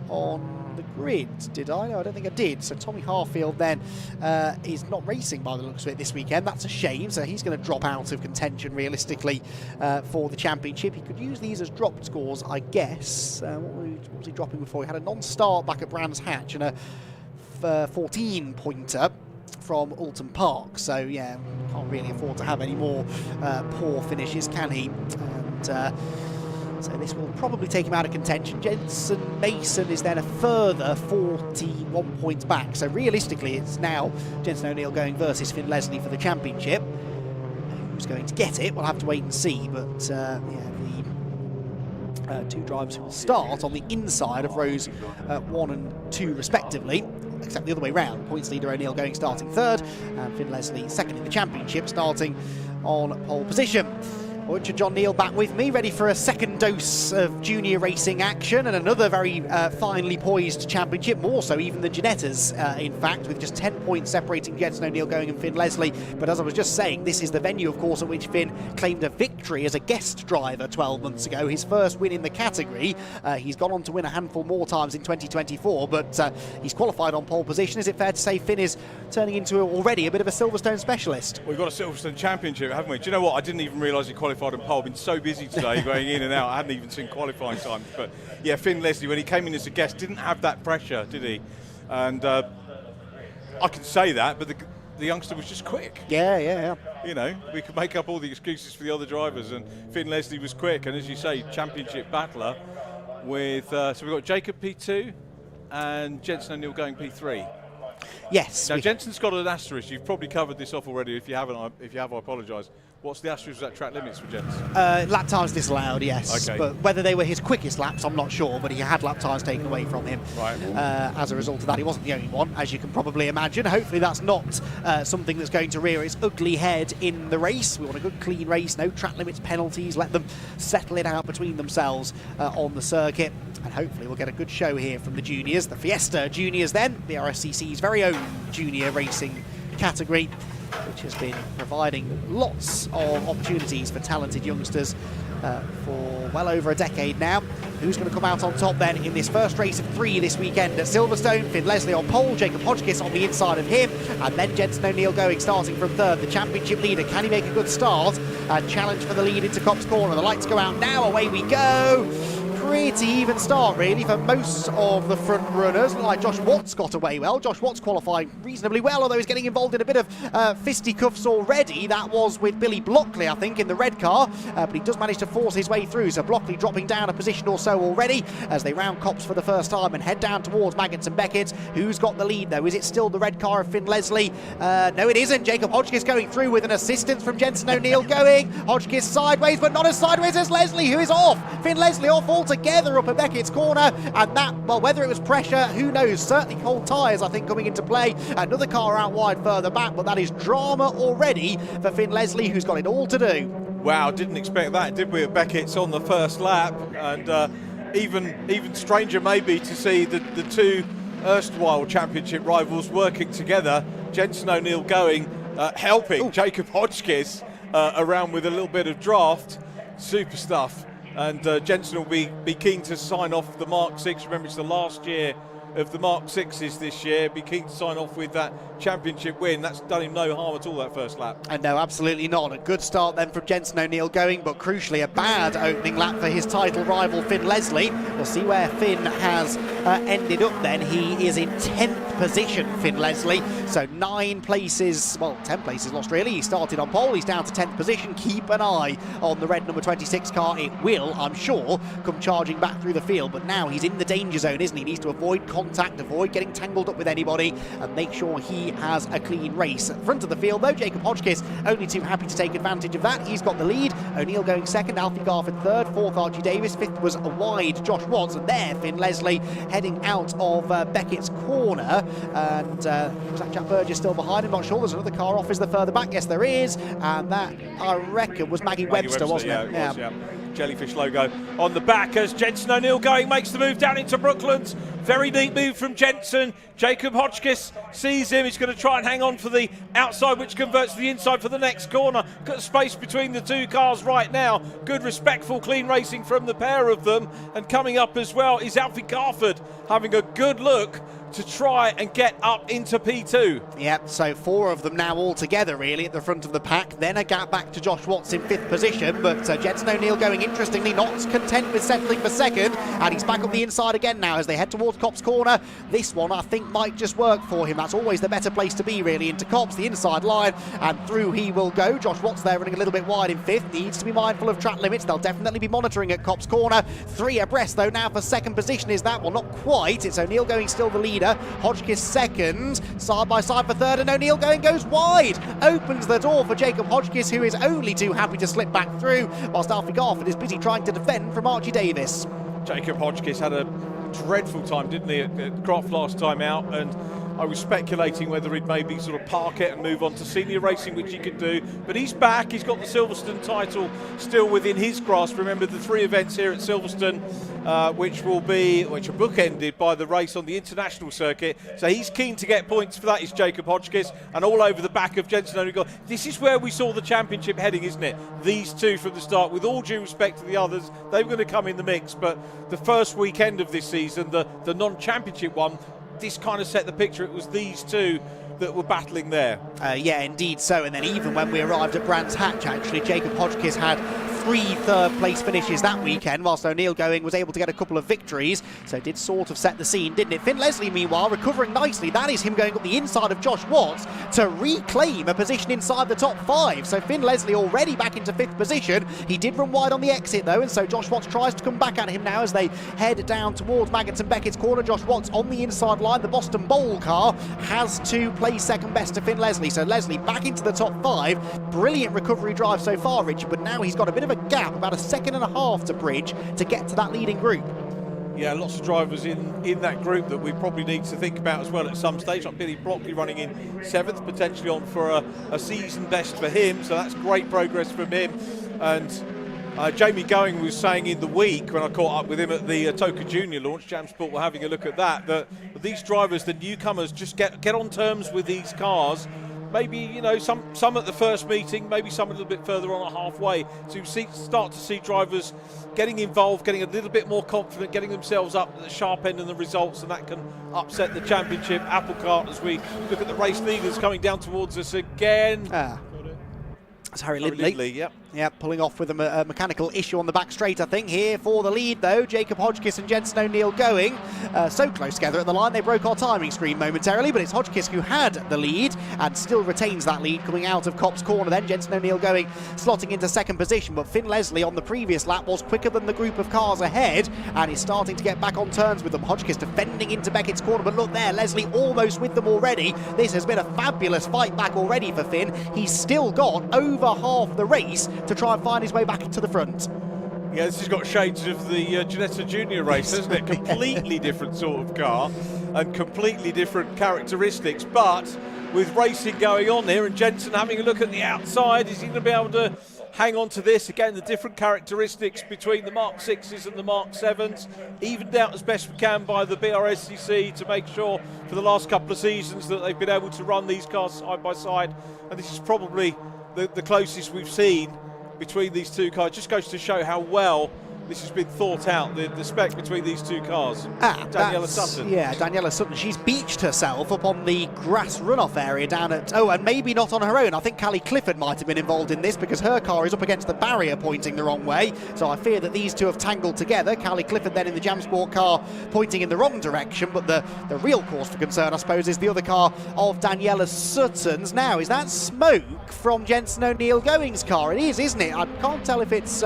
on the grid, did I? No, I don't think I did. So Tommy Harfield then is not racing by the looks of it this weekend. That's a shame. So he's going to drop out of contention realistically for the championship. He could use these as dropped scores, I guess. What was he dropping before? He had a non-start back at Brands Hatch and a 14-pointer from Oulton Park. So yeah, can't really afford to have any more poor finishes, can he? And so this will probably take him out of contention. Jensen Mason is then a further 41 points back. So realistically, it's now Jensen O'Neill going versus Finn Leslie for the championship. Who's going to get it? We'll have to wait and see. But yeah, the 2 drivers who will start on the inside of rows 1 and 2 respectively, except the other way round. Points leader O'Neill going starting 3rd, and Finn Leslie 2nd in the championship, starting on pole position. Richard John Neal back with me, ready for a second dose of junior racing action and another very finely poised championship, more so even than Ginetta's, in fact, with just 10 points separating Jensen O'Neill going and Finn Leslie. But as I was just saying, this is the venue, of course, at which Finn claimed a victory as a guest driver 12 months ago, his first win in the category. He's gone on to win a handful more times in 2024, but he's qualified on pole position. Is it fair to say Finn is turning into already a bit of a Silverstone specialist? We've got a Silverstone championship, haven't we? Do you know what? I didn't even realise he qualified on pole. I've been so busy today going in and out, I hadn't even seen qualifying times. But yeah, Finn Leslie, when he came in as a guest, didn't have that pressure, did he? And I can say that, but the youngster was just quick. Yeah. You know, we could make up all the excuses for the other drivers, and Finn Leslie was quick. And as you say, championship battler with, so we've got Jacob P2 and Jensen O'Neill going P3. Yes. Now, Jensen's got an asterisk. You've probably covered this off already. If you haven't, I apologise. What's the asterisk at track limits for Jensen? Lap times disallowed, yes. Okay. But whether they were his quickest laps, I'm not sure. But he had lap times taken away from him. Right. As a result of that, he wasn't the only one, as you can probably imagine. Hopefully that's not something that's going to rear its ugly head in the race. We want a good, clean race, no track limits, penalties. Let them settle it out between themselves on the circuit. And hopefully we'll get a good show here from the juniors. The Fiesta juniors then, the Brscc's very own junior racing category, which has been providing lots of opportunities for talented youngsters for well over a decade now. Who's going to come out on top then in this first race of 3 this weekend at Silverstone? Finn Leslie on pole, Jacob Hodgkiss on the inside of him, and then Jensen O'Neill going starting from 3rd. The championship leader, can he make a good start? Challenge for the lead into Cops Corner. The lights go out now, away we go. Pretty even start really for most of the front runners. Like Josh Watts got away well. Josh Watts qualifying reasonably well, although he's getting involved in a bit of fisticuffs already. That was with Billy Blockley, I think, in the red car, but he does manage to force his way through. So Blockley dropping down a position or so already as they round Cops for the first time and head down towards Maggots and Beckett. Who's got the lead though? Is it still the red car of Finn Leslie? No, it isn't. Jacob Hodgkiss going through with an assistance from Jensen O'Neill going. Hodgkiss sideways, but not as sideways as Leslie, who is off. Finn Leslie off altogether up at Beckett's corner, and that, well, whether it was pressure, who knows? Certainly cold tyres, I think, coming into play. Another car out wide further back, but that is drama already for Finn Leslie, who's got it all to do. Wow, didn't expect that, did we, at Beckett's on the first lap? And even stranger maybe to see the 2 erstwhile championship rivals working together. Jensen O'Neill going, helping Jacob Hodgkiss around with a little bit of draft. Super stuff. And Jensen will be keen to sign off the Mark 6. Remember, it's the last year of the Mark 6s this year. Be keen to sign off with that championship win. That's done him no harm at all, that first lap. And no, absolutely not. A good start then from Jensen O'Neill going, but crucially a bad opening lap for his title rival Finn Leslie. We'll see where Finn has ended up then. He is in 10th position, Finn Leslie. So 9 places, well, 10 places lost really. He started on pole, he's down to 10th position. Keep an eye on the red number 26 car. It will, I'm sure, come charging back through the field, but now he's in the danger zone, isn't he? He needs to avoid contact, avoid getting tangled up with anybody, and make sure he has a clean race. At the front of the field, though, Jacob Hodgkiss only too happy to take advantage of that. He's got the lead. O'Neill going second, Alfie Garford third, fourth Archie Davis, fifth was a wide Josh Watts, and there Finn Leslie heading out of Beckett's corner, and Jack Burgess still behind him, not sure. There's another car off, is there further back? Yes, there is, and that, I reckon, was Maggie Webster, wasn't it? Yeah, it was, yeah. Jellyfish logo on the back as Jensen O'Neill going, makes the move down into Brooklands. Very neat move from Jensen. Jacob Hodgkiss sees him. He's going to try and hang on for the outside, which converts to the inside for the next corner. Got space between the two cars right now. Good, respectful, clean racing from the pair of them. And coming up as well is Alfie Garford having a good look to try and get up into P2. Yep, so 4 of them now all together really at the front of the pack. Then a gap back to Josh Watts in 5th position, but Jensen O'Neill going interestingly, not content with settling for 2nd, and he's back up the inside again now as they head towards Copse Corner. This one I think might just work for him. That's always the better place to be really, into Copse, the inside line, and through he will go. Josh Watts there running a little bit wide in 5th, needs to be mindful of track limits. They'll definitely be monitoring at Copse Corner. 3 abreast though now for 2nd position. Is that? Well, not quite. It's O'Neill going still the leader. Hodgkiss second, side by side for 3rd, and O'Neill goes wide. Opens the door for Jacob Hodgkiss, who is only too happy to slip back through, whilst Alfie Garford is busy trying to defend from Archie Davis. Jacob Hodgkiss had a dreadful time, didn't he, at Croft last time out, and I was speculating whether he'd maybe sort of park it and move on to senior racing, which he could do, but he's back. He's got the Silverstone title still within his grasp. Remember the 3 events here at Silverstone, which are bookended by the race on the international circuit, so he's keen to get points for that, is Jacob Hodgkiss, and all over the back of Jensen O'Neill. This is where we saw the championship heading, isn't it? These 2 from the start, with all due respect to the others, they were going to come in the mix, but the first weekend of this season, the non-championship one, this kind of set the picture. It was these 2 that were battling there. Yeah, indeed so. And then even when we arrived at Brands Hatch, actually, Jacob Hodgkiss had 3 third-place finishes that weekend, whilst O'Neill was able to get a couple of victories, so it did sort of set the scene, didn't it? Finn Leslie, meanwhile, recovering nicely. That is him going up the inside of Josh Watts to reclaim a position inside the top 5. So Finn Leslie already back into 5th position. He did run wide on the exit, though, and so Josh Watts tries to come back at him now as they head down towards Maggots and Beckett's corner. Josh Watts on the inside line. The Boston Bowl car has to play second best to Finn Leslie. So Leslie back into the top 5. Brilliant recovery drive so far, Richard, but now he's got a bit of a gap, about a 1.5 seconds to bridge to get to that leading group. Yeah, lots of drivers in that group that we probably need to think about as well at some stage, like Billy Brockley running in 7th, potentially on for a season best for him, so that's great progress from him. And Jamie Going was saying in the week when I caught up with him at the Toka Junior launch, JamSport were having a look at that these drivers, the newcomers, just get on terms with these cars. Maybe, some at the first meeting, maybe some a little bit further on at halfway, to start to see drivers getting involved, getting a little bit more confident, getting themselves up at the sharp end of the results, and that can upset the championship apple cart as we look at the race leaders coming down towards us again. It's Harry Lindley. Yep, pulling off with a mechanical issue on the back straight, I think. Here for the lead, though, Jacob Hodgkiss and Jensen O'Neill going. So close together at the line, they broke our timing screen momentarily, but it's Hodgkiss who had the lead and still retains that lead coming out of Copse Corner. Then Jensen O'Neill slotting into 2nd position, but Finn Leslie on the previous lap was quicker than the group of cars ahead and is starting to get back on turns with them. Hodgkiss defending into Beckett's corner, but look there, Leslie almost with them already. This has been a fabulous fight back already for Finn. He's still got over half the race to try and find his way back to the front. Yeah, this has got shades of the Ginetta Junior race, hasn't it? Completely different sort of car and completely different characteristics, but with racing going on here and Jensen having a look at the outside, is he going to be able to hang on to this? Again, the different characteristics between the Mark 6s and the Mark 7s, evened out as best we can by the Brscc to make sure for the last couple of seasons that they've been able to run these cars side by side, and this is probably the closest we've seen between these 2 cars. Just goes to show how well this has been thought out, the spec between these two cars. Daniela Sutton. Yeah, Daniela Sutton. She's beached herself up on the grass runoff area down at, and maybe not on her own. I think Callie Clifford might have been involved in this because her car is up against the barrier pointing the wrong way. So I fear that these two have tangled together. Callie Clifford then in the Jam Sport car pointing in the wrong direction, but the real cause for concern, I suppose, is the other car of Daniela Sutton's. Now, is that smoke from Jensen O'Neill Going's car? It is, isn't it? I can't tell if it's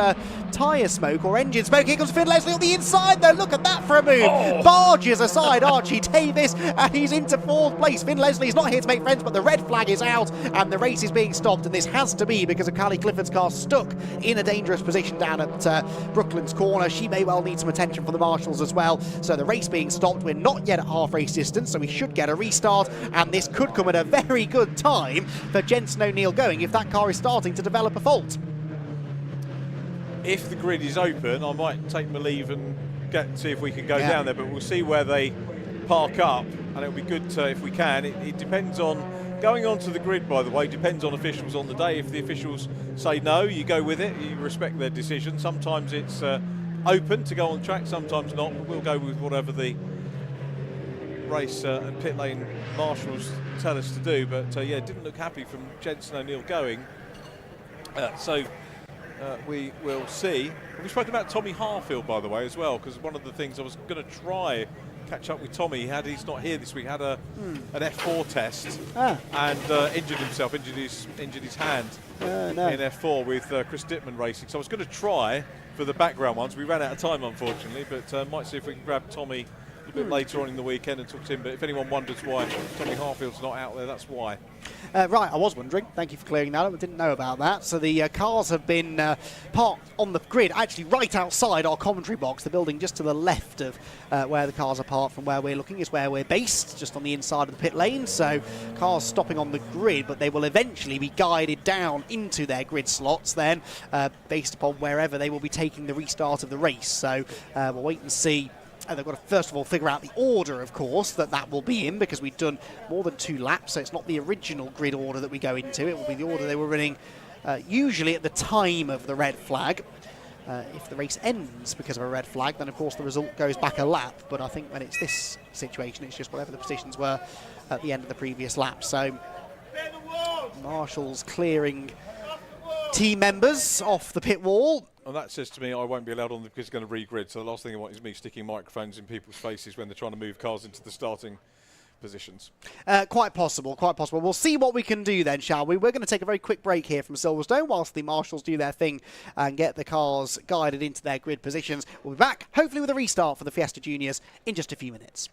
tyre smoke or engine smoke. Here comes Finn Leslie on the inside, though. Look at that for a move. Barges aside Archie Davis, and he's into 4th place. Finn Leslie's not here to make friends, but the red flag is out, and the race is being stopped, and this has to be because of Callie Clifford's car stuck in a dangerous position down at Brooklands Corner. She may well need some attention from the marshals as well. So the race being stopped. We're not yet at half race distance, so we should get a restart, and this could come at a very good time for Jensen O'Neill Going if that car is starting to develop a fault. If the grid is open, I might take my leave and see if we can go down there, but we'll see where they park up, and it'll be good if we can. It depends on, going onto the grid, by the way, depends on officials on the day. If the officials say no, you go with it, you respect their decision. Sometimes it's open to go on track, sometimes not, but we'll go with whatever the race and pit lane marshals tell us to do. But yeah, it didn't look happy from Jensen O'Neill Going. We will see. We spoke about Tommy Harfield, by the way, as well, because one of the things I was going to try catch up with Tommy. He's not here this week. Had an F4 test and injured himself, injured his hand in F4 with Chris Dittman Racing. So I was going to try for the background ones. We ran out of time, unfortunately, but might see if we can grab Tommy a bit later on in the weekend and talk to him. But if anyone wonders why Tommy Harfield's not out there, that's why. Right, I was wondering. Thank you for clearing that up. I didn't know about that. So the cars have been parked on the grid, actually right outside our commentary box. The building just to the left of where the cars are parked from where we're looking is where we're based, just on the inside of the pit lane. So cars stopping on the grid, but they will eventually be guided down into their grid slots then, based upon wherever they will be taking the restart of the race. So we'll wait and see. They've got to first of all figure out the order, of course, that will be in, because we've done more than 2 laps, so it's not the original grid order that we go into. It will be the order they were running usually at the time of the red flag. If the race ends because of a red flag, then of course the result goes back a lap. But I think when it's this situation, it's just whatever the positions were at the end of the previous lap. So marshals clearing team members off the pit wall. And that says to me I won't be allowed on because it's going to regrid. So the last thing I want is me sticking microphones in people's faces when they're trying to move cars into the starting positions. Quite possible, quite possible. We'll see what we can do then, shall we? We're going to take a very quick break here from Silverstone whilst the marshals do their thing and get the cars guided into their grid positions. We'll be back, hopefully with a restart for the Fiesta Juniors in just a few minutes.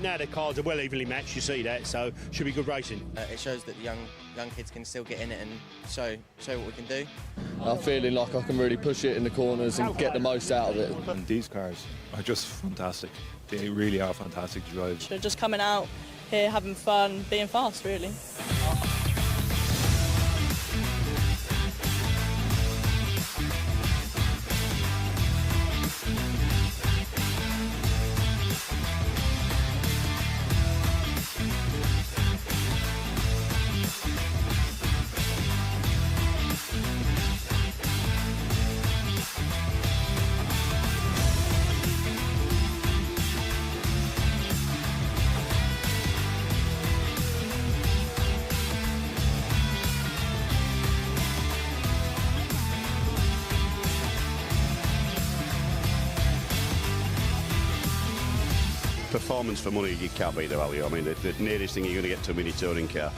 Now the cars are well evenly matched, you see that, so should be good racing. It shows that the young kids can still get in it and show what we can do. I'm feeling like I can really push it in the corners and get the most out of it. And these cars are just fantastic. They really are fantastic to drive. They're just coming out here, having fun, being fast, really. Performance for money, you can't beat the value. I mean, the nearest thing you're going to get to a mini touring car.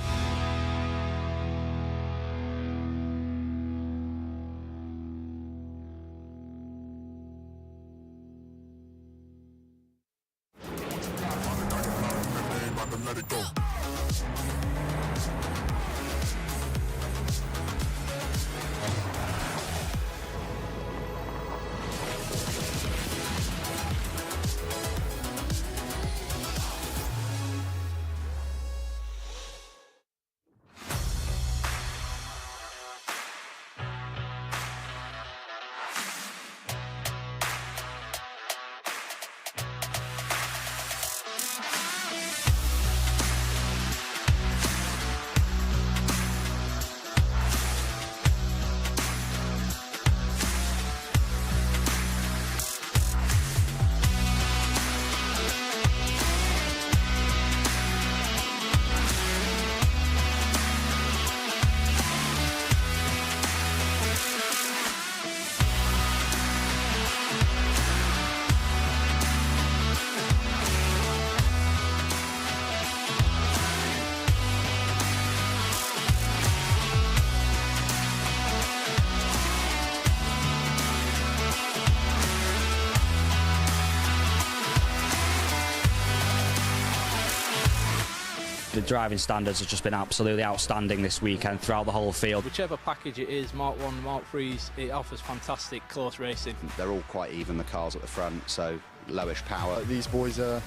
The driving standards have just been absolutely outstanding this weekend throughout the whole field. Whichever package it is, Mark 1, Mark 3s, it offers fantastic close racing. They're all quite even, the cars at the front, so lowish power. These boys are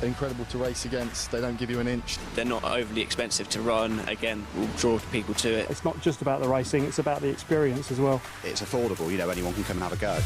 incredible to race against. They don't give you an inch. They're not overly expensive to run. Again, will draw people to it. It's not just about the racing, it's about the experience as well. It's affordable, you know, anyone can come and have a go.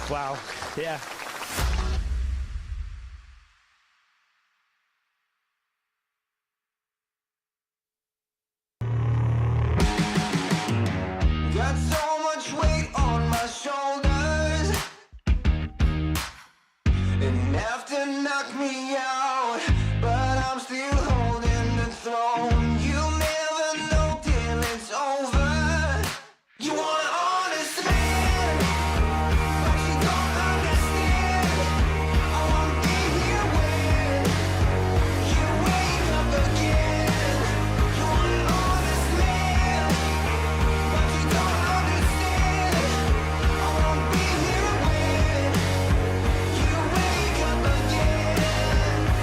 Wow, yeah. Got so much weight on my shoulders. Enough to knock me out, but I'm still holding the throne. You'll never know till it's over. You want an honest man, but you don't understand. I won't be here when you wake up again. You want an honest man, but you don't understand. I won't be here when you wake up again.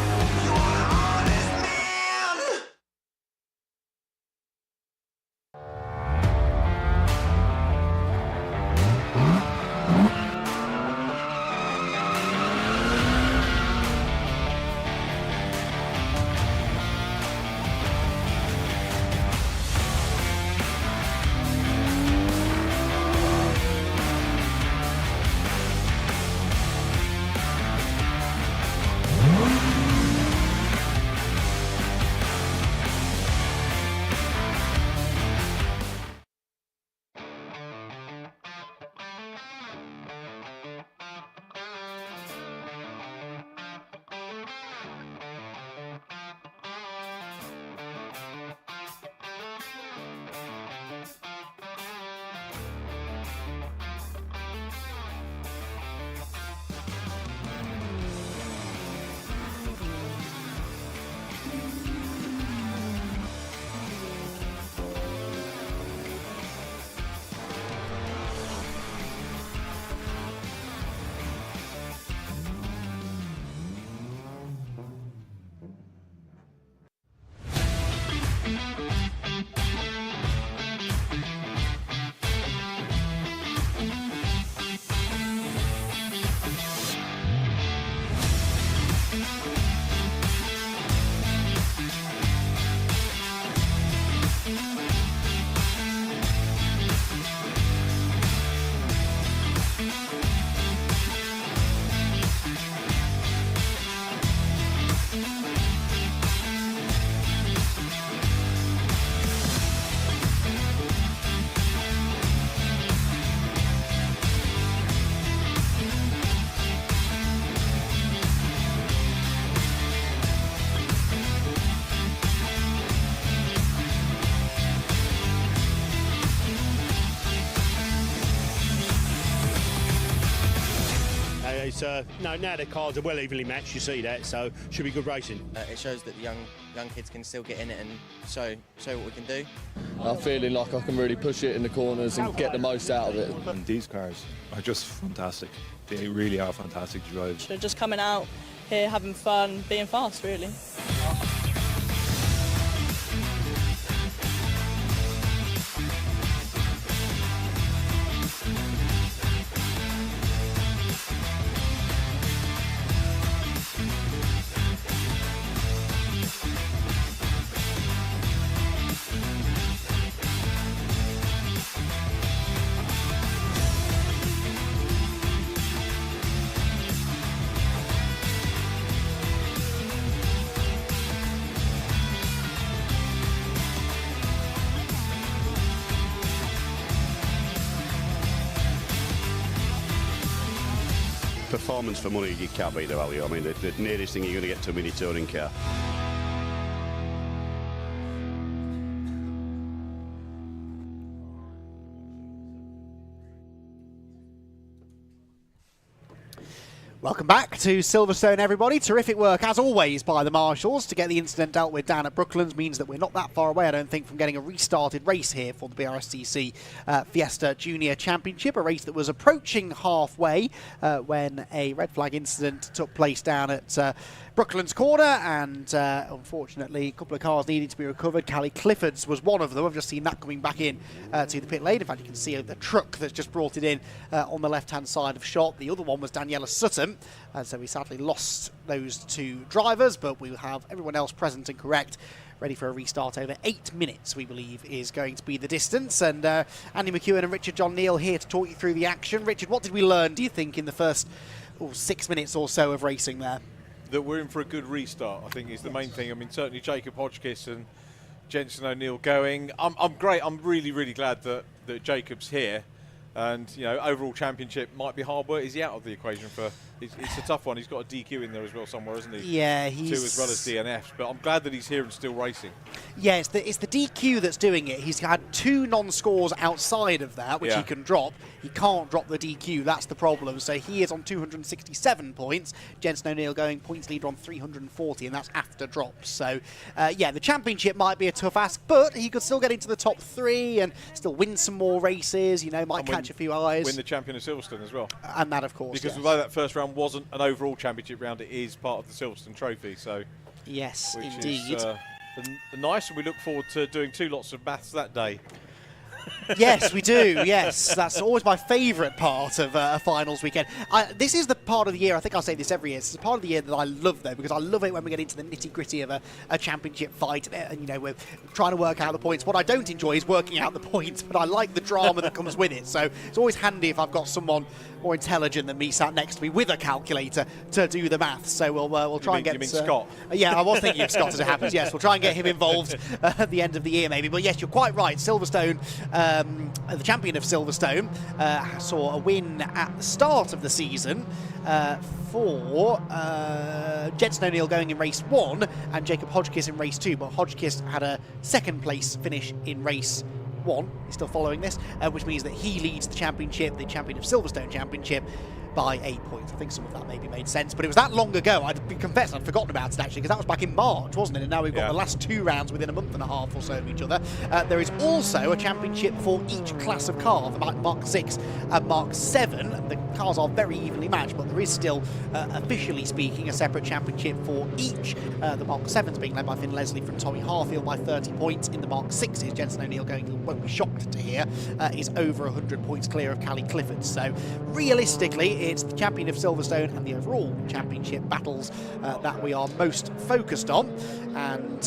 it's now the cars are well evenly matched. You see that, so should be good racing. It shows that the young kids can still get in it and show what we can do. I'm feeling like I can really push it in the corners and get the most out of it. And these cars are just fantastic. They really are fantastic to drive. So just coming out here, having fun, being fast, really. Performance for money, you can't beat the value. I mean, the nearest thing you're going to get to a mini touring car. Welcome back to Silverstone, everybody. Terrific work, as always, by the marshals to get the incident dealt with down at Brooklands. Means that we're not that far away, I don't think, from getting a restarted race here for the Brscc Fiesta Junior Championship, a race that was approaching halfway when a red flag incident took place down at Brooklands Corner, and unfortunately a couple of cars needed to be recovered. Callie Clifford's was one of them. I've just seen that coming back in to the pit lane. In fact, you can see the truck that's just brought it in on the left-hand side of shot. The other one was Daniela Sutton, and so we sadly lost those two drivers, but we will have everyone else present and correct, ready for a restart. Over 8 minutes, we believe, is going to be the distance. And Andy McEwen and Richard John Neal here to talk you through the action. Richard, what did we learn, do you think, in the first 6 minutes or so of racing there? That we're in for a good restart, I think, is the main thing. I mean, certainly Jacob Hodgkiss and Jensen O'Neill going. I'm great. I'm really, really glad that Jacob's here. And, you know, overall championship might be hard work. Is he out of the equation for... It's a tough one. He's got a DQ in there as well somewhere, hasn't he? Yeah, he's... 2 as well as DNFs. But I'm glad that he's here and still racing. Yeah, it's the DQ that's doing it. He's had 2 non-scores outside of that, which he can drop. He can't drop the DQ. That's the problem. So he is on 267 points. Jensen O'Neill going points leader on 340, and that's after drops. So, yeah, the championship might be a tough ask, but he could still get into the top 3 and still win some more races, you know, might catch a few eyes. Win the champion of Silverstone as well. And that, of course, because although that first round wasn't an overall championship round, it is part of the Silverstone Trophy. So, yes, which indeed. Is, nice, and we look forward to doing 2 lots of maths that day. Yes, we do. Yes, that's always my favourite part of a finals weekend. This is the part of the year, I think I say this every year, it's the part of the year that I love, though, because I love it when we get into the nitty-gritty of a championship fight, and, you know, we're trying to work out the points. What I don't enjoy is working out the points, but I like the drama that comes with it. So it's always handy if I've got someone more intelligent than me sat next to me with a calculator to do the maths. So we'll try and get... You mean Scott? Yeah, I was thinking of Scott as it happens. Yes, we'll try and get him involved at the end of the year, maybe. But yes, you're quite right. Silverstone, the champion of Silverstone, saw a win at the start of the season for Jensen O'Neill going in race 1 and Jacob Hodgkiss in race 2. But Hodgkiss had a second place finish in race 1. He's still following this, which means that he leads the championship, the champion of Silverstone championship, by 8 points. I think some of that maybe made sense, but it was that long ago. I'd confess I'd forgotten about it, actually, because that was back in March, wasn't it? And now we've got the last 2 rounds within a month and a half or so of each other. There is also a championship for each class of car, the Mark 6 and Mark 7. The cars are very evenly matched, but there is still, officially speaking, a separate championship for each. The Mark 7s being led by Finn Leslie from Tommy Harfield by 30 points. In the Mark 6s, Jensen O'Neill, going, you won't be shocked to hear, is over 100 points clear of Callie Clifford. So realistically, it's the champion of Silverstone and the overall championship battles that we are most focused on. And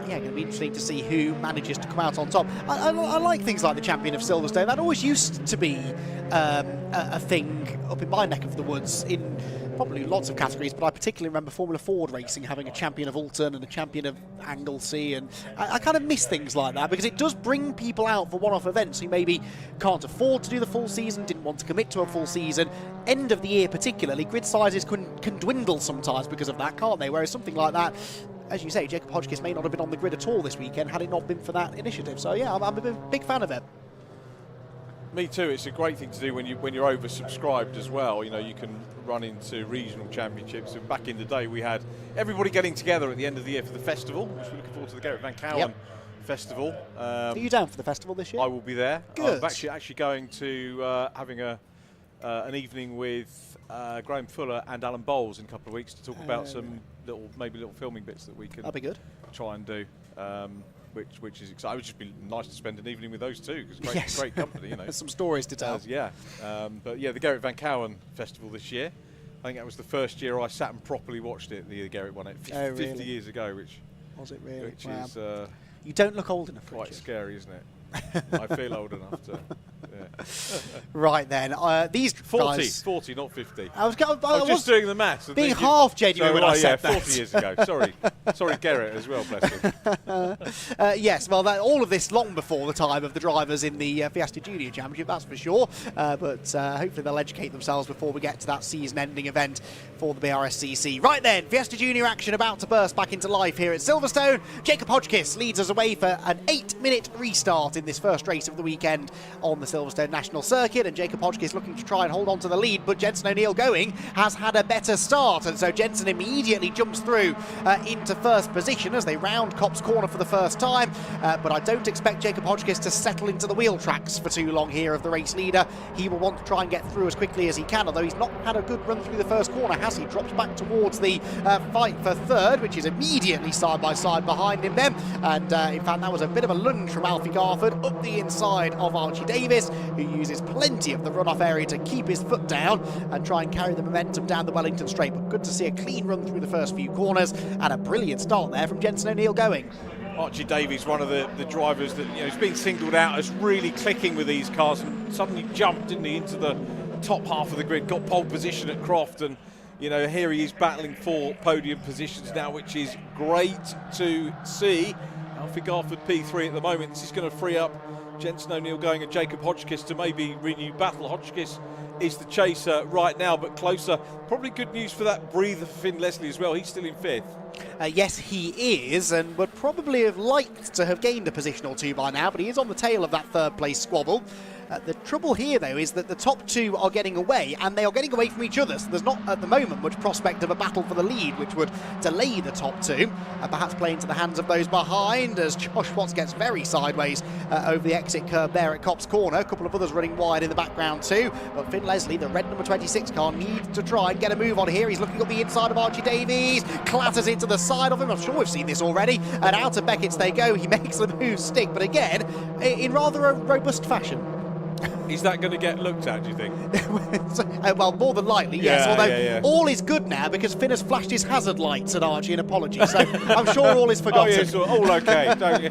yeah, going to be interesting to see who manages to come out on top. I like things like the champion of Silverstone. That always used to be a thing up in my neck of the woods in probably lots of categories, but I particularly remember Formula Ford racing having a champion of Oulton and a champion of Anglesey, and I kind of miss things like that because it does bring people out for one-off events who maybe can't afford to do the full season, didn't want to commit to a full season. End of the year particularly, grid sizes can dwindle sometimes because of that, can't they? Whereas something like that, as you say, Jacob Hodgkiss may not have been on the grid at all this weekend had it not been for that initiative. So yeah, I'm a big fan of it. Me too. It's a great thing to do when you're oversubscribed as well. You know, you can run into regional championships. And back in the day, we had everybody getting together at the end of the year for the festival, which we're looking forward to the Gerrit Van Cowen Festival. Are you down for the festival this year? I will be there. Good. I'm actually going to having an evening with Graham Fuller and Alan Bowles in a couple of weeks to talk about some little filming bits that we can that'd be good. Try and do. Which is exciting. It would just be nice to spend an evening with those two because great company, you know. There's some stories to tell. But yeah, the Gerrit Van Cowen Festival this year. I think that was the first year I sat and properly watched it. The Gerrit won it 50 years ago, which was it really? Which wow. is you don't look old enough. Quite scary, isn't it? I feel old enough to. Yeah. Right then, these 40, not 50. I was just doing the maths. Being half genuine when I said that. 40 years ago. Sorry, Gerrit as well, bless him. Yes, well, all of this long before the time of the drivers in the Fiesta Junior Championship, that's for sure. But hopefully they'll educate themselves before we get to that season-ending event for the Brscc. Right then, Fiesta Junior action about to burst back into life here at Silverstone. Jacob Hodgkiss leads us away for an 8-minute restart in this first race of the weekend on the Silverstone National Circuit, and Jacob Hodgkiss looking to try and hold on to the lead, but Jensen O'Neill going has had a better start, and so Jensen immediately jumps through into first position as they round Copse Corner for the first time, but I don't expect Jacob Hodgkiss to settle into the wheel tracks for too long here of the race leader. He will want to try and get through as quickly as he can, although he's not had a good run through the first corner, has he? Drops back towards the fight for third, which is immediately side by side behind him then, and in fact that was a bit of a lunge from Alfie Garford up the inside of Archie Davis, who uses plenty of the runoff area to keep his foot down and try and carry the momentum down the Wellington Straight. But good to see a clean run through the first few corners and a brilliant start there from Jensen O'Neill going. Archie Davies, one of the drivers that is being singled out as really clicking with these cars, and suddenly jumped, didn't he, into the top half of the grid, got pole position at Croft, and here he is battling for podium positions now, which is great to see. Alfie Garford P3 at the moment. This is going to free up Jensen O'Neill going and Jacob Hodgkiss to maybe renew battle. Hodgkiss is the chaser right now, but closer. Probably good news for that breather for Finn Leslie as well. He's still in fifth. Yes, he is, and would probably have liked to have gained a position or two by now, but he is on the tail of that third place squabble. The trouble here, though, is that the top two are getting away, and they are getting away from each other, so there's not, at the moment, much prospect of a battle for the lead, which would delay the top two, perhaps play into the hands of those behind, as Josh Watts gets very sideways over the exit curve there at Copse Corner. A couple of others running wide in the background too, but Finn Leslie, the red number 26 car, needs to try and get a move on here. He's looking up the inside of Archie Davies, clatters into the side of him. I'm sure we've seen this already, and out of Beckett's they go. He makes the move stick, but again, in rather a robust fashion. Is that going to get looked at, do you think? Well, more than likely, yes. Although all is good now because Finn has flashed his hazard lights at Archie in apology, so I'm sure all is forgotten. Oh, yes, all okay, don't you?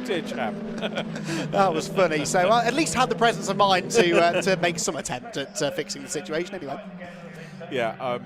Dear chap. That was funny. So at least had the presence of mind to make some attempt at fixing the situation anyway. Yeah.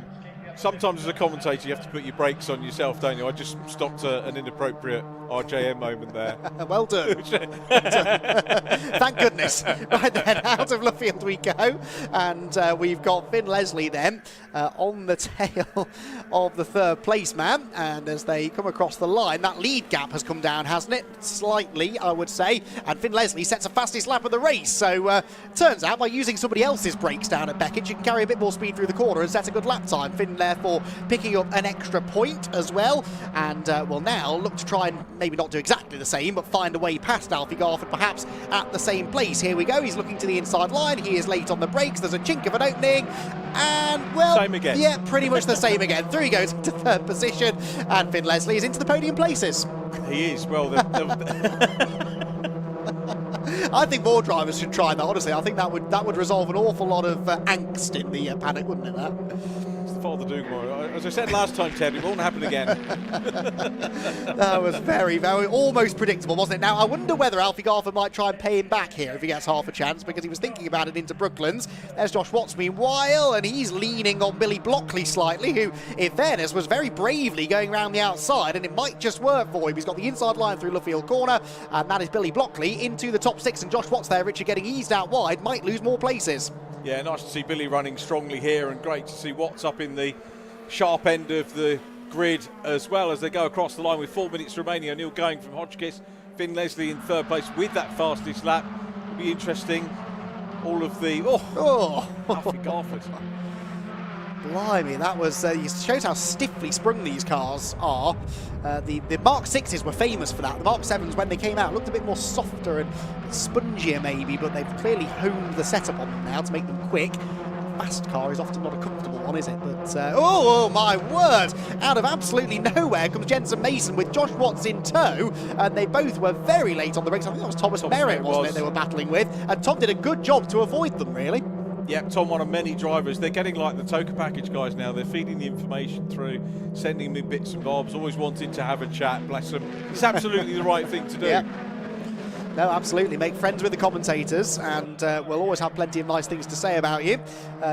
Sometimes as a commentator you have to put your brakes on yourself, don't you? I just stopped an inappropriate RJM moment there. Well done. Thank goodness. Right then, out of Luffield we go, and we've got Finn Leslie then on the tail of the third place man, and as they come across the line, that lead gap has come down, hasn't it? Slightly, I would say, and Finn Leslie sets a fastest lap of the race, so turns out by using somebody else's brakes down at Beckett, you can carry a bit more speed through the corner and set a good lap time. Finn therefore picking up an extra point as well, and will now look to try and maybe not do exactly the same, but find a way past Alfie Garford perhaps at the same place. Here we go, he's looking to the inside line, he is late on the brakes, there's a chink of an opening, and well, same again. Yeah, pretty much the same again. Through he goes into third position, and Finn Leslie is into the podium places. He is, well, I think more drivers should try that, honestly. I think that would resolve an awful lot of angst in the paddock, wouldn't it, that? Father Dugmore. As I said last time, Ted, it won't happen again. That was very, very almost predictable, wasn't it? Now, I wonder whether Alfie Garford might try and pay him back here if he gets half a chance, because he was thinking about it into Brooklands. There's Josh Watts meanwhile, and he's leaning on Billy Blockley slightly, who, in fairness, was very bravely going around the outside, and it might just work for him. He's got the inside line through Luffield Corner, and that is Billy Blockley into the top six, and Josh Watts there, Richard, getting eased out wide, might lose more places. Yeah, nice to see Billy running strongly here, and great to see Watts up in the sharp end of the grid as well as they go across the line with 4 minutes remaining. O'Neill going from Hodgkiss, Finn Leslie in third place with that fastest lap. It'll be interesting all of the... Alfie Garford. Blimey, that was shows how stiffly sprung these cars are. The Mark 6s were famous for that. The Mark 7s, when they came out, looked a bit more softer and spongier maybe, but they've clearly honed the setup on them now to make them quick. A fast car is often not a comfortable one, is it? But, oh my word! Out of absolutely nowhere comes Jensen Mason with Josh Watts in tow, and they both were very late on the brakes. I think that was Thomas Merritt, wasn't it, they were battling with? And Tom did a good job to avoid them, really. Yep, Tom, one of many drivers. They're getting like the Toka package guys now. They're feeding the information through, sending me bits and bobs, always wanting to have a chat, bless them. It's absolutely the right thing to do. Yeah. No, absolutely. Make friends with the commentators, and we'll always have plenty of nice things to say about you.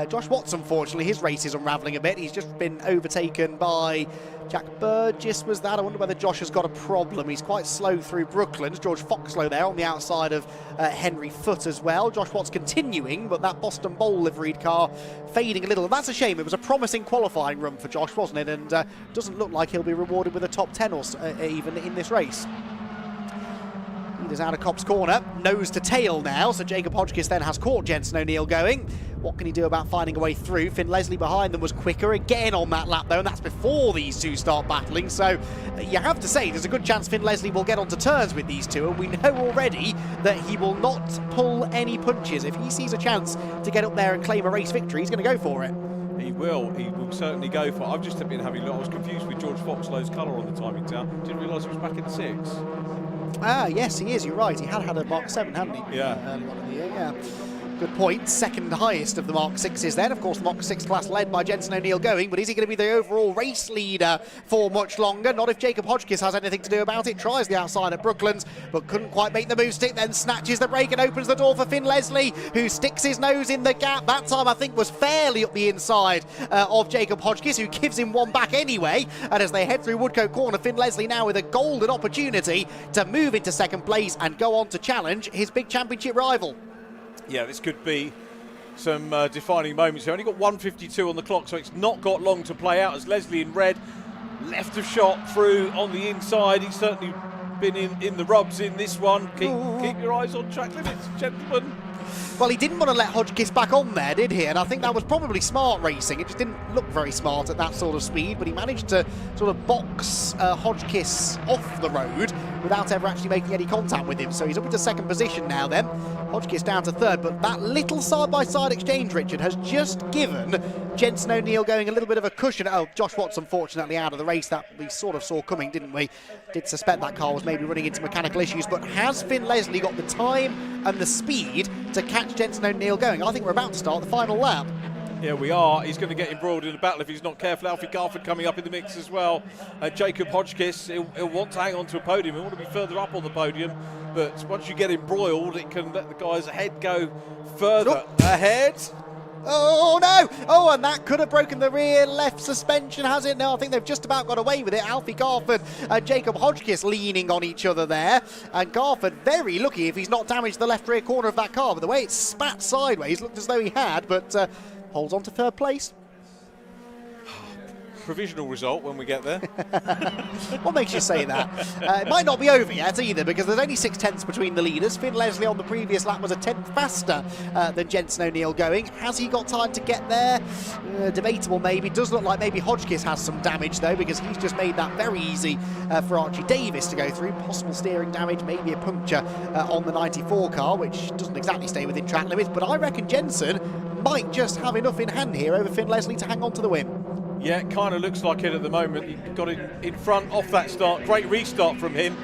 Josh Watts, unfortunately, his race is unravelling a bit. He's just been overtaken by Jack Burgess, was that? I wonder whether Josh has got a problem. He's quite slow through Brooklands. George Foxlow there on the outside of Henry Foote as well. Josh Watts continuing, but that Boston Bowl liveried car fading a little. That's a shame. It was a promising qualifying run for Josh, wasn't it? And doesn't look like he'll be rewarded with a top 10 or even in this race. Leaders out of Cobb's corner, nose to tail now, so Jacob Hodgkiss then has caught Jensen O'Neill going. What can he do about finding a way through? Finn Leslie behind them was quicker again on that lap though, and that's before these two start battling, so you have to say there's a good chance Finn Leslie will get onto turns with these two, and we know already that he will not pull any punches. If he sees a chance to get up there and claim a race victory, he's going to go for it. He will certainly go for it. I've just been having a look. I was confused with George Foxlow's colour on the timing tower. Didn't realise it was back in 6. Ah, yes, he is. You're right. He had a Mark 7, hadn't he? Yeah. Early on in the year, yeah. Good point. Second highest of the Mark 6s then. Of course, the Mark 6 class led by Jensen O'Neill going, but is he going to be the overall race leader for much longer? Not if Jacob Hodgkiss has anything to do about it. Tries the outside at Brooklands, but couldn't quite make the move stick, then snatches the brake and opens the door for Finn Leslie, who sticks his nose in the gap. That time, I think, was fairly up the inside of Jacob Hodgkiss, who gives him one back anyway. And as they head through Woodcote Corner, Finn Leslie now with a golden opportunity to move into second place and go on to challenge his big championship rival. Yeah, this could be some defining moments here. Only got 1:52 on the clock, so it's not got long to play out as Leslie in red left of shot through on the inside. He's certainly been in the rubs in this one. Keep your eyes on track limits, gentlemen. Well, he didn't want to let Hodgkiss back on there, did he? And I think that was probably smart racing. It just didn't look very smart at that sort of speed, but he managed to sort of box Hodgkiss off the road without ever actually making any contact with him. So he's up into second position now then. Hodgkiss down to third, but that little side-by-side exchange, Richard, has just given Jensen O'Neill going a little bit of a cushion. Oh, Josh Watts, unfortunately, out of the race. That we sort of saw coming, didn't we? Did suspect that car was maybe running into mechanical issues, but has Finn Leslie got the time and the speed to catch Jensen O'Neill going? I think we're about to start the final lap. Yeah, we are. He's going to get embroiled in a battle if he's not careful. Alfie Garford coming up in the mix as well. Jacob Hodgkiss, he'll want to hang on to a podium. He'll want to be further up on the podium. But once you get embroiled, it can let the guys ahead go further ahead. Oh, no! Oh, and that could have broken the rear left suspension, has it? No, I think they've just about got away with it. Alfie Garford and Jacob Hodgkiss leaning on each other there. And Garford very lucky if he's not damaged the left rear corner of that car. But the way it spat sideways looked as though he had, but holds on to third place. Provisional result when we get there. What makes you say that? It might not be over yet either, because there's only 6/10 between the leaders. Finn Leslie on the previous lap was a 10th faster than Jensen O'Neill going. Has he got time to get there? Debatable maybe. Does look like maybe Hodgkiss has some damage though, because he's just made that very easy for Archie Davis to go through. Possible steering damage, maybe a puncture on the 94 car, which doesn't exactly stay within track limits, but I reckon Jensen might just have enough in hand here over Finn Leslie to hang on to the win. Yeah, it kind of looks like it at the moment. He got in front off that start. Great restart from him.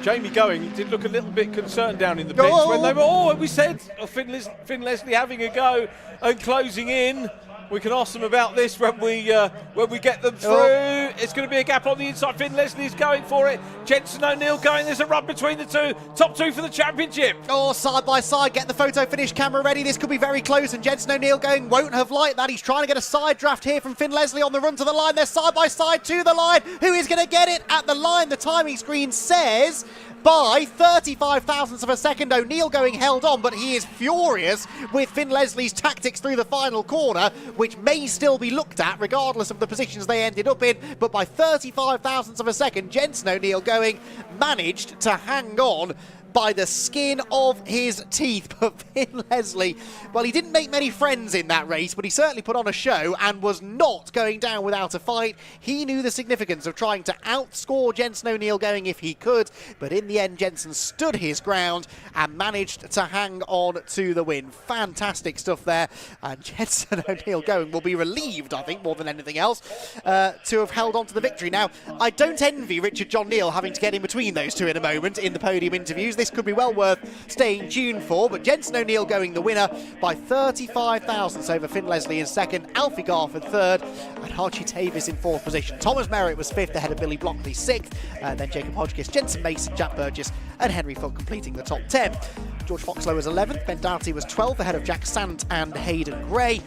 Jamie going, he did look a little bit concerned down in the pits when they were, we said, Finn Leslie having a go and closing in. We can ask them about this when we get them through. It's going to be a gap on the inside. Finn Leslie's going for it. Jensen O'Neill going. There's a run between the two. Top two for the championship. Oh, side by side. Get the photo finish camera ready. This could be very close. And Jensen O'Neill going won't have liked that. He's trying to get a side draft here from Finn Leslie on the run to the line. They're side by side to the line. Who is going to get it at the line? The timing screen says by 35 thousandths of a second. O'Neill going held on, but he is furious with Finn Leslie's tactics through the final corner, which may still be looked at regardless of the positions they ended up in. But by 35 thousandths of a second, Jensen O'Neill going managed to hang on by the skin of his teeth. But Finn Leslie, well, he didn't make many friends in that race, but he certainly put on a show and was not going down without a fight. He knew the significance of trying to outscore Jenson O'Neill going if he could, but in the end, Jenson stood his ground and managed to hang on to the win. Fantastic stuff there, and Jenson O'Neill going will be relieved, I think, more than anything else, to have held on to the victory. Now, I don't envy Richard John Neal having to get in between those two in a moment in the podium interviews. This could be well worth staying tuned for, but Jenson O'Neill going the winner by 35 thousandths over Finn Leslie in second, Alfie Garford third, and Archie Davis in fourth position. Thomas Merritt was fifth ahead of Billy Blockley sixth, then Jacob Hodgkiss, Jenson Mason, Jack Burgess and Henry Foote completing the top 10. George Foxlow was 11th, Ben Doughty was 12th ahead of Jack Sant and Hayden Gray.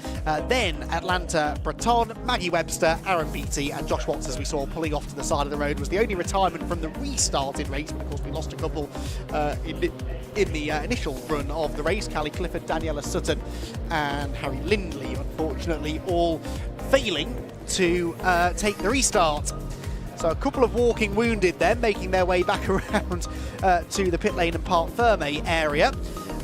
Then Atlanta Breton, Maggie Webster, Aaron Beattie and Josh Watts, as we saw, pulling off to the side of the road, was the only retirement from the restarted race, but of course we lost a couple in the initial run of the race. Callie Clifford, Daniela Sutton and Harry Lindley, unfortunately all failing to take the restart. So a couple of walking wounded then, making their way back around to the pit lane and Parc Ferme area.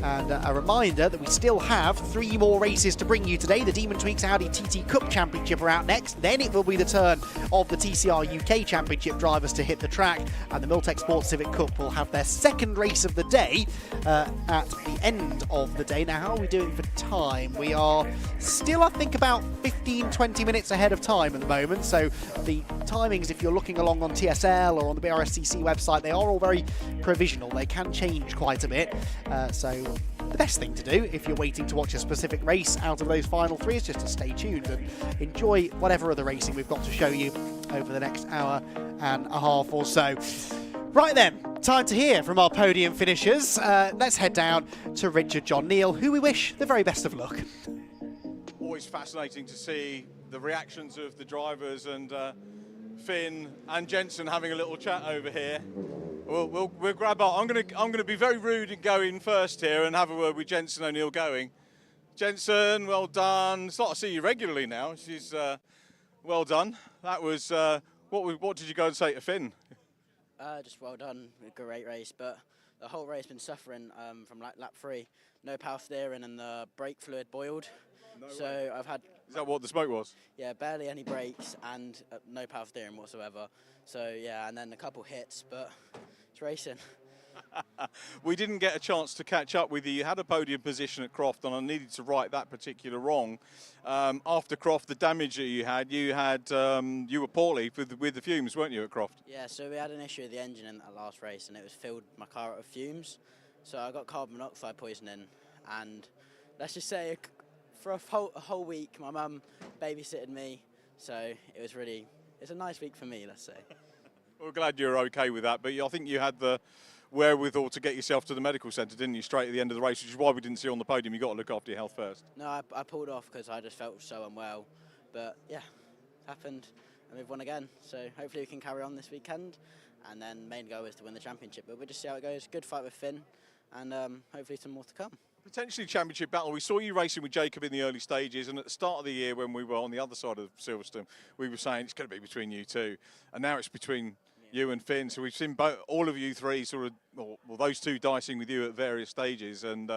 And a reminder that we still have 3 more races to bring you today. The Demon Tweaks Audi TT Cup Championship are out next. Then it will be the turn of the TCR UK Championship drivers to hit the track. And the Milltek Sports Civic Cup will have their second race of the day at the end of the day. Now, how are we doing for time? We are still, I think, about 15-20 minutes ahead of time at the moment. So the timings, if you're looking along on TSL or on the Brscc website, they are all very provisional. They can change quite a bit. So the best thing to do if you're waiting to watch a specific race out of those final 3 is just to stay tuned and enjoy whatever other racing we've got to show you over the next hour and a half or so. Right then, time to hear from our podium finishers. Let's head down to Richard John Neal, who we wish the very best of luck. Always fascinating to see the reactions of the drivers, and Finn and Jenson having a little chat over here. We'll grab our. I'm gonna be very rude and go in first here and have a word with Jenson O'Neill going. Jenson, well done. It's like I see you regularly now. She's well done. That was what did you go and say to Finn? Just well done. A great race, but the whole race been suffering from lap 3. No power steering and the brake fluid boiled. No so way. I've had. Is that what the smoke was? Yeah, barely any brakes and no power steering whatsoever. So yeah, and then a couple hits, but it's racing. We didn't get a chance to catch up with you. You had a podium position at Croft, and I needed to right that particular wrong. After Croft, the damage that you were poorly with the fumes, weren't you, at Croft? Yeah, so we had an issue with the engine in that last race, and it was filled my car out with fumes. So I got carbon monoxide poisoning, and let's just say for a whole week, my mum babysitted me. So it's a nice week for me, let's say. We're glad you're okay with that, but I think you had the wherewithal to get yourself to the medical centre, didn't you, straight at the end of the race, which is why we didn't see you on the podium. You've got to look after your health first. No, I pulled off because I just felt so unwell. But yeah, it happened, and we've won again. So hopefully we can carry on this weekend, and then main goal is to win the championship. But we'll just see how it goes. Good fight with Finn, and hopefully some more to come. Potentially championship battle. We saw you racing with Jacob in the early stages, and at the start of the year when we were on the other side of Silverstone, we were saying it's going to be between you two, and now it's between you and Finn. So we've seen all of you three sort of, well, those two dicing with you at various stages, and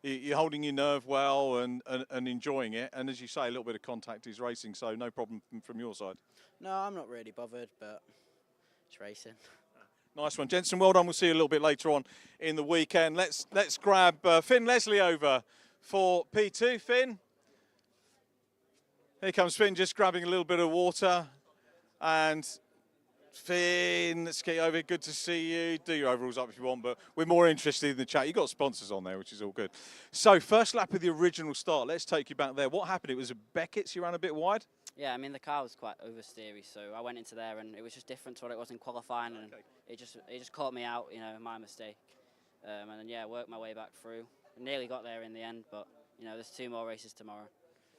you're holding your nerve well and enjoying it. And as you say, a little bit of contact is racing, so no problem from your side. No, I'm not really bothered, but it's racing. Nice one, Jenson. Well done. We'll see you a little bit later on in the weekend. Let's grab Finn Leslie over for P2. Finn. Here comes Finn, just grabbing a little bit of water. And Finn, let's get you over. Good to see you. Do your overalls up if you want, but we're more interested in the chat. You've got sponsors on there, which is all good. So first lap of the original start. Let's take you back there. What happened? It was a Beckett's. You ran a bit wide? Yeah, I mean, the car was quite oversteery, so I went into there and it was just different to what it was in qualifying, and it just caught me out, my mistake. And then, yeah, worked my way back through. Nearly got there in the end, but, there's 2 more races tomorrow.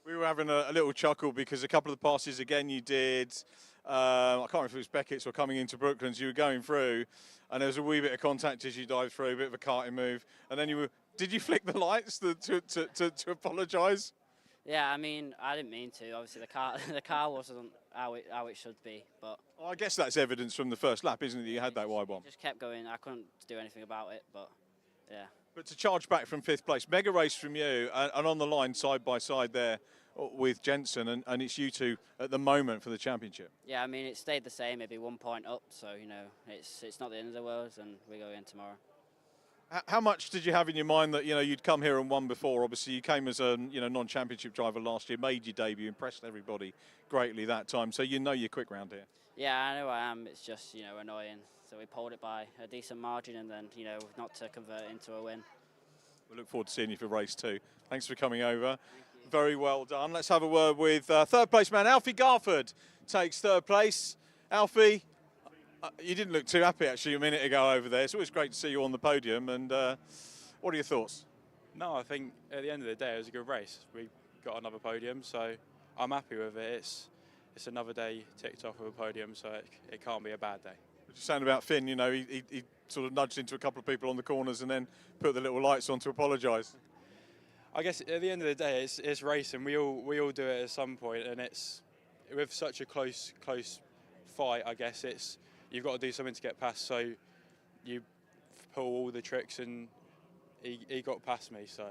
We were having a little chuckle because a couple of the passes, again, you did, I can't remember if it was Beckett's or coming into Brooklands, you were going through, and there was a wee bit of contact as you dived through, a bit of a karting move, and then did you flick the lights to apologise? Yeah, I mean, I didn't mean to. Obviously, the car wasn't how it should be, but Well, I guess that's evidence from the first lap, isn't it? You had that wide one. just kept going. I couldn't do anything about it, but yeah. But to charge back from 5th place, mega race from you, and on the line side by side there with Jensen, and it's you two at the moment for the championship. Yeah, I mean, it stayed the same, maybe 1 point up, so, you know, it's not the end of the world, and we go in tomorrow. How much did you have in your mind that, you know, you'd come here and won before? Obviously, you came as a, you know, non-championship driver last year, made your debut, impressed everybody greatly that time, so you know you're quick round here. Yeah, I know I am. It's just, you know, annoying. So we pulled it by a decent margin and then, you know, not to convert it into a win. We look forward to seeing you for race 2. Thanks for coming over. Very well done. Let's have a word with third place man, Alfie Garford takes 3rd place. Alfie, you didn't look too happy actually a minute ago over there. It's always great to see you on the podium. And what are your thoughts? No, I think at the end of the day it was a good race. We got another podium, so I'm happy with it. It's another day ticked off with a podium, so it can't be a bad day. What you saying about Finn? You know, he sort of nudged into a couple of people on the corners and then put the little lights on to apologise. I guess at the end of the day, it's racing. We all do it at some point, and it's with such a close fight. I guess you've got to do something to get past. So you pull all the tricks, and he got past me. So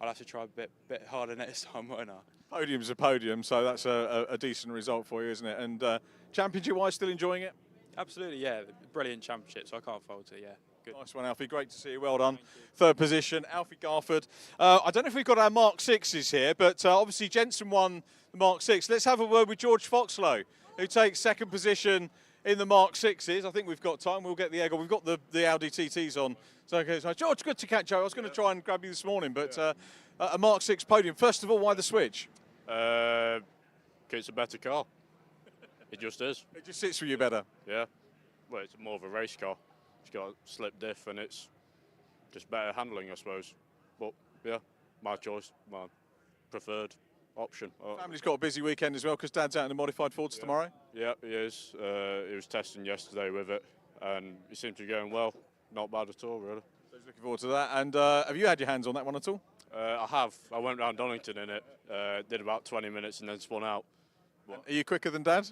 I'll have to try a bit harder next time, won't I? Podium's a podium, so that's a decent result for you, isn't it? And championship-wise, still enjoying it? Absolutely, yeah. Brilliant championship, so I can't fault it. Yeah. Good. Nice one, Alfie. Great to see you. Well done. 3rd position, Alfie Garford. I don't know if we've got our Mark 6s here, but obviously Jensen won the Mark 6. Let's have a word with George Foxlow, who takes 2nd position in the Mark 6s. I think we've got time. We'll get the egg on. We've got the Audi TTs on. So, okay, so George, good to catch up. I was going to try and grab you this morning, but a Mark 6 podium. First of all, why the switch? It's a better car. It just is. It just sits with you better? Yeah. Well, it's more of a race car. It's got a slip diff and it's just better handling, I suppose. But, yeah, my choice, my preferred option. Family's got a busy weekend as well because Dad's out in the modified Fords tomorrow? Yeah, he is. He was testing yesterday with it and he seemed to be going well. Not bad at all, really. So he's looking forward to that. And have you had your hands on that one at all? I have. I went round Donington in it, did about 20 minutes and then spun out. But are you quicker than Dad?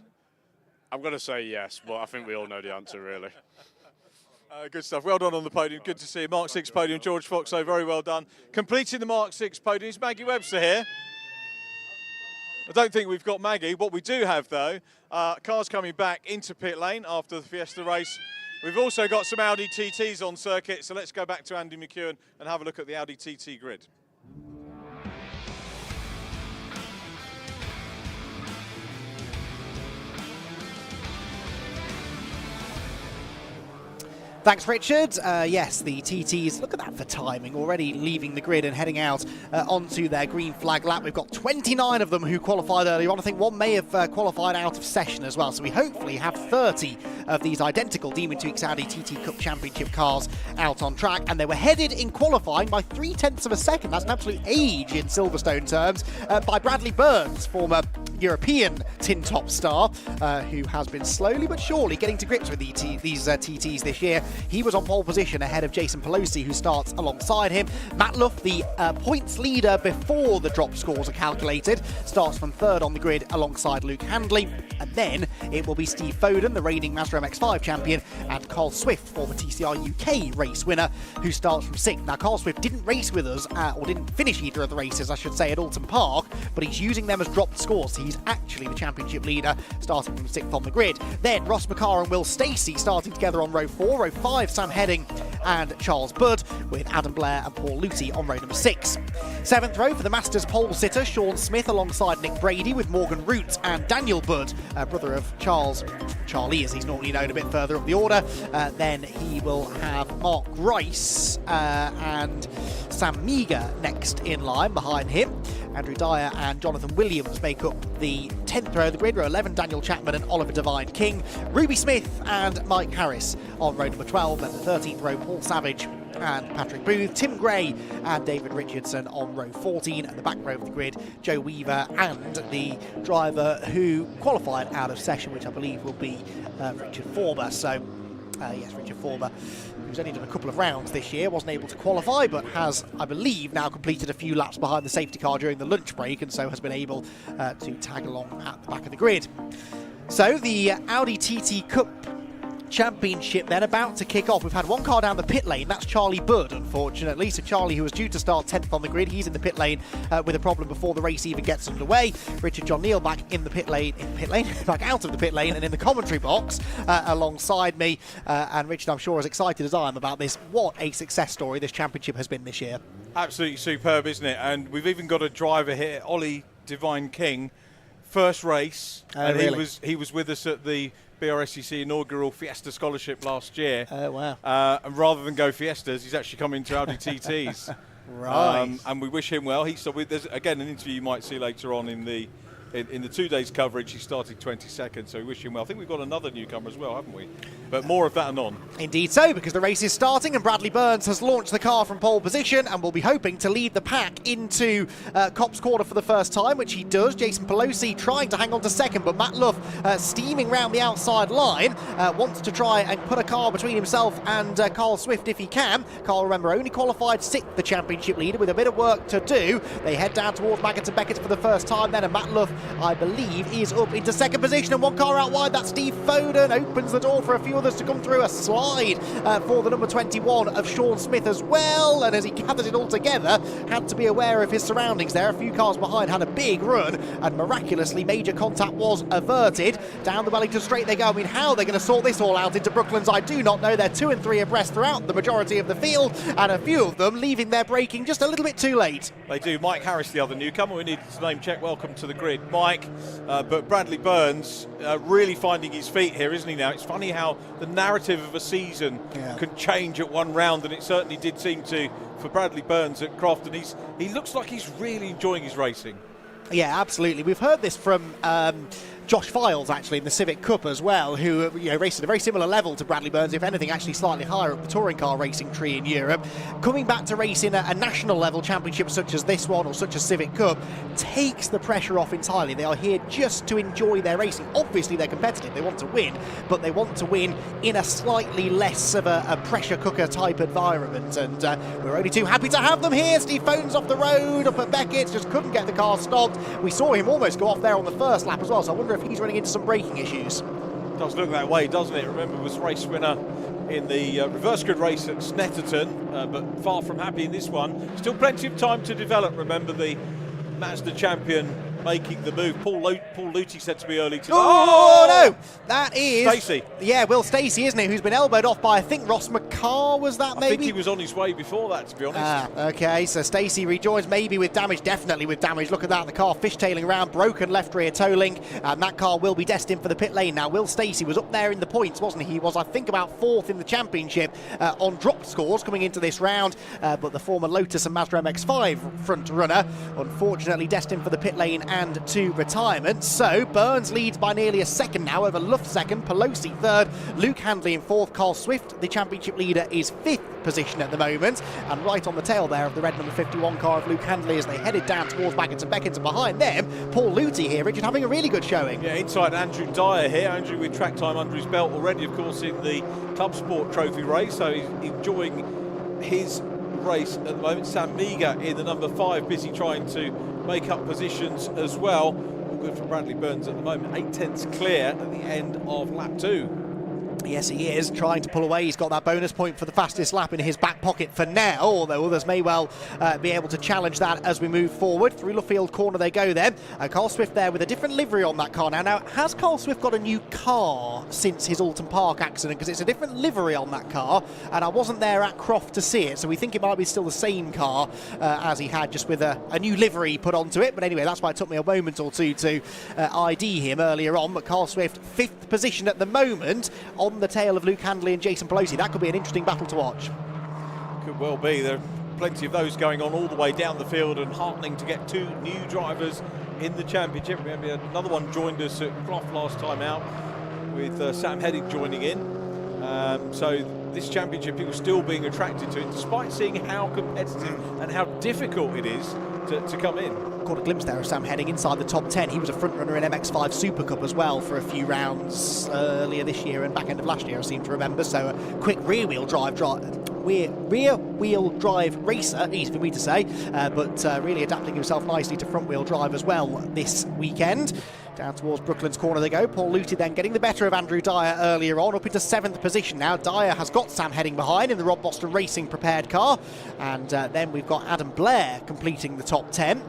I'm going to say yes, but I think we all know the answer, really. Good stuff. Well done on the podium. Good to see you. Mark 6 podium. George Foxlow, very well done. Completing the Mark 6 podium is Maggie Webster here. I don't think we've got Maggie. What we do have, though, cars coming back into pit lane after the Fiesta race. We've also got some Audi TTs on circuit, so let's go back to Andy McEwen and have a look at the Audi TT grid. Thanks, Richard. Yes, the TTs, look at that for timing, already leaving the grid and heading out onto their green flag lap. We've got 29 of them who qualified earlier on. I think one may have qualified out of session as well, so we hopefully have 30 of these identical Demon Tweaks Audi TT Cup Championship cars out on track, and they were headed in qualifying by 0.3 of a second. That's an absolute age in Silverstone terms, by Bradley Burns, former European tin top star, who has been slowly but surely getting to grips with these TTs this year. He was on pole position ahead of Jason Pelosi, who starts alongside him. Matt Luff, the points leader before the drop scores are calculated, starts from 3rd on the grid alongside Luke Handley. And then it will be Steve Foden, the reigning Mazda MX-5 champion, and Carl Swift, former TCR UK race winner, who starts from 6th. Now, Carl Swift didn't race with us, or didn't finish either of the races, I should say, at Oulton Park, but he's using them as dropped scores. So he's actually the championship leader, starting from 6th on the grid. Then Ross McCarr and Will Stacey starting together on row 4. Row 5, Sam Heading and Charles Budd, with Adam Blair and Paul Lucy on row number 6. 7th row for the Masters pole sitter, Sean Smith alongside Nick Brady, with Morgan Root and Daniel Budd, brother of Charlie as he's normally known, a bit further up the order. Then he will have Mark Rice and Sam Meager next in line behind him. Andrew Dyer and Jonathan Williams make up the 10th row of the grid. Row 11, Daniel Chapman and Oliver Devine King. Ruby Smith and Mike Harris on row number 12. And the 13th row, Paul Savage and Patrick Booth. Tim Gray and David Richardson on row 14. And the back row of the grid, Joe Weaver and the driver who qualified out of session, which I believe will be Richard Forber. So Yes, Richard Forber, who's only done a couple of rounds this year, wasn't able to qualify, but has, I believe, now completed a few laps behind the safety car during the lunch break, and so has been able to tag along at the back of the grid. So the Audi TT Cup Championship then about to kick off. We've had one car down the pit lane, that's Charlie Budd, unfortunately. So Charlie, who was due to start 10th on the grid, he's in the pit lane with a problem before the race even gets underway. Richard John Neal back in the pit lane, back out of the pit lane and in the commentary box alongside me. And Richard, I'm sure, as excited as I am about this. What a success story this championship has been this year. Absolutely superb, isn't it? And we've even got a driver here, Ollie Divine King, first race, and really? he was with us at the Brscc inaugural Fiesta Scholarship last year. Oh, wow. And rather than go Fiestas, he's actually come into Audi TTs. Right. And we wish him well. There's, again, an interview you might see later on in the 2 days coverage. He started 22nd, so we wish him well. I think we've got another newcomer as well, haven't we? But more of that anon. Indeed so, because the race is starting and Bradley Burns has launched the car from pole position and will be hoping to lead the pack into Copse Corner for the first time, which he does. Jason Pelosi trying to hang on to second, but Matt Luff steaming round the outside line, wants to try and put a car between himself and Carl Swift if he can. Carl, remember, only qualified 6th, the championship leader, with a bit of work to do. They head down towards Maggott and Beckett for the first time then, and Matt Luff, I believe, is up into second position, and one car out wide, that's Steve Foden, opens the door for a few others to come through. A slide for the number 21 of Sean Smith as well, and as he gathers it all together, had to be aware of his surroundings there. A few cars behind had a big run, and miraculously major contact was averted. Down the Wellington Straight they go. I mean, how they're going to sort this all out into Brooklands, I do not know. They're 2 and 3 abreast throughout the majority of the field, and a few of them leaving their braking just a little bit too late. They do. Mike Harris, the other newcomer, we needed to name check. Welcome to the grid, Mike. But Bradley Burns really finding his feet here, isn't he now? It's funny how the narrative of a season can change at one round, and it certainly did seem to for Bradley Burns at Croft, and he looks like he's really enjoying his racing. Yeah, absolutely. We've heard this from Josh Files, actually, in the Civic Cup as well, who raced at a very similar level to Bradley Burns, if anything, actually slightly higher up the touring car racing tree in Europe. Coming back to racing a national level championship such as this one or such as Civic Cup takes the pressure off entirely. They are here just to enjoy their racing. Obviously, they're competitive. They want to win, but they want to win in a slightly less of a pressure cooker type environment. And we're only too happy to have them here. Steve Foden's off the road up at Beckett's, just couldn't get the car stopped. We saw him almost go off there on the first lap as well, so I wonder if he's running into some braking issues. Does look that way, doesn't it? Remember, was race winner in the reverse grid race at Snetterton, but far from happy in this one. Still plenty of time to develop. Remember, the Mazda champion making the move. Paul Luthi said to me early today. Oh, no! That is... Stacey. Yeah, Will Stacey, isn't it? Who's been elbowed off by, I think, Ross McCarr, was that maybe? I think he was on his way before that, to be honest. Okay, so Stacey rejoins, maybe with damage, definitely with damage. Look at that, the car fishtailing around, broken left rear toe link, and that car will be destined for the pit lane now. Will Stacey was up there in the points, wasn't he? He was, I think, about 4th in the championship on dropped scores coming into this round, but the former Lotus and Mazda MX-5 front runner, unfortunately destined for the pit lane and to retirement. So Burns leads by nearly a second now over Luff second, Pelosi third, Luke Handley in fourth, Carl Swift, the championship leader, is 5th position at the moment, and right on the tail there of the red number 51 car of Luke Handley as they headed down towards Maggott and Beckett, and behind them Paul Luthi here, Richard, having a really good showing. Yeah, inside Andrew Dyer here, Andrew with track time under his belt already, of course, in the ClubSport trophy race, so he's enjoying his race at the moment. Sam Meager in the number 5, busy trying to make up positions as well. All good for Bradley Burns at the moment. 8/10 clear at the end of lap 2. Yes, he is trying to pull away. He's got that bonus point for the fastest lap in his back pocket for now, although others may well be able to challenge that as we move forward. Through Luffield Corner they go then. Carl Swift there with a different livery on that car now. Now, has Carl Swift got a new car since his Oulton Park accident? Because it's a different livery on that car, and I wasn't there at Croft to see it, so we think it might be still the same car as he had, just with a new livery put onto it. But anyway, that's why it took me a moment or two to ID him earlier on. But Carl Swift, 5th position at the moment, on the tail of Luke Handley and Jason Pelosi. That could be an interesting battle to watch. Could well be. There are plenty of those going on all the way down the field, and heartening to get 2 new drivers in the championship. Remember, another one joined us at Croft last time out, with Sam Heading joining in. So this championship, people still being attracted to it, despite seeing how competitive and how difficult it is to come in. caught a glimpse there of Sam Heading inside the top 10. He was a front runner in MX5 Super Cup as well for a few rounds earlier this year and back end of last year, I seem to remember. So a quick rear-wheel drive racer, easy for me to say, but really adapting himself nicely to front-wheel drive as well this weekend. Down towards Brooklands corner they go. Paul Luty then getting the better of Andrew Dyer earlier on, up into 7th position now. Dyer has got Sam Heading behind in the Rob Boston Racing prepared car, and then we've got Adam Blair completing the top 10.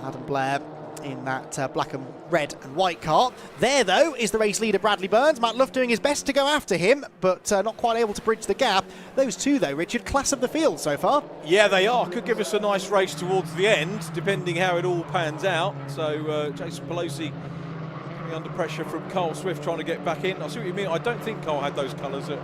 Adam Blair in that black and red and white car. There, though, is the race leader Bradley Burns. Matt Luff doing his best to go after him, but not quite able to bridge the gap. Those two, though, Richard, class of the field so far. Yeah, they are. Could give us a nice race towards the end, depending how it all pans out. So Jason Pelosi coming under pressure from Carl Swift trying to get back in. I see what you mean. I don't think Carl had those colours at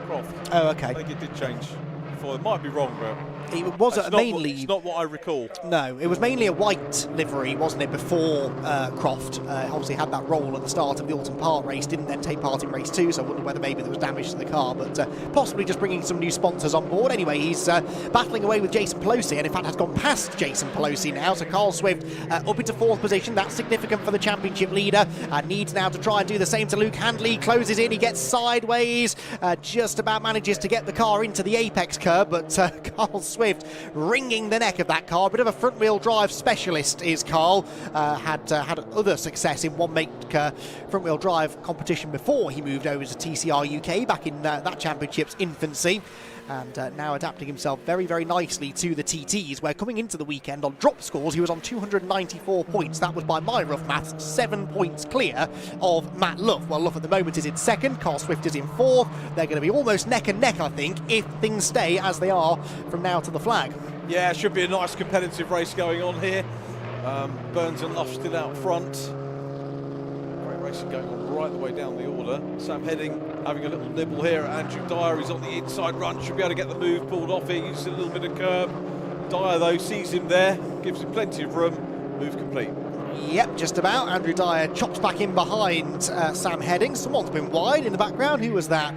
Croft. Oh, okay. I think it did change before. It might be wrong, but it was mainly... It's not what I recall. No, it was mainly a white livery, wasn't it, before Croft obviously had that role at the start of the Oulton Park race, didn't then take part in race 2, so I wonder whether maybe there was damage to the car, but possibly just bringing some new sponsors on board. Anyway, he's battling away with Jason Pelosi, and in fact has gone past Jason Pelosi now, so Carl Swift up into 4th position. That's significant for the championship leader. Needs now to try and do the same to Luke Handley. Closes in, he gets sideways, just about manages to get the car into the apex curb, but Carl Swift wringing the neck of that car. A bit of a front-wheel drive specialist is Carl. Had other success in one-make front-wheel drive competition before he moved over to TCR UK back in that championship's infancy. And now adapting himself very, very nicely to the TTs, where coming into the weekend on drop scores, he was on 294 points. That was, by my rough maths, 7 points clear of Matt Luff. Well, Luff at the moment is in 2nd, Carl Swift is in 4th. They're going to be almost neck and neck, I think, if things stay as they are from now to the flag. Yeah, it should be a nice competitive race going on here. Burns and Luff still out front. Great racing going on right the way down the order. Sam Heading having a little nibble here at Andrew Dyer. He's on the inside run, should be able to get the move pulled off here. Uses a little bit of curb. Dyer, though, sees him there, gives him plenty of room. Move complete. Yep, just about. Andrew Dyer chops back in behind Sam Heading. Someone's been wide in the background. Who was that?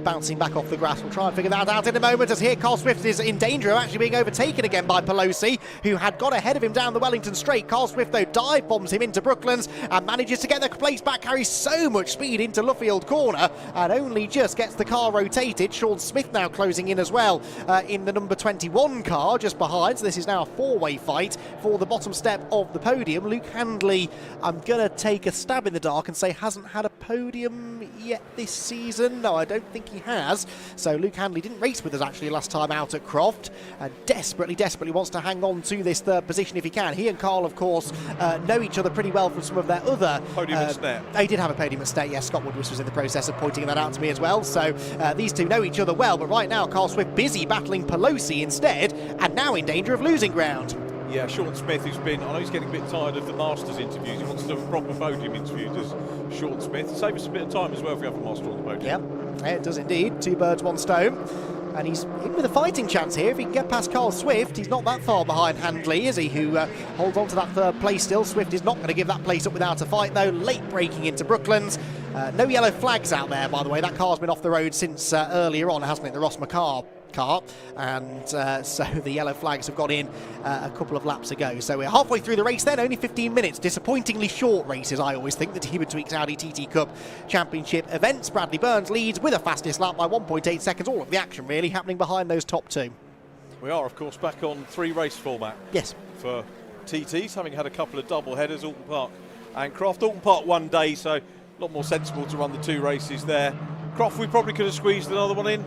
Bouncing back off the grass. We'll try and figure that out in a moment, as here Carl Swift is in danger of actually being overtaken again by Pelosi, who had got ahead of him down the Wellington Straight. Carl Swift, though, dive bombs him into Brooklands and manages to get the place back, carries so much speed into Luffield corner and only just gets the car rotated. Sean Smith now closing in as well in the number 21 car just behind. So this is now a four-way fight for the bottom step of the podium. Luke Handley, I'm going to take a stab in the dark and say hasn't had a podium yet this season. No, I don't think he has. So Luke Handley didn't race with us actually last time out at Croft, and desperately wants to hang on to this third position if he can. He and Carl, of course, know each other pretty well from some of their other... Podium at Snare. They did have a podium at Snare, yes. Scott Woodward was in the process of pointing that out to me as well. So these two know each other well, but right now Carl Swift busy battling Pelosi instead, and now in danger of losing ground. Yeah, Sean Smith, who's been, I know he's getting a bit tired of the Masters interviews. He wants to have a proper podium interview, does Sean Smith. Save us a bit of time as well if we have a Master on the podium. Yeah, it does indeed. 2 birds, 1 stone. And he's in with a fighting chance here. If he can get past Carl Swift, he's not that far behind Handley, is he, who holds on to that third place still. Swift is not going to give that place up without a fight, though. Late braking into Brooklands. No yellow flags out there, by the way. That car's been off the road since earlier on, hasn't it? The Ross McCarr car, and so the yellow flags have got in a couple of laps ago. So we're halfway through the race then, only 15 minutes. Disappointingly short races, I always think, the Team Tweaks Audi TT Cup Championship events. Bradley Burns leads with a fastest lap by 1.8 seconds. All of the action really happening behind those top 2. We are, of course, back on 3 race format. Yes. For TTs, having had a couple of double headers, Oulton Park and Croft. Oulton Park one day, so a lot more sensible to run the 2 races there. Croft, we probably could have squeezed another one in.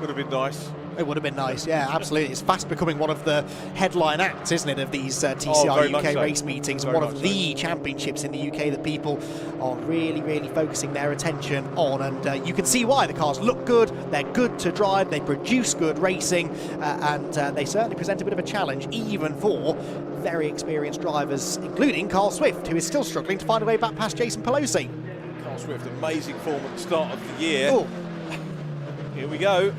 Would have been nice. It would have been nice, yeah, absolutely. It's fast becoming one of the headline acts, isn't it, of these TCR UK race meetings, and one of the championships in the UK that people are really focusing their attention on. And you can see why. The cars look good, they're good to drive, they produce good racing, and they certainly present a bit of a challenge, even for very experienced drivers, including Carl Swift, who is still struggling to find a way back past Jason Pelosi. Carl Swift, amazing form at the start of the year. Oh. Here we go.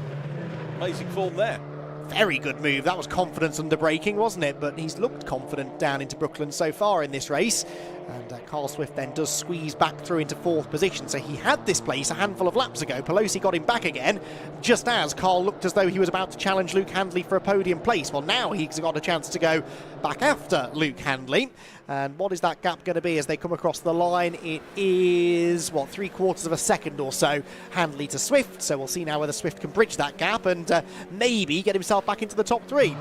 Amazing form there. Very good move. That was confidence under braking, wasn't it? But he's looked confident down into Brooklands so far in this race. And Carl Swift then does squeeze back through into 4th position. So he had this place a handful of laps ago. Pelosi got him back again, just as Carl looked as though he was about to challenge Luke Handley for a podium place. Well, now he's got a chance to go back after Luke Handley. And what is that gap going to be as they come across the line? It is, what, 3/4 of a second or so, Handley to Swift. So we'll see now whether Swift can bridge that gap and maybe get himself back into the top 3.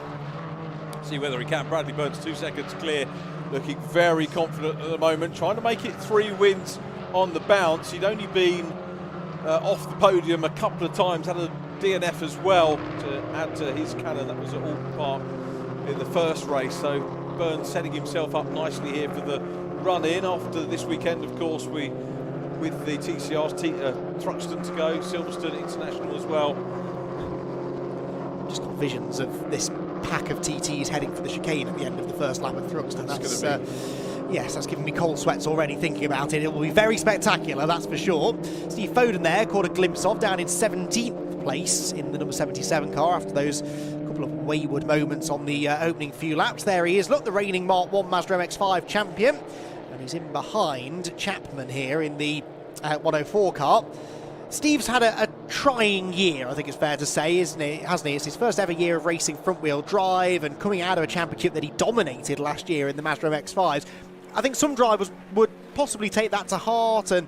See whether he can. Bradley Burns 2 seconds clear, looking very confident at the moment, trying to make it 3 wins on the bounce. He'd only been off the podium a couple of times, had a DNF as well to add to his cannon. That was at Oulton Park in the first race. So Burns setting himself up nicely here for the run-in after this weekend, of course, with the TCRs, Thruxton to go, Silverstone International as well. Just got visions of this pack of TTs heading for the chicane at the end of the first lap at Thruxton. Yes, that's giving me cold sweats already thinking about it. It will be very spectacular, that's for sure. Steve Foden there caught a glimpse of down in 17th place in the number 77 car after those couple of wayward moments on the opening few laps. There he is, look, the reigning Mark 1 Mazda MX-5 champion. And he's in behind Chapman here in the 104 car. Steve's had a trying year, I think it's fair to say, isn't it? Hasn't he? It's his first ever year of racing front-wheel drive and coming out of a championship that he dominated last year in the Mazda MX-5s. I think some drivers would possibly take that to heart and,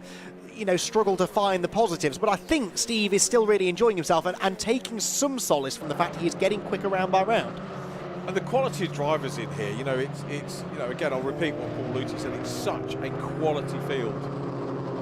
you know, struggle to find the positives. But I think Steve is still really enjoying himself and taking some solace from the fact he is getting quicker round by round. And the quality of drivers in here, you know, it's you know, again, I'll repeat what Paul Luthi said, it's such a quality field,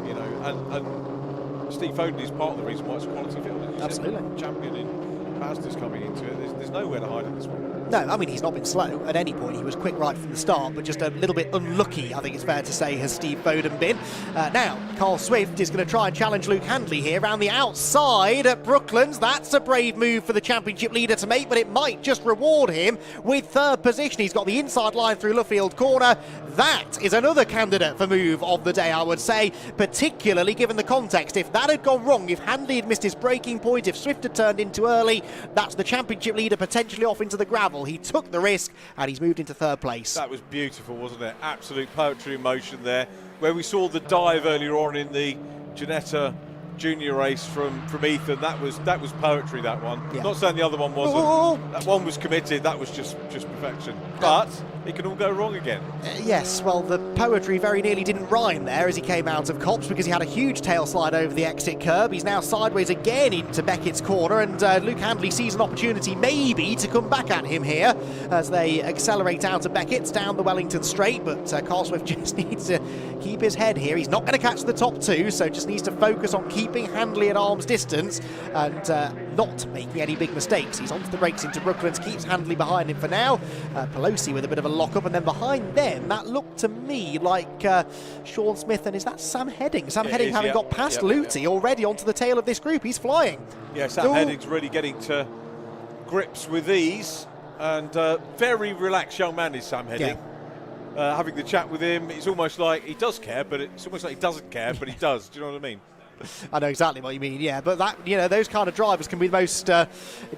you know, and Steve Foden is part of the reason why it's a quality field. Absolutely. Champion in Mazda's coming into it. There's nowhere to hide in this one. No, I mean, he's not been slow at any point. He was quick right from the start, but just a little bit unlucky, I think it's fair to say, has Steve Foden been. Now, Carl Swift is going to try and challenge Luke Handley here around the outside at Brooklands. That's a brave move for the championship leader to make, but it might just reward him with 3rd position. He's got the inside line through Luffield Corner. That is another candidate for move of the day, I would say, particularly given the context. If that had gone wrong, if Handley had missed his braking point, if Swift had turned in too early, that's the championship leader potentially off into the gravel. He took the risk and he's moved into 3rd place. That was beautiful, wasn't it? Absolute poetry in motion there. Where we saw the dive earlier on in the Ginetta junior race from Ethan, that was poetry, that one. Yeah. Not saying the other one wasn't. Oh. That one was committed, that was just perfection. But it can all go wrong again. Yes, well, the poetry very nearly didn't rhyme there as he came out of Copse because he had a huge tail slide over the exit curb. He's now sideways again into Beckett's corner, and Luke Handley sees an opportunity maybe to come back at him here as they accelerate out of Beckett's down the Wellington straight, but Carl Swift just needs to keep his head here. He's not going to catch the top 2, so just needs to focus on keeping Handley at arm's distance and not making any big mistakes. He's onto the brakes into Brooklands, keeps Handley behind him for now. Pelosi with a bit of a lock-up, and then behind them, that looked to me like Sean Smith, and is that Sam Heading? Sam Heading having got past Luthi already onto the tail of this group. He's flying. Yeah, Sam Heading's really getting to grips with ease, and very relaxed young man is Sam Heading. Yeah. Having the chat with him, it's almost like he does care, but it's almost like he doesn't care, but he does. Do you know what I mean? I know exactly what you mean, yeah, but that, you know, those kind of drivers can be the most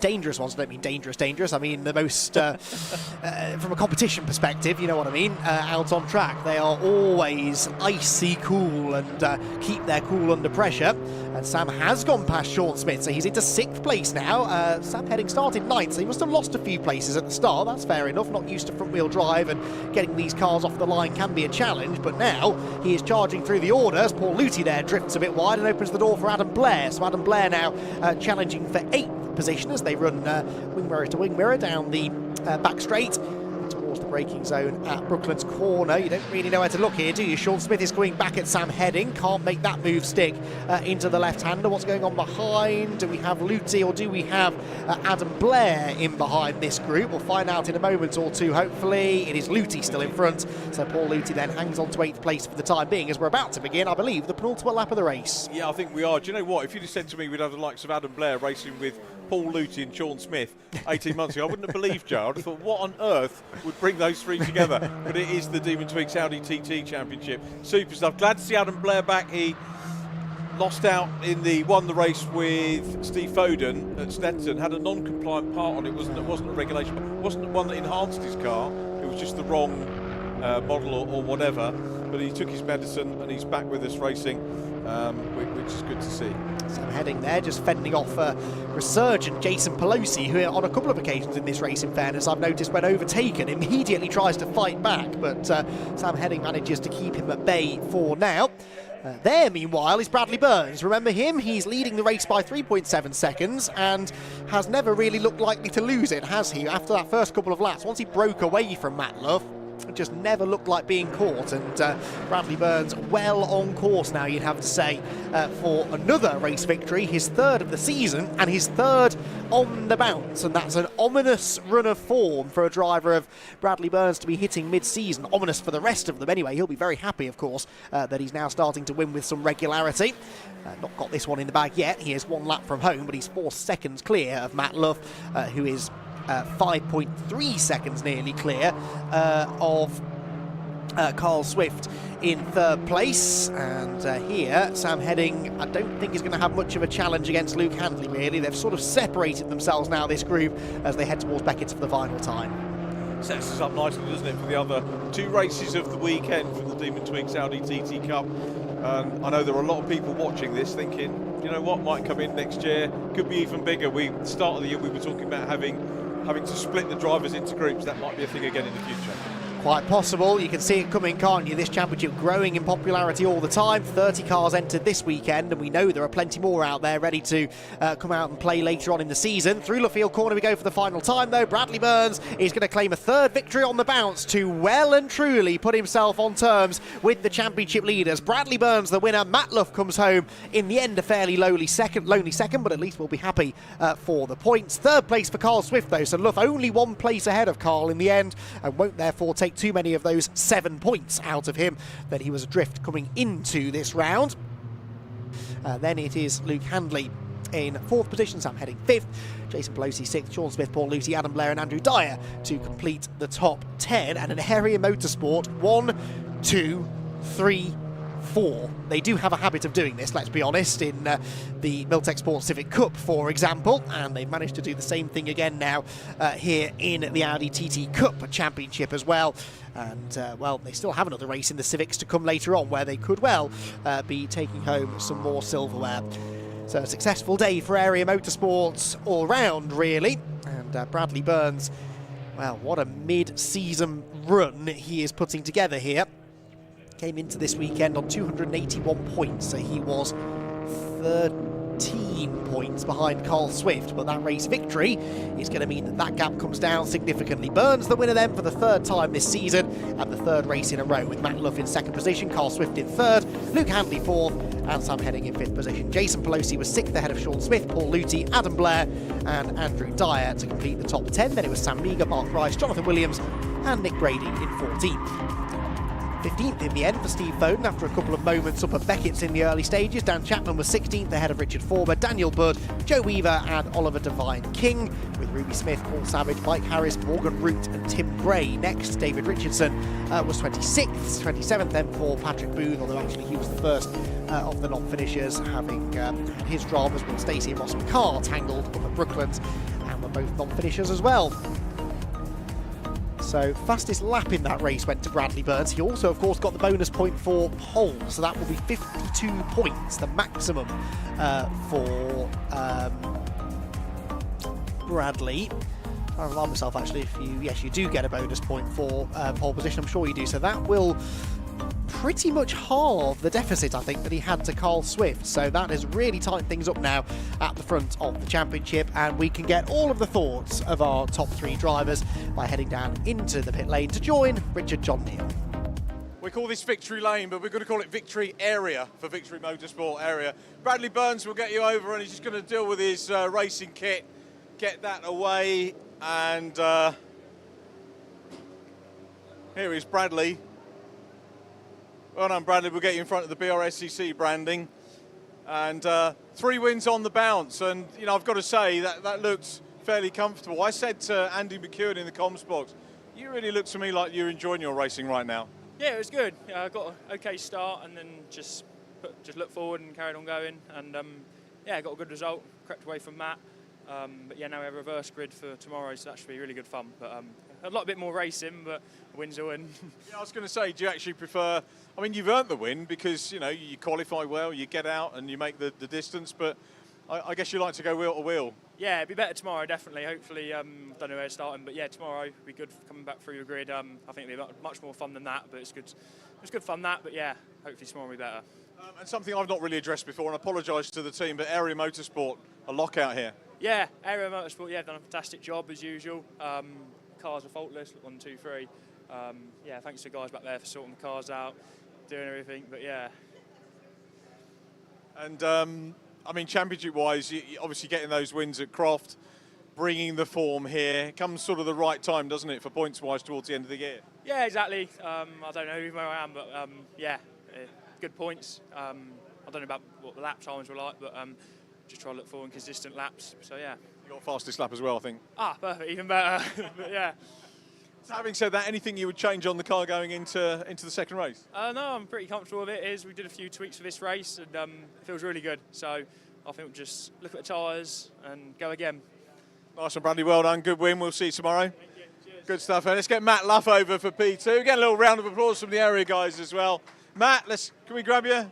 dangerous ones. I don't mean dangerous, I mean the most from a competition perspective, you know what I mean, out on track. They are always icy cool and keep their cool under pressure, and Sam has gone past Sean Smith, so he's into 6th place now. Sam Heading started 9th, so he must have lost a few places at the start. That's fair enough, not used to front wheel drive, and getting these cars off the line can be a challenge, but now he is charging through the orders. Paul Luthi there drifts a bit wide and opens the door for Adam Blair. So Adam Blair now challenging for 8th position as they run wing mirror to wing mirror down the back straight towards the braking zone at Brooklands Corner. You don't really know where to look here, do you? Sean Smith is coming back at Sam Heading. Can't make that move stick into the left-hander. What's going on behind? Do we have Luthi or do we have Adam Blair in behind this group? We'll find out in a moment or two, hopefully. It is Luthi still in front. So Paul Luthi then hangs on to 8th place for the time being as we're about to begin, I believe, the penultimate lap of the race. Yeah, I think we are. Do you know what? If you'd have said to me we'd have the likes of Adam Blair racing with Paul Luthi and Sean Smith 18 months ago, I wouldn't have believed Joe. I'd have thought, what on earth would bring those three together? But it is the Demon Twig Saudi TT Championship. Super stuff. Glad to see Adam Blair back. He lost out won the race with Steve Foden at Stetson, had a non-compliant part on it. It wasn't a regulation, it wasn't one that enhanced his car. It was just the wrong model or whatever. but he took his medicine and he's back with us racing, which is good to see. Sam Heading there, just fending off resurgent Jason Pelosi, who on a couple of occasions in this race, in fairness, I've noticed when overtaken, immediately tries to fight back, but Sam Heading manages to keep him at bay for now. There, meanwhile, is Bradley Burns. Remember him? He's leading the race by 3.7 seconds and has never really looked likely to lose it, has he? After that first couple of laps, once he broke away from Matt Luff, it just never looked like being caught, and Bradley Burns well on course now, you'd have to say, for another race victory, his third of the season and his third on the bounce, and that's an ominous run of form for a driver of Bradley Burns to be hitting mid-season. Ominous for the rest of them anyway. He'll be very happy, of course, that he's now starting to win with some regularity. Not got this one in the bag yet. He is 1 lap from home, but he's 4 seconds clear of Matt Luff, who is 5.3 seconds nearly clear of Carl Swift in third place. And here, Sam Heading, I don't think is going to have much of a challenge against Luke Handley, really. They've sort of separated themselves now, this group, as they head towards Beckett for the final time. Sets us up nicely, doesn't it, for the other 2 races of the weekend from the Demon Twigs Audi TT Cup. I know there are a lot of people watching this thinking, you know what, might come in next year, could be even bigger. Start of the year we were talking about having to split the drivers into groups. That might be a thing again in the future. Quite possible. You can see it coming, can't you? This championship growing in popularity all the time. 30 cars entered this weekend, and we know there are plenty more out there ready to come out and play later on in the season. Through Luffield Corner we go for the final time, though. Bradley Burns is going to claim a third victory on the bounce to well and truly put himself on terms with the championship leaders. Bradley Burns the winner. Matt Luff comes home in the end, a fairly lonely second, but at least we'll be happy for the points. Third place for Carl Swift, though, so Luff only 1 place ahead of Carl in the end, and won't therefore take too many of those 7 points out of him. Then he was adrift coming into this round. Then it is Luke Handley in 4th position, Sam Heading 5th, Jason Pelosi 6th, Sean Smith, Paul Lucy, Adam Blair and Andrew Dyer to complete the top 10. And an area Motorsport 1, 2, 3, 4. They do have a habit of doing this, let's be honest, in the Milltek Sports Civic Cup, for example, and they've managed to do the same thing again now here in the Audi TT Cup Championship as well. And, well, they still have another race in the Civics to come later on where they could well be taking home some more silverware. So a successful day for Area Motorsports all round, really. And Bradley Burns, well, what a mid-season run he is putting together here. Came into this weekend on 281 points, so he was 13 points behind Carl Swift, but that race victory is going to mean that that gap comes down significantly. Burns the winner then for the 3rd time this season, and the 3rd race in a row, with Matt Luff in 2nd position, Carl Swift in 3rd, Luke Handley 4th, and Sam Heading in 5th position. Jason Pelosi was 6th ahead of Sean Smith, Paul Luty, Adam Blair and Andrew Dyer to complete the top 10. Then it was Sam Meager, Mark Rice, Jonathan Williams and Nick Brady in 14th. 15th in the end for Steve Foden after a couple of moments up at Beckett's in the early stages. Dan Chapman was 16th ahead of Richard Forber, Daniel Budd, Joe Weaver and Oliver Devine King, with Ruby Smith, Paul Savage, Mike Harris, Morgan Root and Tim Gray. Next, David Richardson was 26th, 27th then for Patrick Booth, although actually he was the first of the non-finishers, having had his dramas with Stacey and Ross McCart tangled up at Brooklands, and were both non-finishers as well. So fastest lap in that race went to Bradley Burns. He also, of course, got the bonus point for pole, so that will be 52 points, the maximum for Bradley. I remind myself, actually, yes, you do get a bonus point for pole position. I'm sure you do. So that will pretty much halve the deficit, I think, that he had to Carl Swift. So that has really tightened things up now at the front of the championship, and we can get all of the thoughts of our top 3 drivers by heading down into the pit lane to join Richard John Neal. We call this Victory Lane, but we're going to call it Victory Area for Victory Motorsport Area. Bradley Burns will get you over, and he's just going to deal with his racing kit, get that away, and here is Bradley. Well done, Bradley. We'll get you in front of the Brscc branding. And 3 wins on the bounce. And, you know, I've got to say that looked fairly comfortable. I said to Andy McEwen in the comms box, you really look to me like you're enjoying your racing right now. Yeah, it was good. I got an okay start and then just looked forward and carried on going. And, yeah, got a good result, crept away from Matt. But, yeah, now we have a reverse grid for tomorrow, so that should be really good fun. But a lot bit more racing, but a win's a win. Yeah, I was going to say, do you actually prefer? I mean, you've earned the win because you know you qualify well, you get out and you make the distance. But I guess you like to go wheel to wheel. Yeah, it'd be better tomorrow, definitely. Hopefully, don't know where it's starting, but yeah, tomorrow will be good coming back through the grid. I think it'll be much more fun than that, but it's good. It's good fun that, but yeah, hopefully tomorrow will be better. And something I've not really addressed before, and I apologise to the team, but Area Motorsport, a lockout here. Yeah, Area Motorsport, yeah, done a fantastic job as usual. Cars are faultless, 1, 2, 3. Yeah, thanks to the guys back there for sorting the cars out, doing everything, but yeah. And I mean, championship-wise, you obviously getting those wins at Croft, bringing the form here, comes sort of the right time, doesn't it, for points-wise towards the end of the year? Yeah, exactly. I don't know where I am, but yeah, good points. I don't know about what the lap times were like, but just try to look for consistent laps. So yeah. You got fastest lap as well, I think. Ah, perfect, even better. But yeah. So having said that, anything you would change on the car going into the second race? No, I'm pretty comfortable with it. We did a few tweaks for this race, and it feels really good. So I think we'll just look at the tyres and go again. Nice one, Bradley. Well done. Good win. We'll see you tomorrow. Good stuff. And let's get Matt Luff over for P2. Get a little round of applause from the area guys as well. Matt, can we grab you?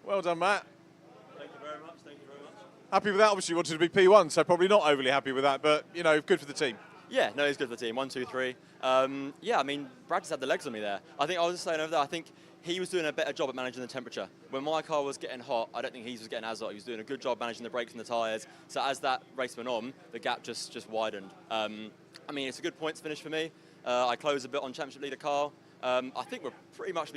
Well done, Matt. Thank you very much. Thank you very much. Happy with that? Obviously, you wanted to be P1, so probably not overly happy with that, but you know, good for the team. Yeah, no, he's good for the team. 1, 2, 3. Yeah, I mean, Brad just had the legs on me there. I think I was just saying over there, I think he was doing a better job at managing the temperature. When my car was getting hot, I don't think he was getting as hot. He was doing a good job managing the brakes and the tyres. So as that race went on, the gap just widened. I mean, it's a good points finish for me. I closed a bit on championship leader Carl. I think we're pretty much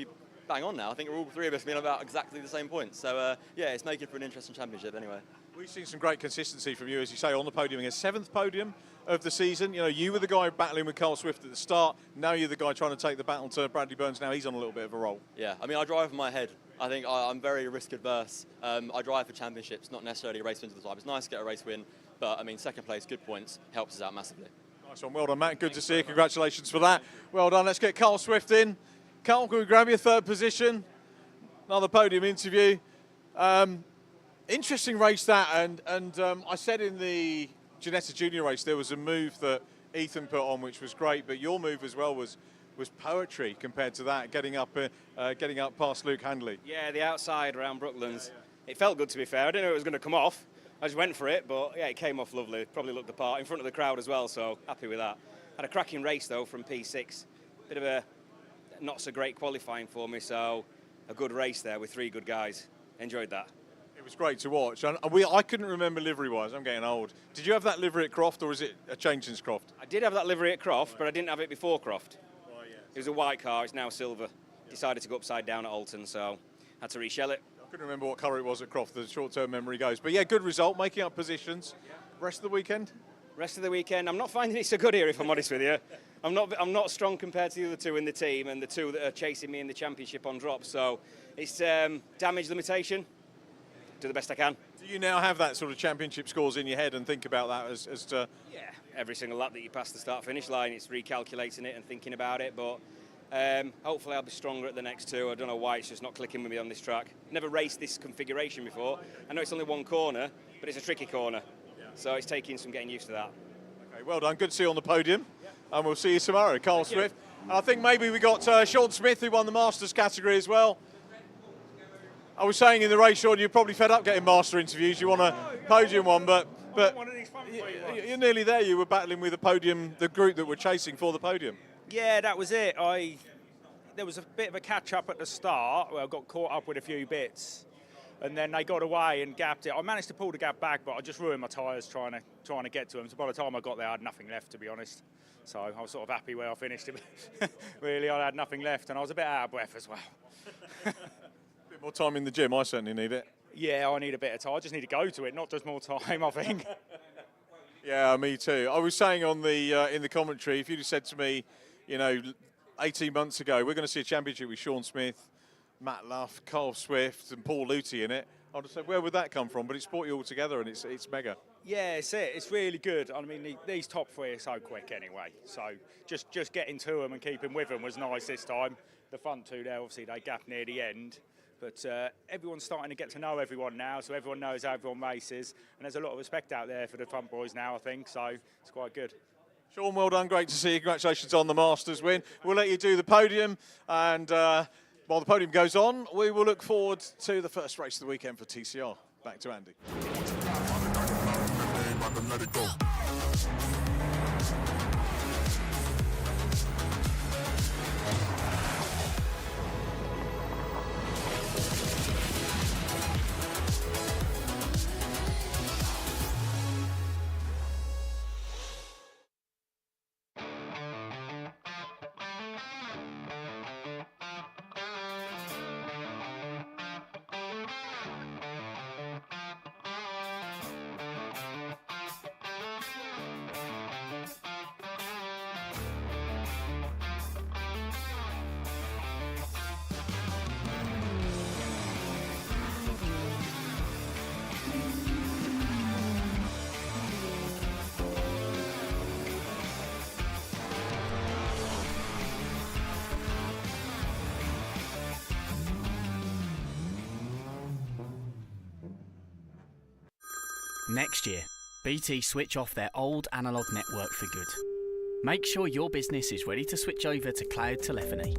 bang on now. I think we're all three of us being about exactly the same points. So yeah, it's making for an interesting championship anyway. We've seen some great consistency from you, as you say, on the podium. A 7th podium of the season. You know, you were the guy battling with Carl Swift at the start. Now you're the guy trying to take the battle to Bradley Burns. Now he's on a little bit of a roll. Yeah, I mean, I drive with my head. I think I'm very risk adverse. I drive for championships, not necessarily race wins all the time. It's nice to get a race win, but I mean, second place, good points, helps us out massively. Nice one. Well done, Matt. Good to see you. Congratulations for that. Well done. Let's get Carl Swift in. Carl, can we grab your 3rd position? Another podium interview. Interesting race that, and I said in the Ginetta Junior race there was a move that Ethan put on which was great, but your move as well was poetry compared to that, getting up past Luke Handley. Yeah, the outside around Brooklands. It felt good, to be fair. I didn't know it was going to come off. I just went for it, but yeah, it came off lovely. Probably looked the part in front of the crowd as well, so happy with that. Had a cracking race though from P6. Bit of a not so great qualifying for me, so a good race there with 3 good guys. Enjoyed that. It was great to watch. And I couldn't remember livery-wise. I'm getting old. Did you have that livery at Croft, or is it a change since Croft? I did have that livery at Croft, but I didn't have it before Croft. Oh, yeah. It was a white car. It's now silver. Decided to go upside down at Oulton, so had to reshell it. I couldn't remember what colour it was at Croft. The short-term memory goes. But yeah, good result, making up positions. Yeah. Rest of the weekend? Rest of the weekend, I'm not finding it so good here, if I'm honest with you. I'm not strong compared to the other 2 in the team and the 2 that are chasing me in the championship on drop. So it's damage limitation. Do the best I can. Do you now have that sort of championship scores in your head and think about that as to... Yeah, every single lap that you pass the start-finish line, it's recalculating it and thinking about it. But hopefully I'll be stronger at the next 2. I don't know why it's just not clicking with me on this track. Never raced this configuration before. I know it's only 1 corner, but it's a tricky corner. So it's taking some getting used to that. Okay, well done. Good to see you on the podium. And we'll see you tomorrow. Carl Swift. And I think maybe we got Sean Smith, who won the Masters category as well. I was saying in the race, Sean, you're probably fed up getting Master interviews. You want a podium one, but you're nearly there. You were battling with the podium, the group that were chasing for the podium. Yeah, that was it. There was a bit of a catch-up at the start. Well, I got caught up with a few bits. And then they got away and gapped it. I managed to pull the gap back, but I just ruined my tyres trying to get to them. So by the time I got there, I had nothing left, to be honest. So I was sort of happy where I finished it. Really, I had nothing left, and I was a bit out of breath as well. A bit more time in the gym. I certainly need it. Yeah, I need a bit of time. I just need to go to it, not just more time, I think. Yeah, me too. I was saying on the in the commentary, if you'd have said to me, you know, 18 months ago, we're going to see a championship with Sean Smith, Matt Luff, Carl Swift and Paul Luty in it, I'd have said, where would that come from? But it's brought you all together and it's mega. Yeah, it's it. It's really good. I mean, these top 3 are so quick anyway. So just getting to them and keeping with them was nice this time. The front 2 there, obviously, they gapped near the end. But everyone's starting to get to know everyone now, so everyone knows how everyone races. And there's a lot of respect out there for the front boys now, I think. So it's quite good. Sean, well done. Great to see you. Congratulations on the Masters win. We'll let you do the podium, and while the podium goes on, we will look forward to the first race of the weekend for TCR. Back to Andy. Next year, BT switch off their old analogue network for good. Make sure your business is ready to switch over to cloud telephony.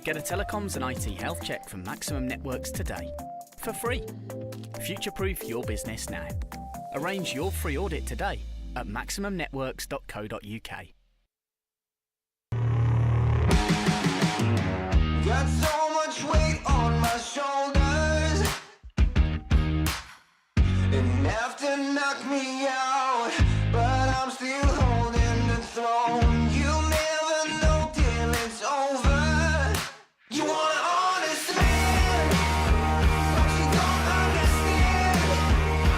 Get a telecoms and IT health check from Maximum Networks today, for free. Future-proof your business now. Arrange your free audit today at maximumnetworks.co.uk. Got so much weight on my shoulders, enough to knock me out, but I'm still holding the throne. You'll never know till it's over. You want an honest man, but you don't understand.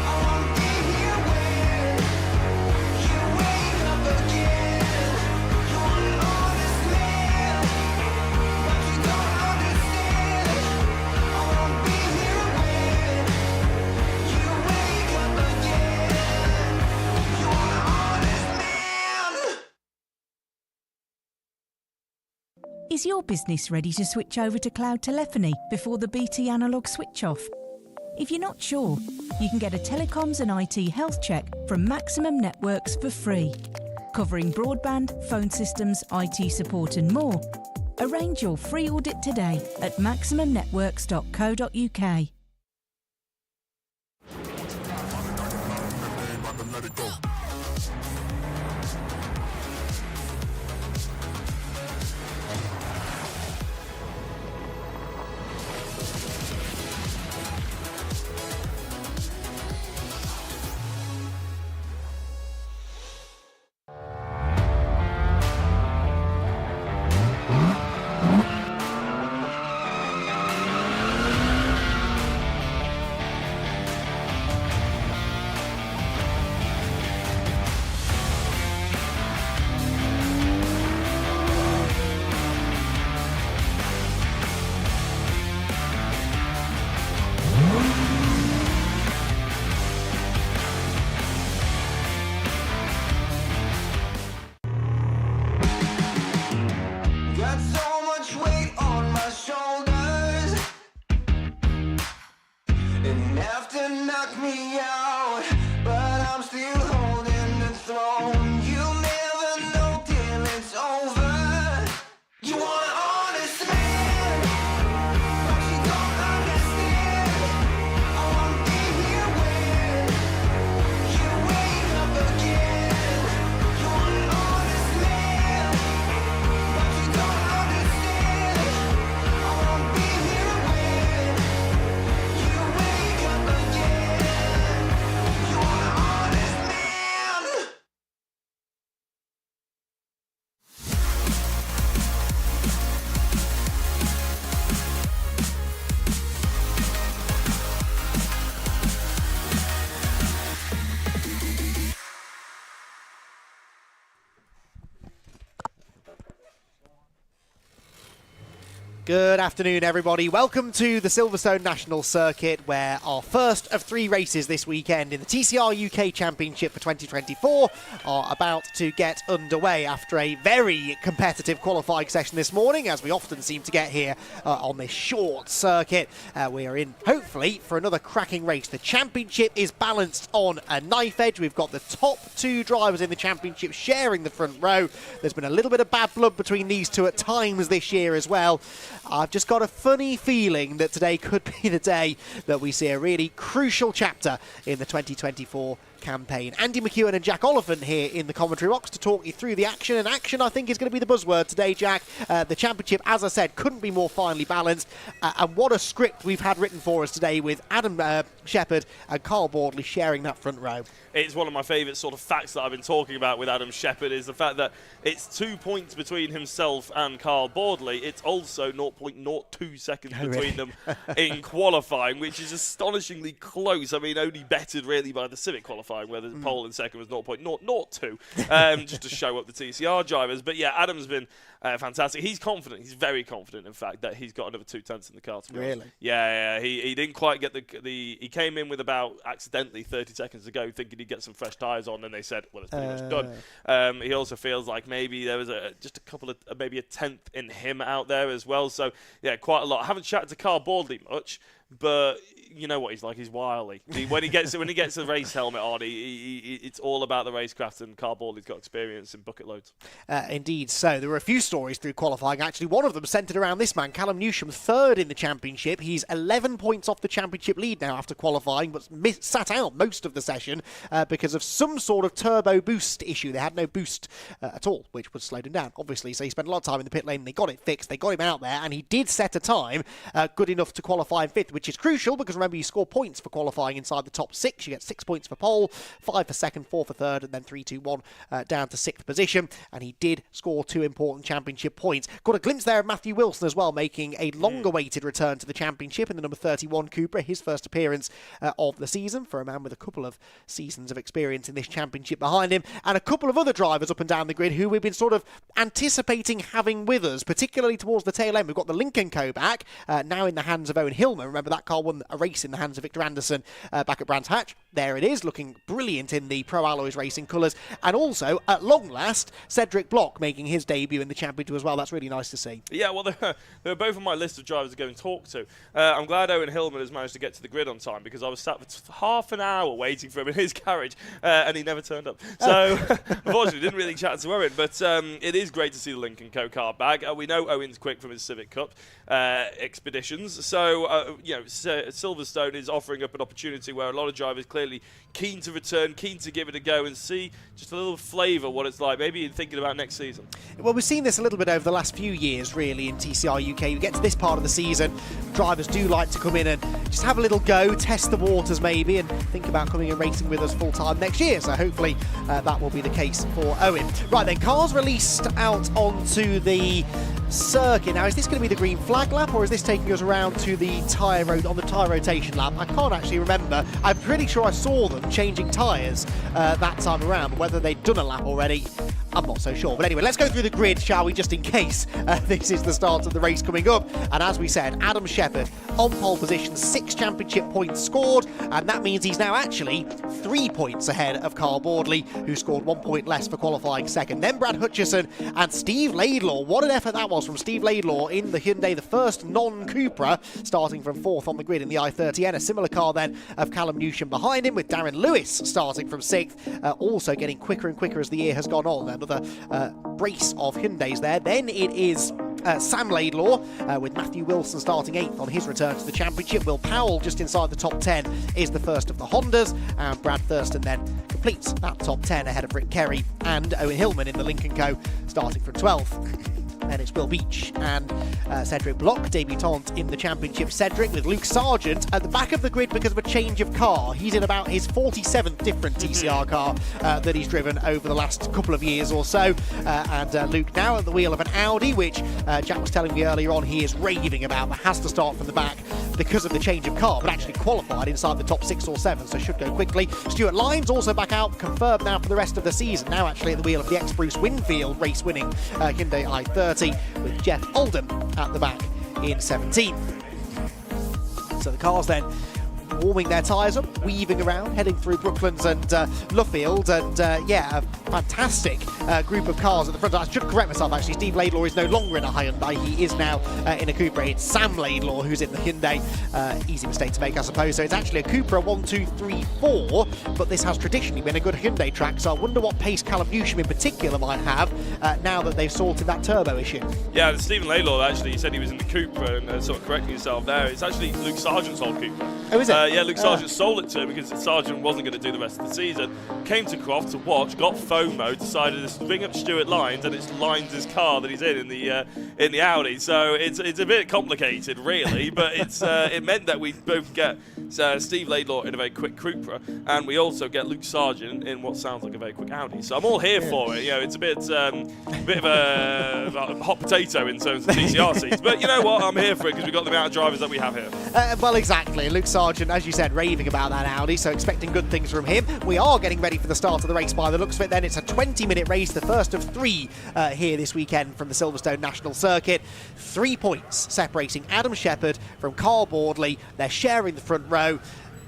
I won't be here when you wake up again. You want an honest man, but you don't understand. I won't be here when you wake up again. You want an honest man. Is your business ready to switch over to cloud telephony before the BT analogue switch off? If you're not sure, you can get a telecoms and IT health check from Maximum Networks for free, covering broadband, phone systems, IT support and more. Arrange your free audit today at maximumnetworks.co.uk. Got so much weight on my shoulders, enough to knock me out, but I'm still holding the throne. You'll never know till it's over. You want an honest man, but you don't understand. I won't be here when you wake up again. You want an honest man, but you don't understand. I won't be here when you wake up again. Good afternoon, everybody. Welcome to the Silverstone National Circuit, where our first of 3 races this weekend in the TCR UK Championship for 2024 are about to get underway after a very competitive qualifying session this morning, as we often seem to get here on this short circuit. We are in, hopefully, for another cracking race. The championship is balanced on a knife edge. We've got the top 2 drivers in the championship sharing the front row. There's been a little bit of bad blood between these two at times this year as well. I've just got a funny feeling that today could be the day that we see a really crucial chapter in the 2024 campaign. Andy McEwen and Jack Oliphant here in the commentary box to talk you through the action, and action I think is going to be the buzzword today, Jack. The championship, as I said, couldn't be more finely balanced, and what a script we've had written for us today with Adam Shepherd and Carl Boardley sharing that front row. It's one of my favourite sort of facts that I've been talking about with Adam Shepherd, is the fact that it's 2 points between himself and Carl Boardley. It's also 0.02 seconds between them in qualifying, which is astonishingly close. I mean, only bettered really by the Civic qualifying, where the pole in second was 0.002, just to show up the TCR drivers. But yeah, Adam's been fantastic. He's confident. He's very confident, in fact, that he's got another 2/10 in the car. Really? Yeah. He didn't quite get the. He came in with about accidentally 30 seconds to go, thinking he'd get some fresh tyres on, and they said, well, it's pretty much done. He also feels like maybe there was just a couple of, maybe a 10th in him out there as well. So yeah, quite a lot. I haven't chatted to Carl Boardley much, but you know what he's like. He's wily. When he gets the race helmet on, it's all about the racecraft, and Carl Boardley's got experience in bucket loads. Indeed. So there were a few stories through qualifying. Actually, one of them centred around this man, Callum Newsham, 3rd in the championship. He's 11 points off the championship lead now after qualifying, but sat out most of the session because of some sort of turbo boost issue. They had no boost at all, which would slow him down, obviously. So he spent a lot of time in the pit lane. They got it fixed. They got him out there, and he did set a time good enough to qualify in 5th, which is crucial because remember, you score points for qualifying inside the top 6. You get 6 points for pole, 5 for second, 4 for third, and then 3, 2, 1 down to 6th position. And he did score 2 important championship points. Got a glimpse there of Matthew Wilson as well, making a long-awaited return to the championship in the number 31 Cupra, his first appearance of the season for a man with a couple of seasons of experience in this championship behind him, and a couple of other drivers up and down the grid who we've been sort of anticipating having with us, particularly towards the tail end. We've got the Lincoln Co back, now in the hands of Owen Hillman. Remember, that car won a race in the hands of Victor Anderson back at Brands Hatch. There it is, looking brilliant in the Pro Alloys Racing colours. And also, at long last, Cedric Block making his debut in the championship as well. That's really nice to see. Yeah, well, they're both on my list of drivers to go and talk to. I'm glad Owen Hillman has managed to get to the grid on time, because I was sat for half an hour waiting for him in his garage, and he never turned up. So, unfortunately, didn't really chat to Owen. But it is great to see the Lincoln Co car back. We know Owen's quick from his Civic Cup expeditions. So, Silverstone is offering up an opportunity where a lot of drivers clearly keen to return, keen to give it a go and see just a little flavour what it's like, maybe thinking about next season. Well, we've seen this a little bit over the last few years, really, in TCR UK. You get to this part of the season, drivers do like to come in and just have a little go, test the waters maybe, and think about coming and racing with us full-time next year. So hopefully that will be the case for Owen. Right then, cars released out onto the circuit. Now, is this going to be the green flag lap, or is this taking us around to the tyre rotation lap? I can't actually remember. I'm pretty sure I saw them changing tyres that time around, but whether they'd done a lap already, I'm not so sure. But anyway, let's go through the grid, shall we, just in case this is the start of the race coming up. And as we said, Adam Shepherd on pole position, 6 championship points scored, and that means he's now actually 3 points ahead of Carl Boardley, who scored 1 point less for qualifying second. Then Brad Hutchison and Steve Laidlaw. What an effort that was from Steve Laidlaw in the Hyundai, the first non-Cupra, starting from 4th on the grid in the i30N. A similar car then of Callum Newsham behind him, with Darren Lewis starting from 6th, also getting quicker and quicker as the year has gone on. Another brace of Hyundais there. Then it is Sam Laidlaw with Matthew Wilson starting 8th on his return to the championship. Will Powell just inside the top 10 is the first of the Hondas, and Brad Thurston then completes that top 10 ahead of Rick Kerry and Owen Hillman in the Lincoln Co starting from 12th. Then it's Will Beach and Cedric Block, debutant in the championship. Cedric with Luke Sargent at the back of the grid because of a change of car. He's in about his 47th different TCR car that he's driven over the last couple of years or so. And Luke now at the wheel of an Audi, which Jack was telling me earlier on he is raving about, that has to start from the back because of the change of car, but actually qualified inside the top 6 or 7, so should go quickly. Stuart Lyons also back out, confirmed now for the rest of the season, now actually at the wheel of the ex-Bruce Winfield race-winning Hyundai i30, with Jeff Oldham at the back in 17th. So the cars then warming their tyres up, weaving around, heading through Brooklands and Luffield, and yeah, a fantastic group of cars at the front. I should correct myself actually, Steve Laidlaw is no longer in a Hyundai, he is now in a Cupra. It's Sam Laidlaw who's in the Hyundai. Easy mistake to make, I suppose. So it's actually a Cupra 1, 2, 3, 4, but this has traditionally been a good Hyundai track, so I wonder what pace Callum Newsham in particular might have now that they've sorted that turbo issue. Yeah, Stephen Laidlaw actually, he said he was in the Cupra, and sort of correcting himself there. It's actually Luke Sargent's old Cupra. Oh, is it? Yeah, Luke Sargent sold it to him because Sargent wasn't going to do the rest of the season. Came to Croft to watch, got FOMO, decided to ring up Stuart Lyons, and it's Lyons' car that he's in the Audi. So it's a bit complicated, really, but it's it meant that we both get Steve Laidlaw in a very quick Cupra, and we also get Luke Sargent in what sounds like a very quick Audi. So I'm all here for it. You know, it's a bit of a hot potato in terms of TCR seats, but you know what? I'm here for it because we've got the amount of drivers that we have here. Well, exactly. Luke Sargent, as you said, raving about that Audi, so expecting good things from him. We are getting ready for the start of the race by the looks of it then. It's a 20-minute race, the first of 3 here this weekend from the Silverstone National Circuit. 3 points separating Adam Shepherd from Carl Bordley. They're sharing the front row.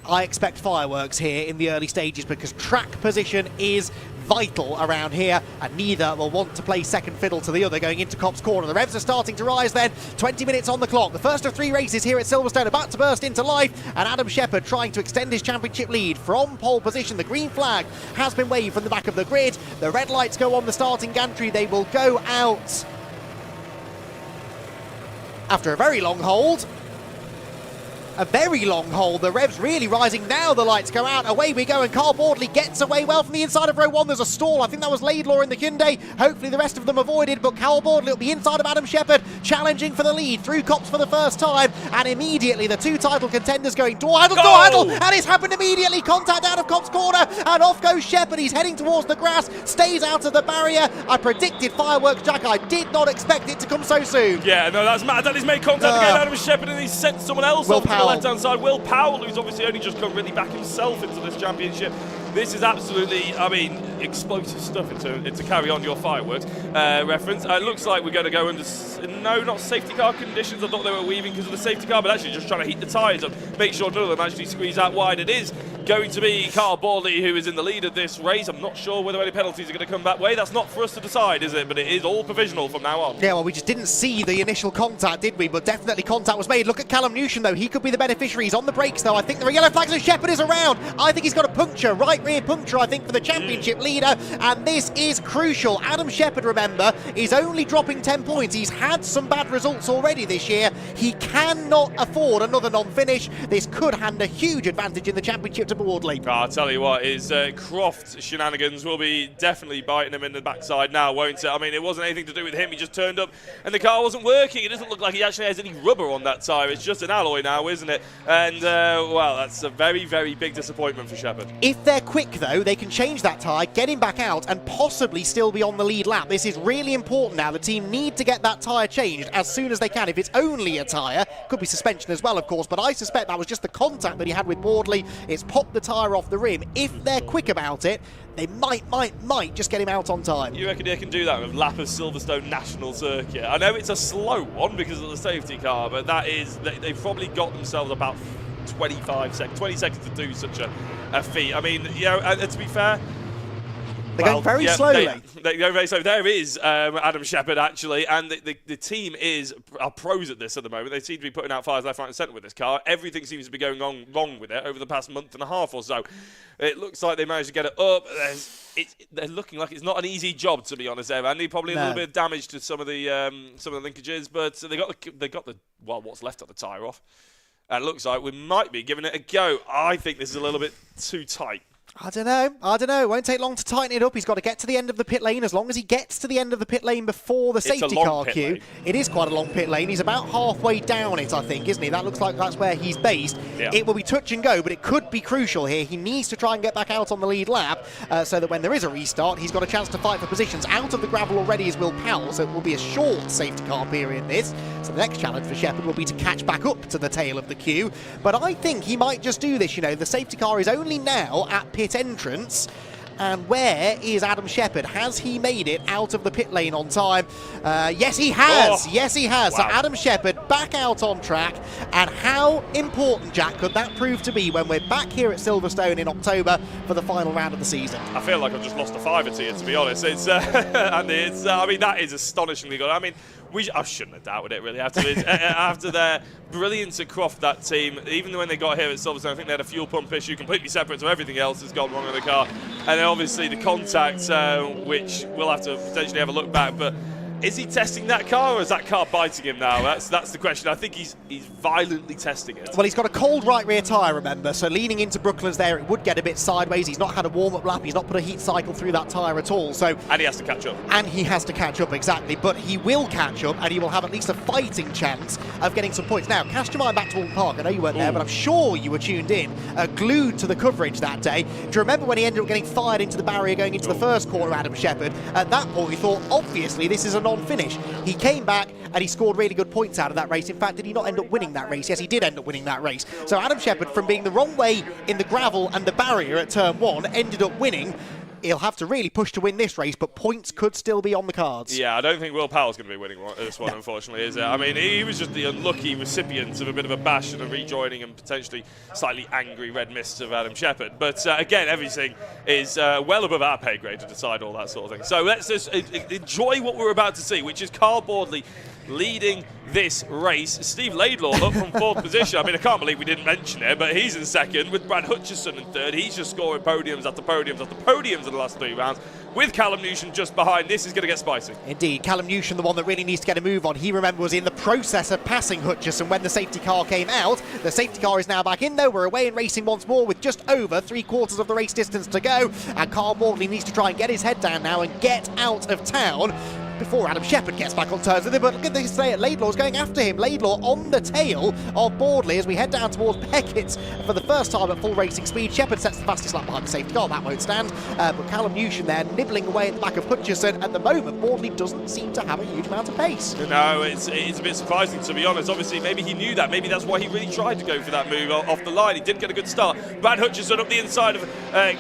I expect fireworks here in the early stages because track position is vital around here, and neither will want to play second fiddle to the other going into Copse Corner. The revs are starting to rise then. 20 minutes on the clock. The first of 3 races here at Silverstone about to burst into life, and Adam Shepherd trying to extend his championship lead from pole position. The green flag has been waved from the back of the grid. The red lights go on the starting gantry. They will go out after a very long hold. A very long hold. The revs really rising now. The lights go out. Away we go, and Carl Bordley gets away well from the inside of row 1. There's a stall. I think that was Laidlaw in the Hyundai. Hopefully the rest of them avoided, but Carl Bordley will be inside of Adam Shepherd, challenging for the lead through Copse for the first time, and immediately the 2 title contenders going door handle, and it's happened immediately. Contact out of Copse Corner, and off goes Shepherd. He's heading towards the grass, stays out of the barrier. I predicted fireworks, Jack. I did not expect it to come so soon. Yeah, no, that's mad that he's made contact again. Adam Shepherd, and he's sent someone else off to the left-hand side. Will Powell, who's obviously only just come really back himself into this championship. This is absolutely, I mean, explosive stuff to carry on your fireworks reference. It looks like we're going to go under, no, not safety car conditions. I thought they were weaving because of the safety car, but actually just trying to heat the tyres up, make sure none of them actually squeeze out wide. It is going to be Carl Bordley who is in the lead of this race. I'm not sure whether any penalties are going to come that way. That's not for us to decide, is it? But it is all provisional from now on. Yeah, well, we just didn't see the initial contact, did we? But definitely contact was made. Look at Callum Newsham, though. He could be the beneficiary. He's on the brakes, though. I think there are yellow flags and Shepherd is around. I think he's got a puncture, right rear puncture, I think, for the championship leader. And this is crucial. Adam Shepherd, remember, is only dropping 10 points. He's had some bad results already this year. He cannot afford another non-finish. This could hand a huge advantage in the championship to Bordley. I'll tell you what, his Croft shenanigans will be definitely biting him in the backside now, won't it? I mean, it wasn't anything to do with him. He just turned up and the car wasn't working. It doesn't look like he actually has any rubber on that tyre. It's just an alloy now, isn't it? And, well, that's a very, very big disappointment for Shepherd. If they're quick, though, they can change that tyre, get him back out, and possibly still be on the lead lap. This is really important now. The team need to get that tyre changed as soon as they can. If it's only a tyre, could be suspension as well, of course, but I suspect that was just the contact that he had with Bordley. It's popped the tyre off the rim. If they're quick about it, they might just get him out on time. You reckon they can do that with lap of Silverstone National Circuit? I know it's a slow one because of the safety car, but that is, they've probably got themselves about 20 seconds to do such a feat. I mean, you know, to be fair, they're going very slowly. They go very slowly. There is Adam Shepherd, actually, and the team are pros at this at the moment. They seem to be putting out fires left, right and centre with this car. Everything seems to be going on wrong with it over the past month and a half or so. It looks like they managed to get it up. They're looking like it's not an easy job, to be honest, there, Andy. Probably a little bit of damage to some of the linkages, but they got the what's left of the tyre off. And it looks like we might be giving it a go. I think this is a little bit too tight. I don't know. It won't take long to tighten it up. He's got to get to the end of the pit lane. As long as he gets to the end of the pit lane before the safety car queue. It is quite a long pit lane. He's about halfway down it, I think, isn't he? That looks like that's where he's based. Yeah. It will be touch and go, but it could be crucial here. He needs to try and get back out on the lead lap so that when there is a restart, he's got a chance to fight for positions. Out of the gravel already is Will Powell, so it will be a short safety car period, this. So the next challenge for Shepherd will be to catch back up to the tail of the queue. But I think he might just do this, you know. The safety car is only now at pit entrance. And where is Adam Shepherd? Has he made it out of the pit lane on time? Yes, he has. Oh. Yes, he has. Wow. So Adam Shepherd back out on track. And how important, Jack, could that prove to be when we're back here at Silverstone in October for the final round of the season? I feel like I've just lost a fiver to you, to be honest. It's Andy, it's I mean, that is astonishingly good. I mean, I shouldn't have doubted it really after their brilliance at Croft, that team. Even when they got here at Silverstone, I think they had a fuel pump issue completely separate to everything else that's gone wrong in the car. And then obviously the contact, which we'll have to potentially have a look back. But is he testing that car, or is that car biting him now? That's the question. I think he's violently testing it. Well, he's got a cold right rear tyre, remember, so leaning into Brooklands there, it would get a bit sideways. He's not had a warm-up lap. He's not put a heat cycle through that tyre at all. So, and he has to catch up. And he has to catch up, exactly. But he will catch up, and he will have at least a fighting chance of getting some points. Now, cast your mind back to Oulton Park. I know you weren't there, but I'm sure you were tuned in, glued to the coverage that day. Do you remember when he ended up getting fired into the barrier going into the first corner, Adam Shepherd? At that point, we thought, obviously, this is a non-finish. He came back and he scored really good points out of that race. In fact, did he not end up winning that race? Yes, he did end up winning that race. So Adam Shepherd, from being the wrong way in the gravel and the barrier at turn 1, ended up winning. He'll have to really push to win this race, but points could still be on the cards. Yeah, I don't think Will Powell's going to be winning this one, unfortunately, is it? I mean, he was just the unlucky recipient of a bit of a bash and a rejoining and potentially slightly angry red mist of Adam Shepherd. But again, everything is well above our pay grade to decide all that sort of thing. So let's just enjoy what we're about to see, which is Carl Boardley leading this race. Steve Laidlaw up from 4th position. I mean, I can't believe we didn't mention it, but he's in 2nd with Brad Hutchison in 3rd. He's just scoring podiums after podiums after podiums in the last 3 rounds, with Callum Newsham just behind. This is going to get spicy. Indeed, Callum Newsham, the one that really needs to get a move on. He, remember, was in the process of passing Hutchison when the safety car came out. The safety car is now back in, though. We're away in racing once more with just over 3/4 of the race distance to go, and Carl Boardley needs to try and get his head down now and get out of town before Adam Shepherd gets back on turns with him. But look at this, Laidlaw's going after him. Laidlaw on the tail of Boardley as we head down towards Beckett for the first time at full racing speed. Shepherd sets the fastest lap behind the safety car. That won't stand. But Callum Newsham there nibbling away at the back of Hutchison. At the moment, Boardley doesn't seem to have a huge amount of pace. No, it's a bit surprising, to be honest. Obviously, maybe he knew that. Maybe that's why he really tried to go for that move off the line. He didn't get a good start. Brad Hutchison up the inside of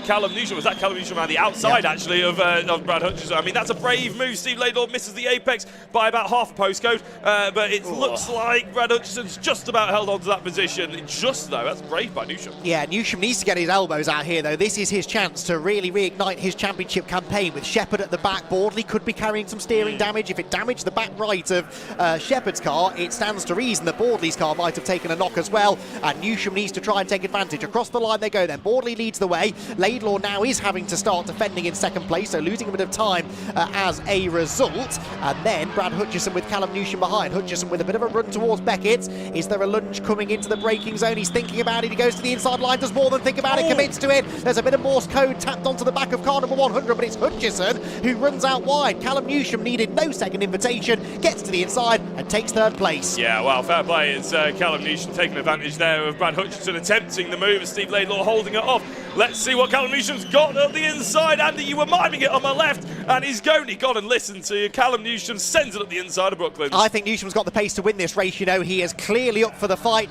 Callum Newsham. Was that Callum Newsham around the outside, actually, of Brad Hutchison? I mean, that's a brave move. Steve Laidlaw misses the apex by about half a postcode, but it looks like Brad Hutchison's just about held on to that position. Just, though, that's brave by Newsham. Yeah, Newsham needs to get his elbows out here, though. This is his chance to really reignite his championship campaign with Shepherd at the back. Boardley could be carrying some steering damage. If it damaged the back right of Shepherd's car, it stands to reason that Boardley's car might have taken a knock as well, and Newsham needs to try and take advantage. Across the line they go then. Boardley leads the way. Laidlaw now is having to start defending in 2nd place, so losing a bit of time as a result. And then Brad Hutchison with Callum Newsham behind. Hutchison with a bit of a run towards Beckett. Is there a lunge coming into the braking zone? He's thinking about it. He goes to the inside line, does more than think about it, commits to it. There's a bit of Morse code tapped onto the back of car number 100, but it's Hutchison who runs out wide. Callum Newsham needed no second invitation, gets to the inside and takes 3rd place. Yeah, well, fair play. It's Callum Newsham taking advantage there of Brad Hutchison attempting the move, and Steve Laidlaw holding it off. Let's see what Callum Newsham's got up the inside. Andy, you were miming it on my left, and he's going. He got and listened to you. Callum Newsham sends it up the inside of Brooklands. I think Newsham's got the pace to win this race. You know, he is clearly up for the fight.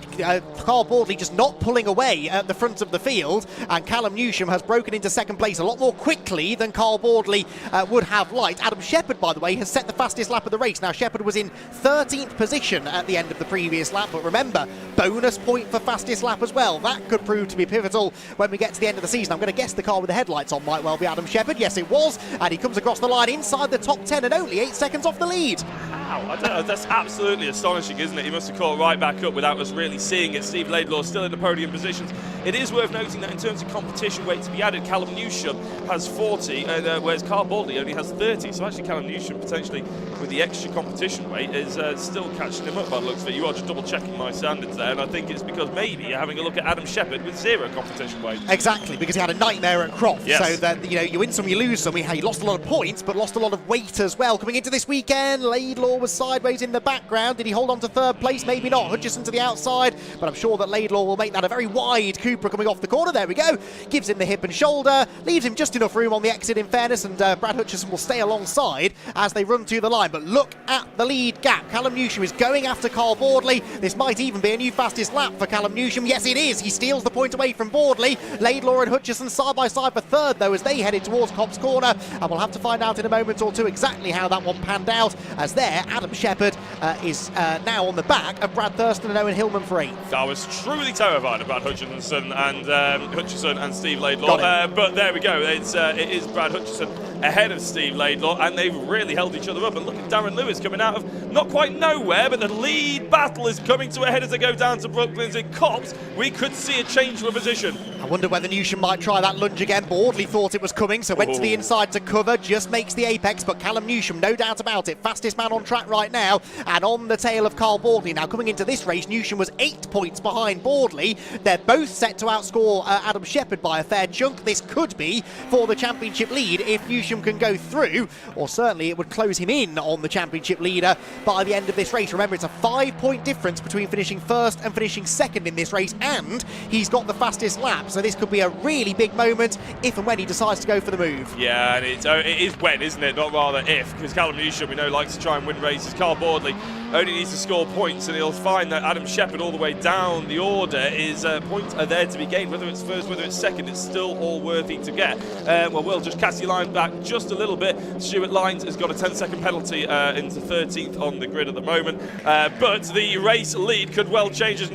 Carl Boardley just not pulling away at the front of the field, and Callum Newsham has broken into 2nd place a lot more quickly than Carl Boardley would have liked. Adam Shepherd, by the way, has set the fastest lap of the race. Now, Shepherd was in 13th position at the end of the previous lap, but remember, bonus point for fastest lap as well. That could prove to be pivotal when we get to the end of the season. I'm going to guess the car with the headlights on might well be Adam Shepherd. Yes, it was, and he comes across the line inside the top 10 and only 8 seconds off the lead. Wow, I don't know, that's absolutely astonishing, isn't it? He must have caught right back up without us really seeing it. Steve Laidlaw still in the podium positions. It is worth noting that in terms of competition weight to be added, Callum Newsham has 40, whereas Carl Boardley only has 30. So actually Callum Newsham, potentially with the extra competition weight, is still catching him up by the looks of it. You are just double checking my standards there, and I think it's because maybe you're having a look at Adam Shepherd with 0 competition weight. Exactly, because he had a nightmare at Croft. Yes. So that, you know, you win some, you lose some. He lost a lot of points, but lost a lot of weight as well. Coming into this weekend, Laidlaw Laidlaw was sideways in the background. Did he hold on to third place? Maybe not. Hutchison to the outside, but I'm sure that Laidlaw will make that a very wide Cupra coming off the corner. There we go. Gives him the hip and shoulder, leaves him just enough room on the exit in fairness, and Brad Hutchison will stay alongside as they run to the line. But look at the lead gap. Callum Newsham is going after Carl Boardley. This might even be a new fastest lap for Callum Newsham. Yes, it is. He steals the point away from Boardley. Laidlaw and Hutchison side by side for third, though, as they headed towards Cobb's Corner. And we'll have to find out in a moment or two exactly how that one panned out, as there, Adam Shepherd is now on the back of Brad Thurston and Owen Hillman for 8th. I was truly terrified about Hutchison and Steve Laidlaw, but there we go. It is Brad Hutchison ahead of Steve Laidlaw, and they've really held each other up. And look at Darren Lewis coming out of not quite nowhere, but the lead battle is coming to a head as they go down to Brooklands. In Cops, we could see a change of position. I wonder whether Newsham might try that lunge again. Boardley thought it was coming, so went to the inside to cover, just makes the apex, but Callum Newsham, no doubt about it, fastest man on track right now, and on the tail of Carl Boardley. Now, coming into this race, Newsham was 8 points behind Boardley. They're both set to outscore Adam Shepherd by a fair chunk. This could be for the championship lead if Newsham can go through, or certainly it would close him in on the championship leader by the end of this race. Remember, it's a 5-point difference between finishing first and finishing second in this race, and he's got the fastest lap, so this could be a really big moment if and when he decides to go for the move. Yeah, and it is when, isn't it? Not rather if, because Callum Newsham, we know, likes to try and win races. Carl Boardley only needs to score points, and he'll find that Adam Shepherd all the way down the order is points are there to be gained. Whether it's first, whether it's second, it's still all worthy to get. Well, we'll just cast your line back just a little bit. Stuart Lines has got a 10-second penalty into 13th on the grid at the moment, but the race lead could well change as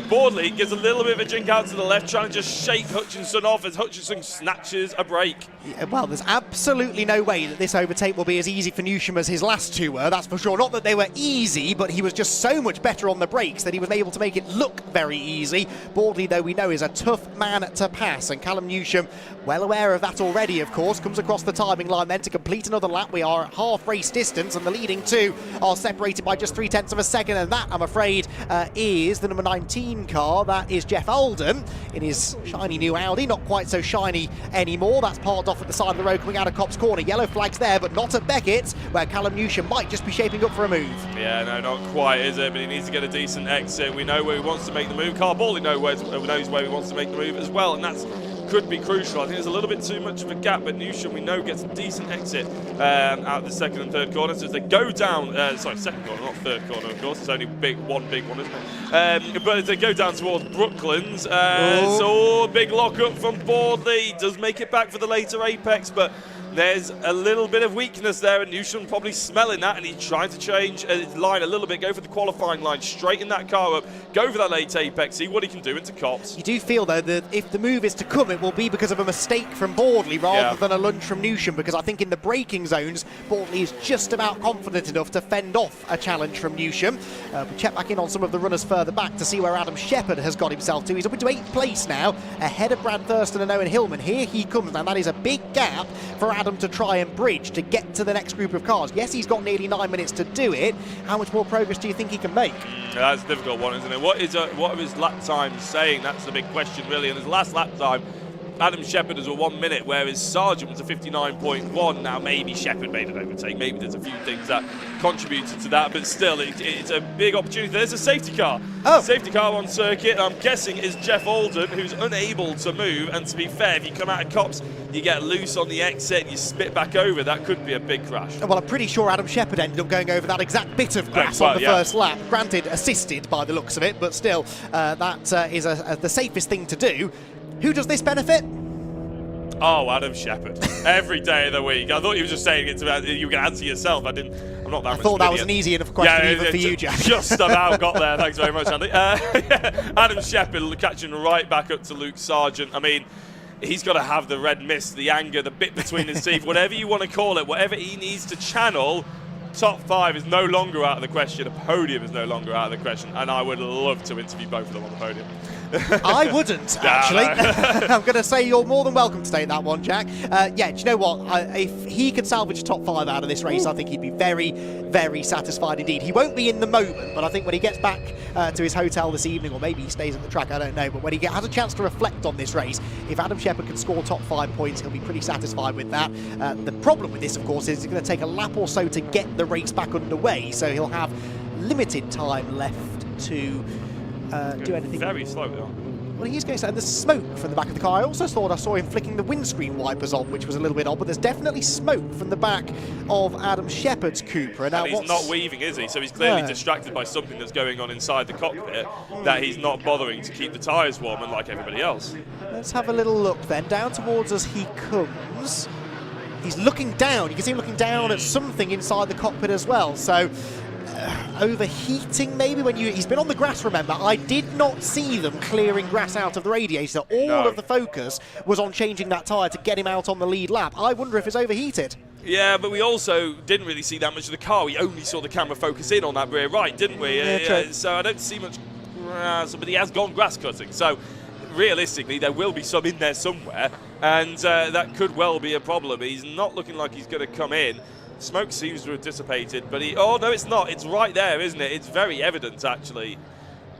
Boardley gives a little bit of a jink out to the left, trying to just shake Hutchinson off as Hutchinson snatches a break. Yeah, well, there's absolutely no way that this overtake will be as easy for Newsham as his last two were, that's for sure. Not that they were easy, but he was just so much better on the brakes that he was able to make it look very easy. Boardley, though, we know is a tough man to pass, and Callum Newsham, well aware of that already, of course, comes across the timing line then to complete another lap. We are at half race distance, and the leading two are separated by just 0.3 of a second, and that, I'm afraid, is the number 19 car. That is Jeff Oldham in his shiny new Audi, not quite so shiny anymore. That's parked off at the side of the road coming out of Cops Corner. Yellow flags there, but not at Beckett's, where Callum Newsham might just be shaping up for a move. Yeah, no, not quite, is it? But he needs to get a decent exit. We know where he wants to make the move. Carl Boardley knows where he wants to make the move as well, and that's could be crucial. I think there's a little bit too much of a gap, but Newsham, we know, gets a decent exit out of the second and third corner. So as they go down, second corner, not third corner, of course. It's only one big one, isn't it? But as they go down towards Brooklands, so big lock up from Boardley. Does make it back for the later apex, but there's a little bit of weakness there, and Newsham probably smelling that, and he's trying to change his line a little bit, go for the qualifying line, straighten that car up, go for that late apex, see what he can do into Cops. You do feel, though, that if the move is to come, it will be because of a mistake from Boardley rather than a lunge from Newsham, because I think in the braking zones, Boardley is just about confident enough to fend off a challenge from Newsham. We check back in on some of the runners further back to see where Adam Shepherd has got himself to. He's up into 8th place now, ahead of Brad Thurston and Owen Hillman. Here he comes, and that is a big gap for Adam to try and bridge to get to the next group of cars. Yes, he's got nearly 9 minutes to do it. How much more progress do you think he can make? That's a difficult one, isn't it? What are his lap times saying? That's the big question, really. And his last lap time, Adam Shepherd is a 1 minute, whereas Sargent was a 59.1. Now, maybe Shepherd made an overtake. Maybe there's a few things that contributed to that, but still, it's a big opportunity. There's a safety car. Safety car on circuit. I'm guessing is Jeff Oldham, who's unable to move. And to be fair, if you come out of Cops, you get loose on the exit and you spit back over, that could be a big crash. Well, I'm pretty sure Adam Shepherd ended up going over that exact bit of grass on the first lap. Granted, assisted by the looks of it, but still, that is the safest thing to do. Who does this benefit? Oh, Adam Shepherd. Every day of the week. I thought you were just saying it so you can answer yourself. I'm not that much. I thought that was an easy enough question even for you, Jack. Just about got there. Thanks very much, Andy. Adam Shepherd catching right back up to Luke Sargent. I mean, he's got to have the red mist, the anger, the bit between his teeth, whatever you want to call it, whatever he needs to channel. Top 5 is no longer out of the question. A podium is no longer out of the question, and I would love to interview both of them on the podium. I wouldn't, actually. I'm going to say you're more than welcome to take that one, Jack. Yeah, do you know what? If he could salvage a top 5 out of this race, I think he'd be very, very satisfied indeed. He won't be in the moment, but I think when he gets back to his hotel this evening, or maybe he stays at the track, I don't know, but when he has a chance to reflect on this race, if Adam Shepherd can score top 5 points, he'll be pretty satisfied with that. The problem with this, of course, is it's going to take a lap or so to get the race back underway, so he'll have limited time left to do anything. Very slow, though. Well, he's going to and there's smoke from the back of the car. I also thought I saw him flicking the windscreen wipers on, which was a little bit odd, but there's definitely smoke from the back of Adam Shepherd's Cupra. And he's not weaving, is he? So he's clearly distracted by something that's going on inside the cockpit, that he's not bothering to keep the tyres warm, unlike everybody else. Let's have a little look then. Down towards us he comes. He's looking down. You can see him looking down at something inside the cockpit as well. So overheating maybe when he's been on the grass, remember. I did not see them clearing grass out of the radiator. All of the focus was on changing that tyre to get him out on the lead lap. I wonder if it's overheated. Yeah, but we also didn't really see that much of the car. We only saw the camera focus in on that rear right, didn't we? Yeah, so I don't see much grass, but he has gone grass cutting. So realistically, there will be some in there somewhere, and that could well be a problem. He's not looking like he's going to come in. Smoke seems to have dissipated, but oh no, it's not. It's right there, isn't it? It's very evident, actually.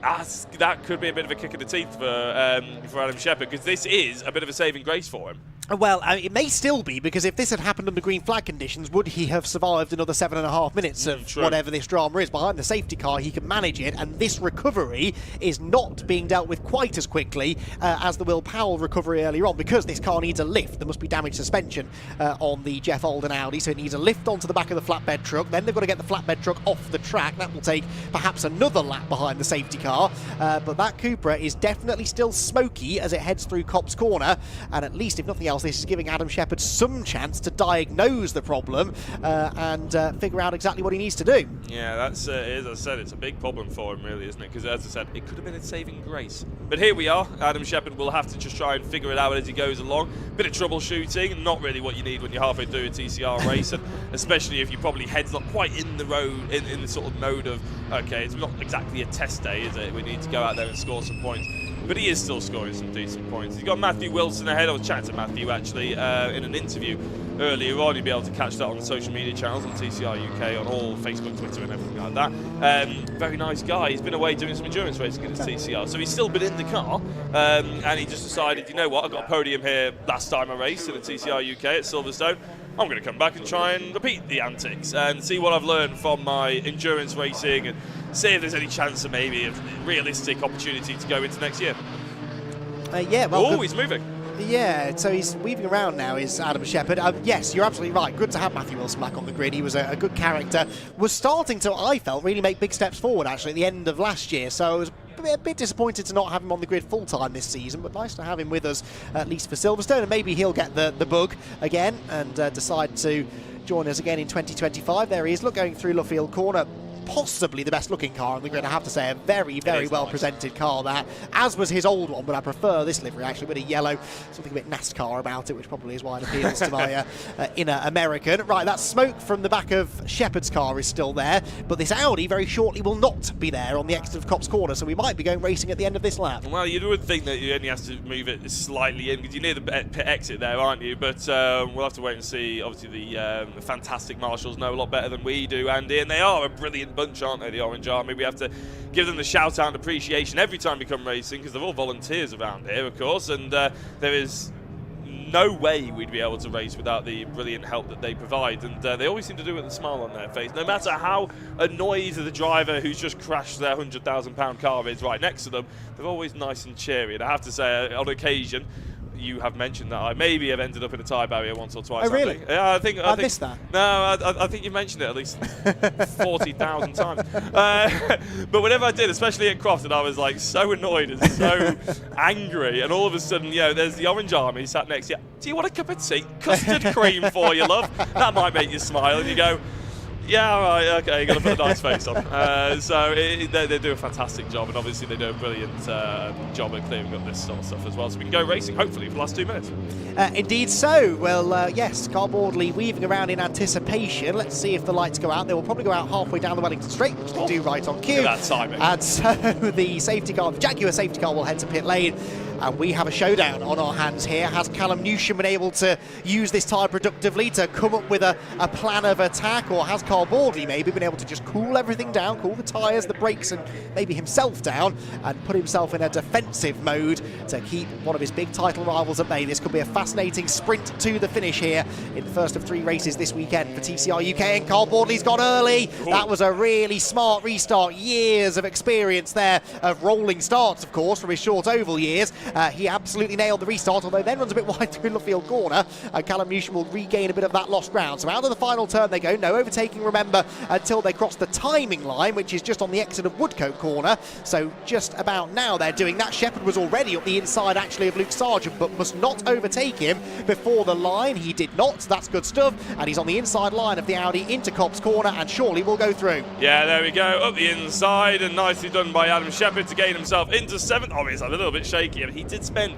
That could be a bit of a kick in the teeth for Adam Shepherd, because this is a bit of a saving grace for him. Well, it may still be, because if this had happened under green flag conditions, would he have survived another 7.5 minutes of whatever this drama is? Behind the safety car, he can manage it, and this recovery is not being dealt with quite as quickly as the Will Powell recovery earlier on, because this car needs a lift. There must be damaged suspension on the Jeff Oulton Audi, so it needs a lift onto the back of the flatbed truck. Then they've got to get the flatbed truck off the track. That will take perhaps another lap behind the safety car, but that Cupra is definitely still smoky as it heads through Copse Corner, and at least, if nothing else, this is giving Adam Shepherd some chance to diagnose the problem and figure out exactly what he needs to do. Yeah, that's, as I said, it's a big problem for him, really, isn't it? Because, as I said, it could have been a saving grace. But here we are. Adam Shepherd will have to just try and figure it out as he goes along. Bit of troubleshooting, not really what you need when you're halfway through a TCR race, and especially if you probably head's not quite in the road, in the sort of mode of, okay, it's not exactly a test day, is it? We need to go out there and score some points. But he is still scoring some decent points. He's got Matthew Wilson ahead. I was chatting to Matthew, actually, in an interview earlier on. You'll be able to catch that on the social media channels, on TCR UK, on all Facebook, Twitter, and everything like that. Very nice guy. He's been away doing some endurance racing at his TCR. So he's still been in the car, and he just decided, you know what, I got a podium here last time I raced in the TCR UK at Silverstone. I'm going to come back and try and repeat the antics and see what I've learned from my endurance racing and see if there's any chance of maybe a realistic opportunity to go into next year. Yeah, well, oh, he's moving. Yeah, so he's weaving around now, is Adam Shepherd. Yes, you're absolutely right. Good to have Matthew Wilson back on the grid. He was a good character. Was starting to, I felt, really make big steps forward, actually, at the end of last year. So I was a bit disappointed to not have him on the grid full-time this season, but nice to have him with us, at least for Silverstone. And maybe he'll get the bug again and decide to join us again in 2025. There he is, look, going through Luffield Corner. Possibly the best looking car on the grid, I have to say. A very, very well presented car, that, as was his old one, but I prefer this livery actually, with a yellow, something a bit NASCAR about it, which probably is why it appeals to my inner American. Right, that smoke from the back of Shepherd's car is still there, but this Audi very shortly will not be there on the exit of Copse Corner, so we might be going racing at the end of this lap. Well, you would think that you only have to move it slightly in, because you're near the pit exit there, aren't you? But we'll have to wait and see. Obviously, the fantastic marshals know a lot better than we do, Andy, and they are a brilliant bunch, aren't they, the Orange Army? We have to give them the shout out and appreciation every time we come racing, because they're all volunteers around here, of course, and there is no way we'd be able to race without the brilliant help that they provide, and they always seem to do it with a smile on their face, no matter how annoyed the driver who's just crashed their £100,000 car is right next to them. They're always nice and cheery, and I have to say, on occasion, you have mentioned that I maybe have ended up in a tyre barrier once or twice. Oh, really? Yeah, I think missed that. No, I think you mentioned it at least 40,000 times. But whenever I did, especially at Crofton, I was like so annoyed and so angry. And all of a sudden, you know, there's the Orange Army sat next to you. Do you want a cup of tea? Custard cream for you, love. That might make you smile. And you go, Yeah, all right, okay, you got to put a nice face on. They do a fantastic job, and obviously they do a brilliant job at clearing up this sort of stuff as well. So we can go racing, hopefully, for the last 2 minutes. Indeed so. Well, yes, Carl Boardley weaving around in anticipation. Let's see if the lights go out. They will probably go out halfway down the Wellington Straight, which they do right on cue. Look at that timing. And so the safety car, the Jaguar safety car, will head to pit lane. And we have a showdown on our hands here. Has Callum Newsham been able to use this tyre productively to come up with a plan of attack, or has Carl Boardley maybe been able to just cool everything down, cool the tyres, the brakes, and maybe himself down, and put himself in a defensive mode to keep one of his big title rivals at bay? This could be a fascinating sprint to the finish here in the first of 3 races this weekend for TCR UK, and Carl Boardley's gone early. Cool. That was a really smart restart. Years of experience there of rolling starts, of course, from his short oval years. He absolutely nailed the restart, although then runs a bit wide through Luffield corner. Callum Newsham will regain a bit of that lost ground. So out of the final turn they go. No overtaking, remember, until they cross the timing line, which is just on the exit of Woodcote corner. So just about now they're doing that. Shepherd was already up the inside, actually, of Luke Sargent, but must not overtake him before the line. He did not. That's good stuff. And he's on the inside line of the Audi into Cobb's corner, and surely will go through. Yeah, there we go. Up the inside, and nicely done by Adam Shepherd to gain himself into 7th. Oh, he's a little bit shaky, but he did spend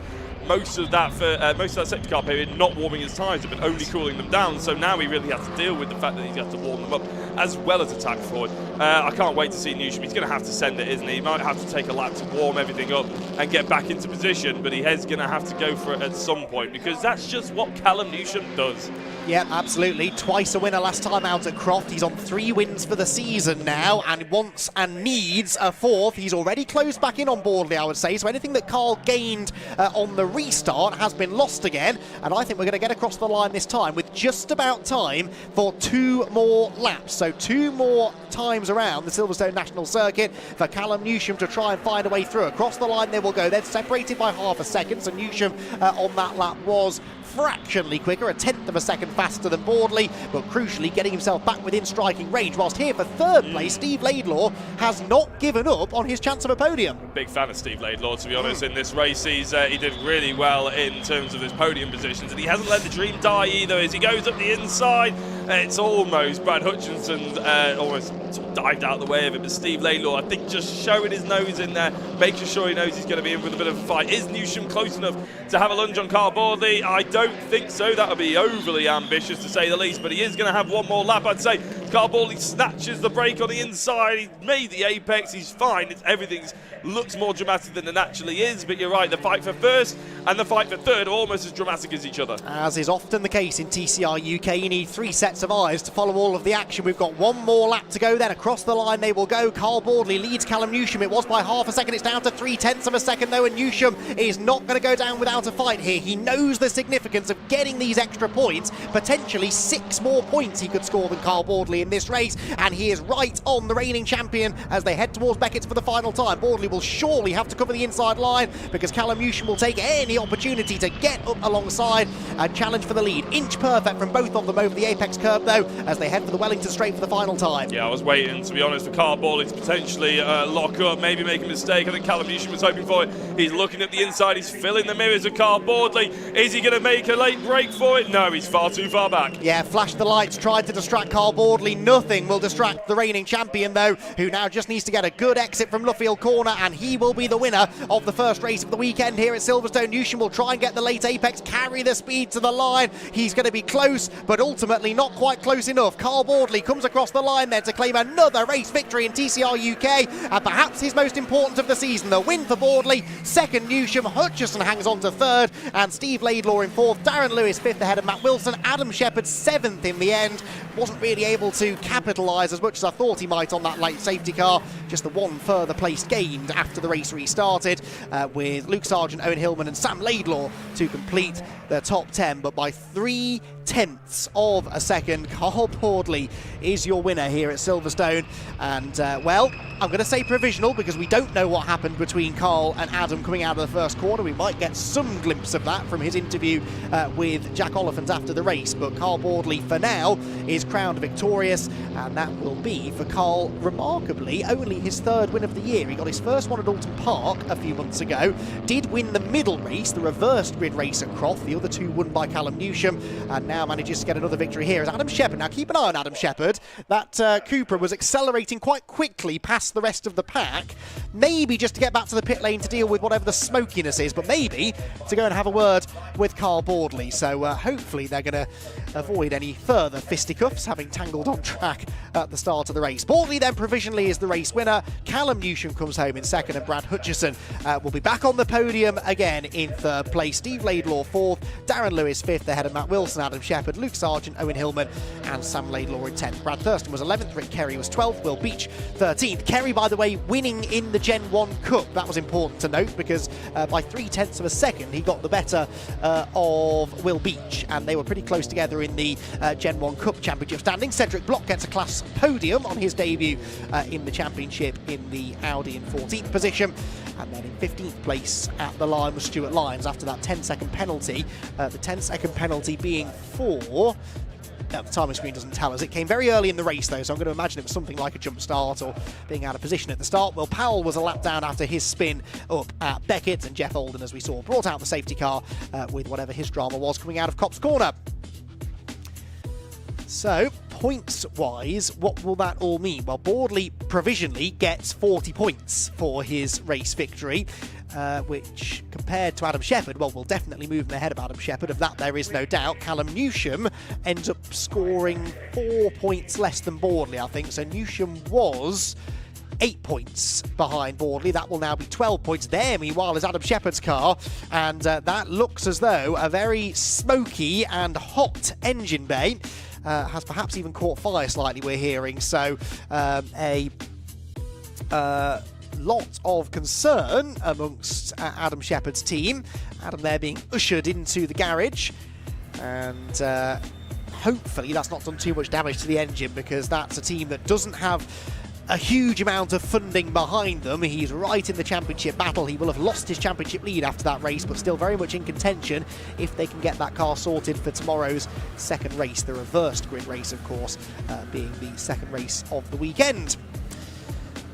most of that safety car period not warming his tyres up and only cooling them down. So now he really has to deal with the fact that he's got to warm them up as well as attack forward. I can't wait to see Newsham. He's going to have to send it, isn't he? He might have to take a lap to warm everything up and get back into position, but he is going to have to go for it at some point, because that's just what Callum Newsham does. Yeah, absolutely. Twice a winner last time out at Croft. He's on 3 wins for the season now and wants and needs a 4th. He's already closed back in on Boardley, I would say. So anything that Carl gained on the restart has been lost again. And I think we're going to get across the line this time with just about time for 2 more laps. So 2 more times around the Silverstone National Circuit for Callum Newsham to try and find a way through. Across the line they will go. They're separated by half a second. So Newsham on that lap was fractionally quicker, a 1/10 of a second faster than Boardley, but crucially getting himself back within striking range. Whilst here for 3rd place, Steve Laidlaw has not given up on his chance of a podium. Big fan of Steve Laidlaw, to be honest, in this race. He did really well in terms of his podium positions, and he hasn't let the dream die either. As he goes up the inside, it's almost Brad Hutchinson almost dived out of the way of it, but Steve Laidlaw, I think, just showing his nose in there, making sure he knows he's going to be in with a bit of a fight. Is Newsham close enough to have a lunge on Carl Boardley? I don't think so. That would be overly ambitious, to say the least, but he is going to have one more lap, I'd say. Carl Boardley snatches the break on the inside. He made the apex. He's fine. Everything looks more dramatic than it actually is, but you're right. The fight for 1st and the fight for 3rd are almost as dramatic as each other. As is often the case in TCR UK, you need 3 sets of eyes to follow all of the action. We've got 1 more lap to go, then across the line they will go. Carl Boardley leads Callum Newsham. It was by half a second. It's down to 3/10 of a second though, and Newsham is not going to go down without a fight here. He knows the significance of getting these extra points. Potentially 6 more points he could score than Carl Boardley in this race, and he is right on the reigning champion as they head towards Beckett's for the final time. Boardley will surely have to cover the inside line, because Callum Newsham will take any opportunity to get up alongside and challenge for the lead. Inch perfect from both of them over the apex curve though, as they head for the Wellington Straight for the final time. Yeah, I was waiting, to be honest, for Carl Boardley to potentially lock up, maybe make a mistake. I think Callum Newsham was hoping for it. He's looking at the inside, he's filling the mirrors of Carl Boardley. Is he going to make a late break for it? No, he's far too far back. Yeah, flashed the lights, tried to distract Carl Boardley. Nothing will distract the reigning champion though, who now just needs to get a good exit from Luffield corner, and he will be the winner of the first race of the weekend here at Silverstone. Newsham will try and get the late apex, carry the speed to the line. He's going to be close, but ultimately not quite close enough. Carl Boardley comes across the line there to claim another race victory in TCR UK, and perhaps his most important of the season. The win for Boardley, 2nd Newsham, Hutchison hangs on to 3rd, and Steve Laidlaw in 4th, Darren Lewis 5th ahead of Matt Wilson, Adam Shepherd 7th in the end. Wasn't really able to capitalise as much as I thought he might on that late safety car. Just the 1 further place gained after the race restarted, with Luke Sargent, Owen Hillman and Sam Laidlaw to complete the top 10, but by 3/10 of a second. Carl Boardley is your winner here at Silverstone, and well, I'm going to say provisional, because we don't know what happened between Carl and Adam coming out of the first corner. We might get some glimpse of that from his interview with Jack Oliphant after the race, but Carl Boardley for now is crowned victorious, and that will be for Carl, remarkably, only his 3rd win of the year. He got his first one at Oulton Park a few months ago, did win the middle race, the reversed grid race at Croft, the other 2 won by Callum Newsham, and now now manages to get another victory here as Adam Shepherd. Now keep an eye on Adam Shepherd. That Cupra was accelerating quite quickly past the rest of the pack, maybe just to get back to the pit lane to deal with whatever the smokiness is, but maybe to go and have a word with Carl Boardley. So hopefully they're going to avoid any further fisticuffs, having tangled on track at the start of the race. Boardley then provisionally is the race winner. Callum Newsham comes home in second, and Brad Hutchison will be back on the podium again in third place. Steve Laidlaw fourth, Darren Lewis fifth, ahead of Matt Wilson, Adam Shepherd, Luke Sargent, Owen Hillman and Sam Laidlaw in 10th. Brad Thurston was 11th, Rick Kerry was 12th, Will Beach 13th. Kerry, by the way, winning in the Gen 1 Cup. That was important to note because by 0.3 of a second he got the better of Will Beach, and they were pretty close together in the Gen 1 Cup Championship standing. Cedric Block gets a class podium on his debut in the championship in the Audi in 14th position. And then in 15th place at the line was Stuart Lyons after that 10-second penalty. The 10-second penalty being for... the timing screen doesn't tell us. It came very early in the race, though, so I'm going to imagine it was something like a jump start or being out of position at the start. Well, Powell was a lap down after his spin up at Beckett, and Jeff Olden, as we saw, brought out the safety car with whatever his drama was coming out of Copse Corner. So, points-wise, what will that all mean? Well, Boardley provisionally gets 40 points for his race victory, which, compared to Adam Shepherd, well, will definitely move him ahead of Adam Shepherd. Of that, there is no doubt. Callum Newsham ends up scoring 4 points less than Boardley, I think. So Newsham was 8 points behind Boardley. That will now be 12 points. There, meanwhile, is Adam Shepherd's car, and that looks as though a very smoky and hot engine bay has perhaps even caught fire slightly, we're hearing. So a lot of concern amongst Adam Shepherd's team. Adam there being ushered into the garage, and hopefully that's not done too much damage to the engine, because that's a team that doesn't have a huge amount of funding behind them. He's right in the championship battle. He will have lost his championship lead after that race, but still very much in contention if they can get that car sorted for tomorrow's second race, the reversed grid race, of course, being the second race of the weekend.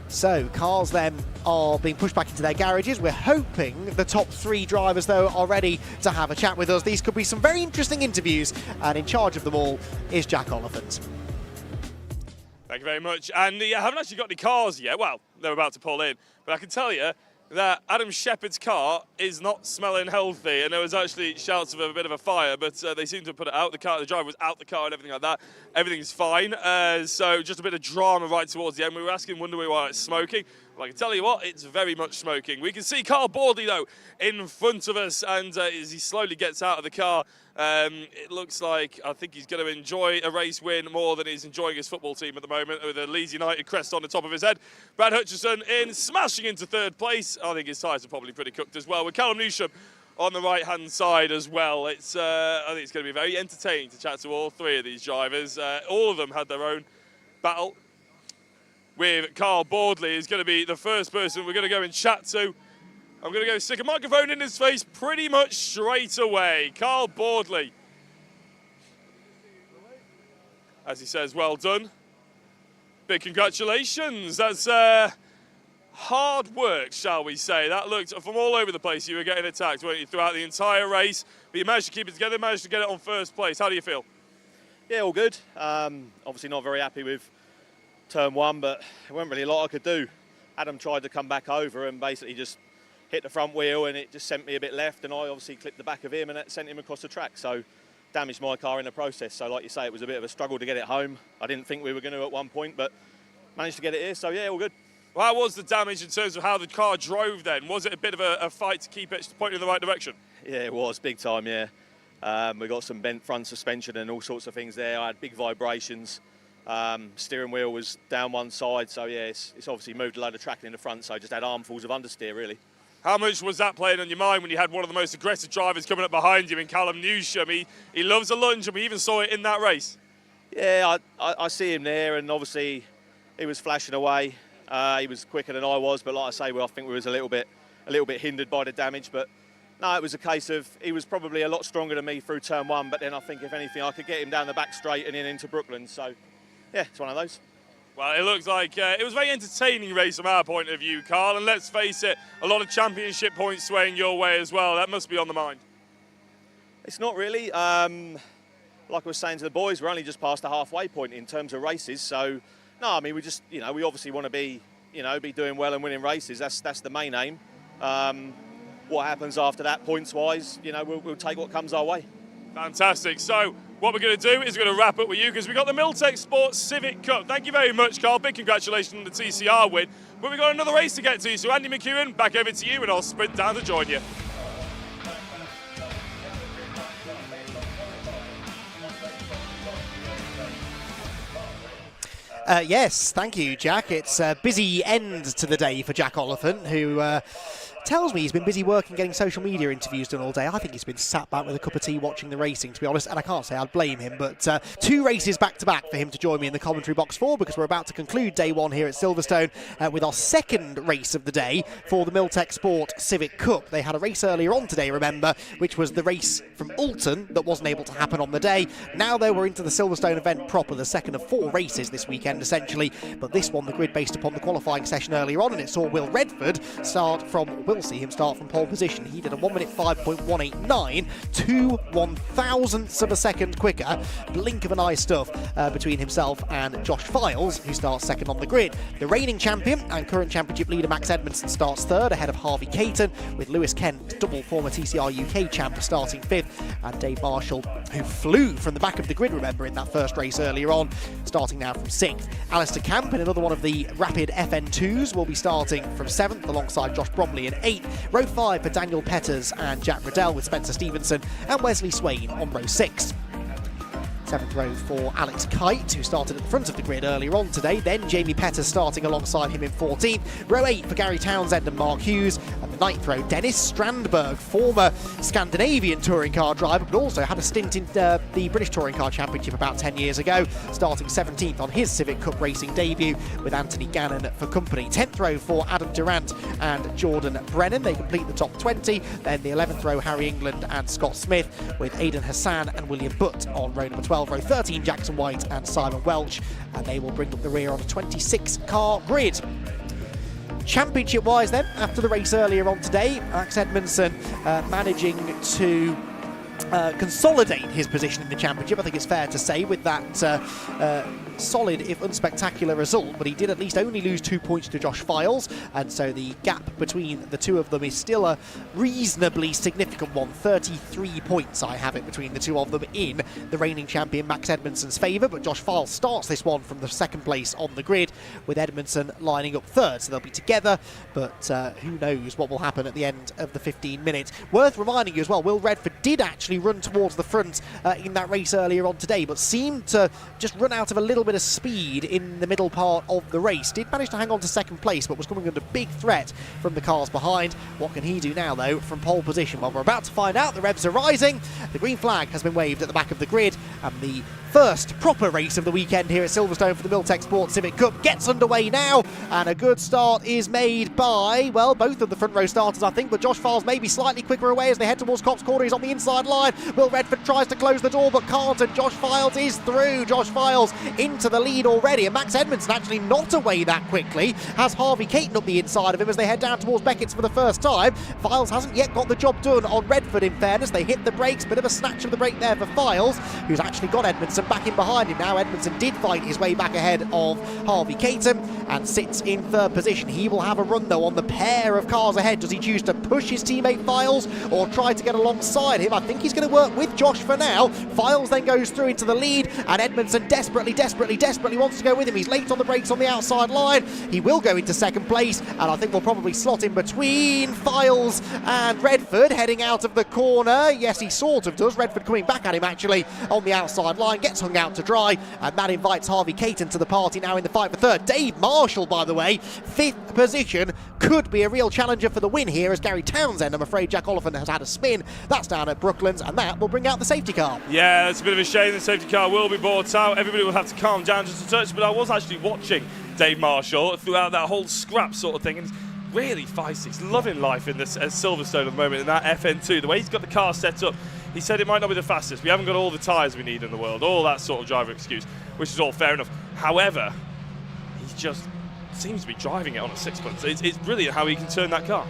So cars then are being pushed back into their garages. We're hoping the top three drivers, though, are ready to have a chat with us. These could be some very interesting interviews, and in charge of them all is Jack Oliphant. Thank you very much. And I haven't actually got any cars yet. Well, they're about to pull in. But I can tell you that Adam Shepherd's car is not smelling healthy. And there was actually shouts of a bit of a fire, but they seem to have put it out. The car, the driver was out the car and everything like that. Everything's fine. So just a bit of drama right towards the end. We were asking, wonder why it's smoking. Well, I can tell you what, it's very much smoking. We can see Carl Boardley, though, in front of us, and as he slowly gets out of the car, it looks like I think he's going to enjoy a race win more than he's enjoying his football team at the moment, with a Leeds United crest on the top of his head. Brad Hutchison in, smashing into third place. I think his tyres are probably pretty cooked as well, with Callum Newsham on the right-hand side as well. I think it's going to be very entertaining to chat to all three of these drivers. All of them had their own battle. With Carl Boardley is going to be the first person we're going to go and chat to. I'm going to go stick a microphone in his face pretty much straight away. Carl Boardley. As he says, well done. Big congratulations. That's hard work, shall we say. That looked from all over the place. You were getting attacked, weren't you, throughout the entire race. But you managed to keep it together, managed to get it on first place. How do you feel? Yeah, all good. Obviously not very happy with turn one, but there wasn't really a lot I could do. Adam tried to come back over and basically just hit the front wheel, and it just sent me a bit left, and I obviously clipped the back of him, and that sent him across the track, so damaged my car in the process. So like you say, it was a bit of a struggle to get it home. I didn't think we were going to at one point, but managed to get it here, so yeah, all good. Well, how was the damage in terms of how the car drove then? Was it a bit of a fight to keep it pointing in the right direction? Yeah, it was, big time, yeah. We got some bent front suspension and all sorts of things there. I had big vibrations. Steering wheel was down one side, so yeah, it's obviously moved a load of track in the front, so I just had armfuls of understeer, really. How much was that playing on your mind when you had one of the most aggressive drivers coming up behind you in Callum Newsham? He loves a lunge, and we even saw it in that race. Yeah, I see him there, and obviously he was flashing away. He was quicker than I was, but like I say, I think we was a little bit hindered by the damage. But no, it was a case of he was probably a lot stronger than me through turn one. But then I think if anything, I could get him down the back straight and then into Brooklands. So yeah, it's one of those. Well, it looks like it was a very entertaining race from our point of view, Carl. And let's face it, a lot of championship points swaying your way as well. That must be on the mind. It's not really. Like like I was saying to the boys, we're only just past the halfway point in terms of races. So, no, I mean, we just, we obviously want to be, be doing well and winning races. That's the main aim. What happens after that, points-wise, we'll take what comes our way. Fantastic. So what we're going to do is we're going to wrap up with you because we've got the Milltek Sports Civic Cup. Thank you very much, Carl. Big congratulations on the TCR win. But we've got another race to get to. So Andy McEwen, back over to you and I'll sprint down to join you. Yes, thank you, Jack. It's a busy end to the day for Jack Oliphant, who tells me he's been busy working, getting social media interviews done all day. I think he's been sat back with a cup of tea watching the racing, to be honest, and I can't say I'd blame him, but 2 races back-to-back for him to join me in the commentary box for, because we're about to conclude day 1 here at Silverstone with our second race of the day for the Milltek Sport Civic Cup. They had a race earlier on today, remember, which was the race from Oulton that wasn't able to happen on the day. Now, though, we're into the Silverstone event proper, the second of 4 races this weekend, essentially, but this one, the grid based upon the qualifying session earlier on, and it saw Will Redford start from... We'll see him start from pole position. He did a 1 minute 5.189, 2 1,000ths of a second quicker. Blink of an eye stuff between himself and Josh Files, who starts second on the grid. The reigning champion and current championship leader Max Edmondson starts third, ahead of Harvey Caton, with Lewis Kent, double former TCR UK champ, starting 5th, and Dave Marshall, who flew from the back of the grid, remember, in that first race earlier on, starting now from 6th. Alistair Camp, in another one of the rapid FN2s, will be starting from 7th alongside Josh Bromley in 8th. Row 5 for Daniel Petters and Jack Riddell, with Spencer Stevenson and Wesley Swain on row 6. 7th row for Alex Kite, who started at the front of the grid earlier on today. Then Jamie Petters starting alongside him in 14th. Row 8 for Gary Townsend and Mark Hughes. And the 9th row, Dennis Strandberg, former Scandinavian touring car driver, but also had a stint in the British Touring Car Championship about 10 years ago, starting 17th on his Civic Cup racing debut with Anthony Gannon for company. 10th row for Adam Durant and Jordan Brennan. They complete the top 20. Then the 11th row, Harry England and Scott Smith, with Aidan Hassan and William Butt on row number 12. Row 13, Jackson White and Simon Welch, and they will bring up the rear on a 26-car grid. Championship-wise then, after the race earlier on today, Max Edmondson managing to consolidate his position in the championship, I think it's fair to say, with that solid if unspectacular result, but he did at least only lose 2 points to Josh Files, and so the gap between the two of them is still a reasonably significant one. 33 points I have it between the two of them in the reigning champion Max Edmondson's favour, but Josh Files starts this one from the second place on the grid, with Edmondson lining up third, so they'll be together, but who knows what will happen at the end of the 15 minutes. Worth reminding you as well, Will Redford did actually run towards the front in that race earlier on today, but seemed to just run out of a little bit of speed in the middle part of the race. Did manage to hang on to second place, but was coming under big threat from the cars behind. What can he do now, though, from pole position? Well, we're about to find out. The revs are rising. The green flag has been waved at the back of the grid, and the first proper race of the weekend here at Silverstone for the Milltek Sport Civic Cup gets underway now, and a good start is made by, well, both of the front row starters, I think, but Josh Files may be slightly quicker away as they head towards Cops Corner. He's on the inside line. Will Redford tries to close the door but can't, and Josh Files is through. Josh Files into the lead already, and Max Edmondson actually not away that quickly, has Harvey Caton up the inside of him as they head down towards Beckett's for the first time. Files hasn't yet got the job done on Redford, in fairness. They hit the brakes, bit of a snatch of the brake there for Files, who's actually got Edmondson back in behind him now. Edmondson did fight his way back ahead of Harvey Caton and sits in third position. He will have a run though on the pair of cars ahead. Does he choose to push his teammate Files or try to get alongside him? I think he's going to work with Josh for now. Files then goes through into the lead, and Edmondson desperately wants to go with him. He's late on the brakes on the outside line. He will go into second place, and I think we'll probably slot in between Files and Redford heading out of the corner. Yes, he sort of does. Redford coming back at him actually on the outside line, gets hung out to dry, and that invites Harvey Caton to the party now in the fight for third. Dave Marshall, by the way, 5th position, could be a real challenger for the win here, as Gary Townsend, I'm afraid Jack Oliphant has had a spin. That's down at Brooklands, and that will bring out the safety car. Yeah, it's a bit of a shame the safety car will be brought out. Everybody will have to calm down just a touch, but I was actually watching Dave Marshall throughout that whole scrap sort of thing, and really feisty. He's loving life in this Silverstone at the moment in that FN2. The way he's got the car set up, he said it might not be the fastest. We haven't got all the tyres we need in the world, all that sort of driver excuse, which is all fair enough. However, he just seems to be driving it on a sixpence. It's brilliant how he can turn that car.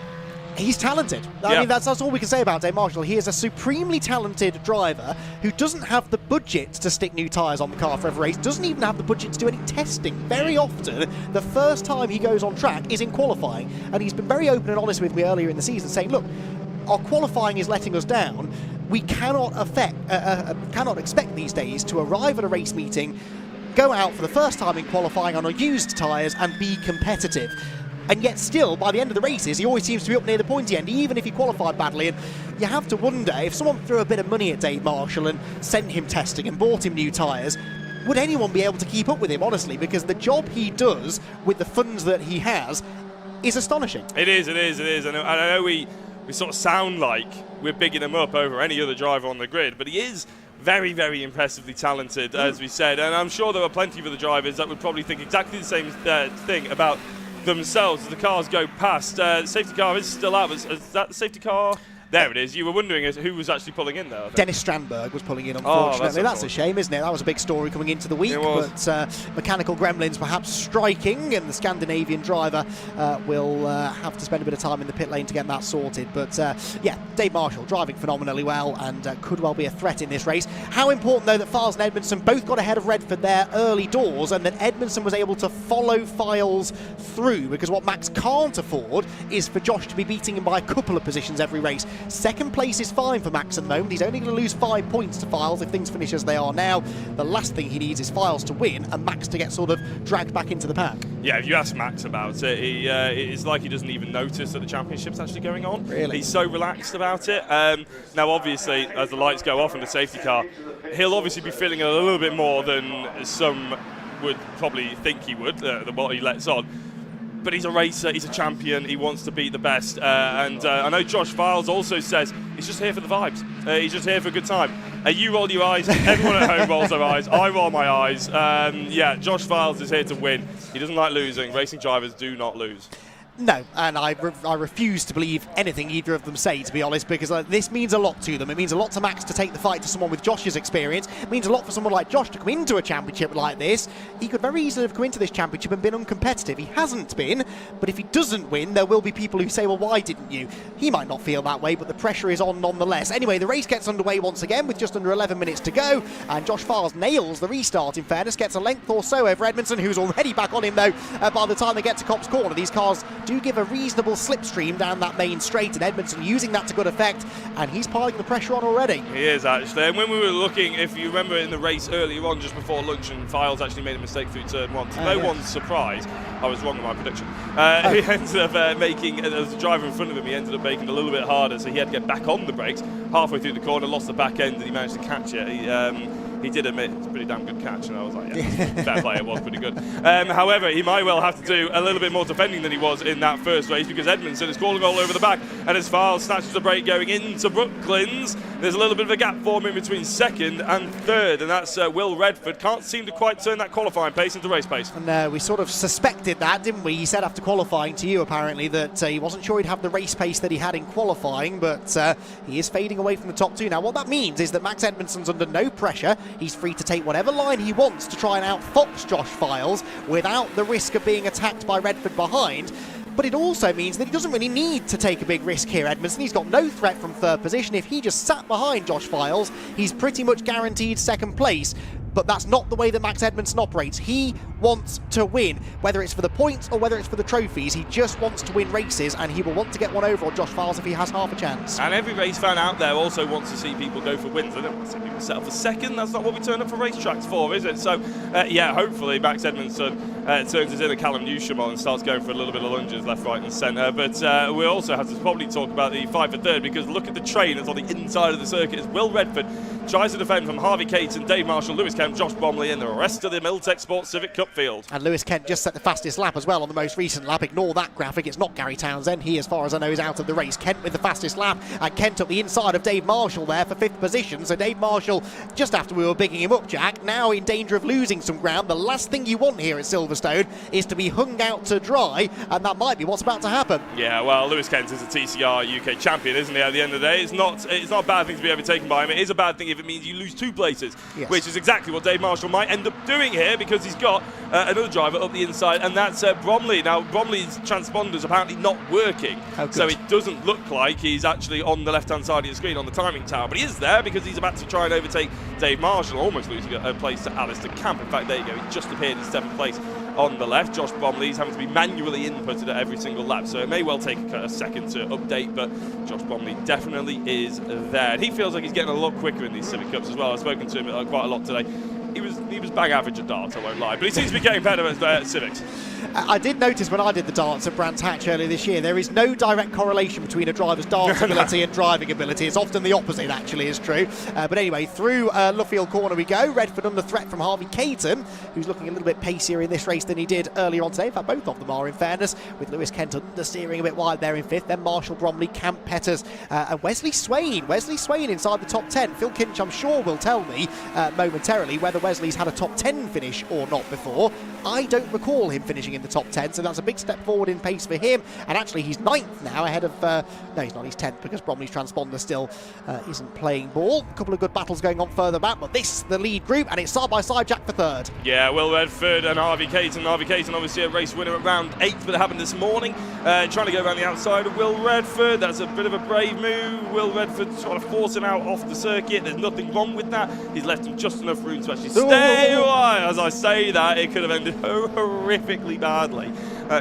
He's talented. I mean, that's all we can say about Dave Marshall. He is a supremely talented driver who doesn't have the budget to stick new tyres on the car for every race, doesn't even have the budget to do any testing. Very often, the first time he goes on track is in qualifying, and he's been very open and honest with me earlier in the season, saying, look, our qualifying is letting us down. We cannot expect these days to arrive at a race meeting, go out for the first time in qualifying on used tyres and be competitive. And yet still, by the end of the races, he always seems to be up near the pointy end, even if he qualified badly. And you have to wonder, if someone threw a bit of money at Dave Marshall and sent him testing and bought him new tyres, would anyone be able to keep up with him, honestly? Because the job he does with the funds that he has is astonishing. It is. And I know we sort of sound like we're bigging him up over any other driver on the grid, but he is very, very impressively talented, as we said. And I'm sure there are plenty of other drivers that would probably think exactly the same thing about themselves as the cars go past. The safety car is still out. Is that the safety car? There it is. You were wondering who was actually pulling in there. Dennis Strandberg was pulling in, unfortunately. That's a shame, isn't it? That was a big story coming into the week. It was. But mechanical gremlins perhaps striking, and the Scandinavian driver will have to spend a bit of time in the pit lane to get that sorted. But yeah, Dave Marshall driving phenomenally well and could well be a threat in this race. How important, though, that Files and Edmondson both got ahead of Redford there early doors, and that Edmondson was able to follow Files through, because what Max can't afford is for Josh to be beating him by a couple of positions every race. Second place is fine for Max at the moment. He's only going to lose 5 points to Files if things finish as they are now. The last thing he needs is Files to win and Max to get sort of dragged back into the pack. Yeah, if you ask Max about it, it's like he doesn't even notice that the championship's actually going on. Really? He's so relaxed about it. Now, obviously, as the lights go off in the safety car, he'll obviously be feeling a little bit more than some would probably think he would, than what he lets on. But he's a racer, he's a champion, he wants to beat the best. And I know Josh Files also says he's just here for the vibes. He's just here for a good time. You roll your eyes, everyone at home rolls their eyes, I roll my eyes. Yeah, Josh Files is here to win. He doesn't like losing. Racing drivers do not lose. No, and I refuse to believe anything either of them say, to be honest, because this means a lot to them. It means a lot to Max to take the fight to someone with Josh's experience. It means a lot for someone like Josh to come into a championship like this. He could very easily have come into this championship and been uncompetitive. He hasn't been, but if he doesn't win, there will be people who say, well, why didn't you? He might not feel that way, but the pressure is on nonetheless. Anyway, the race gets underway once again with just under 11 minutes to go, and Josh Files nails the restart, in fairness, gets a length or so over Edmondson, who's already back on him, though, by the time they get to Copse Corner. These cars do give a reasonable slipstream down that main straight, and Edmondson using that to good effect, and he's piling the pressure on already. He is, actually. And when we were looking, if you remember in the race earlier on, just before lunch, and Files actually made a mistake through turn 1, to no one's surprise, I was wrong with my prediction. He ended up making, there was a driver in front of him, he ended up making it a little bit harder, so he had to get back on the brakes halfway through the corner, lost the back end, and he managed to catch it. He did admit it's a pretty damn good catch, and I was like, yeah, fair play, it was pretty good. However, he might well have to do a little bit more defending than he was in that first race, because Edmondson is crawling all over the back, and as Files snatches the break going into Brooklands, there's a little bit of a gap forming between second and third, and that's Will Redford. Can't seem to quite turn that qualifying pace into race pace. And we sort of suspected that, didn't we? He said after qualifying to you, apparently, that he wasn't sure he'd have the race pace that he had in qualifying, but he is fading away from the top two. Now, what that means is that Max Edmondson's under no pressure. He's free to take whatever line he wants to try and outfox Josh Files without the risk of being attacked by Redford behind. But it also means that he doesn't really need to take a big risk here, Edmondson. He's got no threat from third position. If he just sat behind Josh Files, he's pretty much guaranteed second place. But that's not the way that Max Edmondson operates. He wants to win, whether it's for the points or whether it's for the trophies. He just wants to win races, and he will want to get one over on Josh Files if he has half a chance. And every race fan out there also wants to see people go for wins. They don't want to see people settle for second. That's not what we turn up for racetracks for, is it? So, yeah, hopefully Max Edmondson turns his inner Callum Newsham on and starts going for a little bit of lunges left, right and centre. But we also have to probably talk about the fight for third, because look at the train that's on the inside of the circuit as Will Redford tries to defend from Harvey Caton, Dave Marshall, Lewis Kemp, Josh Bromley and the rest of the Milltek Sports Civic Cup field. And Lewis Kent just set the fastest lap as well on the most recent lap. Ignore that graphic, it's not Gary Townsend. He, as far as I know, is out of the race. Kent with the fastest lap, and Kent up the inside of Dave Marshall there for 5th position. So Dave Marshall, just after we were bigging him up, Jack, now in danger of losing some ground. The last thing you want here at Silverstone is to be hung out to dry, and that might be what's about to happen. Yeah, well, Lewis Kent is a TCR UK champion, isn't he, at the end of the day? It's not a bad thing to be overtaken by him. It is a bad thing if it means you lose 2 places, yes, which is exactly what Dave Marshall might end up doing here, because he's got another driver up the inside, and that's Bromley. Now, Bromley's transponder's apparently not working, so it doesn't look like he's actually on the left-hand side of the screen on the timing tower, but he is there because he's about to try and overtake Dave Marshall, almost losing a place to Alistair Camp. In fact, there you go, he just appeared in 7th place on the left. Josh Bromley's having to be manually inputted at every single lap, so it may well take a second to update, but Josh Bromley definitely is there. And he feels like he's getting a lot quicker in these Civic Cups as well. I've spoken to him quite a lot today. He was bang average at darts, I won't lie, but he seems to be getting better at Civics. I did notice when I did the darts at Brands Hatch earlier this year, there is no direct correlation between a driver's darts ability and driving ability. It's often the opposite, actually, is true. But anyway, through Luffield Corner we go. Redford under threat from Harvey Caton, who's looking a little bit pacier in this race than he did earlier on today. In fact, both of them are, in fairness, with Lewis Kent understeering a bit wide there in 5th. Then Marshall Bromley, Camp Petters, and Wesley Swain. Wesley Swain inside the top 10. Phil Kinch, I'm sure, will tell me momentarily whether Wesley's had a top 10 finish or not before. I don't recall him finishing in the top 10, so that's a big step forward in pace for him. And actually, he's 9th now, ahead of... no, he's not, he's 10th, because Bromley's transponder still isn't playing ball. A couple of good battles going on further back, but this, the lead group, and it's side-by-side Jack for 3rd. Yeah, Will Redford and Harvey Caton. Harvey Caton, obviously a race winner at round 8, but it happened this morning. Trying to go around the outside of Will Redford. That's a bit of a brave move. Will Redford trying to force him out off the circuit. There's nothing wrong with that. He's left him just enough room to actually stay away. As I say that, it could have ended horrifically badly.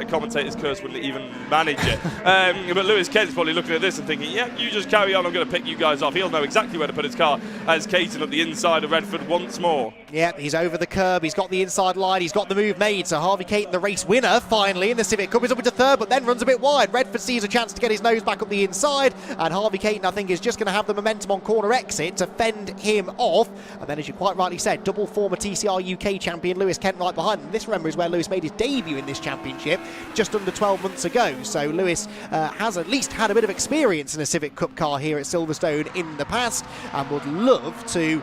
Commentator's curse wouldn't even manage it. But Lewis Kent's probably looking at this and thinking, yeah, you just carry on, I'm going to pick you guys off. He'll know exactly where to put his car as Caton up the inside of Redford once more. Yep, he's over the curb, he's got the inside line, he's got the move made. So Harvey Caton, the race winner, finally in the Civic Cup, is up into 3rd, but then runs a bit wide. Redford sees a chance to get his nose back up the inside, and Harvey Caton, I think, is just going to have the momentum on corner exit to fend him off. And then, as you quite rightly said, double former TCR UK champion Lewis Kent right behind him. This, remember, is where Lewis made his debut in this championship just under 12 months ago. So Lewis has at least had a bit of experience in a Civic Cup car here at Silverstone in the past, and would love to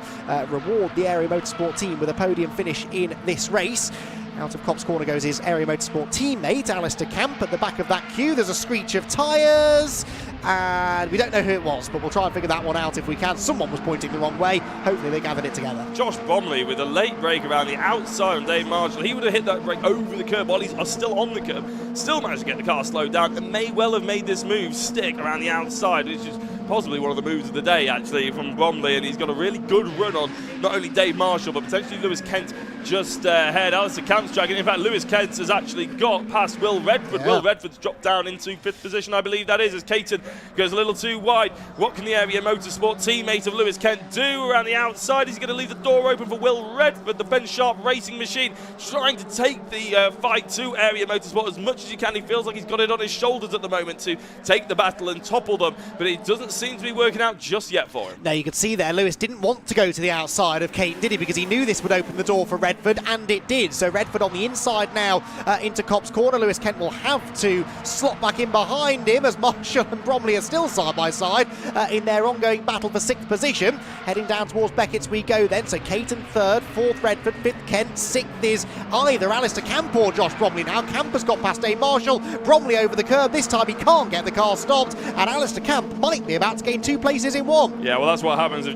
reward the Area Motorsport team with a podium finish in this race. Out of Copse Corner goes his Area Motorsport teammate, Alistair Camp. At the back of that queue, there's a screech of tyres, and we don't know who it was, but we'll try and figure that one out if we can. Someone was pointing the wrong way. Hopefully they gathered it together. Josh Bromley with a late brake around the outside of Dave Marshall. He would have hit that brake over the curb while he's still on the curb. Still managed to get the car slowed down, and may well have made this move stick around the outside, which is possibly one of the moves of the day, actually, from Bromley. And he's got a really good run on not only Dave Marshall, but potentially Lewis Kent just ahead. Alistair Camp's dragging. In fact, Lewis Kent has actually got past Will Redford. Yeah. Will Redford's dropped down into 5th position, I believe that is, as Caton goes a little too wide. What can the Area Motorsport teammate of Lewis Kent do around the outside? He's going to leave the door open for Will Redford, the Ben Sharp racing machine, trying to take the fight to Area Motorsport as much as he can. He feels like he's got it on his shoulders at the moment to take the battle and topple them, but it doesn't seem to be working out just yet for him. Now you can see there, Lewis didn't want to go to the outside of Caton, did he? Because he knew this would open the door for Redford, and it did. So Redford on the inside now into Copse Corner. Lewis Kent will have to slot back in behind him as Marshall and Bromley are still side by side in their ongoing battle for 6th position. Heading down towards Beckett's we go then. So Caton 3rd, 4th Redford, 5th Kent, 6th is either Alistair Camp or Josh Bromley now. Camp has got past Dave Marshall. Bromley over the curb. This time he can't get the car stopped, and Alistair Camp might be about to gain 2 places in 1. Yeah, well, that's what happens if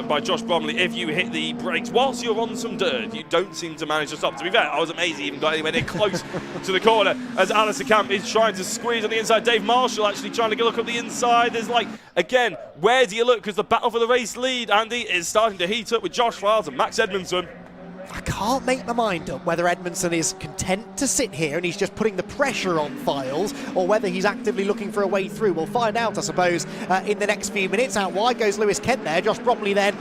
by Josh Bromley. If you hit the brakes whilst you're on some dirt, you don't seem to manage to stop. To be fair, I was amazed he even got anywhere near close to the corner as Alistair Camp is trying to squeeze on the inside. Dave Marshall actually trying to look up the inside. There's like, again, where do you look? Because the battle for the race lead, Andy, is starting to heat up with Josh Files and Max Edmondson. I can't make my mind up whether Edmondson is content to sit here and he's just putting the pressure on Files, or whether he's actively looking for a way through. We'll find out, I suppose, in the next few minutes. Out wide goes Lewis Kent there. Josh Bromley then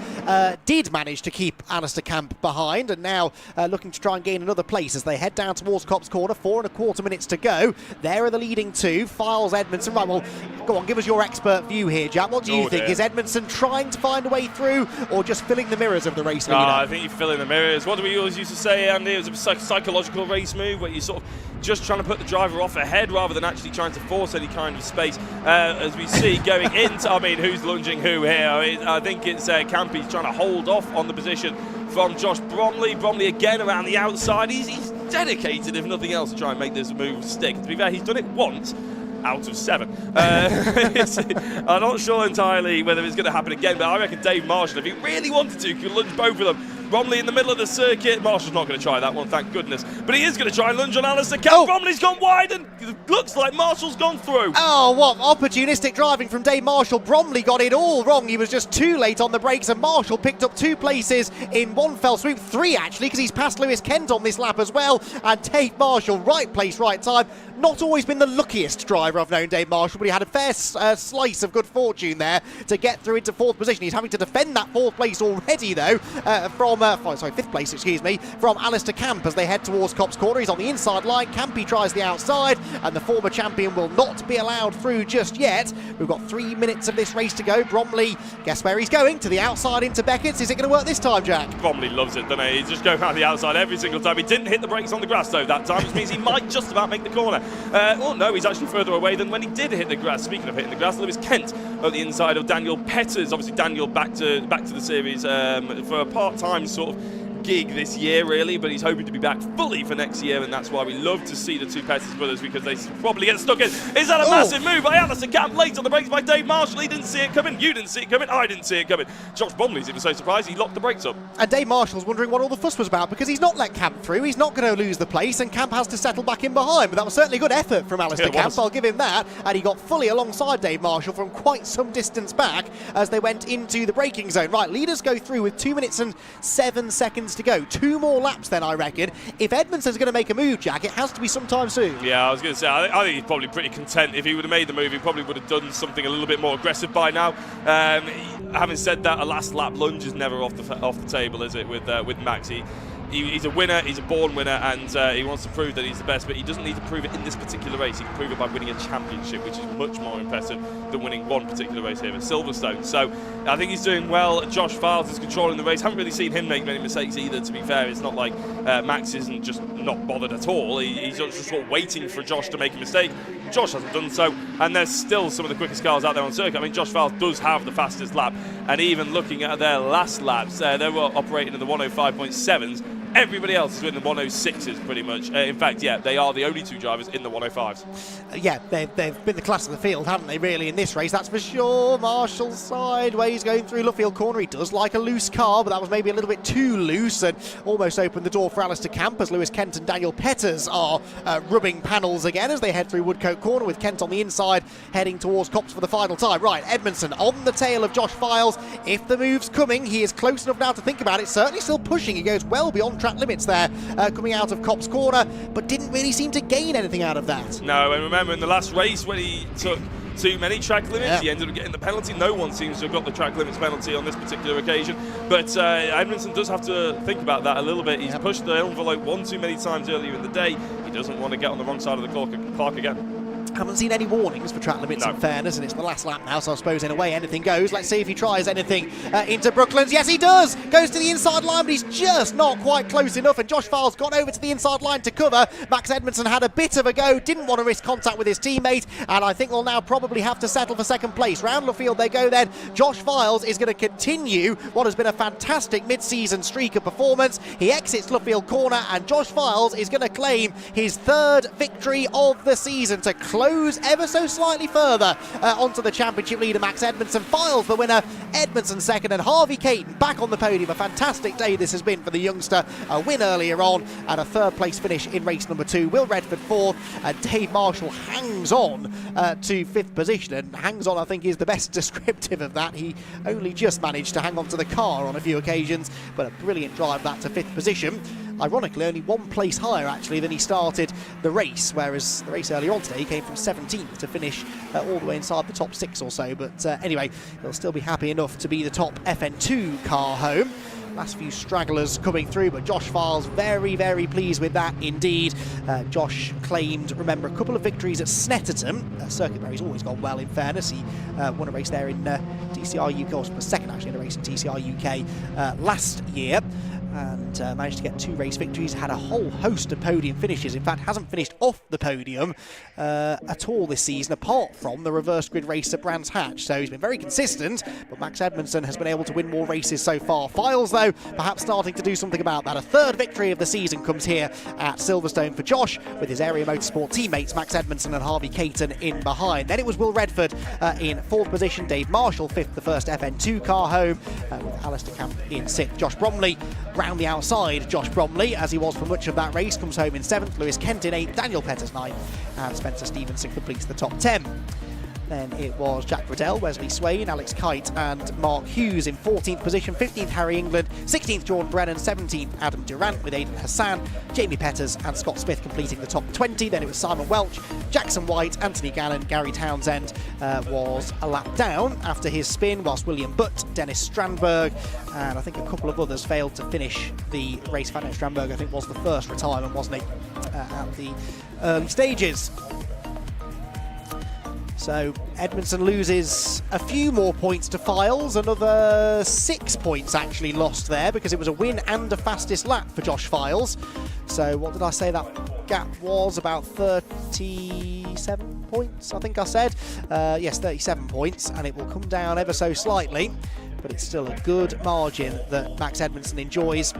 did manage to keep Alistair Camp behind, and now looking to try and gain another place as they head down towards Copse Corner. 4.25 minutes to go. There are the leading two, Files, Edmondson. Right, well, go on, give us your expert view here, Jack. What do you think? Is Edmondson trying to find a way through, or just filling the mirrors of the race leader? I think you're filling the mirrors. What do we always used to say, Andy? It was a psychological race move where you're sort of just trying to put the driver off ahead rather than actually trying to force any kind of space. As we see going into, I mean, who's lunging who here? I think it's Campy's trying to hold off on the position from Josh Bromley. Bromley again around the outside. He's dedicated, if nothing else, to try and make this move stick. To be fair, he's done it once out of 7. I'm not sure entirely whether it's going to happen again, but I reckon Dave Marshall, if he really wanted to, could lunge both of them Bromley in the middle of the circuit. Marshall's not going to try that one, thank goodness. But he is going to try and lunge on Alistair Camp. Bromley's gone wide and it looks like Marshall's gone through. Oh, what opportunistic driving from Dave Marshall. Bromley got it all wrong. He was just too late on the brakes, and Marshall picked up 2 places in one fell swoop. 3 actually, because he's passed Lewis Kent on this lap as well. And Dave Marshall, right place, right time. Not always been the luckiest driver I've known Dave Marshall, but he had a fair slice of good fortune there to get through into 4th position. He's having to defend that 4th place already, though, from 5th place, excuse me, from Alistair Camp as they head towards Copse Corner. He's on the inside line. Campy tries the outside, and the former champion will not be allowed through just yet. We've got 3 minutes of this race to go. Bromley, guess where he's going? To the outside into Beckett's. Is it going to work this time, Jack? Bromley loves it, doesn't he? He's just going around the outside every single time. He didn't hit the brakes on the grass, though, that time, which means he might just about make the corner. Oh, no, he's actually further away than when he did hit the grass. Speaking of hitting the grass, Lewis Kent on the inside of Daniel Petters. Obviously, Daniel back to the series for a part-time sort of gig this year, really, but he's hoping to be back fully for next year, and that's why we love to see the 2 Petters brothers, because they probably get stuck in. Is that a massive move by Alistair Camp? Late on the brakes by Dave Marshall. He didn't see it coming. You didn't see it coming. I didn't see it coming. Josh Bromley's even so surprised he locked the brakes up. And Dave Marshall's wondering what all the fuss was about, because he's not let Camp through. He's not going to lose the place, and Camp has to settle back in behind. But that was certainly a good effort from Alistair Camp. I'll give him that. And he got fully alongside Dave Marshall from quite some distance back as they went into the braking zone. Right, leaders go through with 2 minutes and 7 seconds to go. 2 more laps then, I reckon. If Edmondson's going to make a move, Jack, it has to be sometime soon. Yeah, I was going to say, I think he's probably pretty content. If he would have made the move, he probably would have done something a little bit more aggressive by now. Having said that, a last lap lunge is never off the table, is it, with Max? He's a winner, he's a born winner, and he wants to prove that he's the best, but he doesn't need to prove it in this particular race. He can prove it by winning a championship, which is much more impressive than winning one particular race here at Silverstone. So I think he's doing well. Josh Files is controlling the race. Haven't really seen him make many mistakes either, to be fair. It's not like Max isn't just not bothered at all. He's just sort of waiting for Josh to make a mistake. Josh hasn't done so, and there's still some of the quickest cars out there on circuit. I mean, Josh Files does have the fastest lap, and even looking at their last laps, they were operating in the 105.7s. Everybody else is in the 106s pretty much. In fact, yeah, they are the only 2 drivers in the 105s. Yeah, they've been the class of the field, haven't they, really, in this race? That's for sure. Marshall sideways going through Luffield Corner. He does like a loose car, but that was maybe a little bit too loose and almost opened the door for Alistair Camp as Lewis Kent and Daniel Petters are rubbing panels again as they head through Woodcote Corner with Kent on the inside heading towards Copse for the final time. Right, Edmondson on the tail of Josh Files. If the move's coming, he is close enough now to think about it. Certainly still pushing. He goes well beyond track limits there coming out of Copse Corner, but didn't really seem to gain anything out of that. No, and remember in the last race when he took too many track limits, he ended up getting the penalty. No one seems to have got the track limits penalty on this particular occasion, but Edmondson does have to think about that a little bit. He's pushed the envelope one too many times earlier in the day. He doesn't want to get on the wrong side of the clock again. Haven't seen any warnings for track limits in fairness, and it's the last lap now, so I suppose in a way anything goes. Let's see if he tries anything into Brooklands. Yes, he does! Goes to the inside line, but he's just not quite close enough, and Josh Files got over to the inside line to cover. Max Edmondson had a bit of a go, didn't want to risk contact with his teammate, and I think we'll now probably have to settle for second place. Round Luffield they go then. Josh Files is going to continue what has been a fantastic mid-season streak of performance. He exits Luffield Corner, and Josh Files is going to claim his 3rd victory of the season to close ever so slightly further onto the championship leader Max Edmondson. Files the winner, Edmondson second, and Harvey Caton back on the podium. A fantastic day this has been for the youngster. A win earlier on and a 3rd place finish in race number 2. Will Redford 4th, and Dave Marshall hangs on to 5th position, and hangs on I think is the best descriptive of that. He only just managed to hang on to the car on a few occasions, but a brilliant drive that to 5th position. Ironically, only 1 place higher actually than he started the race, whereas the race earlier on today he came from 17th to finish all the way inside the top 6 or so. But anyway, he'll still be happy enough to be the top FN2 car home. Last few stragglers coming through, but Josh Files very, very pleased with that indeed. Josh claimed, remember, a couple of victories at Snetterton. Circuit where he's always gone well, in fairness. He won a race there in TCR UK, or was second actually in a race in TCR UK last year. And managed to get 2 race victories, had a whole host of podium finishes. In fact, hasn't finished off the podium at all this season, apart from the reverse grid race at Brands Hatch. So he's been very consistent, but Max Edmondson has been able to win more races so far. Files, though, perhaps starting to do something about that. A 3rd victory of the season comes here at Silverstone for Josh, with his Area Motorsport teammates Max Edmondson and Harvey Caton in behind. Then it was Will Redford in 4th position, Dave Marshall 5th, the first FN2 car home, with Alistair Camp in 6th. Josh Bromley round the outside Josh Bromley, as he was for much of that race. Comes home in 7th, Lewis Kent in 8th, Daniel Petters 9th, and Spencer Stevenson completes the top 10. Then it was Jack Riddell, Wesley Swain, Alex Kite and Mark Hughes in 14th position, 15th Harry England, 16th Jordan Brennan, 17th Adam Durant with Aidan Hassan, Jamie Petters and Scott Smith completing the top 20. Then it was Simon Welch, Jackson White, Anthony Gannon, Gary Townsend was a lap down after his spin, whilst William Butt, Dennis Strandberg and I think a couple of others failed to finish the race. Dennis Strandberg I think was the first retirement, wasn't he, at the early stages. So Edmondson loses a few more points to Files, another 6 points actually lost there because it was a win and a fastest lap for Josh Files. So what did I say that gap was? About 37 points, I think I said. Yes, 37 points, and it will come down ever so slightly, but it's still a good margin that Max Edmondson enjoys.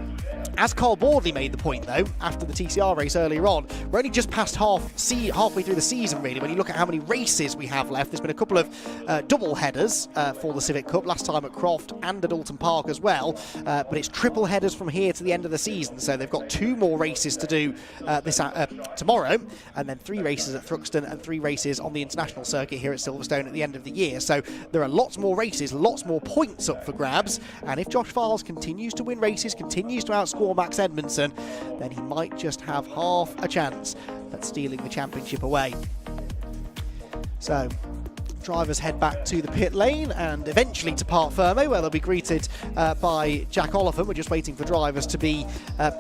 As Carl Bordley made the point, though, after the TCR race earlier on, we're only just past halfway through the season, really, when you look at how many races we have left. There's been a couple of double headers for the Civic Cup, last time at Croft and at Oulton Park as well, but it's triple headers from here to the end of the season, so they've got 2 more races to do tomorrow, and then 3 races at Thruxton and 3 races on the international circuit here at Silverstone at the end of the year. So there are lots more races, lots more points up for grabs, and if Josh Files continues to win races, continues to outscore Max Edmondson, then he might just have half a chance at stealing the championship away. So drivers head back to the pit lane and eventually to Parc Fermé, where they'll be greeted by Jack Oliphant. We're just waiting for drivers to be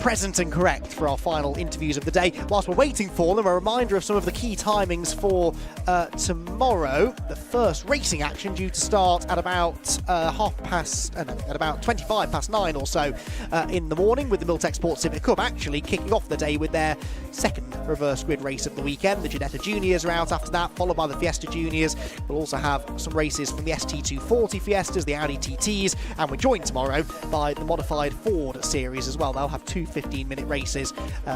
present and correct for our final interviews of the day. Whilst we're waiting for them, a reminder of some of the key timings for tomorrow. The first racing action due to start at about at about 25 past 9 or so in the morning, with the Milltek Sports Civic Cup actually kicking off the day with their second reverse grid race of the weekend. The Ginetta Juniors are out after that, followed by the Fiesta Juniors. We'll also have some races from the ST240 Fiestas, the Audi TTs, and we're joined tomorrow by the modified Ford series as well. They'll have 2 15-minute races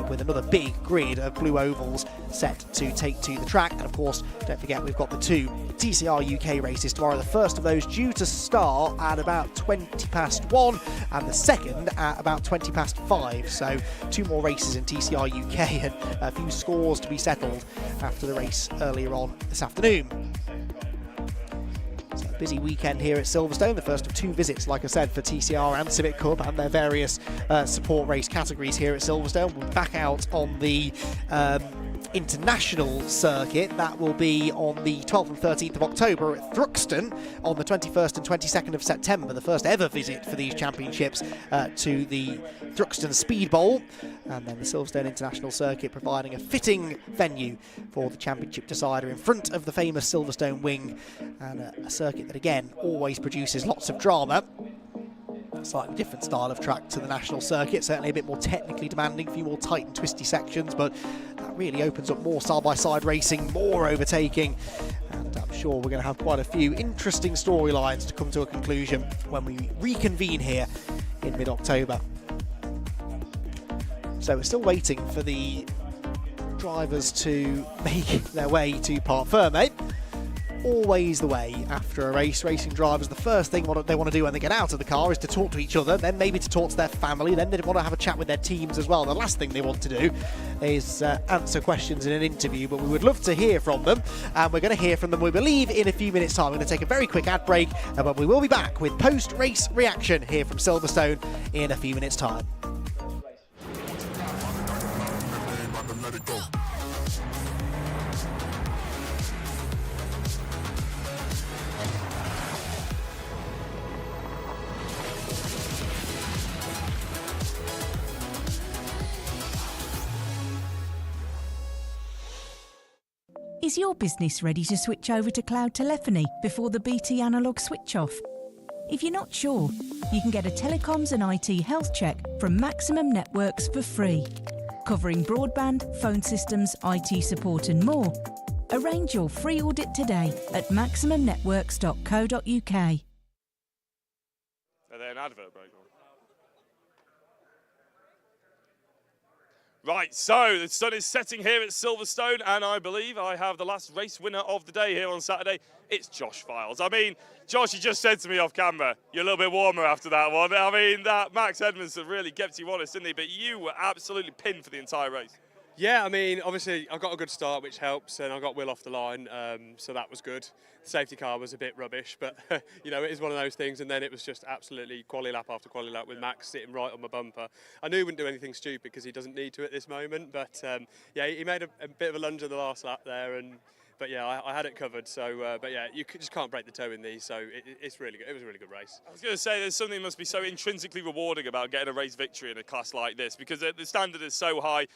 with another big grid of blue ovals set to take to the track. And of course, don't forget, we've got the 2 TCR UK races tomorrow. The first of those due to start at about 20 past 1 and the second at about 20 past 5. So 2 more races in TCR UK and a few scores to be settled after the race earlier on this afternoon. So a busy weekend here at Silverstone, the first of 2 visits, like I said, for TCR and Civic Cup and their various support race categories here at Silverstone. We'll be back out on the international circuit. That will be on the 12th and 13th of October at Thruxton on the 21st and 22nd of September, the first ever visit for these championships to the Thruxton Speed Bowl, and then the Silverstone International Circuit providing a fitting venue for the championship decider in front of the famous Silverstone wing, and a circuit that again always produces lots of drama. A slightly different style of track to the national circuit, certainly a bit more technically demanding, a few more tight and twisty sections, but that really opens up more side-by-side racing, more overtaking, and I'm sure we're going to have quite a few interesting storylines to come to a conclusion when we reconvene here in mid-October. So we're still waiting for the drivers to make their way to Parc Fermé. Always the way after a race. Racing drivers, the first thing they want to do when they get out of the car is to talk to each other, then maybe to talk to their family, then they want to have a chat with their teams as well. The last thing they want to do is answer questions in an interview, but we would love to hear from them, and we're going to hear from them, we believe, in a few minutes' time. We're going to take a very quick ad break, but we will be back with post-race reaction here from Silverstone in a few minutes' time. Is your business ready to switch over to cloud telephony before the BT analog switch off? If you're not sure, you can get a telecoms and IT health check from Maximum Networks for free, covering broadband, phone systems, IT support and more. Arrange your free audit today at maximumnetworks.co.uk. Are they an advert break? Right, so the sun is setting here at Silverstone, and I believe I have the last race winner of the day here on Saturday. It's Josh Files. I mean, Josh, you just said to me off camera, you're a little bit warmer after that one. I mean, that Max Edmondson really kept you honest, didn't he? But you were absolutely pinned for the entire race. Yeah, I mean, obviously I got a good start, which helps, and I got Will off the line, so that was good. The safety car was a bit rubbish, but you know, it is one of those things. And then it was just absolutely quali lap after quali lap with Max sitting right on my bumper. I knew he wouldn't do anything stupid because he doesn't need to at this moment, but yeah, he made a bit of a lunge at the last lap there, but yeah, I had it covered. So, but yeah, you just can't break the toe in these. So it's really good. It was a really good race. I was going to say, there's something that must be so intrinsically rewarding about getting a race victory in a class like this, because the standard is so high.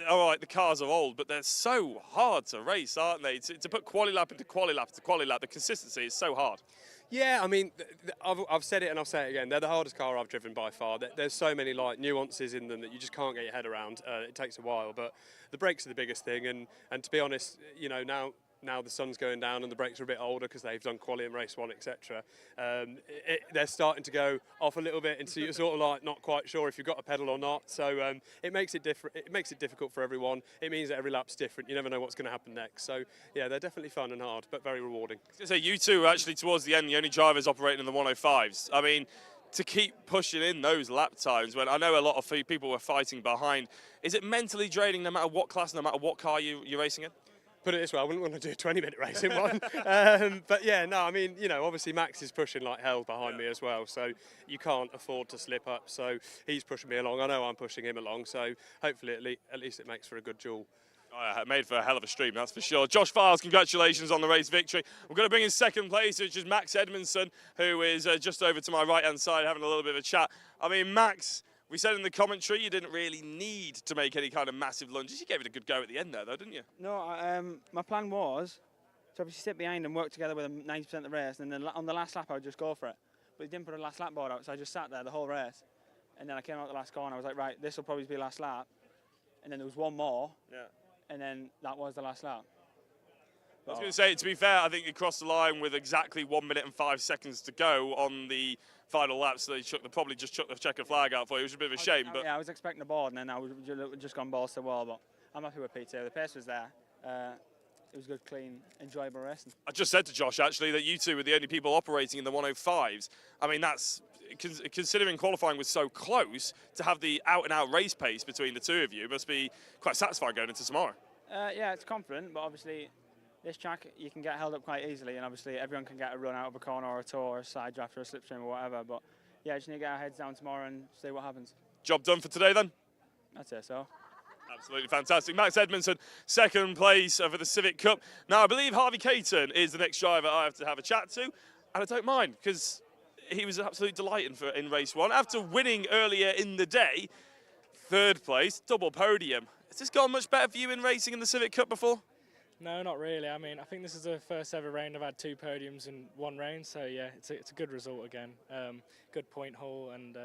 All right, the cars are old, but they're so hard to race, aren't they? To put quali lap into quali lap to quali lap, the consistency is so hard. Yeah, I mean, I've said it and I'll say it again. They're the hardest car I've driven by far. There's so many like nuances in them that you just can't get your head around. It takes a while, but the brakes are the biggest thing. And to be honest, you know, now the sun's going down and the brakes are a bit older because they've done quali and race one, etc. They're starting to go off a little bit, and so you're sort of like not quite sure if you've got a pedal or not. So it makes it different. It makes it difficult for everyone. It means that every lap's different. You never know what's going to happen next. So yeah, they're definitely fun and hard, but very rewarding. I was going to say, you two were actually towards the end the only drivers operating in the 105s. I mean, to keep pushing in those lap times when I know a lot of people were fighting behind, is it mentally draining no matter what class, no matter what car you're racing in? Put it this way, I wouldn't want to do a 20-minute race in one. But yeah, no, I mean, you know, obviously Max is pushing like hell behind me as well, so you can't afford to slip up. So he's pushing me along. I know I'm pushing him along, so hopefully at least it makes for a good duel. Oh, yeah, made for a hell of a stream, that's for sure. Josh Files, congratulations on the race victory. We're going to bring in second place, which is Max Edmondson, who is just over to my right-hand side having a little bit of a chat. I mean, Max, we said in the commentary you didn't really need to make any kind of massive lunges. You gave it a good go at the end there, though, didn't you? No, my plan was to obviously sit behind and work together with him 90% of the race, and then on the last lap I would just go for it. But he didn't put a last lap board out, so I just sat there the whole race. And then I came out the last corner, I was like, right, this will probably be last lap. And then there was one more, and then that was the last lap. I was going to say, to be fair, I think you crossed the line with exactly 1 minute and 5 seconds to go on the final lap, so they probably just chucked the checkered flag out for you, which was a bit of a shame. But yeah, I was expecting a board, and then I was just gone balls to the wall, but I'm happy with P2. The pace was there. It was good, clean, enjoyable racing. I just said to Josh, actually, that you two were the only people operating in the 105s. I mean, that's, considering qualifying was so close, to have the out-and-out race pace between the two of you must be quite satisfying going into tomorrow. Yeah, it's confident, but obviously this track you can get held up quite easily, and obviously everyone can get a run out of a corner or a toe or a side draft or a slipstream or whatever. But yeah, just need to get our heads down tomorrow and see what happens. Job done for today then? I'd say so. Absolutely fantastic. Max Edmondson, second place for the Civic Cup. Now, I believe Harvey Caton is the next driver I have to have a chat to, and I don't mind, because he was an absolute delight in race one. After winning earlier in the day, third place, double podium. Has this gone much better for you in racing in the Civic Cup before? No, not really. I mean, I think this is the first ever round I've had 2 podiums in one round, so yeah, it's a good result again. Good point haul, and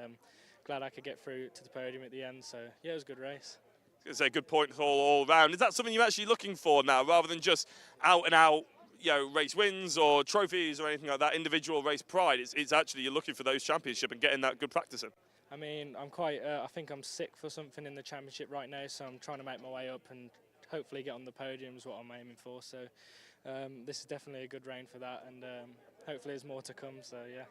glad I could get through to the podium at the end, so yeah, it was a good race. I was going to say, good point haul all round. Is that something you're actually looking for now, rather than just out-and-out, you know, race wins or trophies or anything like that, individual race pride? It's actually you're looking for those championship and getting that good practice in. I mean, I'm quite, I think I'm sick for something in the championship right now, so I'm trying to make my way up and hopefully get on the podium is what I'm aiming for. So this is definitely a good round for that, and hopefully there's more to come, so yeah.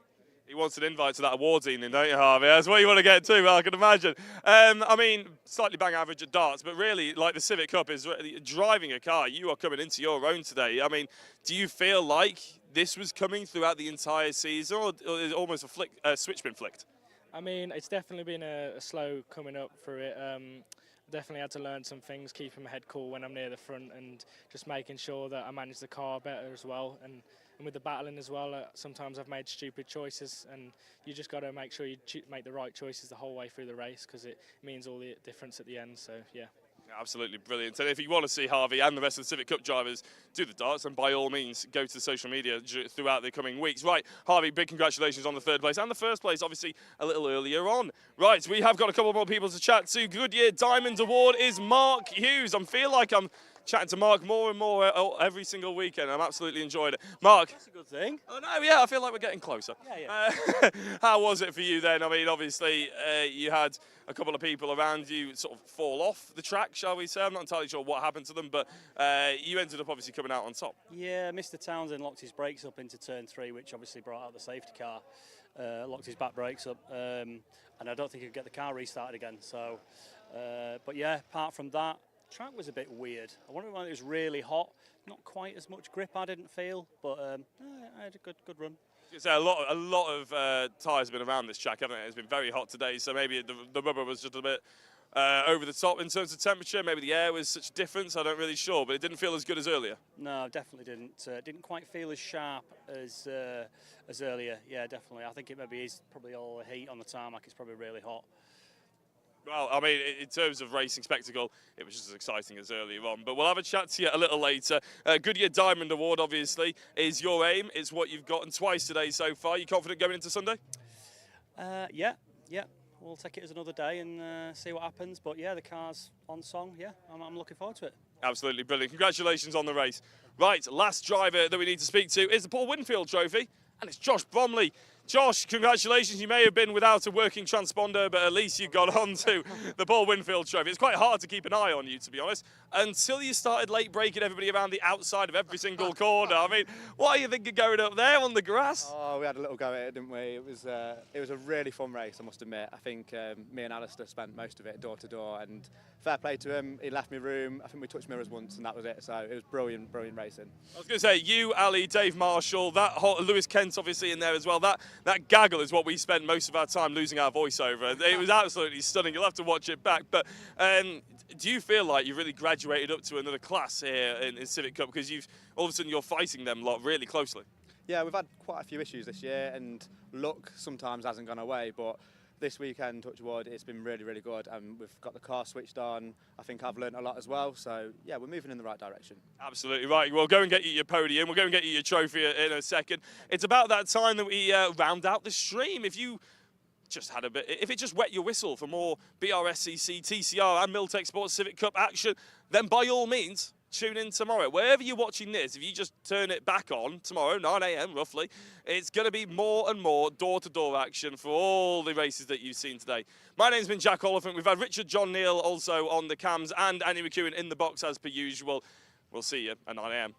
He wants an invite to that awards evening, don't you, Harvey? That's what you want to get to, I can imagine. I mean, slightly bang average at darts, but really, like the Civic Cup is really driving a car. You are coming into your own today. I mean, do you feel like this was coming throughout the entire season, or is it almost a switch been flicked? I mean, it's definitely been a slow coming up through it. Definitely had to learn some things, keeping my head cool when I'm near the front, and just making sure that I manage the car better as well. And with the battling as well, sometimes I've made stupid choices, and you just got to make sure you make the right choices the whole way through the race, because it means all the difference at the end. So yeah. Absolutely brilliant. And if you want to see Harvey and the rest of the Civic Cup drivers do the darts, and by all means go to the social media throughout the coming weeks. Right, Harvey, big congratulations on the third place and the first place, obviously a little earlier on. Right, we have got a couple more people to chat to. Goodyear Diamond Award is Mark Hughes. I feel like I'm chatting to Mark more and more every single weekend. I'm absolutely enjoying it. Mark. That's a good thing. Oh, no, yeah, I feel like we're getting closer. Yeah. How was it for you then? I mean, obviously, you had a couple of people around you sort of fall off the track, shall we say. I'm not entirely sure what happened to them, but you ended up obviously coming out on top. Yeah, Mr. Townsend locked his brakes up into turn 3, which obviously brought out the safety car. Locked his back brakes up, and I don't think he could get the car restarted again. So, but yeah, apart from that, track was a bit weird. I wonder when it was really hot. Not quite as much grip, I didn't feel, but I had a good run. So a lot of tyres have been around this track, haven't it? It's been very hot today, so maybe the rubber was just a bit over the top in terms of temperature. Maybe the air was such a difference. I'm not really sure, but it didn't feel as good as earlier. No, definitely didn't. Didn't quite feel as sharp as earlier. Yeah, definitely. I think it maybe is probably all the heat on the tarmac. It's probably really hot. Well, I mean, in terms of racing spectacle, it was just as exciting as earlier on. But we'll have a chat to you a little later. Goodyear Diamond Award, obviously, is your aim. It's what you've gotten twice today so far. You confident going into Sunday? Yeah. We'll take it as another day and see what happens. But yeah, the car's on song. Yeah, I'm looking forward to it. Absolutely brilliant. Congratulations on the race. Right, last driver that we need to speak to is the Paul Winfield Trophy, and it's Josh Bromley. Josh, congratulations. You may have been without a working transponder, but at least you got on to the Paul Winfield Trophy. It's quite hard to keep an eye on you, to be honest, until you started late breaking everybody around the outside of every single corner. I mean, what are you thinking going up there on the grass? Oh, we had a little go at it, didn't we? It was a really fun race, I must admit. I think me and Alistair spent most of it door to door, and fair play to him. He left me room. I think we touched mirrors once, and that was it. So it was brilliant racing. I was going to say, you, Ali, Dave Marshall, Lewis Kent obviously in there as well. That gaggle is what we spent most of our time losing our voice over. It was absolutely stunning. You'll have to watch it back. But do you feel like you've really graduated up to another class here in Civic Cup, because all of a sudden you're fighting them lot really closely? Yeah, we've had quite a few issues this year, and luck sometimes hasn't gone away, but this weekend, touch wood, it's been really good, and we've got the car switched on. I think I've learnt a lot as well, so yeah, we're moving in the right direction. Absolutely right. We'll go and get you your podium. We'll go and get you your trophy in a second. It's about that time that we round out the stream. If you just had if it just wet your whistle for more Brscc, TCR and Milltek Sports Civic Cup action, then by all means, tune in tomorrow. Wherever you're watching this, if you just turn it back on tomorrow, 9 AM roughly, it's going to be more and more door-to-door action for all the races that you've seen today. My name's been Jack Oliphant. We've had Richard John Neal also on the cams and Annie McEwen in the box as per usual. We'll see you at 9 AM.